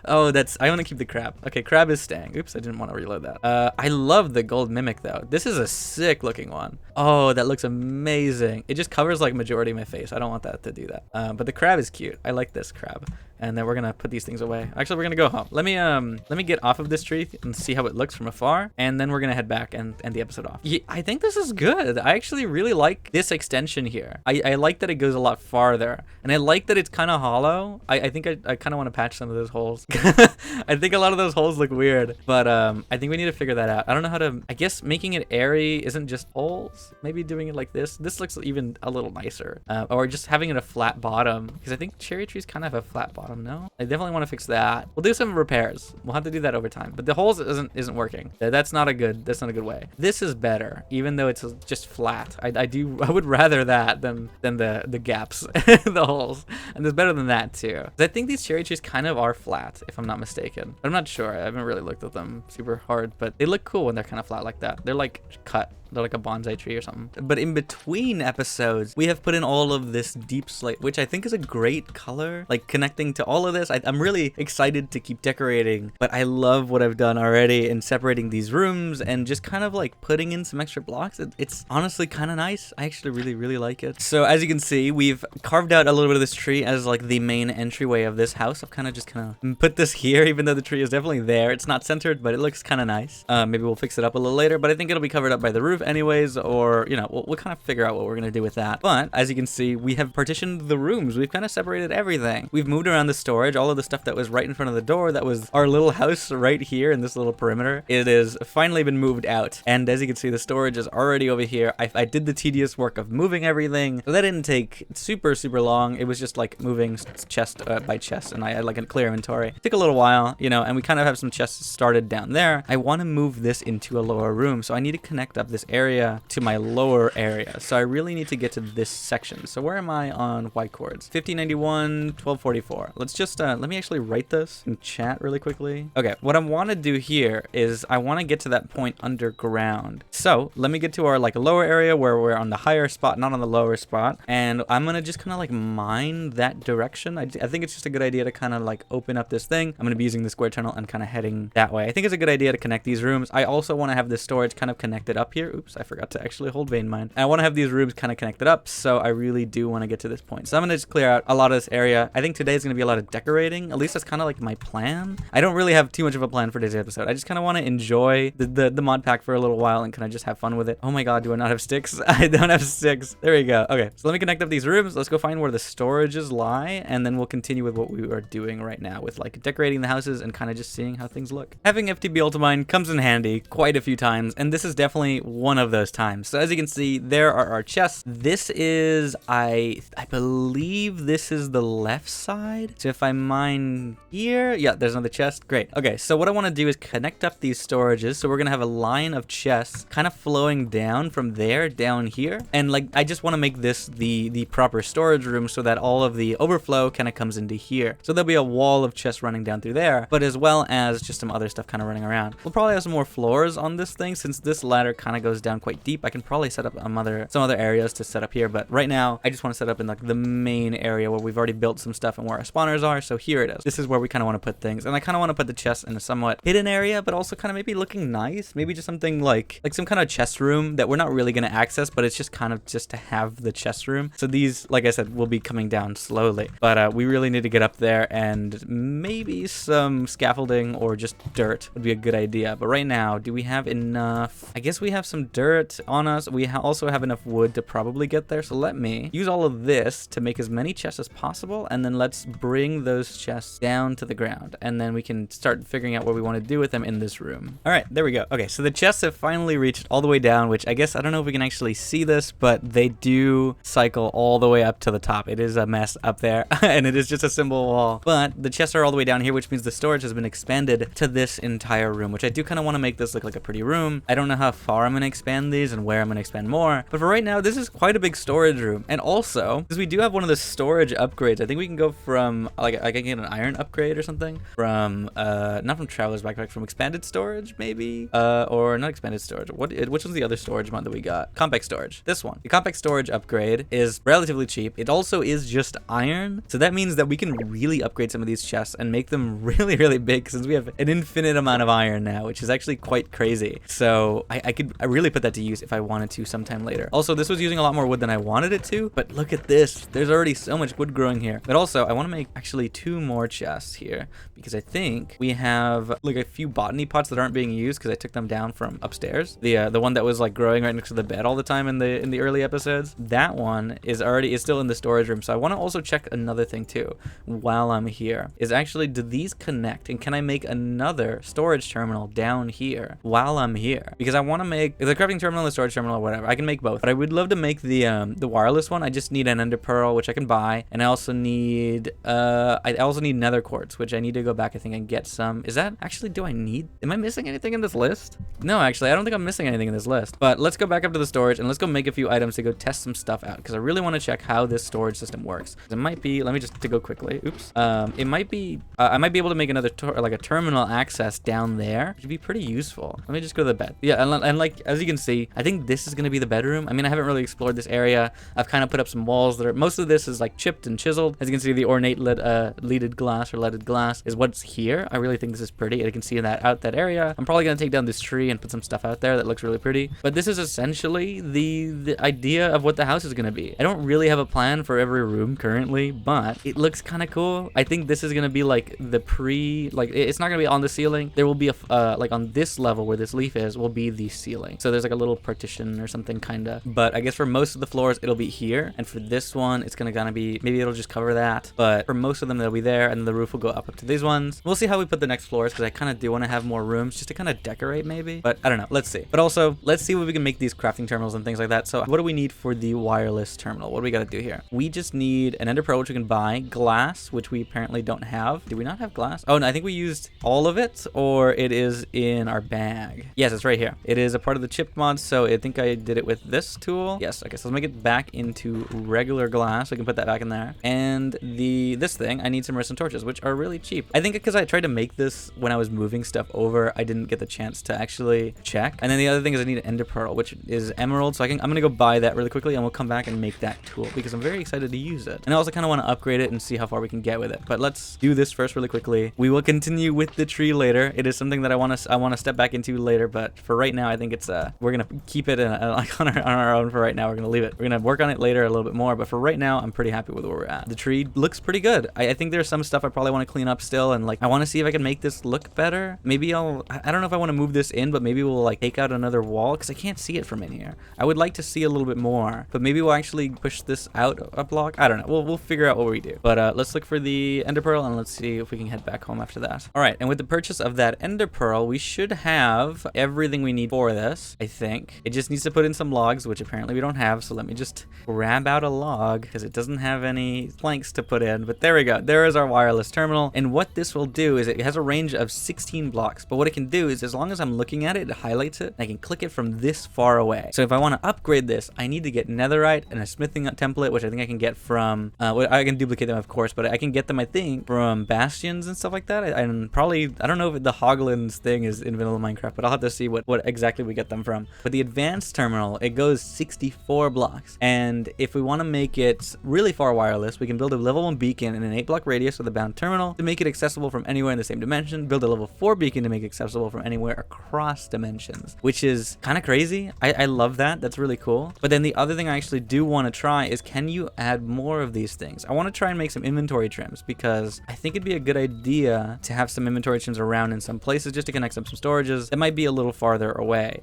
Oh, I want to keep the crab. Okay, crab is staying. Oops, I didn't want to reload that. I love the gold mimic though. This is a sick looking one. Oh, that looks amazing. It just covers like majority of my face. I don't want that to do that. But the crab is cute. I like this crab. And then we're gonna put these things away. Actually, we're gonna go home. Let me get off of this tree and see how it looks from afar, and then we're gonna head back and end the episode off. Yeah, I think this is good. I actually really like this extension here. I like that it goes a lot farther, and I like that it's kind of hollow. I think I kind of want to patch some of those holes. I think a lot of those holes look weird, but I think we need to figure that out. I don't know how to. I guess making it airy isn't just holes. Maybe doing it like this. This looks even a little nicer, or just having it a flat bottom, because I think cherry trees kind of have a flat bottom. No, I definitely want to fix that. We'll do some repairs. We'll have to do that over time. But the holes isn't working. That's not a good way. This is better, even though it's just flat. flat. I would rather that than the gaps, the holes. And there's better than that too. I think these cherry trees kind of are flat, if I'm not mistaken. But I'm not sure. I haven't really looked at them super hard, but they look cool when they're kind of flat like that. They're like cut. They're like a bonsai tree or something. But in between episodes, we have put in all of this deep slate, which I think is a great color. Like connecting to all of this, I'm really excited to keep decorating, but I love what I've done already in separating these rooms and just kind of like putting in some extra blocks. It's honestly kind of nice. I actually really like it. So as you can see, we've carved out a little bit of this tree as like the main entryway of this house. I've kind of put this here, even though the tree is definitely there. It's not centered, but it looks kind of nice. Maybe we'll fix it up a little later, but I think it'll be covered up by the roof anyways, or you know, we'll kind of figure out what we're gonna do with that. But as you can see, we have partitioned the rooms. We've kind of separated everything. We've moved around the storage. All of the stuff that was right in front of the door, that was our little house right here in this little perimeter, it has finally been moved out. And as you can see, the storage is already over here. I did the tedious work of moving everything, so that didn't take super long. It was just like moving chest by chest, and I had like a clear inventory. It took a little while, you know, and we kind of have some chests started down there. I want to move this into a lower room, so I need to connect up this area to my lower area. So I really need to get to this section. So where am I on white chords? 1591, 1244. Let's just let me actually write this in chat really quickly. Okay, what I want to do here is I want to get to that point underground. So let me get to our like lower area where we're on the higher spot, not on the lower spot, and I'm gonna just kind of like mine that direction. I think it's just a good idea to kind of like open up this thing. I'm gonna be using the square tunnel and kind of heading that way. I think it's a good idea to connect these rooms. I also want to have this storage kind of connected up here. Oops, I forgot to actually hold vein mine. I want to have these rooms kind of connected up, so I really do want to get to this point. So I'm gonna just clear out a lot of this area. I think today is gonna be a lot of decorating. At least that's kind of like my plan. I don't really have too much of a plan for today's episode. I just kind of want to enjoy the mod pack for a little while and kind of just have fun with it. Oh my god, do I not have sticks? I don't have sticks. There we go. Okay, so let me connect up these rooms. Let's go find where the storages lie, and then we'll continue with what we are doing right now with like decorating the houses and kind of just seeing how things look. Having FTB Ultimine comes in handy quite a few times, and this is definitely one of those times. So as you can see, there are our chests. This is, I believe this is the left side. So if I mine here, yeah, there's another chest. Great. Okay, so what I want to do is connect up these storages. So we're gonna have a line of chests kind of flowing down from there down here, and like I just want to make this the proper storage room so that all of the overflow kind of comes into here. So there'll be a wall of chests running down through there, but as well as just some other stuff kind of running around. We'll probably have some more floors on this thing since this ladder kind of goes down quite deep. I can probably set up some other areas to set up here, but right now I just want to set up in like the main area where we've already built some stuff and where our spawners are. So here it is. This is where we kind of want to put things, and I kind of want to put the chests in a somewhat hidden area, but also kind of maybe looking nice. Maybe just something like some kind of chest room that we're not really going to access, but it's just kind of just to have the chest room. So these, like I said, will be coming down slowly, but we really need to get up there, and maybe some scaffolding or just dirt would be a good idea. But right now, do we have enough? I guess we have some dirt on us. We also have enough wood to probably get there. So let me use all of this to make as many chests as possible, and then let's bring those chests down to the ground, and then we can start figuring out what we want to do with them in this room. All right, there we go. Okay, so the chests have finally reached all the way down, which I guess I don't know if we can actually see this, but they do cycle all the way up to the top. It is a mess up there, and it is just a simple wall. But the chests are all the way down here, which means the storage has been expanded to this entire room, which I do kind of want to make this look like a pretty room. I don't know how far I'm going to expand these and where I'm going to expand more, but for right now, this is quite a big storage room. And also, because we do have one of the storage upgrades, I think we can go from, like I can get an iron upgrade or something from, not from Traveler's Backpack, from expanded storage, maybe? Or not expanded storage. Which was the other storage mod that we got? Compact storage. This one. The compact storage upgrade is relatively cheap. It also is just iron. So that means that we can really upgrade some of these chests and make them really big, since we have an infinite amount of iron now, which is actually quite crazy. So I could really put that to use if I wanted to sometime later. Also, this was using a lot more wood than I wanted it to, but look at this. There's already so much wood growing here. But also, I want to make actually 2 more chests here, because I think we have like a few botany pots that aren't being used because I took them down from upstairs. The one that was like growing right next to the bed all the time in the early episodes. That one is still in the storage room. So I want to also check another thing too while I'm here. Is actually, do these connect, and can I make another storage terminal down here while I'm here? Because I want to make the crafting terminal and the storage terminal or whatever. I can make both, but I would love to make the wireless one. I just need an ender pearl, which I can buy, and I also need nether quartz, which I need to go back, I think, and get some. Is that actually, am I missing anything in this list? No, actually, I don't think I'm missing anything in this list. But let's go back up to the storage and let's go make a few items to go test some stuff out, because I really want to check how this storage system works. It might be, let me just to go quickly. Oops. It might be, I might be able to make another like a terminal access down there, which would be pretty useful. Let me just go to the bed. Yeah, and like as you can see, I think this is gonna be the bedroom. I mean, I haven't really explored this area. I've kind of put up some walls that are, most of this is like chipped and chiseled. As you can see, the ornate leaded glass or leaded glass is what's here. I really think this is pretty. I can see that out that area. I'm probably gonna take down this tree and put some stuff out there that looks really pretty. But this is essentially the idea of what the house is gonna be. I don't really have a plan for every room currently, but it looks kind of cool. I think this is gonna be like the it's not gonna be on the ceiling. There will be a like on this level where this leaf is will be the ceiling. So there's like a little partition or something kinda. But I guess for most of the floors it'll be here, and for this one it's gonna be, maybe it'll just cover that. But for most of them they'll be there, and the roof will go up to these ones. We'll see how we put the next floors, because I kind of do want to have more rooms just to kind of decorate maybe. But I don't know. Let's see. But also let's see what we can make these crafting terminals and things like that. So what do we need for the wireless terminal? What do we got to do here? We just need an ender pearl, which we can buy, glass, which we apparently don't have. Do we not have glass? Oh no, I think we used all of it, or it is in our bag. Yes, it's right here. It is a part of the chip mod, so I think I did it with this tool. Yes, okay, so let's make it back into regular glass. We can put that back in there. And this thing, I need some redstone torches, which are really cheap. I think because I tried to make this when I was moving stuff over, I didn't get the chance to actually check. And then the other thing is I need an ender pearl, which is emerald. So I'm gonna go buy that really quickly, and we'll come back and make that tool, because I'm very excited to use it. And I also kind of want to upgrade it and see how far we can get with it. But let's do this first really quickly. We will continue with the tree later. It is something that I want to step back into later, but for right now I think it's we're gonna keep it like on our own for right now. We're gonna leave it. We're gonna work on it later a little bit more, but for right now I'm pretty happy with where we're at. The tree looks pretty good. I think there's some stuff I probably want to clean up still, and like I want to see if I can make this look better. Maybe I don't know if I want to move this in, but maybe we'll like take out another wall, because I can't see it from in here. I would like to see a little bit more, but maybe we'll actually push this out a block. I don't know. We'll figure out what we do. But let's look for the ender pearl, and let's see if we can head back home after that. All right, and with the purchase of that ender pearl, we should have everything we need for this. I think it just needs to put in some logs, which apparently we don't have. So let me just grab out a log, because it doesn't have any planks to put in. But there we go. There is our wireless terminal. And what this will do is it has a range of 16 blocks. But what it can do is, as long as I'm looking at it, it highlights it. And I can click it from this far away. So if I want to upgrade this, I need to get netherite and a smithing template, which I think I can get from, well, I can duplicate them, of course, but I can get them, I think, from bastions and stuff like that. And probably, I don't know if the Hoglins thing is in vanilla Minecraft, but I'll have to see what exactly we get them from. But the advanced terminal, it goes 64 blocks. And if we want to make it really far wireless, we can build a level 1 beacon in an 8-block radius with a bound terminal to make it accessible from anywhere in the same dimension. Build a level 4 beacon to make it accessible from anywhere across dimensions, which is kind of crazy. I love that. That's really cool. But then the other thing I actually do want to try is, can you add more of these things? I want to try and make some inventory trims, because I think it'd be a good idea to have some inventory trims around in some places, just to connect up some storages that might be a little farther away.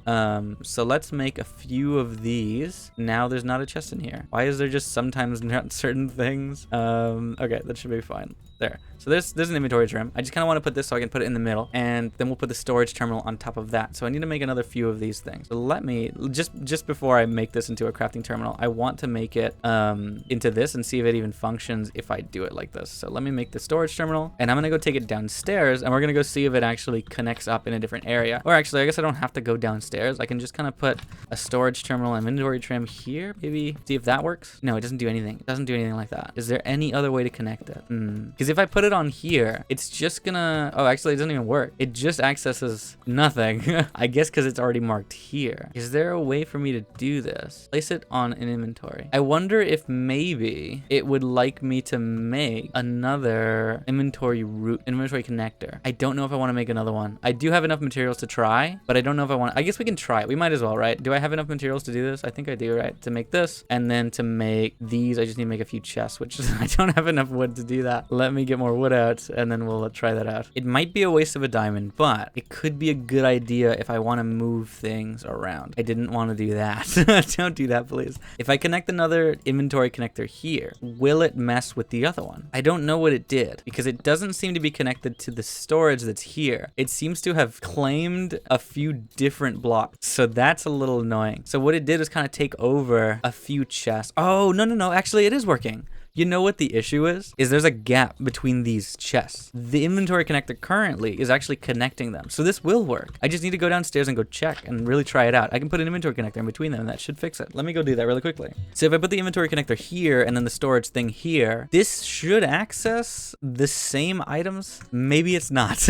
So let's make a few of these. Now there's not a chest in here. Why is there just sometimes not certain things? Okay, that should be fine. There. So there's an inventory trim. I just kind of want to put this so I can put it in the middle, and then we'll put the storage terminal on top of that. So I need to make another few of these things. So let me, just before I make this into a crafting terminal, I want to make it into this and see if it even functions if I do it like this. So let me make the storage terminal, and I'm going to go take it downstairs, and we're going to go see if it actually connects up in a different area. Or actually, I guess I don't have to go downstairs. I can just kind of put a storage terminal and inventory trim here, maybe see if that works. No, it doesn't do anything. It doesn't do anything like that. Is there any other way to connect it? Because if I put it on here, it's just gonna, oh, actually it doesn't even work. It just accesses nothing. I guess because it's already marked here. Is there a way for me to do this? Place it on an inventory. I wonder if maybe it would like me to make another inventory connector. I don't know if I want to make another one. I do have enough materials to try, but I don't know if I want, I guess we can try it. We might as well, right? Do I have enough materials to do this? I think I do, right? To make this, and then to make these, I just need to make a few chests, which I don't have enough wood to do that. Let me get more wood out, and then we'll try that out. It might be a waste of a diamond, but it could be a good idea if I want to move things around. I didn't want to do that. Don't do that, please. If I connect another inventory connector here, will it mess with the other one? I don't know what it did, because it doesn't seem to be connected to the storage that's here. It seems to have claimed a few different blocks, so that's a little annoying. So what it did is kind of take over a few chests. Oh, no, actually it is working. You know what the issue is? There's a gap between these chests. The inventory connector currently is actually connecting them. So this will work. I just need to go downstairs and go check and really try it out. I can put an inventory connector in between them and that should fix it. Let me go do that really quickly. So if I put the inventory connector here and then the storage thing here, this should access the same items. Maybe it's not.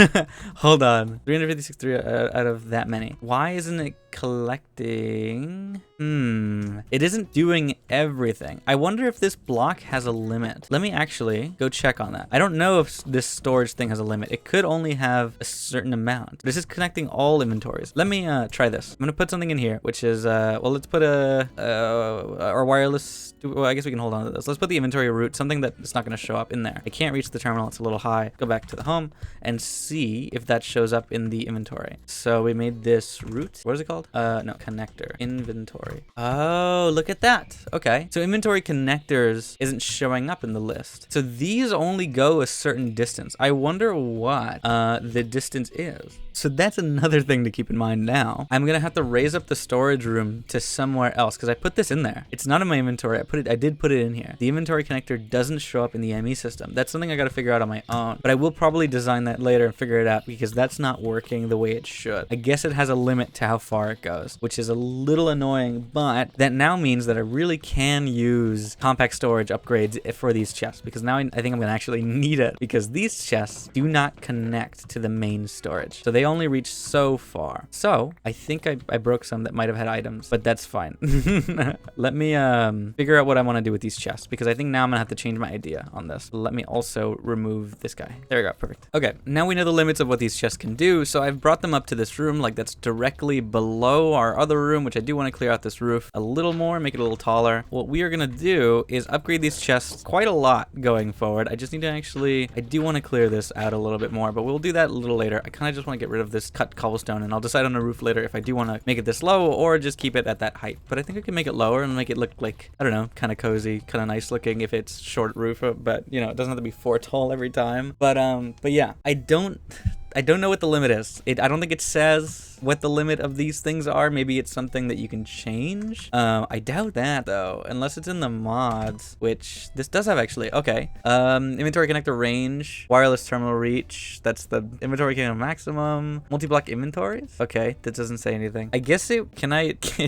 Hold on. 356 out of that many. Why isn't it collecting? It isn't doing everything. I wonder if this block has a limit. Let me actually go check on that. I don't know if this storage thing has a limit. It could only have a certain amount. This is connecting all inventories. Let me try this. I'm gonna put something in here, which is well, let's put our wireless. Well, I guess we can hold on to this. Let's put the inventory route, something that it's not gonna show up in there. I can't reach the terminal. It's a little high. Go back to the home and see if that shows up in the inventory. So we made this route. What is it called? No, connector. Inventory. Oh, look at that. Okay. So inventory connectors isn't showing up in the list. So these only go a certain distance. I wonder what the distance is. So that's another thing to keep in mind now. I'm gonna have to raise up the storage room to somewhere else because I put this in there. It's not in my inventory. I did put it in here. The inventory connector doesn't show up in the ME system. That's something I gotta figure out on my own. But I will probably design that later and figure it out because that's not working the way it should. I guess it has a limit to how far it goes, which is a little annoying, but that now means that I really can use compact storage upgrades for these chests because now I think I'm gonna actually need it because these chests do not connect to the main storage. So they only reach so far. So I think I broke some that might have had items, but that's fine. Let me figure out what I want to do with these chests because I think now I'm gonna have to change my idea on this. Let me also remove this guy. There we go. Perfect. Okay, now we know the limits of what these chests can do. So I've brought them up to this room like that's directly below our other room, which I do want to clear out this roof a little more, make it a little taller. What we are gonna do is upgrade these chests quite a lot going forward. I just need to actually, I do want to clear this out a little bit more, but we'll do that a little later. I kind of just want to get rid of this cut cobblestone and I'll decide on the roof later if I do want to make it this low or just keep it at that height. But I think I can make it lower and make it look like, I don't know, kind of cozy, kind of nice looking if it's short roof, but you know, it doesn't have to be 4 tall every time. But yeah, I don't know what the limit is. I don't think it says what the limit of these things are. Maybe it's something that you can change. I doubt that though, unless it's in the mods, which this does have actually. Okay. Inventory connector range, wireless terminal reach. That's the inventory connector maximum. Multi-block inventories. Okay, that doesn't say anything. I guess it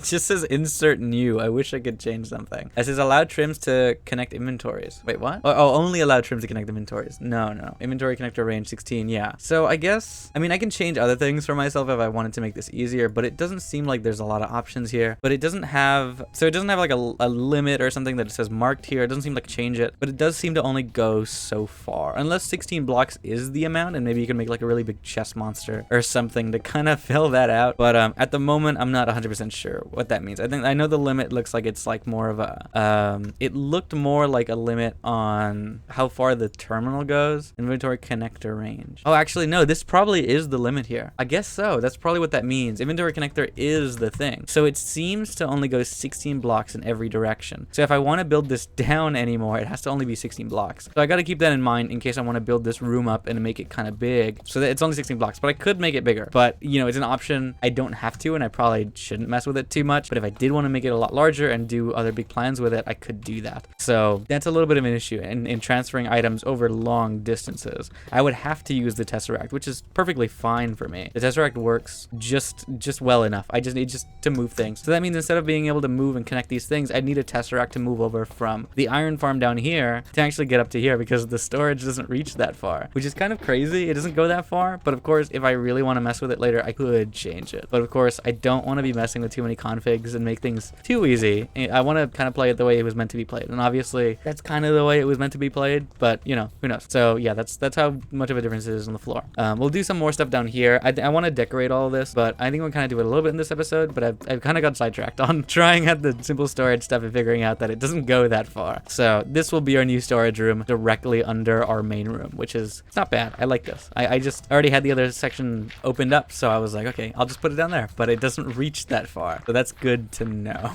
just says insert new. I wish I could change something. It says allow trims to connect inventories. Wait, what? Oh, only allow trims to connect inventories. No. Inventory connector range 16. Yeah. So I guess, I mean, I can change other things for myself if I wanted to make this easier, but it doesn't seem like there's a lot of options here. But it doesn't have, so it doesn't have like a limit or something that it says marked here. It doesn't seem like change it, but it does seem to only go so far. Unless 16 blocks is the amount, and maybe you can make like a really big chest monster or something to kind of fill that out. But at the moment, I'm not 100% sure what that means. I know the limit looks like it's like more of a, it looked more like a limit on how far the terminal goes. Inventory connector range. Oh, actually, no, this probably is the limit here. I guess so. That's probably what that means. Inventory connector is the thing. So it seems to only go 16 blocks in every direction. So if I want to build this down anymore, it has to only be 16 blocks. So I got to keep that in mind in case I want to build this room up and make it kind of big. So that it's only 16 blocks, but I could make it bigger. But you know, it's an option. I don't have to, and I probably shouldn't mess with it too much. But if I did want to make it a lot larger and do other big plans with it, I could do that. So that's a little bit of an issue in transferring items over long distances. I would have to use the Tesseract, which is perfectly fine for me. The Tesseract works just well enough. I just need to move things. So that means instead of being able to move and connect these things, I'd need a Tesseract to move over from the iron farm down here to actually get up to here because the storage doesn't reach that far, which is kind of crazy. It doesn't go that far, but of course, if I really want to mess with it later, I could change it. But of course, I don't want to be messing with too many configs and make things too easy. I want to kind of play it the way it was meant to be played. And obviously, that's kind of the way it was meant to be played, but you know, who knows? So yeah, that's how much of a difference it is on the floor. We'll do some more stuff down here. I want to decorate all of this, but I think we'll kind of do it a little bit in this episode, but I've kind of got sidetracked on trying at the simple storage stuff and figuring out that it doesn't go that far. So this will be our new storage room directly under our main room, which is, it's not bad. I like this. I just already had the other section opened up, so I was like, okay, I'll just put it down there, but it doesn't reach that far. So that's good to know.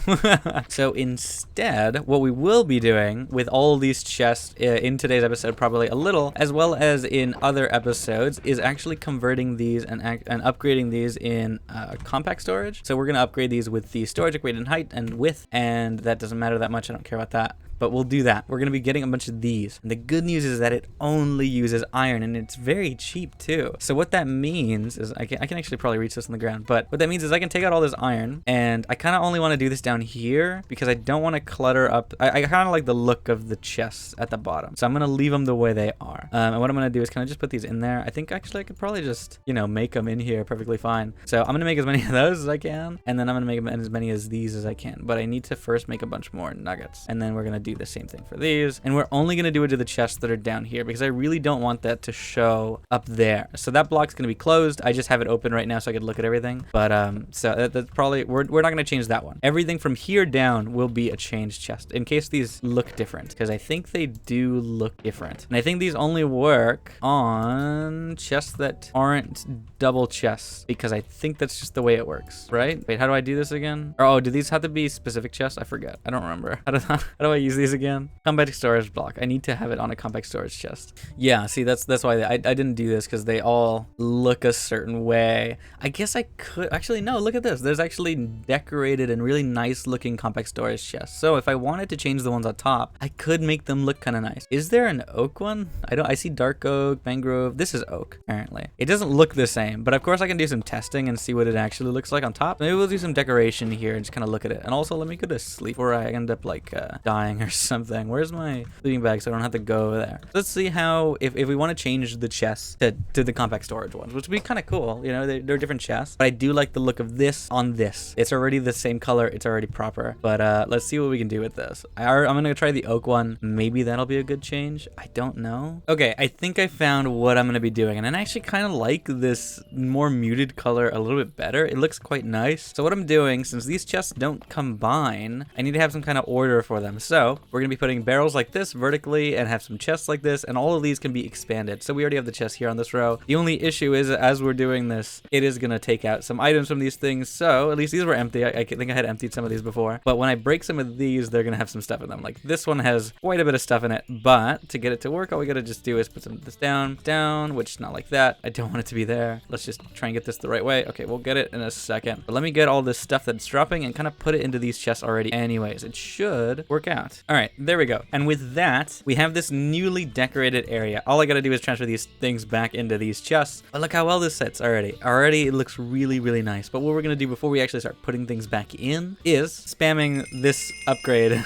So instead, what we will be doing with all these chests in today's episode, probably a little, as well as in other episodes, is actually converting these and upgrading these in compact storage. So we're going to upgrade these with the storage upgrade in height and width, and that doesn't matter that much. I don't care about that. but we'll do that. We're gonna be getting a bunch of these. And the good news is that it only uses iron, and it's very cheap too. So what that means is I can actually probably reach this on the ground, but what that means is I can take out all this iron, and I kind of only want to do this down here because I don't want to clutter up. I kind of like the look of the chests at the bottom, so I'm gonna leave them the way they are. And what I'm gonna do is kind of just put these in there. I think actually I could probably just, you know, make them in here perfectly fine. So I'm gonna make as many of those as I can, and then I'm gonna make as many as these as I can. But I need to first make a bunch more nuggets, and then we're gonna do the same thing for these. And we're only gonna do it to the chests that are down here because I really don't want that to show up there. So that block's gonna be closed. I just have it open right now so I could look at everything. But so that's probably, we're not gonna change that one. Everything from here down will be a changed chest in case these look different, because I think they do look different. And I think these only work on chests that aren't double chests, because I think that's just the way it works, right? Wait, how do I do this again? Or, oh, do these have to be specific chests? I forget. I don't remember. How do I use these again? Compact storage block. I need to have it on a compact storage chest. Yeah, see, that's why I didn't do this, because they all look a certain way. I guess I could actually, no, look at this. There's actually decorated and really nice looking compact storage chests. So if I wanted to change the ones on top, I could make them look kind of nice. Is there an oak one? I see dark oak, mangrove. This is oak, apparently. It doesn't look the same, but of course I can do some testing and see what it actually looks like on top. Maybe we'll do some decoration here and just kind of look at it. And also let me go to sleep before I end up like dying or something. Where's my sleeping bag so I don't have to go over there? Let's see how, if we want to change the chests to the compact storage ones, which would be kind of cool. You know, they're different chests, but I do like the look of this on this. It's already the same color. It's already proper, but let's see what we can do with this. I'm gonna try the oak one. Maybe that'll be a good change. I don't know. Okay, I think I found what I'm gonna be doing, and I actually kind of like this more muted color a little bit better. It looks quite nice. So what I'm doing, since these chests don't combine, I need to have some kind of order for them. So we're gonna be putting barrels like this vertically and have some chests like this, and all of these can be expanded. So we already have the chest here on this row. The only issue is as we're doing this, it is gonna take out some items from these things. So at least these were empty. I think I had emptied some of these before, but when I break some of these, they're gonna have some stuff in them. Like this one has quite a bit of stuff in it, but to get it to work, all we gotta just do is put some of this down, which is not like that. I don't want it to be there. Let's just try and get this the right way. Okay, we'll get it in a second. But let me get all this stuff that's dropping and kind of put it into these chests already anyways. It should work out. All right, there we go. And with that, we have this newly decorated area. All I gotta do is transfer these things back into these chests. But look how well this sits already. Already it looks really, really nice. But what we're gonna do before we actually start putting things back in is spamming this upgrade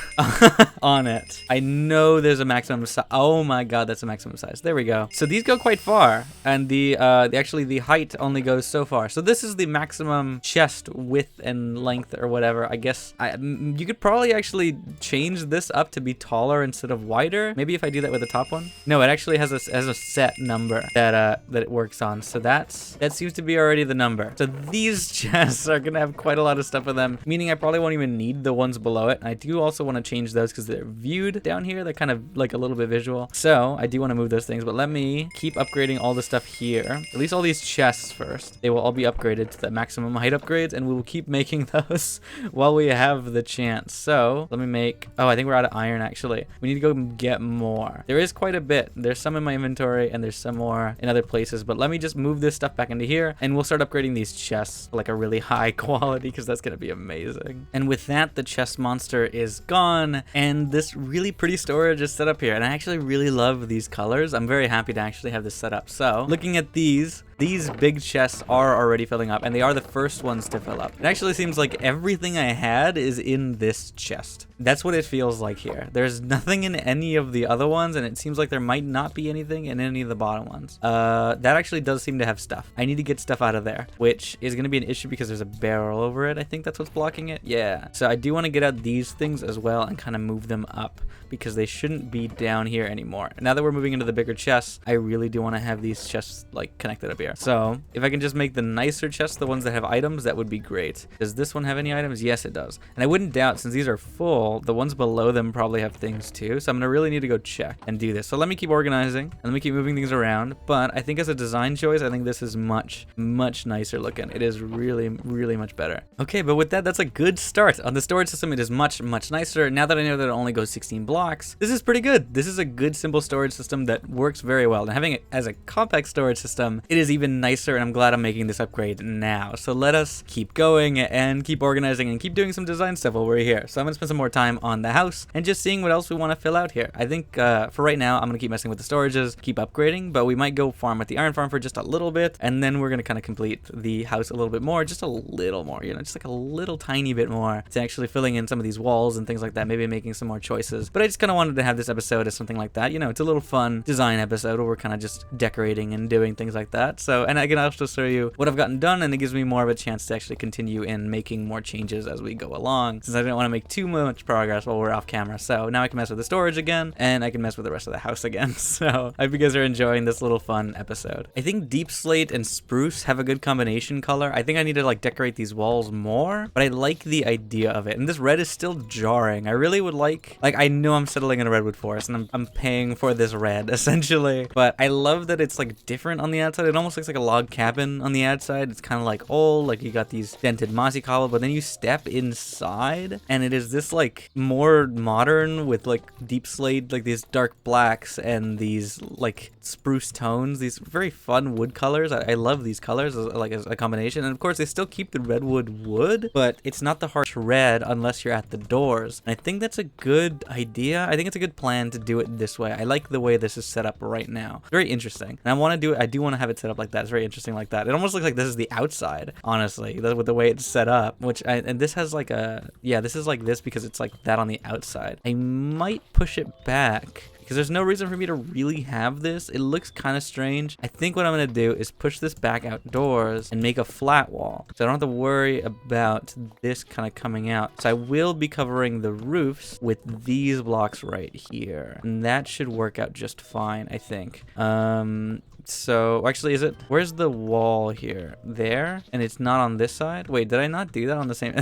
on it. I know there's a maximum size. Oh my god, that's a maximum size. There we go. So these go quite far, and the height only goes so far. So this is the maximum chest width and length or whatever. I guess you could probably actually change this up to be taller instead of wider. Maybe if I do that with the top one. No, it actually has a set number that it works on. So that seems to be already the number. So these chests are gonna have quite a lot of stuff in them, meaning I probably won't even need the ones below it. And I do also want to change those because they're viewed down here. They're kind of like a little bit visual. So I do want to move those things, but let me keep upgrading all the stuff here. At least all these chests first. They will all be upgraded to the maximum height upgrades, and we will keep making those while we have the chance. So let me make, oh, I think we're out of iron actually. We need to go get more. There is quite a bit. There's some in my inventory and there's some more in other places, but let me just move this stuff back into here and we'll start upgrading these chests like a really high quality because that's gonna be amazing. And with that, the chest monster is gone and this really pretty storage is set up here, and I actually really love these colors. I'm very happy to actually have this set up. So looking at these big chests are already filling up, and they are the first ones to fill up. It actually seems like everything I had is in this chest. That's what it feels like here. There's nothing in any of the other ones, and it seems like there might not be anything in any of the bottom ones. That actually does seem to have stuff. I need to get stuff out of there, which is going to be an issue because there's a barrel over it. I think that's what's blocking it. Yeah. So I do want to get out these things as well and kind of move them up because they shouldn't be down here anymore. Now that we're moving into the bigger chests, I really do want to have these chests like connected up here. So if I can just make the nicer chests, the ones that have items, that would be great. Does this one have any items? Yes, it does. And I wouldn't doubt, since these are full, the ones below them probably have things too. So I'm gonna really need to go check and do this. So let me keep organizing and let me keep moving things around. But I think as a design choice, I think this is much, much nicer looking. It is really, really much better. Okay, but with that, that's a good start. On the storage system, it is much, much nicer. Now that I know that it only goes 16 blocks, blocks. This is pretty good. This is a good simple storage system that works very well. And having it as a compact storage system, it is even nicer, and I'm glad I'm making this upgrade now. So let us keep going and keep organizing and keep doing some design stuff while we're here. So I'm gonna spend some more time on the house and just seeing what else we want to fill out here. I think for right now, I'm gonna keep messing with the storages, keep upgrading, but we might go farm at the iron farm for just a little bit, and then we're gonna kind of complete the house a little bit more, just a little more, you know, just like a little tiny bit more to actually filling in some of these walls and things like that, maybe making some more choices. But I just kind of wanted to have this episode as something like that. You know, it's a little fun design episode where we're kind of just decorating and doing things like that. So, and I can also show you what I've gotten done, and it gives me more of a chance to actually continue in making more changes as we go along, since I didn't want to make too much progress while we're off camera. So now I can mess with the storage again, and I can mess with the rest of the house again. So I hope you guys are enjoying this little fun episode. I think deep slate and spruce have a good combination color. I think I need to like decorate these walls more, but I like the idea of it. And this red is still jarring. I really would like I know I'm settling in a redwood forest, and I'm paying for this red essentially, but I love that it's like different on the outside. It almost looks like a log cabin on the outside. It's kind of like old, like you got these dented mossy cobble, but then you step inside and it is this like more modern with like deep slate, like these dark blacks and these like spruce tones, these very fun wood colors. I love these colors as a combination, and of course they still keep the redwood wood, but it's not the harsh red unless you're at the doors. And I think that's a good idea. I think it's a good plan to do it this way. I like the way this is set up right now. Very interesting. And I want to do it. I do want to have it set up like that. It's very interesting like that. It almost looks like this is the outside, honestly, with the way it's set up, and this has like a, yeah, this is like this because it's like that on the outside. I might push it back, because there's no reason for me to really have this. It looks kind of strange. I think what I'm going to do is push this back outdoors and make a flat wall, so I don't have to worry about this kind of coming out. So I will be covering the roofs with these blocks right here, and that should work out just fine, I think. So actually, where's the wall here? There, and it's not on this side. Wait, did I not do that on the same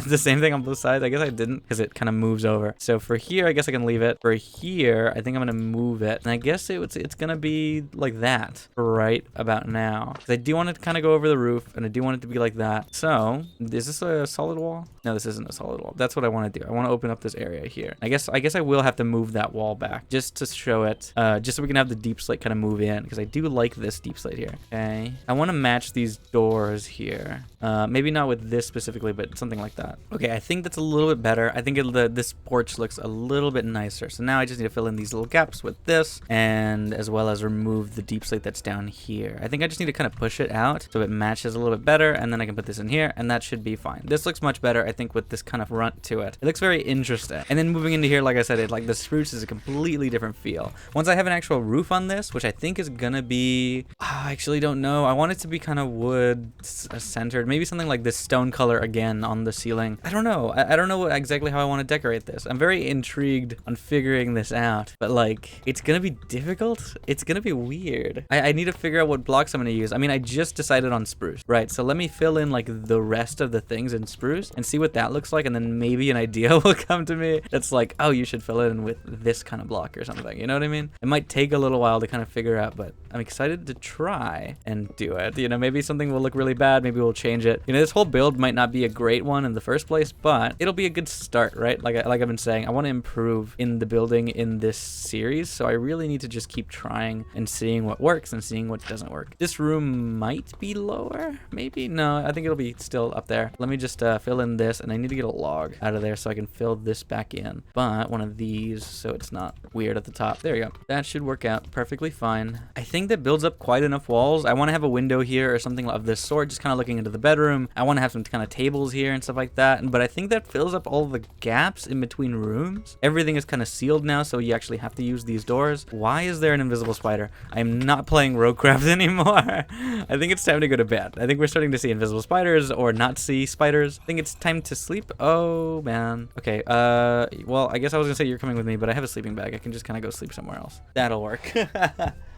thing on both sides? I guess I didn't, because it kind of moves over. So for here, I guess I can leave it. For here, I think I'm gonna move it, and I guess it's gonna be like that right about now, because I do want it to kind of go over the roof, and I do want it to be like that. So is this a solid wall? No, this isn't a solid wall. That's what I want to do. I want to open up this area here. I guess I will have to move that wall back just to show it, just so we can have the deep slate kind of move in, because I do like this deep slate here. Okay, I want to match these doors here. Maybe not with this specifically, but something like that. Okay, I think that's a little bit better. I think this porch looks a little bit nicer. So now I just need to fill in these little gaps with this, and as well as remove the deep slate that's down here. I think I just need to kind of push it out so it matches a little bit better, and then I can put this in here, and that should be fine. This looks much better, I think, with this kind of runt to it. It looks very interesting. And then moving into here, like I said, like the spruce is a completely different feel. Once I have an actual roof on this, which I think is gonna be, I actually don't know. I want it to be kind of wood centered, maybe something like this stone color again on the ceiling. I don't know. I don't know exactly how I want to decorate this. I'm very intrigued on figuring this out, but like, it's gonna be difficult. It's gonna be weird. I need to figure out what blocks I'm gonna use. I mean, I just decided on spruce, right? So let me fill in like the rest of the things in spruce and see what that looks like, and then maybe an idea will come to me that's like, oh, you should fill it in with this kind of block or something. You know what I mean? It might take a little while to kind of figure out, but I'm excited to try and do it. You know, maybe something will look really bad, maybe we'll change it. You know, this whole build might not be a great one in the first place, but it'll be a good start, right? Like I've been saying, I want to improve in the building in this series, so I really need to just keep trying and seeing what works and seeing what doesn't work. This room might be lower, maybe? No, I think it'll be still up there. Let me just fill in this, and I need to get a log out of there so I can fill this back in, but one of these so it's not weird at the top. There you go. That should work out perfectly fine. I think that builds up quite enough walls. I want to have a window here or something of this sort, just kind of looking into the bedroom. I want to have some kind of tables here and stuff like that, but I think that fills up all the gaps in between rooms. Everything is kind of sealed now, so you actually have to use these doors. Why is there an invisible spider? I am not playing Roguecraft anymore. I think it's time to go to bed. I think we're starting to see invisible spiders or not see spiders. I think it's time to sleep. Oh man. Okay, well, I guess I was gonna say you're coming with me, but I have a sleeping bag. I can just kind of go sleep somewhere else. That'll work.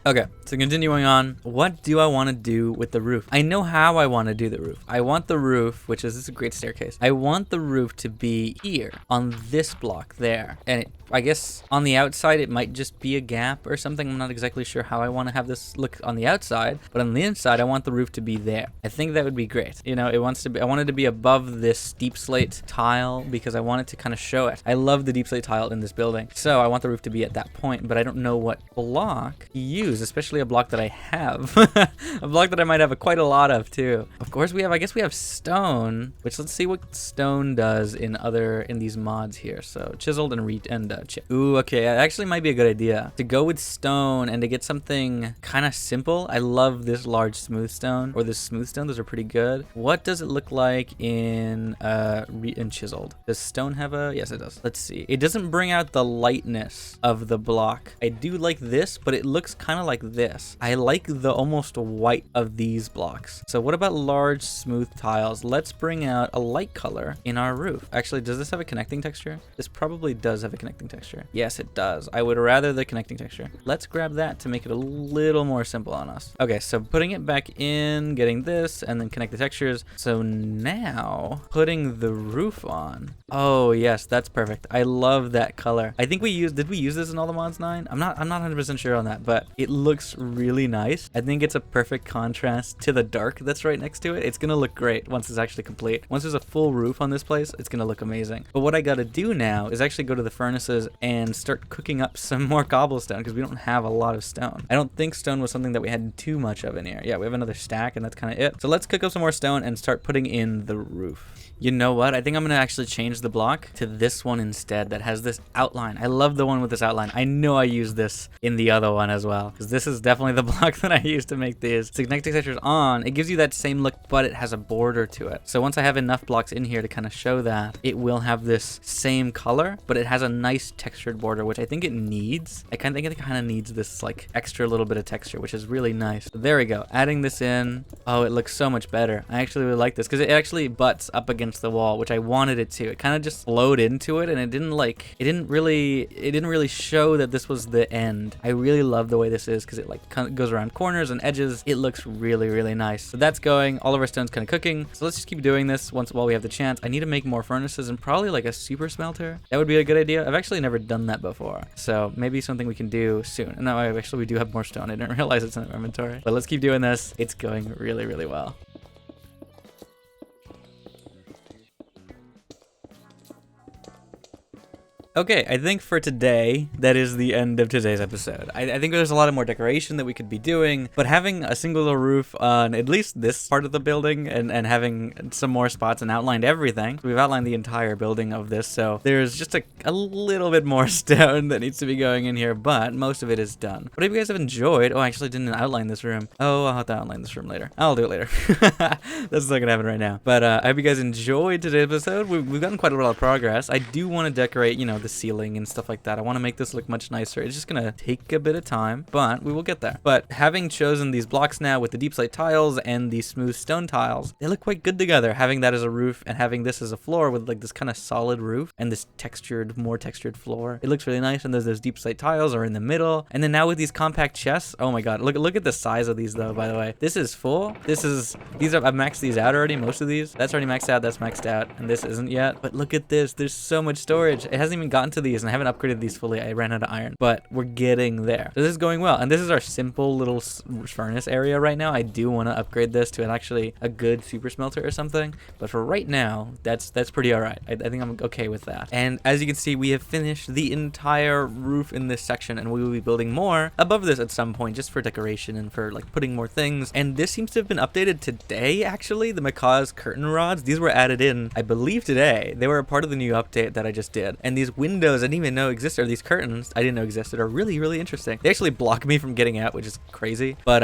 Okay, so continuing on, what do I want to do with the roof? I know how I want to do the roof. I want the roof, which is, this is a great staircase. I want the roof to be here on this block there. And I guess on the outside, it might just be a gap or something. I'm not exactly sure how I want to have this look on the outside, but on the inside, I want the roof to be there. I think that would be great. You know, I want it to be above this deep slate tile because I want it to kind of show it. I love the deep slate tile in this building. So I want the roof to be at that point, but I don't know what block to use, especially a block that I have. A block that I might have quite a lot of too. Of course I guess we have stone, which let's see what stone does in these mods here. So chiseled and chip. Ooh, okay, that actually might be a good idea to go with stone and to get something kind of simple. I love this large smooth stone or this smooth stone. Those are pretty good. What does it look like in chiseled? Does stone have a, yes it does. Let's see. It doesn't bring out the lightness of the block. I do like this, but it looks kind of like this. I like the almost white of these blocks. So what about large smooth tiles? Let's bring out a light color in our roof. Actually, does this have a connecting texture? This probably does have a connecting texture. Yes, it does. I would rather the connecting texture. Let's grab that to make it a little more simple on us. Okay, so putting it back in, getting this, and then connect the textures. So now putting the roof on. Oh yes, that's perfect. I love that color. I think did we use this in all the mods 9? I'm not 100% sure on that, but it looks really nice. I think it's a perfect contrast to the dark that's right next to it. It's gonna look great once it's actually complete. Once there's a full roof on this place, it's gonna look amazing. But what I gotta do now is actually go to the furnaces and start cooking up some more cobblestone because we don't have a lot of stone. I don't think stone was something that we had too much of in here. Yeah, we have another stack and that's kind of it. So let's cook up some more stone and start putting in the roof. You know what? I think I'm gonna actually change the block to this one instead that has this outline. I love the one with this outline. I know I use this in the other one as well because this is definitely the block that I use to make these. So connecting textures on, it gives you that same look, but it has a border to it. So once I have enough blocks in here to kind of show that, it will have this same color, but it has a nice textured border, which I think it needs. I think it kind of needs this like extra little bit of texture, which is really nice. So there we go. Adding this in. Oh, it looks so much better. I actually really like this because it actually butts up against the wall, which I wanted it to. It kind of just flowed into it and it didn't really show that this was the end. I really love the way this is because it like goes around corners and edges. It looks really, really nice. So that's going. All of our stone's kind of cooking. So let's just keep doing this while we have the chance. I need to make more furnaces and probably like a super smelter. That would be a good idea. I've actually never done that before. So maybe something we can do soon. No, actually we do have more stone. I didn't realize it's in our inventory. But let's keep doing this. It's going really, really well. Okay, I think for today, that is the end of today's episode. I think there's a lot of more decoration that we could be doing, but having a singular roof on at least this part of the building and having some more spots and outlined everything. We've outlined the entire building of this, so there's just a little bit more stone that needs to be going in here, but most of it is done. But if you guys have enjoyed, oh, I actually didn't outline this room. Oh, I'll have to outline this room later. I'll do it later. That's not gonna happen right now. But I hope you guys enjoyed today's episode. We've gotten quite a lot of progress. I do want to decorate, you know, the ceiling and stuff like that. I want to make this look much nicer. It's just gonna take a bit of time, but we will get there. But having chosen these blocks now with the deep slate tiles and the smooth stone tiles, they look quite good together. Having that as a roof and having this as a floor with like this kind of solid roof and this more textured floor, it looks really nice. And there's those deep slate tiles are in the middle, and then now with these compact chests, oh my god, look at the size of these though. By the way, this is full. I've maxed these out already. Most of these, that's already maxed out. That's maxed out, and this isn't yet. But look at this. There's so much storage. It hasn't even gotten to these, and I haven't upgraded these fully. I ran out of iron, but we're getting there. So this is going well, and this is our simple little furnace area right now. I do want to upgrade this to a good super smelter or something, but for right now, that's pretty all right. I think I'm okay with that. And as you can see, we have finished the entire roof in this section, and we will be building more above this at some point, just for decoration and for like putting more things. And this seems to have been updated today, actually. The Macaw's curtain rods, these were added in, I believe, today. They were a part of the new update that I just did. And these windows I didn't even know existed, or these curtains I didn't know existed, are really, really interesting. They actually block me from getting out, which is crazy, but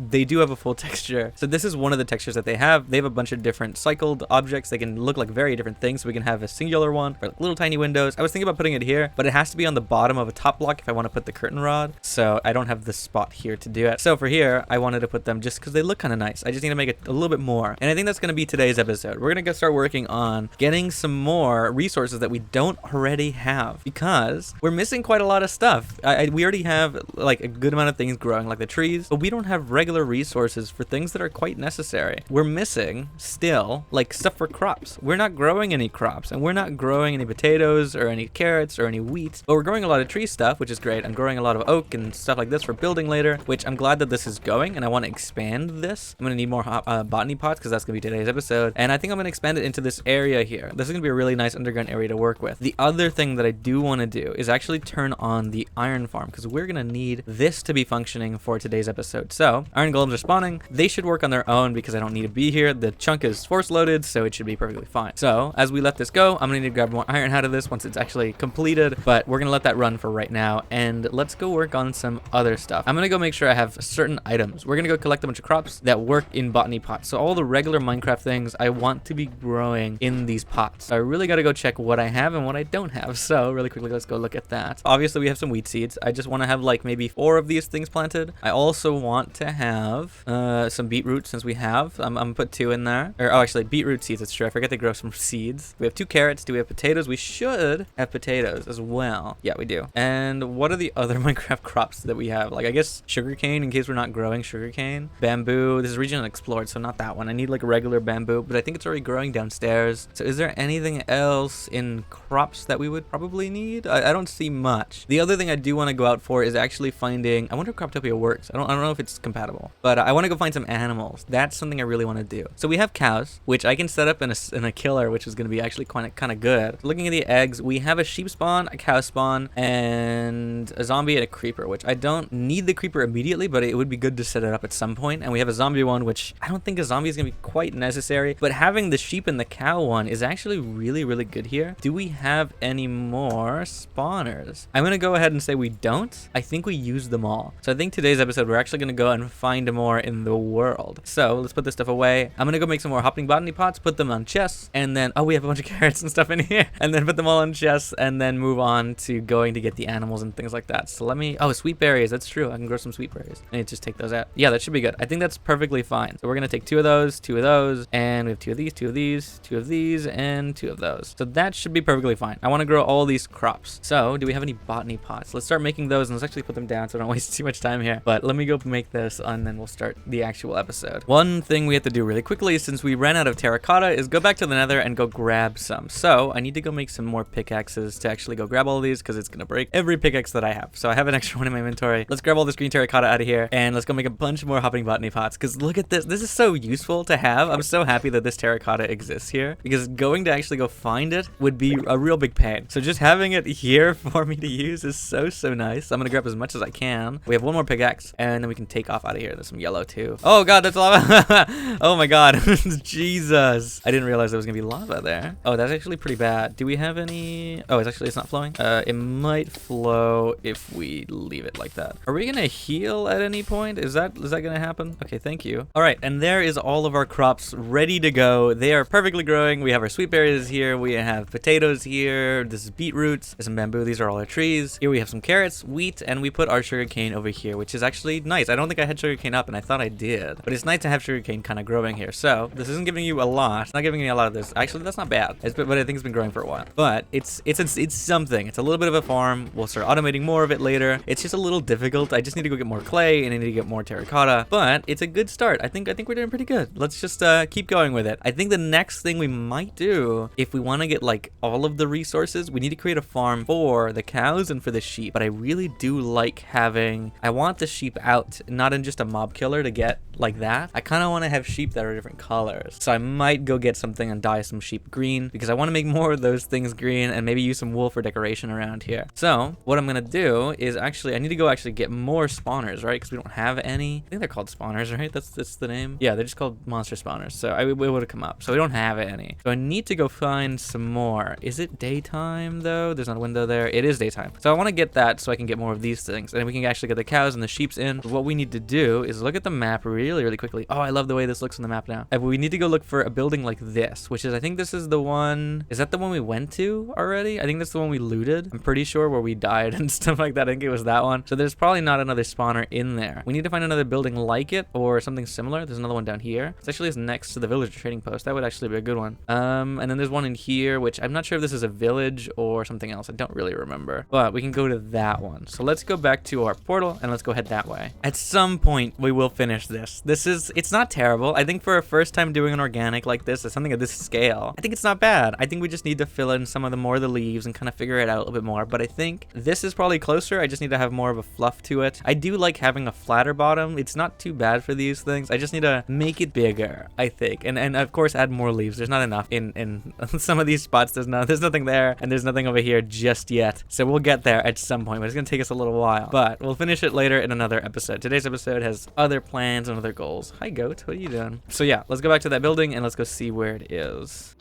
they do have a full texture. So this is one of the textures that they have. They have a bunch of different cycled objects. They can look like very different things. So we can have a singular one or like little tiny windows. I was thinking about putting it here, but it has to be on the bottom of a top block if I want to put the curtain rod. So I don't have the spot here to do it. So for here, I wanted to put them just because they look kind of nice. I just need to make it a little bit more. And I think that's going to be today's episode. We're going to start working on getting some more resources that we don't already have have, because we're missing quite a lot of stuff. We already have like a good amount of things growing, like the trees, but we don't have regular resources for things that are quite necessary. We're missing still like stuff for crops. We're not growing any crops, and we're not growing any potatoes or any carrots or any wheat, but we're growing a lot of tree stuff, which is great. I'm growing a lot of oak and stuff like this for building later, which I'm glad that this is going, and I want to expand this. I'm going to need more botany pots because that's going to be today's episode, and I think I'm going to expand it into this area here. This is going to be a really nice underground area to work with. The other thing that I do want to do is actually turn on the iron farm, because we're going to need this to be functioning for today's episode. So iron golems are spawning. They should work on their own because I don't need to be here. The chunk is force loaded, so it should be perfectly fine. So as we let this go, I'm going to need to grab more iron out of this once it's actually completed, but we're going to let that run for right now, and let's go work on some other stuff. I'm going to go make sure I have certain items. We're going to go collect a bunch of crops that work in botany pots. So all the regular Minecraft things I want to be growing in these pots. So I really got to go check what I have and what I don't have. So really quickly, let's go look at that. Obviously we have some wheat seeds. I just want to have like maybe 4 of these things planted. I also want to have some beetroot, since we have. I'm gonna put 2 in there. Or oh, actually beetroot seeds. That's true. I forget to grow some seeds. We have 2 carrots. Do we have potatoes? We should have potatoes as well. Yeah, we do. And what are the other Minecraft crops that we have? Like I guess sugarcane, in case we're not growing sugarcane. Bamboo. This is region unexplored, so not that one. I need like regular bamboo, but I think it's already growing downstairs. So is there anything else in crops that we would probably need? I don't see much. The other thing I do want to go out for is actually finding, I wonder if Croptopia works. I don't know if it's compatible, but I want to go find some animals. That's something I really want to do. So we have cows, which I can set up in a killer, which is going to be actually kind of good. Looking at the eggs, we have a sheep spawn, a cow spawn, and a zombie and a creeper, which I don't need the creeper immediately, but it would be good to set it up at some point. And we have a zombie one, which I don't think a zombie is going to be quite necessary, but having the sheep and the cow one is actually really, really good here. Do we have any more spawners? I'm going to go ahead and say we don't. I think we used them all. So I think today's episode, we're actually going to go and find more in the world. So let's put this stuff away. I'm going to go make some more hopping botany pots, put them on chests, and then, oh, we have a bunch of carrots and stuff in here, and then put them all on chests, and then move on to going to get the animals and things like that. So let me, oh, sweet berries. That's true. I can grow some sweet berries. I need to just take those out. Yeah, that should be good. I think that's perfectly fine. So we're going to take 2 of those, and we have 2 of these, 2 of these, 2 of these, and 2 of those. So that should be perfectly fine. I want to grow all these crops. So do we have any botany pots? Let's start making those, and let's actually put them down so I don't waste too much time here. But let me go make this, and then we'll start the actual episode. One thing we have to do really quickly, since we ran out of terracotta, is go back to the nether and go grab some. So I need to go make some more pickaxes to actually go grab all of these, because it's going to break every pickaxe that I have. So I have an extra one in my inventory. Let's grab all this green terracotta out of here, and let's go make a bunch more hopping botany pots, because look at this. This is so useful to have. I'm so happy that this terracotta exists here, because going to actually go find it would be a real big pain. So just having it here for me to use is so nice. I'm gonna grab as much as I can. We have 1 more pickaxe, and then we can take off out of here. There's some yellow too. Oh god, that's lava. Oh my god. Jesus, I didn't realize there was gonna be lava there. Oh, that's actually pretty bad. Do we have any? Oh, it's not flowing. It might flow if we leave it like that. Are we gonna heal at any point? Is that gonna happen? Okay, thank you. All right, and there is all of our crops ready to go. They are perfectly growing. We have our sweet berries here. We have potatoes here. This is beetroots. There's some bamboo. These are all our trees. Here we have some carrots, wheat, and we put our sugarcane over here, which is actually nice. I don't think I had sugarcane up, and I thought I did, but it's nice to have sugarcane kind of growing here. So this isn't giving you a lot. It's not giving you a lot of this. Actually, that's not bad. But I think it's been growing for a while. But it's something. It's a little bit of a farm. We'll start automating more of it later. It's just a little difficult. I just need to go get more clay, and I need to get more terracotta. But it's a good start. I think we're doing pretty good. Let's just keep going with it. I think the next thing we might do, if we want to get like all of the resources, we need to create a farm for the cows and for the sheep. But I really do like having, I want the sheep out, not in just a mob killer to get like that. I kind of want to have sheep that are different colors. So I might go get something and dye some sheep green, because I want to make more of those things green, and maybe use some wool for decoration around here. So what I'm gonna do is actually, I need to go actually get more spawners, right? Because we don't have any. I think they're called spawners, right? That's the name. Yeah, they're just called monster spawners. So it would have come up. So we don't have any. So I need to go find some more. Is it daytime though? There's not a window there. It is daytime. So I want to get that so I can get more of these things, and then we can actually get the cows and the sheeps in. What we need to do is look at the map really quickly. Oh, I love the way this looks on the map now. We need to go look for a building like this, which is, I think this is the one. Is that the one we went to already? I think that's the one we looted. I'm pretty sure, where we died and stuff like that. I think it was that one. So there's probably not another spawner in there. We need to find another building like it or something similar. There's another one down here. It's actually next to the villager trading post. That would actually be a good one. And then there's one in here, which I'm not sure if this is a village or something else. I don't really remember, but we can go to that one. So let's go back to our portal and let's go head that way. At some point we will finish this. It's not terrible. I think for a first time doing an organic like this, is something of this scale, I think it's not bad. I think we just need to fill in some of the more of the leaves and kind of figure it out a little bit more, but I think this is probably closer. I just need to have more of a fluff to it. I do like having a flatter bottom. It's not too bad for these things. I just need to make it bigger, I think, and of course add more leaves. There's not enough in some of these spots. There's nothing there, and there's nothing over here just yet, so we'll get there at some point, but it's gonna take us a little while, but we'll finish it later in another episode. Today's episode has other plans and other goals. Hi goat, what are you doing? So yeah, let's go back to that building and let's go see where it is.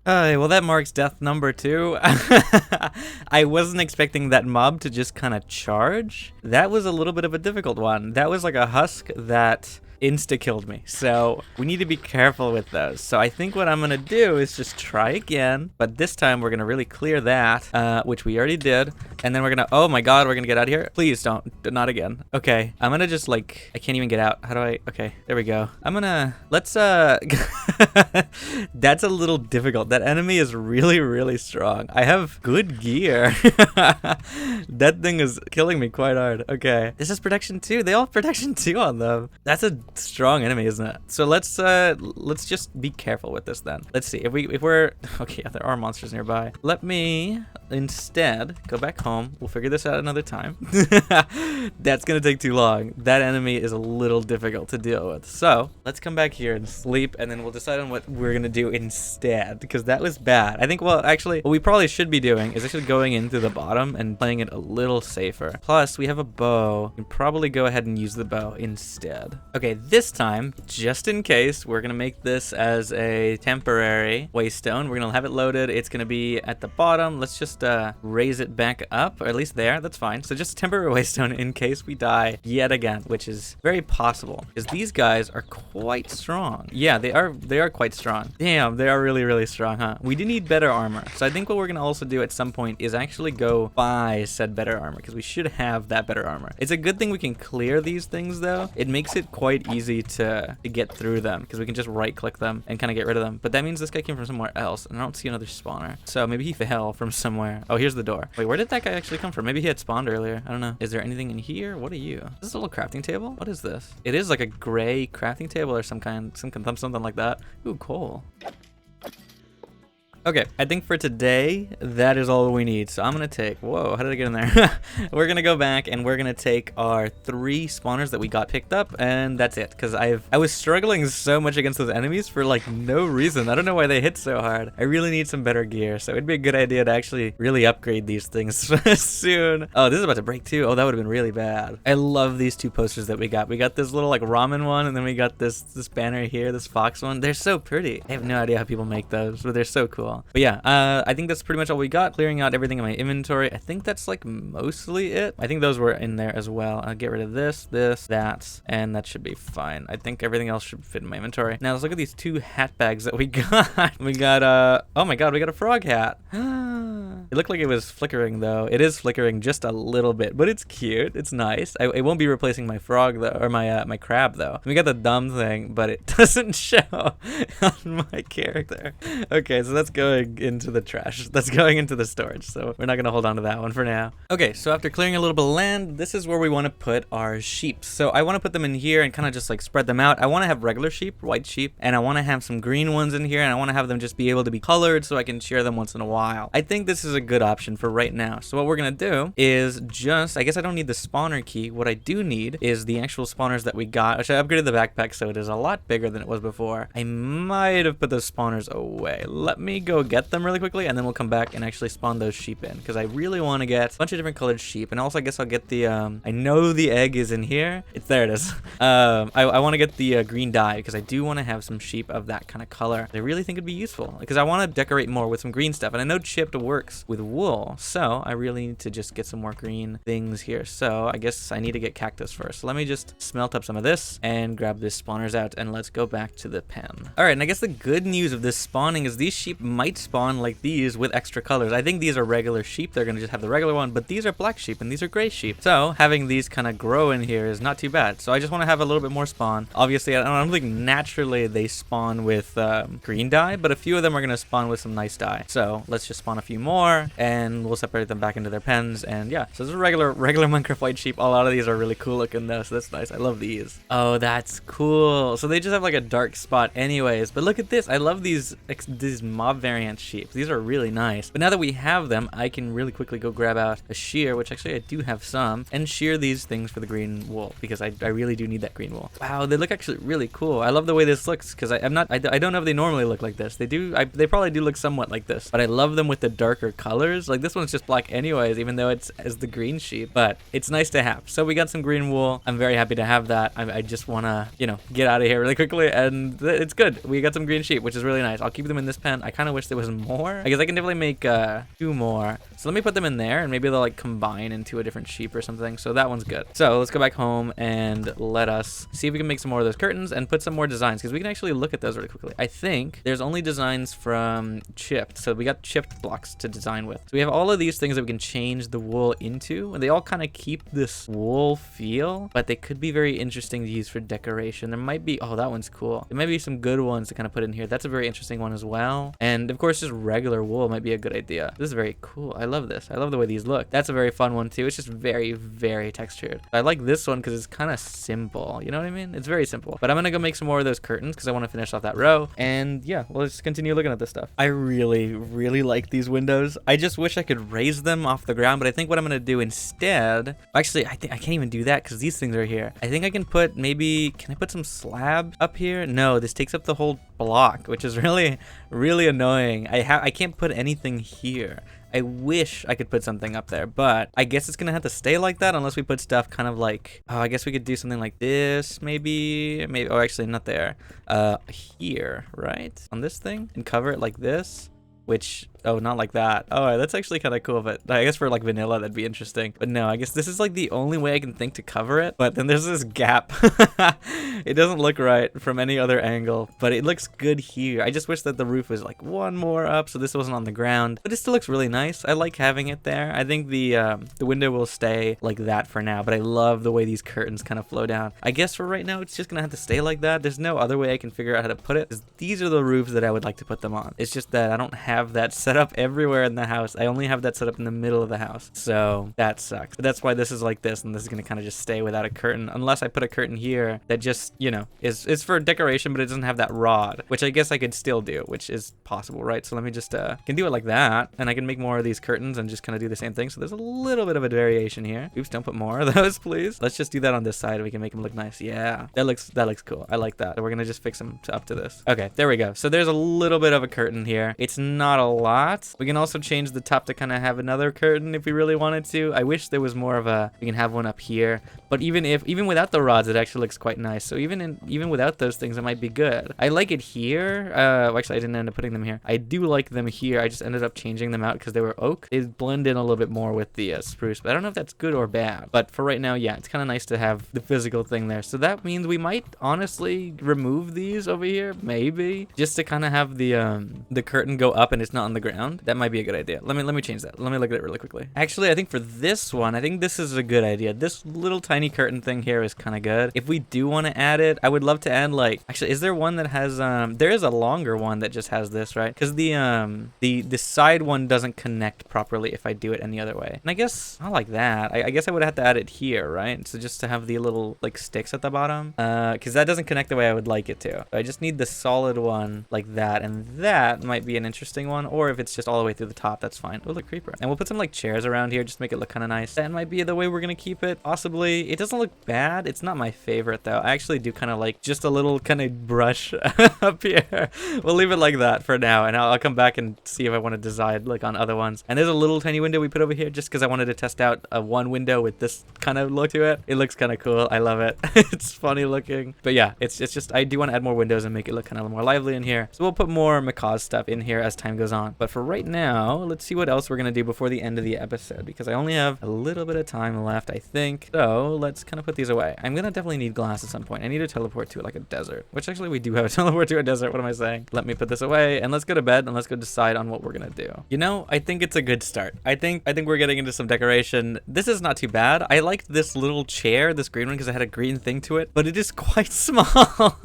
Well, that marks death number 2. I wasn't expecting that mob to just kind of charge. That was a little bit of a difficult one. That was like a husk that insta-killed me, so we need to be careful with those. So I think what I'm gonna do is just try again, but this time we're gonna really clear that, which we already did, and then we're gonna, oh my god, we're gonna get out of here. Please don't, not again. Okay, I'm gonna just like, I can't even get out. How do I, okay, there we go. I'm gonna, let's, that's a little difficult. That enemy is really, really strong. I have good gear. That thing is killing me quite hard. Okay, this is protection 2. They all have protection 2 on them. That's a strong enemy, isn't it? So let's just be careful with this then. Let's see if we're okay. Yeah, there are monsters nearby. Let me instead go back home. We'll figure this out another time. That's gonna take too long. That enemy is a little difficult to deal with. So let's come back here and sleep, and then we'll decide on what we're gonna do instead, because that was bad. I think, well, actually, what we probably should be doing is actually going into the bottom and playing it a little safer. Plus, we have a bow. We can probably go ahead and use the bow instead. Okay, this time, just in case, we're gonna make this as a temporary waystone. We're gonna have it loaded. It's gonna be at the bottom. Let's just raise it back up, or at least there. That's fine. So just a temporary waystone in case we die yet again, which is very possible, because these guys are quite strong. Yeah, they are quite strong. Damn, they are really, really strong, huh? We do need better armor. So I think what we're gonna also do at some point is actually go buy said better armor, because we should have that better armor. It's a good thing we can clear these things though. It makes it quite easy to get through them, because we can just right click them and kind of get rid of them. But that means this guy came from somewhere else, and I don't see another spawner. So maybe he fell from somewhere. Oh, here's the door. Wait, where did that guy actually come from? Maybe he had spawned earlier. I don't know. Is there anything in here? What are you? Is this a little crafting table? What is this? It is like a gray crafting table or something like that. Ooh, coal. Okay, I think for today, that is all we need. So I'm gonna take, whoa, how did I get in there? We're gonna go back and we're gonna take our 3 spawners that we got picked up, and that's it. Because I was struggling so much against those enemies for like no reason. I don't know why they hit so hard. I really need some better gear, so it'd be a good idea to actually really upgrade these things soon. Oh, this is about to break too. Oh, that would have been really bad. I love these 2 posters that we got. We got this little like ramen one, and then we got this banner here, this fox one. They're so pretty. I have no idea how people make those, but they're so cool. But yeah, I think that's pretty much all we got. Clearing out everything in my inventory. I think that's like mostly it. I think those were in there as well. I'll get rid of this, that, and that should be fine. I think everything else should fit in my inventory. Now let's look at these 2 hat bags that we got. We got, oh my god, we got a frog hat. It looked like it was flickering though. It is flickering just a little bit, but it's cute. It's nice. It won't be replacing my frog though, or my crab though. We got the dumb thing, but it doesn't show on my character. Okay, so that's going into the trash. That's going into the storage, so we're not gonna hold on to that one for now. Okay, so after clearing a little bit of land, this is where we want to put our sheep. So I want to put them in here and kind of just like spread them out. I want to have regular sheep, white sheep, and I want to have some green ones in here, and I want to have them just be able to be colored so I can share them once in a while. I think this is a good option for right now. So what we're gonna do is just, I guess I don't need the spawner key. What I do need is the actual spawners that we got, which I upgraded the backpack so it is a lot bigger than it was before. I might have put those spawners away. Let me go get them really quickly, and then we'll come back and actually spawn those sheep in, because I really want to get a bunch of different colored sheep. And also I guess I'll get the I know the egg is in here. There it is. I want to get the green dye, because I do want to have some sheep of that kind of color. I really think it'd be useful, because I want to decorate more with some green stuff, and I know chipped works with wool. So I really need to just get some more green things here. So I guess I need to get cactus first. So let me just smelt up some of this and grab this spawners out, and let's go back to the pen. All right, and I guess the good news of this spawning is these sheep might spawn like these with extra colors. I think these are regular sheep. They're gonna just have the regular one, but these are black sheep and these are gray sheep. So having these kind of grow in here is not too bad. So I just want to have a little bit more spawn. Obviously, I don't think naturally they spawn with green dye, but a few of them are gonna spawn with some nice dye. So let's just spawn a few more and we'll separate them back into their pens. And yeah, so this is regular Minecraft white sheep. A lot of these are really cool looking though, so that's nice. I love these. Oh, that's cool. So they just have like a dark spot anyways, but look at this. I love these mob variant sheep. These are really nice. But now that we have them, I can really quickly go grab out a shear, which actually I do have some, and shear these things for the green wool because I really do need that green wool. Wow, they look actually really cool. I love the way this looks because I don't know if they normally look like this. They probably do look somewhat like this, but I love them with the darker colors. Like this one's just black anyways, even though it's as the green sheep, but it's nice to have. So we got some green wool. I'm very happy to have that. I just want to, you know, get out of here really quickly, and it's good. We got some green sheep, which is really nice. I'll keep them in this pen. I kind of wish there was more. I guess I can definitely make 2 more. So let me put them in there, and maybe they'll like combine into a different sheep or something. So that one's good. So let's go back home and let us see if we can make some more of those curtains and put some more designs, because we can actually look at those really quickly. I think there's only designs from chipped. So we got chipped blocks to design with. So we have all of these things that we can change the wool into, and they all kind of keep this wool feel, but they could be very interesting to use for decoration. There might be, oh, that one's cool. There might be some good ones to kind of put in here. That's a very interesting one as well. And of course, just regular wool might be a good idea. This is very cool. I love this. I love the way these look. That's a very fun one too. It's just very, very textured. I like this one because it's kind of simple. You know what I mean? It's very simple. But I'm gonna go make some more of those curtains because I want to finish off that row. And yeah, we'll just continue looking at this stuff. I really, really like these windows. I just wish I could raise them off the ground, but I think what I'm gonna do instead, actually, I think I can't even do that because these things are here. I think I can put maybe, can I put some slab up here? No, this takes up the whole block, which is really, really annoying. I can't put anything here. I wish I could put something up there, but I guess it's gonna have to stay like that unless we put stuff kind of like, oh, I guess we could do something like this, maybe, oh, actually not there, here, right? On this thing, and cover it like this, which, oh, not like that. Oh, that's actually kind of cool, but I guess for like vanilla, that'd be interesting. But no, I guess this is like the only way I can think to cover it, but then there's this gap. It doesn't look right from any other angle, but it looks good here. I just wish that the roof was like one more up so this wasn't on the ground, but it still looks really nice. I like having it there. I think the window will stay like that for now, but I love the way these curtains kind of flow down. I guess for right now, it's just gonna have to stay like that. There's no other way I can figure out how to put it. These are the roofs that I would like to put them on. It's just that I don't have that set up everywhere in the house. I only have that set up in the middle of the house, so that sucks. But that's why this is like this, and this is gonna kind of just stay without a curtain, unless I put a curtain here that just, you know, is for decoration, but it doesn't have that rod, which I guess I could still do, which is possible, right? So let me just can do it like that, and I can make more of these curtains and just kind of do the same thing. So there's a little bit of a variation here. Oops, don't put more of those, please. Let's just do that on this side. We can make them look nice. Yeah, that looks cool. I like that. So we're gonna just fix them up to this. Okay, there we go. So there's a little bit of a curtain here. It's not a lot. We can also change the top to kind of have another curtain if we really wanted to. I wish there was more of a, we can have one up here, but even without the rods, it actually looks quite nice. So even without those things, it might be good. I like it here. Actually, I didn't end up putting them here. I do like them here. I just ended up changing them out because they were oak. They blend in a little bit more with the spruce, but I don't know if that's good or bad. But for right now, yeah, it's kind of nice to have the physical thing there. So that means we might honestly remove these over here, maybe, just to kind of have the curtain go up and it's not on the ground. That might be a good idea. Let me change that. Let me look at it really quickly. Actually, I think for this one, I think this is a good idea. This little tiny curtain thing here is kind of good. If we do want to add it, I would love to add, like, actually, is there one that has there is a longer one that just has this, right? Because the side one doesn't connect properly if I do it any other way. And I guess not like that. I guess I would have to add it here, right? So just to have the little like sticks at the bottom, because that doesn't connect the way I would like it to. So I just need the solid one like that, and that might be an interesting one. Or if it's just all the way through the top, that's fine. Oh, look, creeper. And we'll put some like chairs around here just to make it look kind of nice. That might be the way we're gonna keep it. Possibly. It doesn't look bad. It's not my favorite though. I actually do kind of like just a little kind of brush up here. We'll leave it like that for now, and I'll come back and see if I want to decide like on other ones. And there's a little tiny window we put over here just because I wanted to test out a one window with this kind of look to it. It looks kind of cool. I love it. It's funny looking. But yeah, it's just I do want to add more windows and make it look kind of more lively in here. So we'll put more macaw's stuff in here as time goes on. But for right now, let's see what else we're gonna do before the end of the episode, because I only have a little bit of time left, I think. So let's kind of put these away. I'm gonna definitely need glass at some point. I need to teleport to like a desert, which actually we do have a teleport to a desert. What am I saying? Let me put this away and let's go to bed and let's go decide on what we're gonna do. You know, I think it's a good start. I think we're getting into some decoration. This is not too bad. I liked this little chair, this green one, because it had a green thing to it, but it is quite small.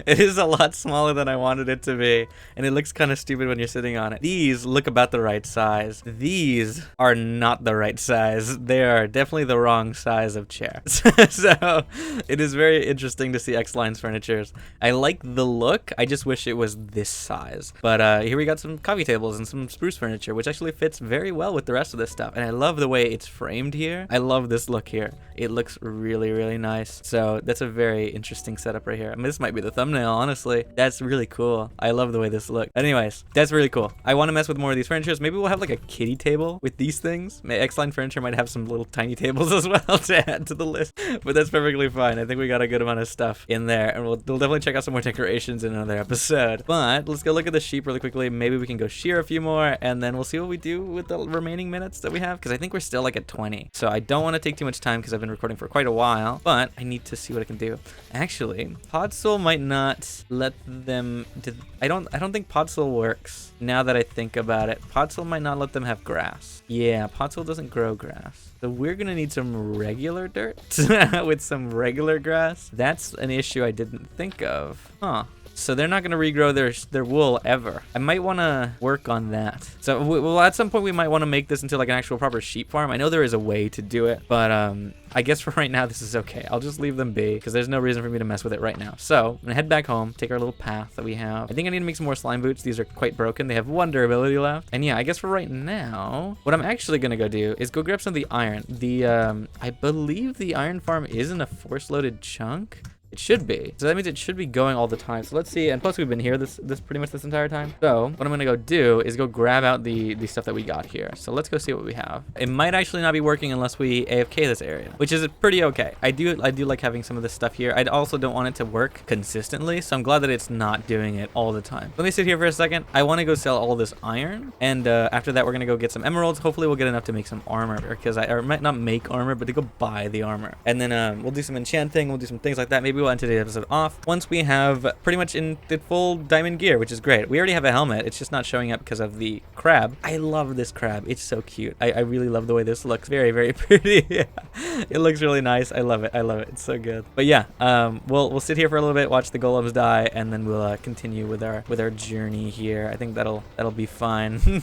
It is a lot smaller than I wanted it to be, and it looks kind of stupid when you're sitting on it. These look about the right size. These are not the right size. They are definitely the wrong size of chair. So it is very interesting to see X-Line's furnitures. I like the look. I just wish it was this size. But here we got some coffee tables and some spruce furniture, which actually fits very well with the rest of this stuff. And I love the way it's framed here. I love this look here. It looks really, really nice. So that's a very interesting setup right here. I mean, this might be the thumbnail, honestly. That's really cool. I love the way this looks. Anyways, that's really cool. I want to mess with more of these furnitures. Maybe we'll have like a kitty table with these things. X-Line furniture might have some little tiny tables as well to add to the list, but that's perfectly fine. I think we got a good amount of stuff in there, and we'll definitely check out some more decorations in another episode. But let's go look at the sheep really quickly. Maybe we can go shear a few more, and then we'll see what we do with the remaining minutes that we have, because I think we're still like at 20. So I don't want to take too much time because I've been recording for quite a while, but I need to see what I can do. Actually, Podsoul might not let them... I don't think Podsoul works now that I think about it. Podsoul might not let them have grass. Yeah, Podsoul doesn't grow grass. So we're gonna need some regular dirt with some regular grass. That's an issue I didn't think of. Huh. So they're not going to regrow their wool ever. I might want to work on that. So well, at some point we might want to make this into like an actual proper sheep farm. I know there is a way to do it, but I guess for right now this is okay. I'll just leave them be because there's no reason for me to mess with it right now. So I'm gonna head back home, take our little path that we have. I think I need to make some more slime boots. These are quite broken. They have 1 durability left. And yeah, I guess for right now, what I'm actually gonna go do is go grab some of the iron. I believe the iron farm is in a force loaded chunk. It should be. So that means it should be going all the time. So let's see. And plus we've been here this pretty much this entire time. So what I'm gonna go do is go grab out the stuff that we got here. So let's go see what we have. It might actually not be working unless we AFK this area, which is pretty okay. I do like having some of this stuff here. I also don't want it to work consistently, so I'm glad that it's not doing it all the time. Let me sit here for a second. I want to go sell all this iron, and after that we're gonna go get some emeralds. Hopefully we'll get enough to make some armor, because I might not make armor, but to go buy the armor. And then we'll do some enchanting. We'll do some things like that. Maybe we'll end today's episode off once we have pretty much in the full diamond gear, which is great. We already have a helmet. It's just not showing up because of the crab. I love this crab. It's so cute. I really love the way this looks. Very, very pretty. It looks really nice. I love it. I love it. It's so good. But yeah, we'll sit here for a little bit, watch the golems die, and then we'll continue with our journey here. I think that'll be fine.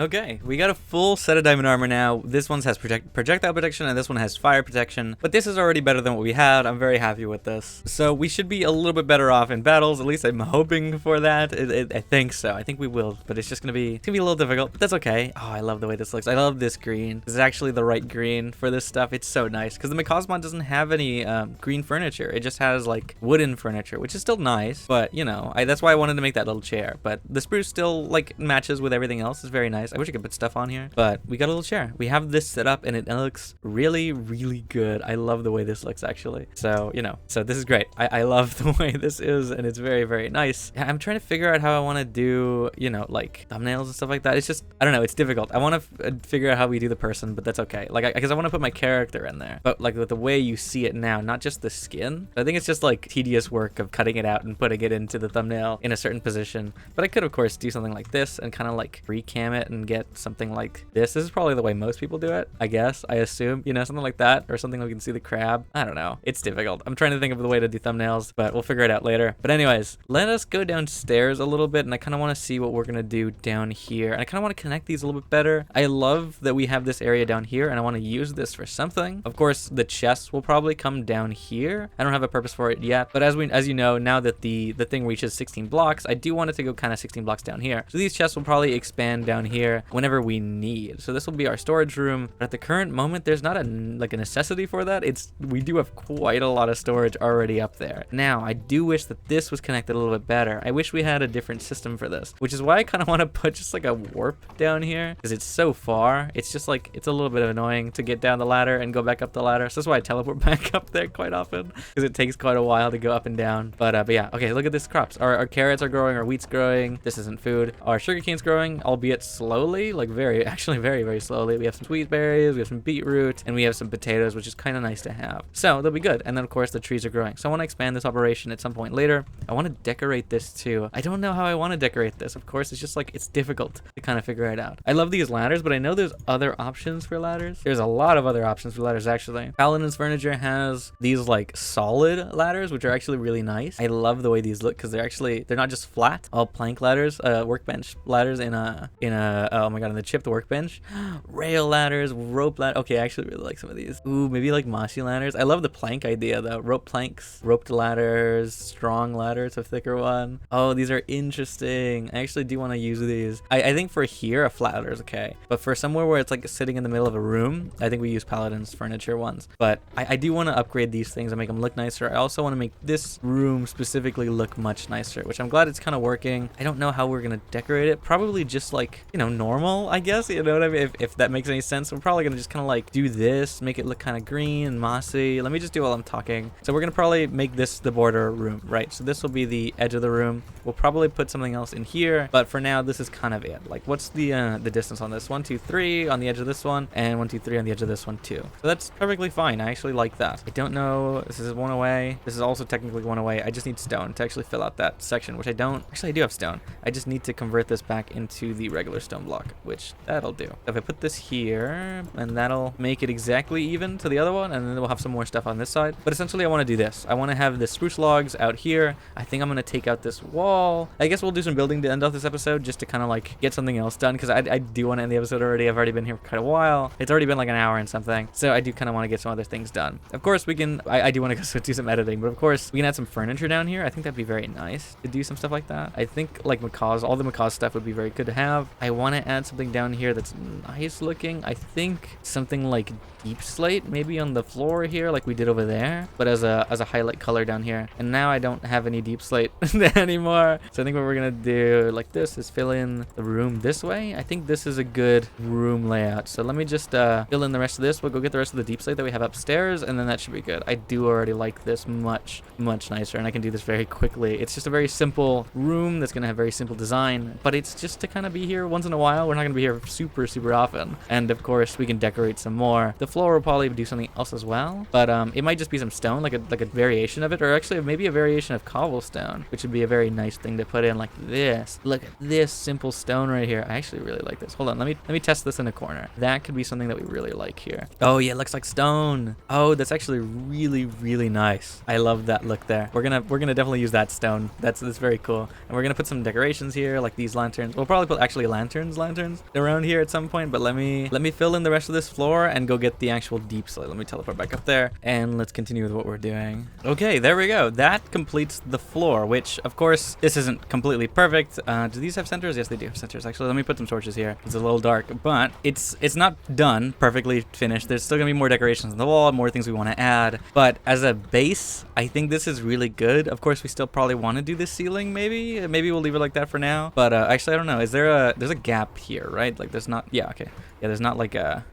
Okay, we got a full set of diamond armor now. This one has projectile protection, and this one has fire protection, but this is already better than what we had. I'm very happy with this. So we should be a little bit better off in battles. At least I'm hoping for that. I think so. I think we will, but it's just gonna be a little difficult, but that's okay. Oh, I love the way this looks. I love this green. This is actually the right green for this stuff. It's so nice because the Macosmon doesn't have any green furniture. It just has like wooden furniture, which is still nice, but you know, that's why I wanted to make that little chair. But the spruce still like matches with everything else. It's very nice. I wish I could put stuff on here, but we got a little chair. We have this set up and it looks really, really good. I love the way this looks actually. So, you know, so this is great. I love the way this is, and it's very, very nice. I'm trying to figure out how I want to do, you know, like thumbnails and stuff like that. It's just, I don't know, it's difficult. I want to figure out how we do the person, but that's okay. Like, because I want to put my character in there, but like with the way you see it now, not just the skin. I think it's just like tedious work of cutting it out and putting it into the thumbnail in a certain position. But I could, of course, do something like this and kind of like recam it and get something like this. This is probably the way most people do it, I guess, I assume, you know, something like that, or something where we can see the crab. I don't know. It's difficult. I'm trying to think of the way to do thumbnails, but we'll figure it out later. But anyways, let us go downstairs a little bit, and I kind of want to see what we're going to do down here. And I kind of want to connect these a little bit better. I love that we have this area down here, and I want to use this for something. Of course, the chests will probably come down here. I don't have a purpose for it yet, but as you know, now that the thing reaches 16 blocks, I do want it to go kind of 16 blocks down here. So these chests will probably expand down here here whenever we need. So this will be our storage room, but at the current moment there's not a necessity for that. We do have quite a lot of storage already up there. Now I do wish that this was connected a little bit better. I wish we had a different system for this, which is why I kind of want to put just like a warp down here, because it's so far. It's just like, it's a little bit annoying to get down the ladder and go back up the ladder. So that's why I teleport back up there quite often, because it takes quite a while to go up and down. But yeah, okay, look at this crops. Our carrots are growing, our wheat's growing. This isn't food. Our sugarcane's growing, albeit slowly, like actually very, very slowly. We have some sweet berries, we have some beetroot, and we have some potatoes, which is kind of nice to have. So they'll be good. And then of course the trees are growing. So I want to expand this operation at some point later. I want to decorate this too. I don't know how I want to decorate this. Of course, it's just like, it's difficult to kind of figure it out. I love these ladders, but I know there's other options for ladders. There's a lot of other options for ladders actually. Paladin's Furniture has these like solid ladders, which are actually really nice. I love the way these look because they're not just flat, all plank ladders, workbench ladders in oh my god, in the chipped workbench. Rail ladders, rope ladder. Okay, I actually really like some of these. Ooh, maybe like mossy ladders. I love the plank idea though. Rope planks, roped ladders, strong ladders, a thicker one. Oh, these are interesting. I actually do want to use these. I think for here, a flat ladder is okay. But for somewhere where it's like sitting in the middle of a room, I think we use Paladin's Furniture ones. But I do want to upgrade these things and make them look nicer. I also want to make this room specifically look much nicer, which I'm glad it's kind of working. I don't know how we're going to decorate it. Probably just like, you know, normal, I guess. You know what I mean? If that makes any sense. We're probably going to just kind of like do this, make it look kind of green and mossy. Let me just do while I'm talking. So we're going to probably make this the border room, right? So this will be the edge of the room. We'll probably put something else in here, but for now, this is kind of it. Like, what's the distance on this? 1, 2, 3 on the edge of this one, and 1, 2, 3 on the edge of this one too. So that's perfectly fine. I actually like that. I don't know. This is one away. This is also technically one away. I just need stone to actually fill out that section, which I don't. Actually, I do have stone. I just need to convert this back into the regular stone block, which that'll do. If I put this here, and that'll make it exactly even to the other one, and then we'll have some more stuff on this side. But essentially, I want to do this. I want to have the spruce logs out here. I think I'm going to take out this wall. I guess we'll do some building to end off this episode just to kind of like get something else done, because I do want to end the episode already. I've already been here for quite a while. It's already been like an hour and something. So I do kind of want to get some other things done. Of course, we can, I do want to go do some editing, but of course, we can add some furniture down here. I think that'd be very nice to do some stuff like that. I think like Macaw's, all the Macaw's stuff would be very good to have. I want to add something down here that's nice looking. I think something like deep slate maybe on the floor here like we did over there, but as a highlight color down here. And now I don't have any deep slate anymore. So I think what we're gonna do like this is fill in the room this way. I think this is a good room layout. So let me just fill in the rest of this. We'll go get the rest of the deep slate that we have upstairs, and then that should be good. I do already like this much nicer, and I can do this very quickly. It's just a very simple room that's gonna have very simple design, but it's just to kind of be here once in a while. We're not gonna be here super often. And of course we can decorate some more. The floor will probably do something else as well, but it might just be some stone, like a variation of it, or actually maybe a variation of cobblestone, which would be a very nice thing to put in like this. Look at this simple stone right here. I actually really like this. Hold on, let me test this in a corner. That could be something that we really like here. Oh yeah, it looks like stone. Oh, that's actually really nice. I love that look there. We're gonna definitely use that stone. That's very cool. And we're gonna put some decorations here, like these lanterns. We'll probably put actually lanterns around here at some point, but let me fill in the rest of this floor and go get the actual deep slate. Let me teleport back up there and let's continue with what we're doing. Okay, there we go. That completes the floor, which of course this isn't completely perfect. Do these have centers? Yes, they do have centers. Actually, let me put some torches here. It's a little dark, but it's not done perfectly finished. There's still gonna be more decorations on the wall, more things we want to add, but as a base, I think this is really good. Of course, we still probably want to do this ceiling. Maybe we'll leave it like that for now, but actually I don't know. There's a gap here, right? Like there's not, yeah, okay. Yeah, there's not like a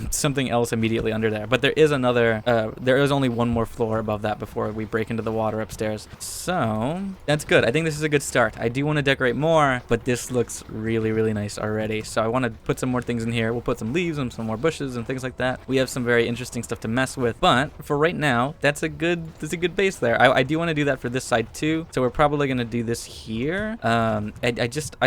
something else immediately under there, but there is another, there is only one more floor above that before we break into the water upstairs. So that's good. I think this is a good start. I do want to decorate more, but this looks really nice already. So I want to put some more things in here. We'll put some leaves and some more bushes and things like that. We have some very interesting stuff to mess with, but for right now, that's a good base there. I do want to do that for this side too. So we're probably going to do this here. I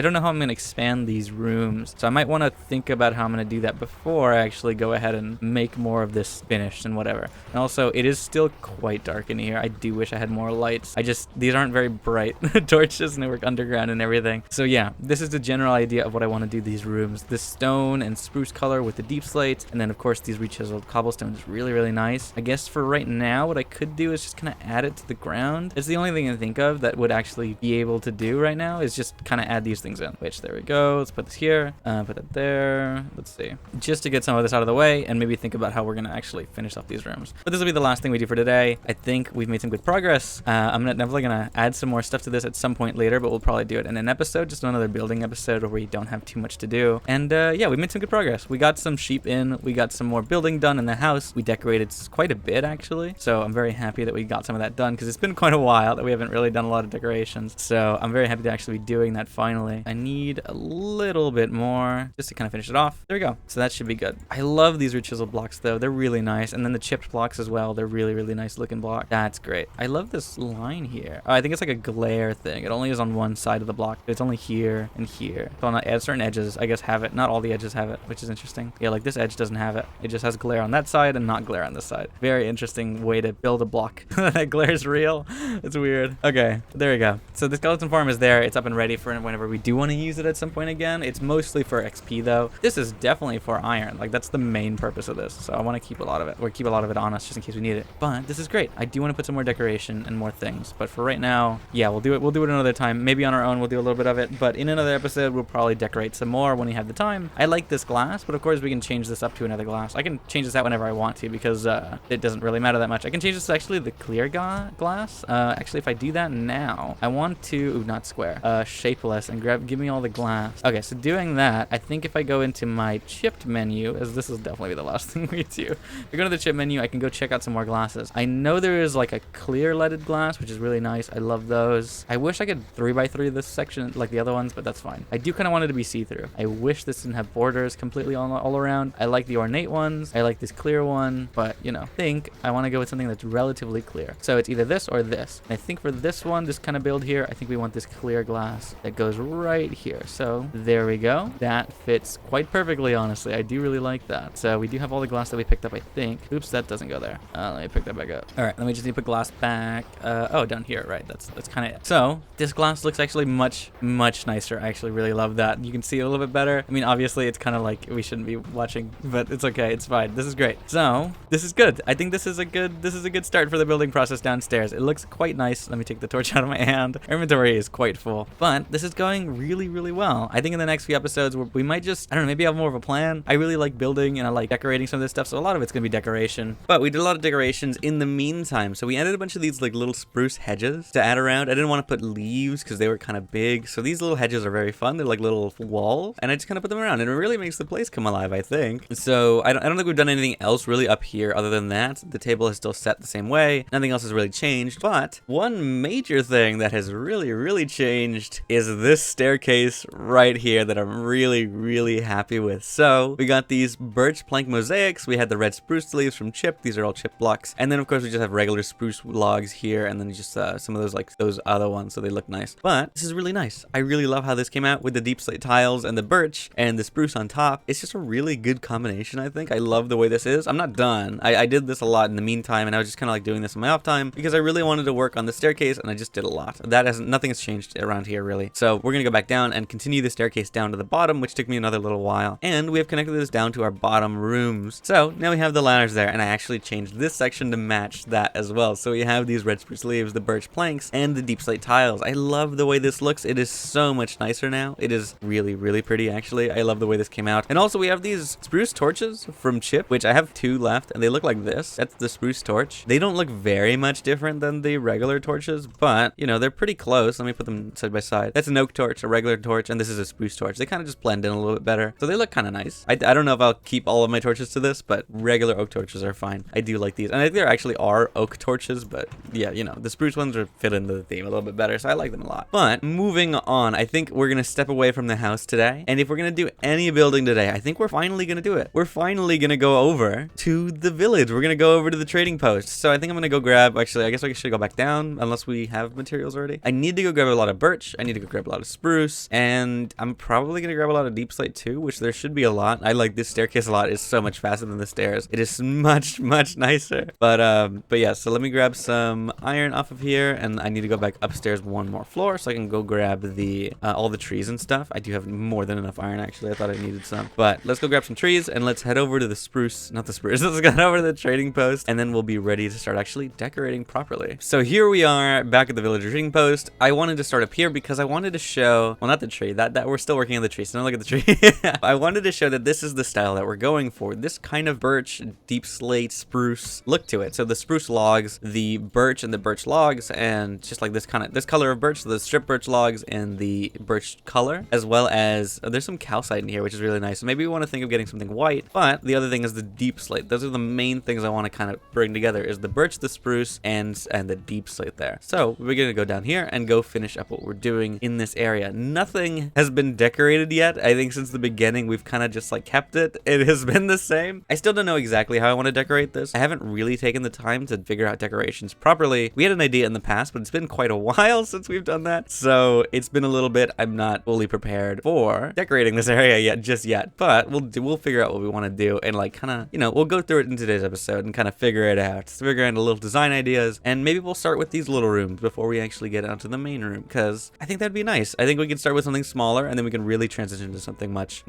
don't know how I'm going to expand these rooms. So I might want to think about how I'm going to do that before I actually go ahead and make more of this finished and whatever. And also, it is still quite dark in here. I do wish I had more lights. These aren't very bright torches, and they work underground and everything. So yeah, this is the general idea of what I want to do these rooms. This stone and spruce color with the deep slate, and then of course these rechiseled cobblestone is really nice. I guess for right now, what I could do is just kind of add it to the ground. It's the only thing I think of that would actually be able to do right now is just kind of add these things in, which there we go. Let's put this here, put that there. Let's see. Just to get some of this out of the way and maybe think about how we're going to actually finish off these rooms. But this will be the last thing we do for today. I think we've made some good progress. I'm definitely going to add some more stuff to this at some point later, but we'll probably do it in an episode, just another building episode where we don't have too much to do. And yeah, we made some good progress. We got some sheep in. We got some more building done in the house. We decorated quite a bit, actually. So I'm very happy that we got some of that done because it's been quite a while that we haven't really done a lot of decorations. So I'm very happy to actually be doing that finally. I need a little bit more just to kind of finish it off. There we go. So that should be good. I love these chiseled blocks though. They're really nice. And then the chipped blocks as well. They're really, really nice looking block. That's great. I love this line here. Oh, I think it's like a glare thing. It only is on one side of the block. It's only here and here. So on certain edges, I guess, have it. Not all the edges have it, which is interesting. Yeah, like this edge doesn't have it. It just has glare on that side and not glare on this side. Very interesting way to build a block. That glare is real. It's weird. Okay, there we go. So the skeleton farm is there. It's up and ready for whenever we do want to use it at some point again. It's mostly for XP though. This is definitely for iron. Like that's the main purpose of this. So I want to keep a lot of it, or keep a lot of it on us just in case we need it. But this is great. I do want to put some more decoration and more things. But for right now, yeah, we'll do it. We'll do it another time. Maybe on our own, we'll do a little bit of it. But in another episode, we'll probably decorate some more when we have the time. I like this glass, but of course we can change this up to another glass. I can change this out whenever I want to because it doesn't really matter that much. I can change this to actually the clear glass. Actually, if I do that now, I want to, ooh, not square, shapeless, and give me all the glass. Okay, so doing that, I think if I go into my chipped menu, as this will definitely be the last thing we do. If I go to the chip menu, I can go check out some more glasses. I know there is like a clear leaded glass, which is really nice. I love those. I wish I could 3x3 this section like the other ones, but that's fine. I do kind of want it to be see-through. I wish this didn't have borders completely all around. I like the ornate ones. I like this clear one, but you know, I want to go with something that's relatively clear. So it's either this or this. And I think for this one, this kind of build here, I think we want this clear glass that goes right here. So there we go. That fits quite perfectly, honestly. I do really like that. So we do have all the glass that we picked up, I think. Oops, that doesn't go there. Let me pick that back up. All right, let me just need to put glass back. Oh, down here, right. That's kind of it. So this glass looks actually much nicer. I actually really love that. You can see it a little bit better. I mean, obviously it's kind of like we shouldn't be watching, but it's okay. It's fine. This is great. So this is good. I think this is a good start for the building process downstairs. It looks quite nice. Let me take the torch out of my hand. Our inventory is quite full, but this is going really, really well. I think in the next few episodes we might just, I don't know, maybe have more of a plan. I really like building and I like decorating some of this stuff, so a lot of it's gonna be decoration. But we did a lot of decorations in the meantime, so we added a bunch of these like little spruce hedges to add around. I didn't want to put leaves because they were kind of big, so these little hedges are very fun. They're like little walls, and I just kind of put them around, and it really makes the place come alive, I think. So I don't think we've done anything else really up here other than that. The table is still set the same way. Nothing else has really changed, but one major thing that has really changed is this staircase right here that I'm really happy with. So we got these birch plank mosaics. We had the red spruce leaves from Chip. These are all Chip blocks, and then of course we just have regular spruce logs here, and then just some of those like those other ones, so they look nice. But this is really nice. I really love how this came out with the deep slate tiles and the birch and the spruce on top. It's just a really good combination, I think. I love the way this is. I'm not done. I did this a lot in the meantime, and I was just kind of like doing this in my off time because I really wanted to work on the staircase, and I just did a lot. Nothing has changed around here really. So we're gonna go back down and continue the staircase down to the bottom, which took me another little while. And we have connected this down to our bottom rooms. So now we have the ladders there, and I actually changed this section to match that as well. So we have these red spruce leaves, the birch planks, and the deep slate tiles. I love the way this looks. It is so much nicer now. It is really pretty, actually. I love the way this came out. And also we have these spruce torches from Chip, which I have 2 left, and they look like this. That's the spruce torch. They don't look very much different than the regular torches, but you know, they're pretty close. Let me put them side by side. That's an oak torch, a regular torch, and this is a spruce torch. They kind of just blend in a little bit better. So they look kind of nice. I don't know if I'll keep all of my torches to this, but regular oak torches are fine. I do like these. And I think there actually are oak torches, but yeah, you know, the spruce ones are fit into the theme a little bit better, so I like them a lot. But moving on, I think we're gonna step away from the house today, and if we're gonna do any building today, I think we're finally gonna do it. We're finally gonna go over to the village. We're gonna go over to the trading post. So I think I'm gonna go grab, actually, I guess I should go back down unless we have materials already. I need to go grab a lot of birch. I need to go grab a lot of spruce, and I'm probably gonna grab a lot of deep slate too, which there should be a lot. I like this staircase a lot. It's so much faster than the stairs. It is much nicer. But yeah, so let me grab some iron off of here, and I need to go back upstairs one more floor so I can go grab the all the trees and stuff. I do have more than enough iron, actually. I thought I needed some, but let's go grab some trees and let's head over to the spruce, not the spruce. Let's get over to the trading post, and then we'll be ready to start actually decorating properly. So here we are back at the village trading post. I wanted to start up here because I wanted to show, well, not the tree, that we're still working on the tree, so don't look at the tree. I wanted to show that this is the style that we're going for. This kind of birch, deep slate, spruce look to it. So the spruce logs, the birch and the birch logs, and just like this color of birch, the strip birch logs and the birch color, as well as there's some calcite in here, which is really nice. So maybe we want to think of getting something white, but the other thing is the deep slate. Those are the main things I want to kind of bring together, is the birch, the spruce, and the deep slate there. So we're gonna go down here and go finish up what we're doing in this area. Nothing has been decorated yet. I think since the beginning we've kind of just like kept it. It has been the same. I still don't know exactly how I want to decorate this. I haven't really taken the time to figure out decorations properly. We had an idea in the past, but it's been quite a while since we've done that, so it's been a little bit. I'm not fully prepared for decorating this area just yet, but we'll figure out what we want to do, and like kind of, you know, we'll go through it in today's episode and kind of figure it out, figure out a little design ideas, and maybe we'll start with these little rooms before we actually get out to the main room, because I think that'd be nice. I think we can start with something smaller, and then we can really transition to something much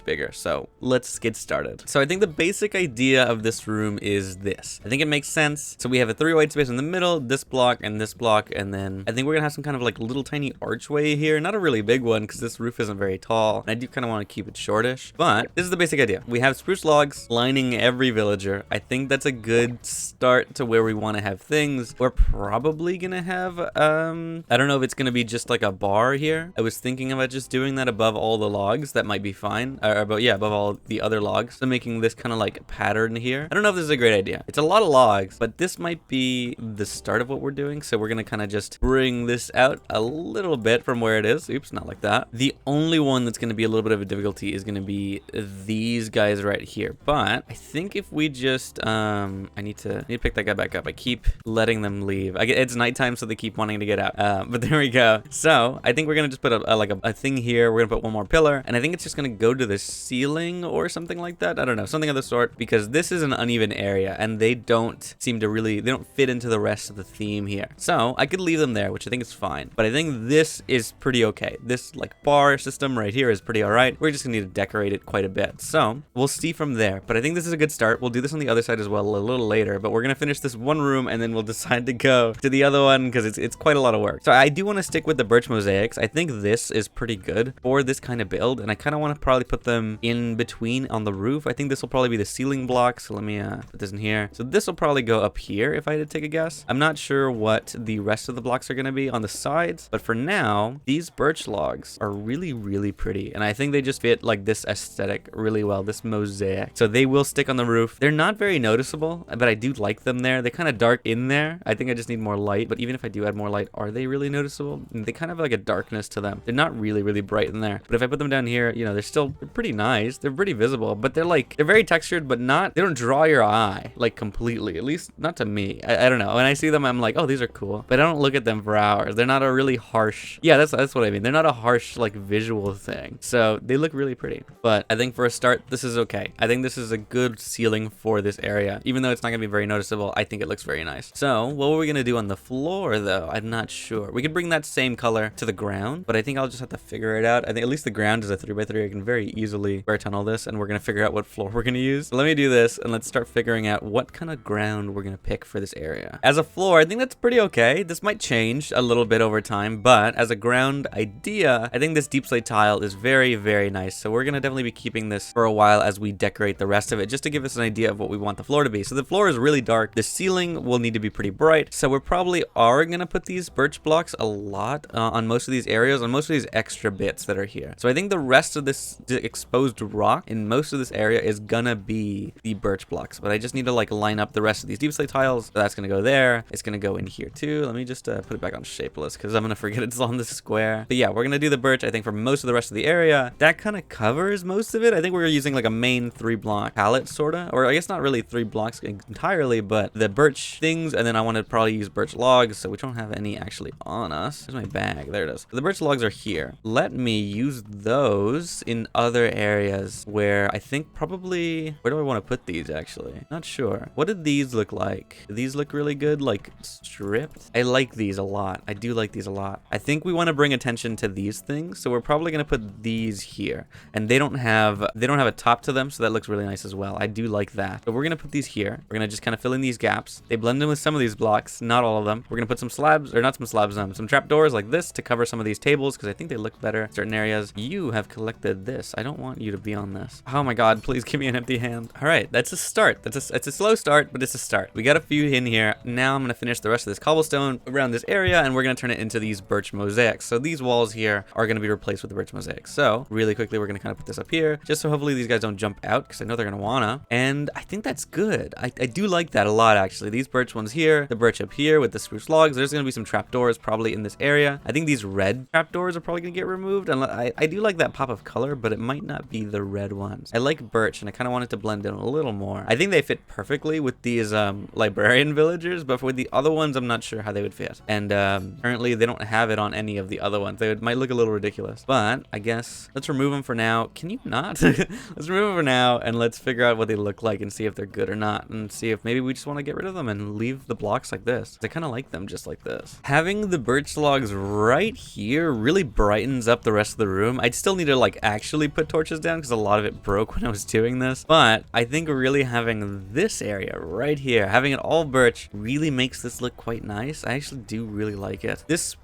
bigger. So let's get started. So I think the basic idea of this room is this. I think it makes sense. So we have a 3 white space in the middle, this block, and then I think we're gonna have some kind of like little tiny archway here. Not a really big one, because this roof isn't very tall, and I do kind of want to keep it shortish, but this is the basic idea. We have spruce logs lining every villager. I think that's a good start to where we want to have things. We're probably gonna have I don't know if it's gonna be just like a bar here. I was thinking about just doing that above all the logs. That might be fine, above all the other logs, so making this kind of like pattern here. I don't know if this is a great idea. It's a lot of logs, but this might be the start of what we're doing, so we're gonna kind of just bring this out a little bit from where it is. Oops, not like that. The only one that's gonna be a little bit of a difficulty is gonna be these guys right here, but I think if we just I need to pick that guy back up. I keep letting them leave. It's nighttime, so they keep wanting to get out, but there we go. So I think we're gonna just put a thing here. We're gonna put one more pillar, and I think it's just gonna go to the ceiling or something like that. I don't know, something of the sort, because this is an uneven area and they don't seem to really, they don't fit into the rest of the theme here. So I could leave them there, which I think is fine, but I think this is pretty okay. This like bar system right here is pretty all right. We're just gonna need to decorate it quite a bit, so we'll see from there. But I think this is a good start. We'll do this on the other side as well a little later, but we're gonna finish this one room and then we'll decide to go to the other one, because it's quite a lot of work. So I do want to stick with the birch mosaics. I think this is pretty good for this kind of build, and I kind of want to probably put them in between on the roof. I think this will probably be the ceiling block, so let me put this in here. So this will probably go up here if I had to take a guess. I'm not sure what the rest of the blocks are going to be on the sides, but for now, these birch logs are really pretty, and I think they just fit like this aesthetic really well, this mosaic. So they will stick on the roof. They're not very noticeable, but I do like them there. They're kind of dark in there. I think I just need more light, but even if I do add more light, are they really noticeable? They kind of have like a darkness to them. They're not really bright in there, but if I put them down here, you know, they're pretty nice. They're pretty visible, but they're very textured, but they don't draw your eye like completely, at least not to me. I don't know. When I see them, I'm like, oh, these are cool, but I don't look at them for hours. They're not a really harsh, yeah, that's what I mean. They're not a harsh like visual thing, so they look really pretty. But I think for a start, this is okay. I think this is a good ceiling for this area, even though it's not gonna be very noticeable. I think it looks very nice. So what were we gonna do on the floor though? I'm not sure. We could bring that same color to the ground, but I think I'll just have to figure it out. I think at least the ground is a 3x3. I can very easily square tunnel this, and we're gonna figure out what floor we're gonna use. So let me do this, and let's start figuring out what kind of ground we're gonna pick for this area. As a floor, I think that's pretty okay. This might change a little bit over time, but as a ground idea, I think this deep slate tile is very nice. So we're gonna definitely be keeping this for a while as we decorate the rest of it, just to give us an idea of what we want the floor to be. So the floor is really dark. The ceiling will need to be pretty bright. So we're probably gonna put these birch blocks a lot on most of these areas, on most of these extra bits that are here. So I think the rest of this exposed rock in most of this area is gonna be the birch blocks, but I just need to like line up the rest of these deep slate tiles. So that's gonna go there. It's gonna go in here too. Let me just put it back on shapeless, because I'm gonna forget it's on the square. But yeah, we're gonna do the birch, I think, for most of the rest of the area. That kind of covers most of it. I think we're using like a main 3-block palette, sorta, or I guess not really 3 blocks entirely, but the birch things, and then I want to probably use birch logs, so we don't have any actually on us. There's my bag. There it is. The birch logs are here. Let me use those in other areas where I think probably, where do I want to put these actually? Not sure. What did these look like? Do these look really good, like stripped? I like these a lot. I do like these a lot. I think we want to bring attention to these things, so we're probably going to put these here, and they don't have a top to them, so that looks really nice as well. I do like that. But we're going to put these here. We're going to just kind of fill in these gaps. They blend in with some of these blocks, not all of them. We're going to put some slabs, or not some slabs, some trapdoors like this to cover some of these tables, because I think they look better better. Certain areas, you have collected this. I don't want you to be on this. Oh my god, please give me an empty hand. All right, that's a start. It's a slow start, but it's a start. We got a few in here. Now I'm gonna finish the rest of this cobblestone around this area, and we're gonna turn it into these birch mosaics. So these walls here are gonna be replaced with the birch mosaics. So really quickly, we're gonna kind of put this up here, just so hopefully these guys don't jump out, because I know they're gonna wanna. And I think that's good. I do like that a lot, actually. These birch ones here, the birch up here with the spruce logs. There's gonna be some trapdoors probably in this area. I think these red trapdoors are probably gonna get removed. And I do like that pop of color, but it might not be the red ones. I like birch, and I kind of want it to blend in a little more. I think they fit perfectly with these librarian villagers, but with the other ones, I'm not sure how they would fit. And currently, they don't have it on any of the other ones. Might look a little ridiculous, but I guess let's remove them for now. Can you not? Let's remove them for now, and let's figure out what they look like and see if they're good or not, and see if maybe we just want to get rid of them and leave the blocks like this. I kind of like them just like this. Having the birch logs right here really brightens up the rest of the room. I'd still need to like actually put torches down because a lot of it broke when I was doing this, but I think really having this area right here, having it all birch, really makes this look quite nice. I actually do really like it. This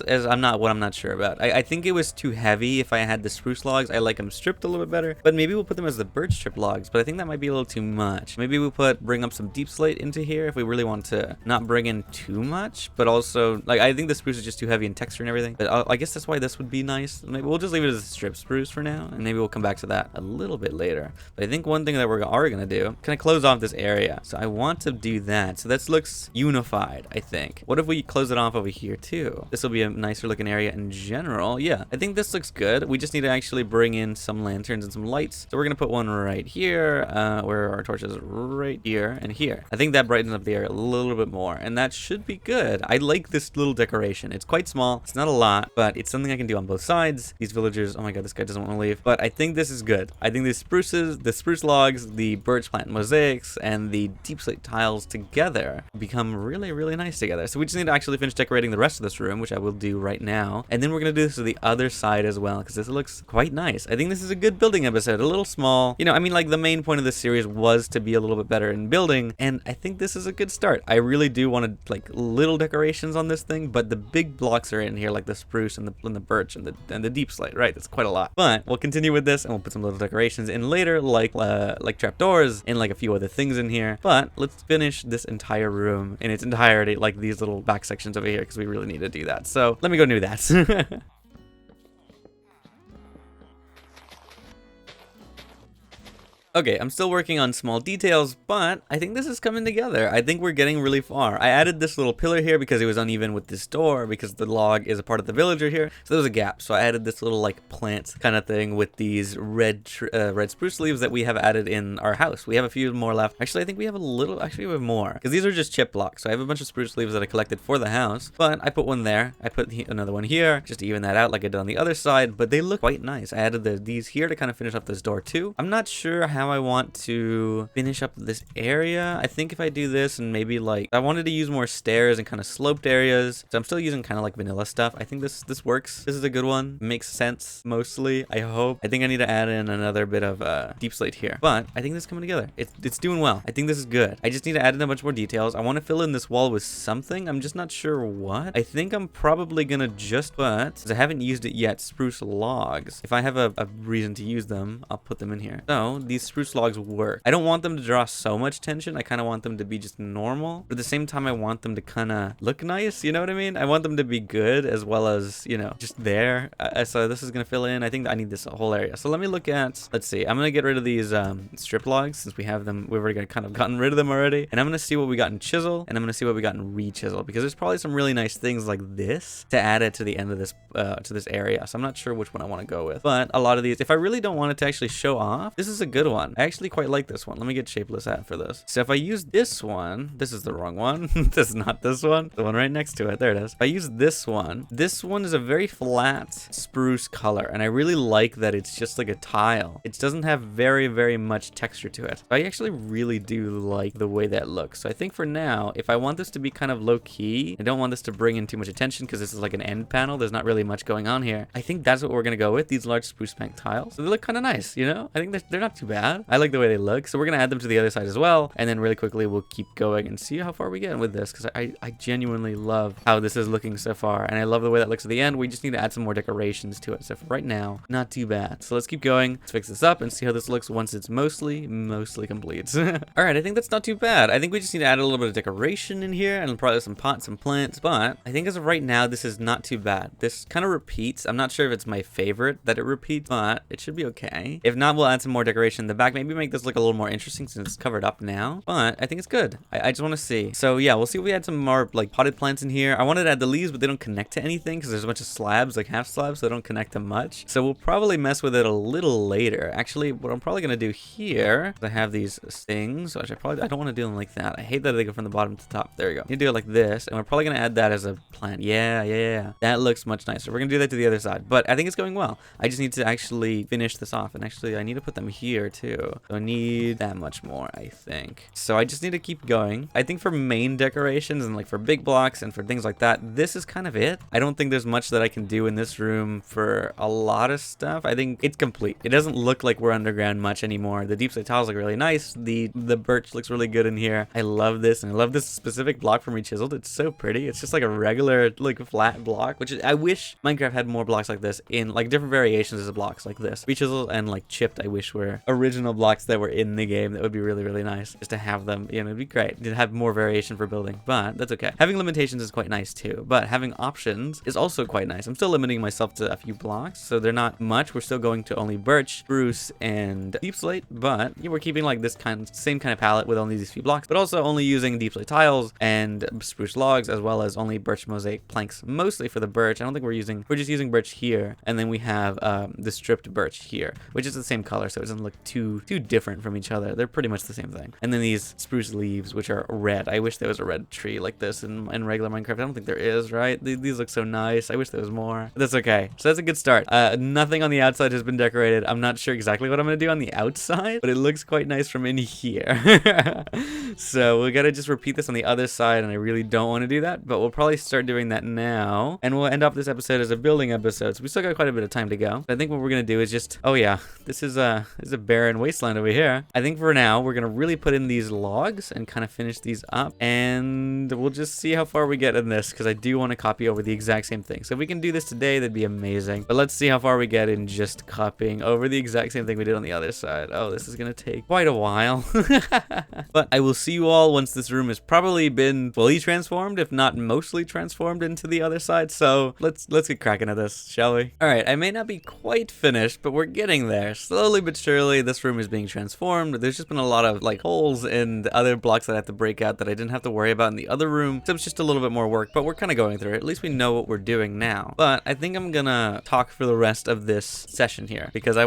is I'm not sure about. I think it was too heavy. If I had the spruce logs, I like them stripped a little bit better, but maybe we'll put them as the birch strip logs, but I think that might be a little too much. Maybe we'll bring up some deep slate into here if we really want to not bring in too much, but also like I think the spruce is just too heavy in texture and everything, but I guess that's why this would be nice. Maybe we'll just leave it as a strip spruce for now, and maybe we'll come back to that a little bit later. But I think one thing that we're already gonna do, can I close off this area? So I want to do that, so this looks unified. I think, what if we close it off over here too? This will be a nicer looking area in general. Yeah, I think this looks good. We just need to actually bring in some lanterns and some lights, so we're gonna put one right here, where our torch is right here and here. I think that brightens up the area a little bit more, and that should be good. I like this little decoration. It's quite small, it's not a lot, but it's something I can do on both sides. These villagers, oh my god, this guy doesn't want to leave, but I think this is good. I think the spruce logs, the birch plant mosaics, and the deep slate tiles together become really, really nice together. So we just need to actually finish decorating the rest of this room, which I will do right now, and then we're gonna do this to the other side as well, because this looks quite nice. I think this is a good building episode. A little small, you know, I mean, like the main point of this series was to be a little bit better in building, and I think this is a good start. I really do want to like little decorations on this thing, but the big blocks are in here, like the spruce and the birch and the deep slate, right? That's quite a lot. But we'll continue with this, and we'll put some little decorations in later, like trapdoors and like a few other things in here. But let's finish this entire room in its entirety, like these little back sections over here, because we really need to do that. So let me go do that. Okay, I'm still working on small details, but I think this is coming together. I think we're getting really far. I added this little pillar here because it was uneven with this door, because the log is a part of the villager here, so there was a gap. So I added this little like plant kind of thing with these red spruce leaves that we have added in our house. We have a few more left. Actually, I think we have we have more, because these are just chip blocks. So I have a bunch of spruce leaves that I collected for the house, but I put one there. I put another one here just to even that out like I did on the other side, but they look quite nice. I added these here to kind of finish up this door too. I'm not sure how I want to finish up this area. I think if I do this, and maybe like I wanted to use more stairs and kind of sloped areas, so I'm still using kind of like vanilla stuff. I think this works. This is a good one. Makes sense mostly, I hope. I think I need to add in another bit of deep slate here, but I think this is coming together. It's doing well. I think this is good. I just need to add in a bunch more details. I want to fill in this wall with something. I'm just not sure what. I think I'm probably gonna just put, because I haven't used it yet, spruce logs. If I have a reason to use them, I'll put them in here. So these spruce logs work. I don't want them to draw so much tension. I kind of want them to be just normal, but at the same time I want them to kind of look nice, you know what I mean? I want them to be good as well as, you know, just there. So this is gonna fill in. I think I need this whole area. So let me look at, let's see, I'm gonna get rid of these strip logs, since we have them. We've already kind of gotten rid of them already, and I'm gonna see what we got in chisel, and I'm gonna see what we got in re-chisel, because there's probably some really nice things like this to add it to the end of this to this area. So I'm not sure which one I want to go with, but a lot of these, if I really don't want it to actually show off, this is a good one. I actually quite like this one. Let me get shapeless hat for this. So if I use this one, this is the wrong one. This is not this one. The one right next to it. There it is. If I use this one is a very flat spruce color, and I really like that it's just like a tile. It doesn't have very, very much texture to it. I actually really do like the way that looks. So I think for now, if I want this to be kind of low key, I don't want this to bring in too much attention, because this is like an end panel. There's not really much going on here. I think that's what we're gonna go with, these large spruce bank tiles. So they look kind of nice, you know? I think they're not too bad. bad. I like the way they look. So we're going to add them to the other side as well. And then really quickly, we'll keep going and see how far we get with this. Because I genuinely love how this is looking so far. And I love the way that looks at the end. We just need to add some more decorations to it. So for right now, not too bad. So let's keep going. Let's fix this up and see how this looks once it's mostly complete. All right, I think that's not too bad. I think we just need to add a little bit of decoration in here and probably some pots and plants. But I think as of right now, this is not too bad. This kind of repeats. I'm not sure if it's my favorite that it repeats, but it should be okay. If not, we'll add some more decoration in the back. Maybe make this look a little more interesting since it's covered up now. But I think it's good. I just want to see. So yeah, we'll see if we add some more like potted plants in here. I wanted to add the leaves, but they don't connect to anything because there's a bunch of slabs, like half slabs, so they don't connect to much. So we'll probably mess with it a little later. Actually, what I'm probably gonna do here, I have these things, which I don't want to do them like that. I hate that they go from the bottom to the top. There you go. You do it like this, and we're probably gonna add that as a plant. Yeah. That looks much nicer. We're gonna do that to the other side, but I think it's going well. I just need to actually finish this off, and actually I need to put them here too. So I need that much more, I think. So I just need to keep going. I think for main decorations and like for big blocks and for things like that, this is kind of it. I don't think there's much that I can do in this room for a lot of stuff. I think it's complete. It doesn't look like we're underground much anymore. The deep slate tiles look really nice. The birch looks really good in here. I love this, and I love this specific block from Rechiseled. It's so pretty. It's just like a regular like flat block, which is, I wish Minecraft had more blocks like this in like different variations of blocks like this. Rechiseled and like chipped, I wish were original blocks that were in the game. That would be really nice just to have them. You know, it'd be great to have more variation for building, but that's okay. Having limitations is quite nice too, but having options is also quite nice. I'm still limiting myself to a few blocks, so they're not much. We're still going to only birch, spruce, and deep slate, but yeah, we're keeping like this same kind of palette with only these few blocks, but also only using deep slate tiles and spruce logs, as well as only birch mosaic planks, mostly for the birch. I don't think we're just using birch here, and then we have the stripped birch here, which is the same color, so it doesn't look too different from each other. They're pretty much the same thing. And then these spruce leaves, which are red. I wish there was a red tree like this in regular Minecraft. I don't think there is, right? These look so nice. I wish there was more. But that's okay. So that's a good start. Nothing on the outside has been decorated. I'm not sure exactly what I'm gonna do on the outside, but it looks quite nice from in here. So we gotta just repeat this on the other side, and I really don't want to do that, but we'll probably start doing that now, and we'll end off this episode as a building episode. So we still got quite a bit of time to go. I think what we're gonna do is just, oh yeah, this is a barren wasteland over here. I think for now we're gonna really put in these logs and kind of finish these up, and we'll just see how far we get in this, because I do want to copy over the exact same thing. So if we can do this today, that'd be amazing, but let's see how far we get in just copying over the exact same thing we did on the other side. Oh, this is gonna take quite a while. But I will see you all once this room has probably been fully transformed, if not mostly transformed, into the other side. So let's get cracking at this, shall we? All right, I may not be quite finished, but we're getting there. Slowly but surely, this room is being transformed. There's just been a lot of like holes and other blocks that I have to break out that I didn't have to worry about in the other room. So it's just a little bit more work, but we're kind of going through it. At least we know what we're doing now. But I think I'm gonna talk for the rest of this session here, because I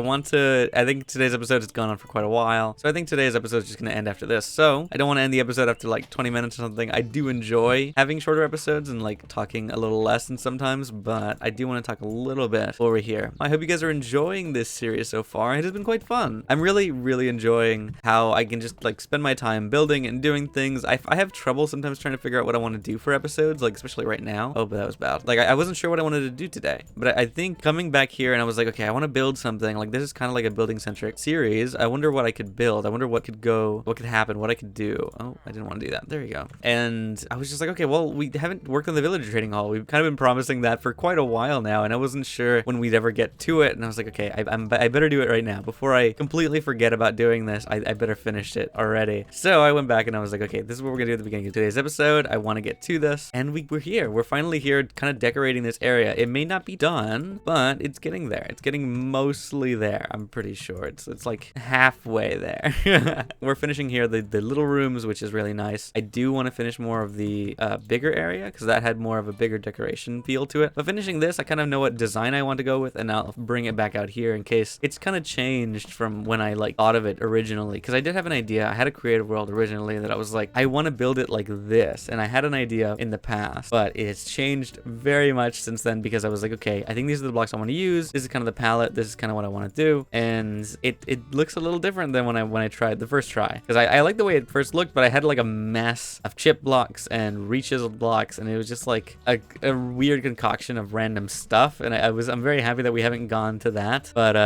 think today's episode has gone on for quite a while. So I think today's episode is just gonna end after this. So I don't want to end the episode after like 20 minutes or something. I do enjoy having shorter episodes and like talking a little less than sometimes, but I do want to talk a little bit over here. I hope you guys are enjoying this series so far. It has been quite fun. I'm really enjoying how I can just like spend my time building and doing things. I have trouble sometimes trying to figure out what I want to do for episodes, like especially right now. Oh, but that was bad. Like I wasn't sure what I wanted to do today, but I think coming back here and I was like, okay, I want to build something. Like this is kind of like a building centric series. I wonder what I could build. I wonder what could happen, what I could do. Oh, I didn't want to do that. There you go. And I was just like, okay, well, we haven't worked on the villager trading hall. We've kind of been promising that for quite a while now, and I wasn't sure when we'd ever get to it. And I was like, okay, I better do it right now before I completely forget about doing this. I better finish it already. So I went back and I was like, okay, this is what we're gonna do at the beginning of today's episode. I want to get to this, and we're here. We're finally here, kind of decorating this area. It may not be done, but it's getting there. It's getting mostly there. I'm pretty sure it's like halfway there. We're finishing here the little rooms, which is really nice. I do want to finish more of the bigger area, because that had more of a bigger decoration feel to it. But finishing this, I kind of know what design I want to go with, and I'll bring it back out here in case it's kind of changed from when I like thought of it originally, because I did have an idea. I had a creative world originally that I was like, I want to build it like this, and I had an idea in the past, but it's changed very much since then, because I was like, okay, I think these are the blocks I want to use. This is kind of the palette. This is kind of what I want to do, and it looks a little different than when I tried the first try, because I like the way it first looked, but I had like a mess of chip blocks and re-chiseled blocks, and it was just like a weird concoction of random stuff, and I'm very happy that we haven't gone to that, but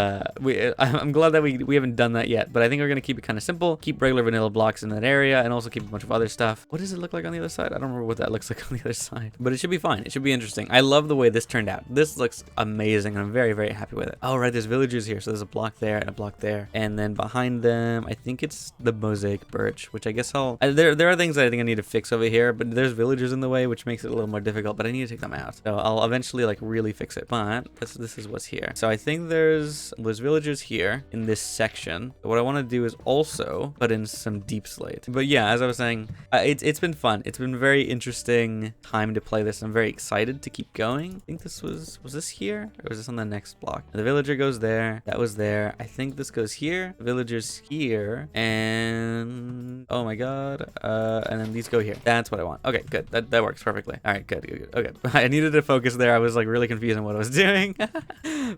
I'm glad that we haven't done that yet, but I think we're gonna keep it kind of simple. Keep regular vanilla blocks in that area, and also keep a bunch of other stuff. What does it look like on the other side? I don't remember what that looks like on the other side, but it should be fine. It should be interesting. I love the way this turned out. This looks amazing, and I'm very, very happy with it. Oh, right, there's villagers here, so there's a block there and a block there, and then behind them, I think it's the mosaic birch, which I guess there are things that I think I need to fix over here, but there's villagers in the way, which makes it a little more difficult, but I need to take them out. So I'll eventually like really fix it, but this is what's here. So I think there's villagers here in this section. What I want to do is also put in some deep slate. But yeah, as I was saying, it's been fun. It's been a very interesting time to play this. I'm very excited to keep going. I think this was this here, or was this on the next block? The villager goes there. That was there. I think this goes here. The villagers here, and oh my god, and then these go here. That's what I want. Okay, good. That works perfectly. All right, good. Okay, I needed to focus there. I was like really confused on what I was doing,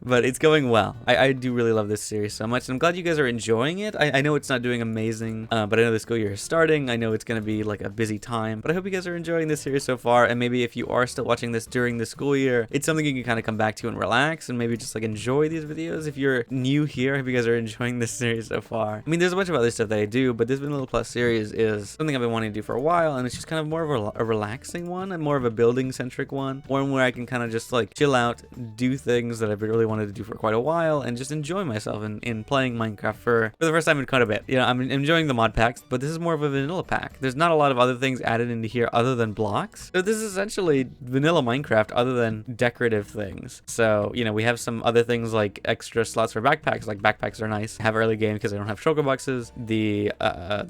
but it's going well. I do really love this series so much, and I'm glad you guys are enjoying it. I know it's not doing amazing, but I know the school year is starting. I know it's going to be like a busy time, but I hope you guys are enjoying this series so far, and maybe if you are still watching this during the school year, it's something you can kind of come back to and relax, and maybe just like enjoy these videos. If you're new here, I hope you guys are enjoying this series so far. I mean, there's a bunch of other stuff that I do, but this Vanilla Plus series is something I've been wanting to do for a while, and it's just kind of more of a relaxing one and more of a building centric one where I can kind of just like chill out, do things that I've really wanted to do for quite a while, and just enjoy myself in playing Minecraft for the first time in quite a bit. You know, I'm enjoying the mod packs, but this is more of a vanilla pack. There's not a lot of other things added into here other than blocks. So this is essentially vanilla Minecraft other than decorative things. So, you know, we have some other things like extra slots for backpacks. Like backpacks are nice. Have early game because I don't have shulker boxes. The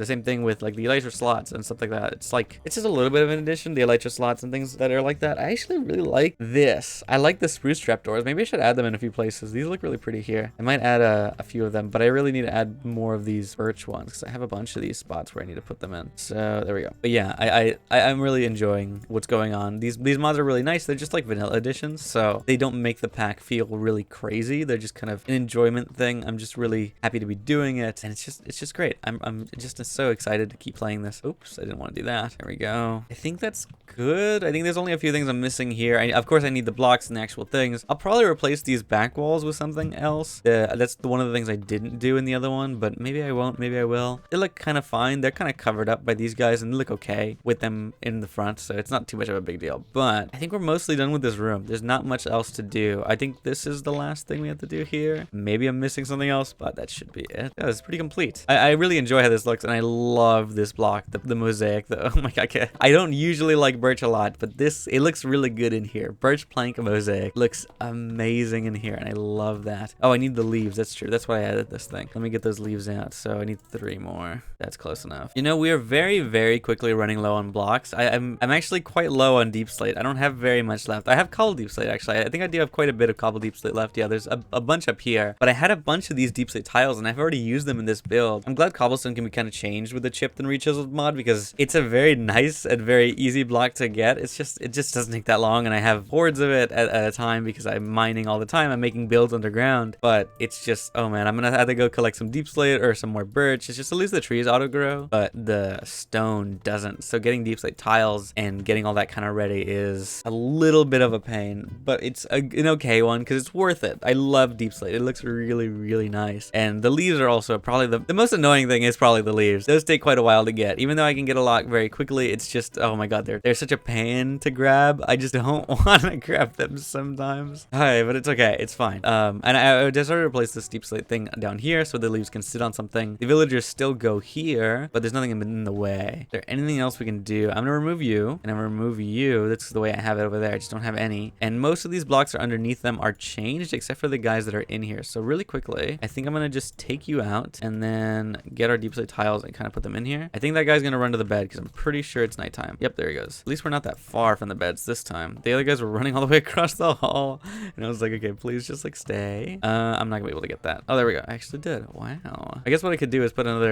same thing with like the elytra slots and stuff like that. It's just a little bit of an addition, the elytra slots and things that are like that. I actually really like this. I like the spruce trapdoors. Maybe I should add them in a few places. These look really pretty here. I might add a few of them, but I really need to add more of these birch ones because I have a bunch of these spots where I need to put them in. So there we go. But yeah, I'm really enjoying what's going on. These mods are really nice. They're just like vanilla editions, so they don't make the pack feel really crazy. They're just kind of an enjoyment thing. I'm just really happy to be doing it, and it's just great. I'm just so excited to keep playing this. Oops, I didn't want to do that. There we go. I think that's good. I think there's only a few things I'm missing here. Of course, I need the blocks and the actual things. I'll probably replace these back walls with something else. That's one of the things I didn't do in the other one, but maybe I won't. Maybe I will. They look kind of fine. They're kind of covered up by these guys, and they look okay with them in the front, so it's not too much of a big deal. But I think we're mostly done with this room. There's not much else to do. I think this is the last thing we have to do here. Maybe I'm missing something else, but that should be it. Yeah, it's pretty complete. I really enjoy how this looks, and I love this block, the mosaic. Oh my god, I don't usually like birch a lot, but it looks really good in here. Birch plank mosaic looks amazing in here, and I love that. Oh, I need the leaves. That's true. That's why I added this thing. Let me get those leaves out. So I need 3 more. That's close enough. You know, we are very, very quickly running low on blocks. I'm actually quite low on deep slate. I don't have very much left. I have cobble deep slate, actually. I think I do have quite a bit of cobble deep slate left. Yeah, there's a bunch up here, but I had a bunch of these deep slate tiles, and I've already used them in this build. I'm glad cobblestone can be kind of changed with the chipped and rechiseled mod, because it's a very nice and very easy block to get. It just doesn't take that long, and I have hordes of it at a time because I'm mining all the time. I'm making builds underground, but it's just, oh man, I'm gonna have to go collect some deep slate or some more birch. It's just at least the trees auto grow, but the stone doesn't. So getting deep slate tiles and getting all that kind of ready is a little bit of a pain, but it's an okay one because it's worth it. I love deep slate. It looks really, really nice. And the leaves are also probably the most annoying thing is probably the leaves. Those take quite a while to get. Even though I can get a lot very quickly, it's just, oh my god, they're such a pain to grab. I just don't want to grab them sometimes. Hi, but it's okay. It's fine. And I just started to replace this deep slate thing down here so the leaves can sit on something. The villagers still go here, but there's nothing in the way. Is there anything else we can do? I'm gonna remove you, and I'm gonna remove you. That's the way I have it over there. I just don't have any. And most of these blocks are underneath them are changed, except for the guys that are in here. So really quickly, I think I'm gonna just take you out and then get our deep slate tiles and kind of put them in here. I think that guy's gonna run to the bed because I'm pretty sure it's nighttime. Yep, there he goes. At least we're not that far from the beds this time. The other guys were running all the way across the hall, and I was like, okay, please just like stay. I'm not gonna be able to get that. Oh, there we go. I actually did. Wow. I guess what I could do is put them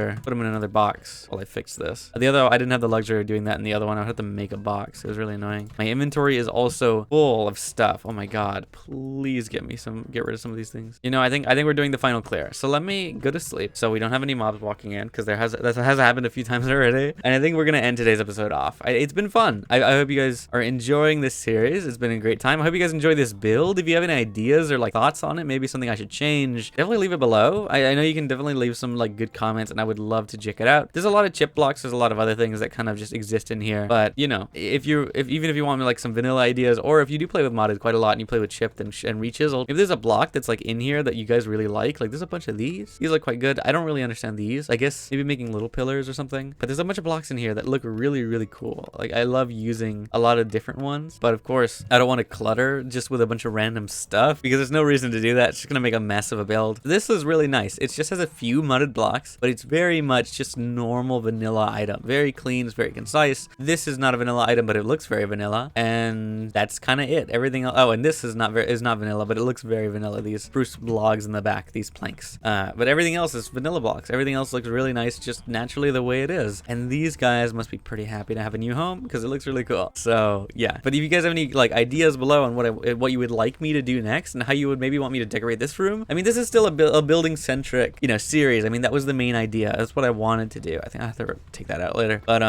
in another box while I fix this. The other, I didn't have the luxury of doing that in the other one. I would have to make a box. It was really annoying. My inventory is also full of stuff. Oh my god. Please get rid of some of these things. You know, I think we're doing the final clear. So let me go to sleep so we don't have any mobs walking in, because that has happened a few times already. And I think we're gonna end today's episode off. It's been fun. I hope you guys are enjoying this series. It's been a great time. I hope you guys enjoy this build. If you have any ideas or like thoughts on it, maybe something I should change, definitely leave it below. I know you can definitely leave some like good comments, and I would love to check it out. There's a lot of chip blocks. There's a lot of other things that kind of just exist in here. But you know, even if you want me like some vanilla ideas, or if you do play with modded quite a lot and you play with chipped and reaches, if there's a block that's like in here that you guys really like there's a bunch of these. These look quite good. I don't really understand these. I guess maybe making little pillars or something. But there's a bunch of blocks in here that look really, really cool. Like I love using a lot of different ones. But of course, I don't want to clutter just with a bunch of random stuff because there's no reason to do that. It's just gonna make a mess of a build. This is really nice. It just has a few mudded blocks, but it's very much just normal vanilla item. Very clean. It's very concise. This is not a vanilla item, but it looks very vanilla, and that's kind of it. Everything else. Oh, and this is not vanilla, but it looks very vanilla. These spruce logs in the back, these planks. But everything else is vanilla blocks. Everything else looks really nice, just naturally the way it is. And these guys must be pretty happy to have a new home because it looks really cool. So yeah. But if you guys have any like ideas below on what you would like me to do next and how you would maybe want me to decorate this room, I mean, this is still a building centric, you know, series. I mean, that was the main idea. That's what I wanted to do. I think I have to take that out later. But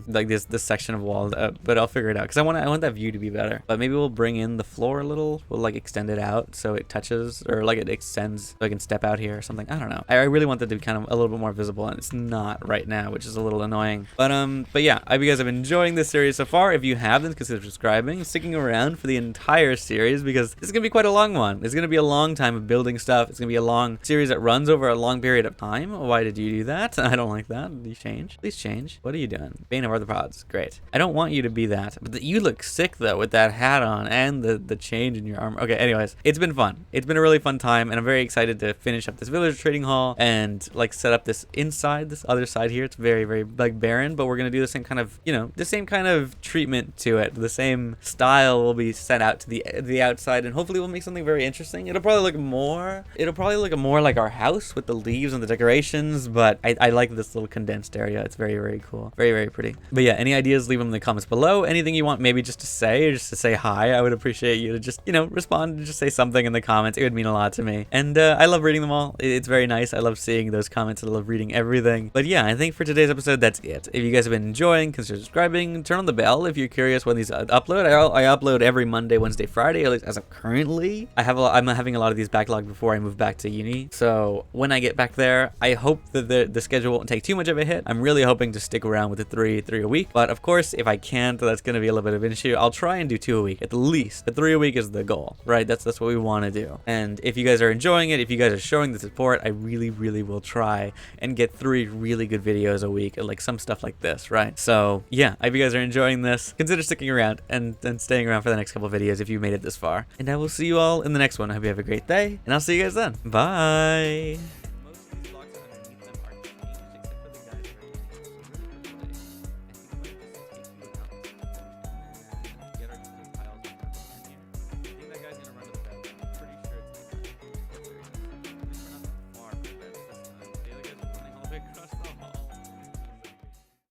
like this section of wall, but I'll figure it out because I want that view to be better. But maybe we'll bring in the floor a little. We'll like extend it out so it touches, or like it extends so I can step out here or something. I don't know. I really want that to be kind of a little bit more visible, and it's not right now, which is a little annoying. But yeah, I hope you guys have been enjoying this series so far. If you have, then consider subscribing, sticking around for the entire series because this is gonna be quite a long one. It's gonna be a long time of building stuff. It's gonna be a long series that runs over a long period of time. Why did you do that? I don't like that. You change. Please change. What are you doing? Bane of Arthropods. Great. I don't want you to be that. But you look sick though with that hat on and the change in your armor. Okay, anyways, it's been fun. It's been a really fun time, and I'm very excited to finish up this villager trading hall and like set up this inside, this other side here. It's very, very like barren, but we're gonna do the same kind of, you know, the same kind of treatment to it. The same style will be set out to the outside, and hopefully we'll make something very interesting. It'll probably look more like our house with the leaves and the decorations, but I like this little condensed area. It's very, very cool. Very, very pretty. But yeah, any ideas, leave them in the comments below. Anything you want maybe just to say, or just to say hi, I would appreciate you to just, you know, respond and just say something in the comments. It would mean a lot to me. And I love reading them all. It's very nice. I love seeing those comments. I love reading everything. But yeah, I think for today's episode, that's it. If you guys have been enjoying, consider subscribing, turn on the bell if you're curious when these upload. I upload every Monday, Wednesday, Friday, at least as of currently. I'm having a lot of these backlogged before I move back to uni. So when I get back there, I hope that the schedule won't take too much of a hit. I'm really hoping to stick around with the three a week. But of course, if I can't, that's going to be a little bit of an issue. I'll try and do 2 a week at least. But 3 a week is the goal, right? That's what we want to do. And if you guys are enjoying it, if you guys are showing the support, I really, really will try and get 3 really good videos a week, like some stuff like this, right? So yeah, I hope you guys are enjoying this. Consider sticking around and staying around for the next couple of videos if you made it this far. And I will see you all in the next one. I hope you have a great day, and I'll see you guys then. Bye.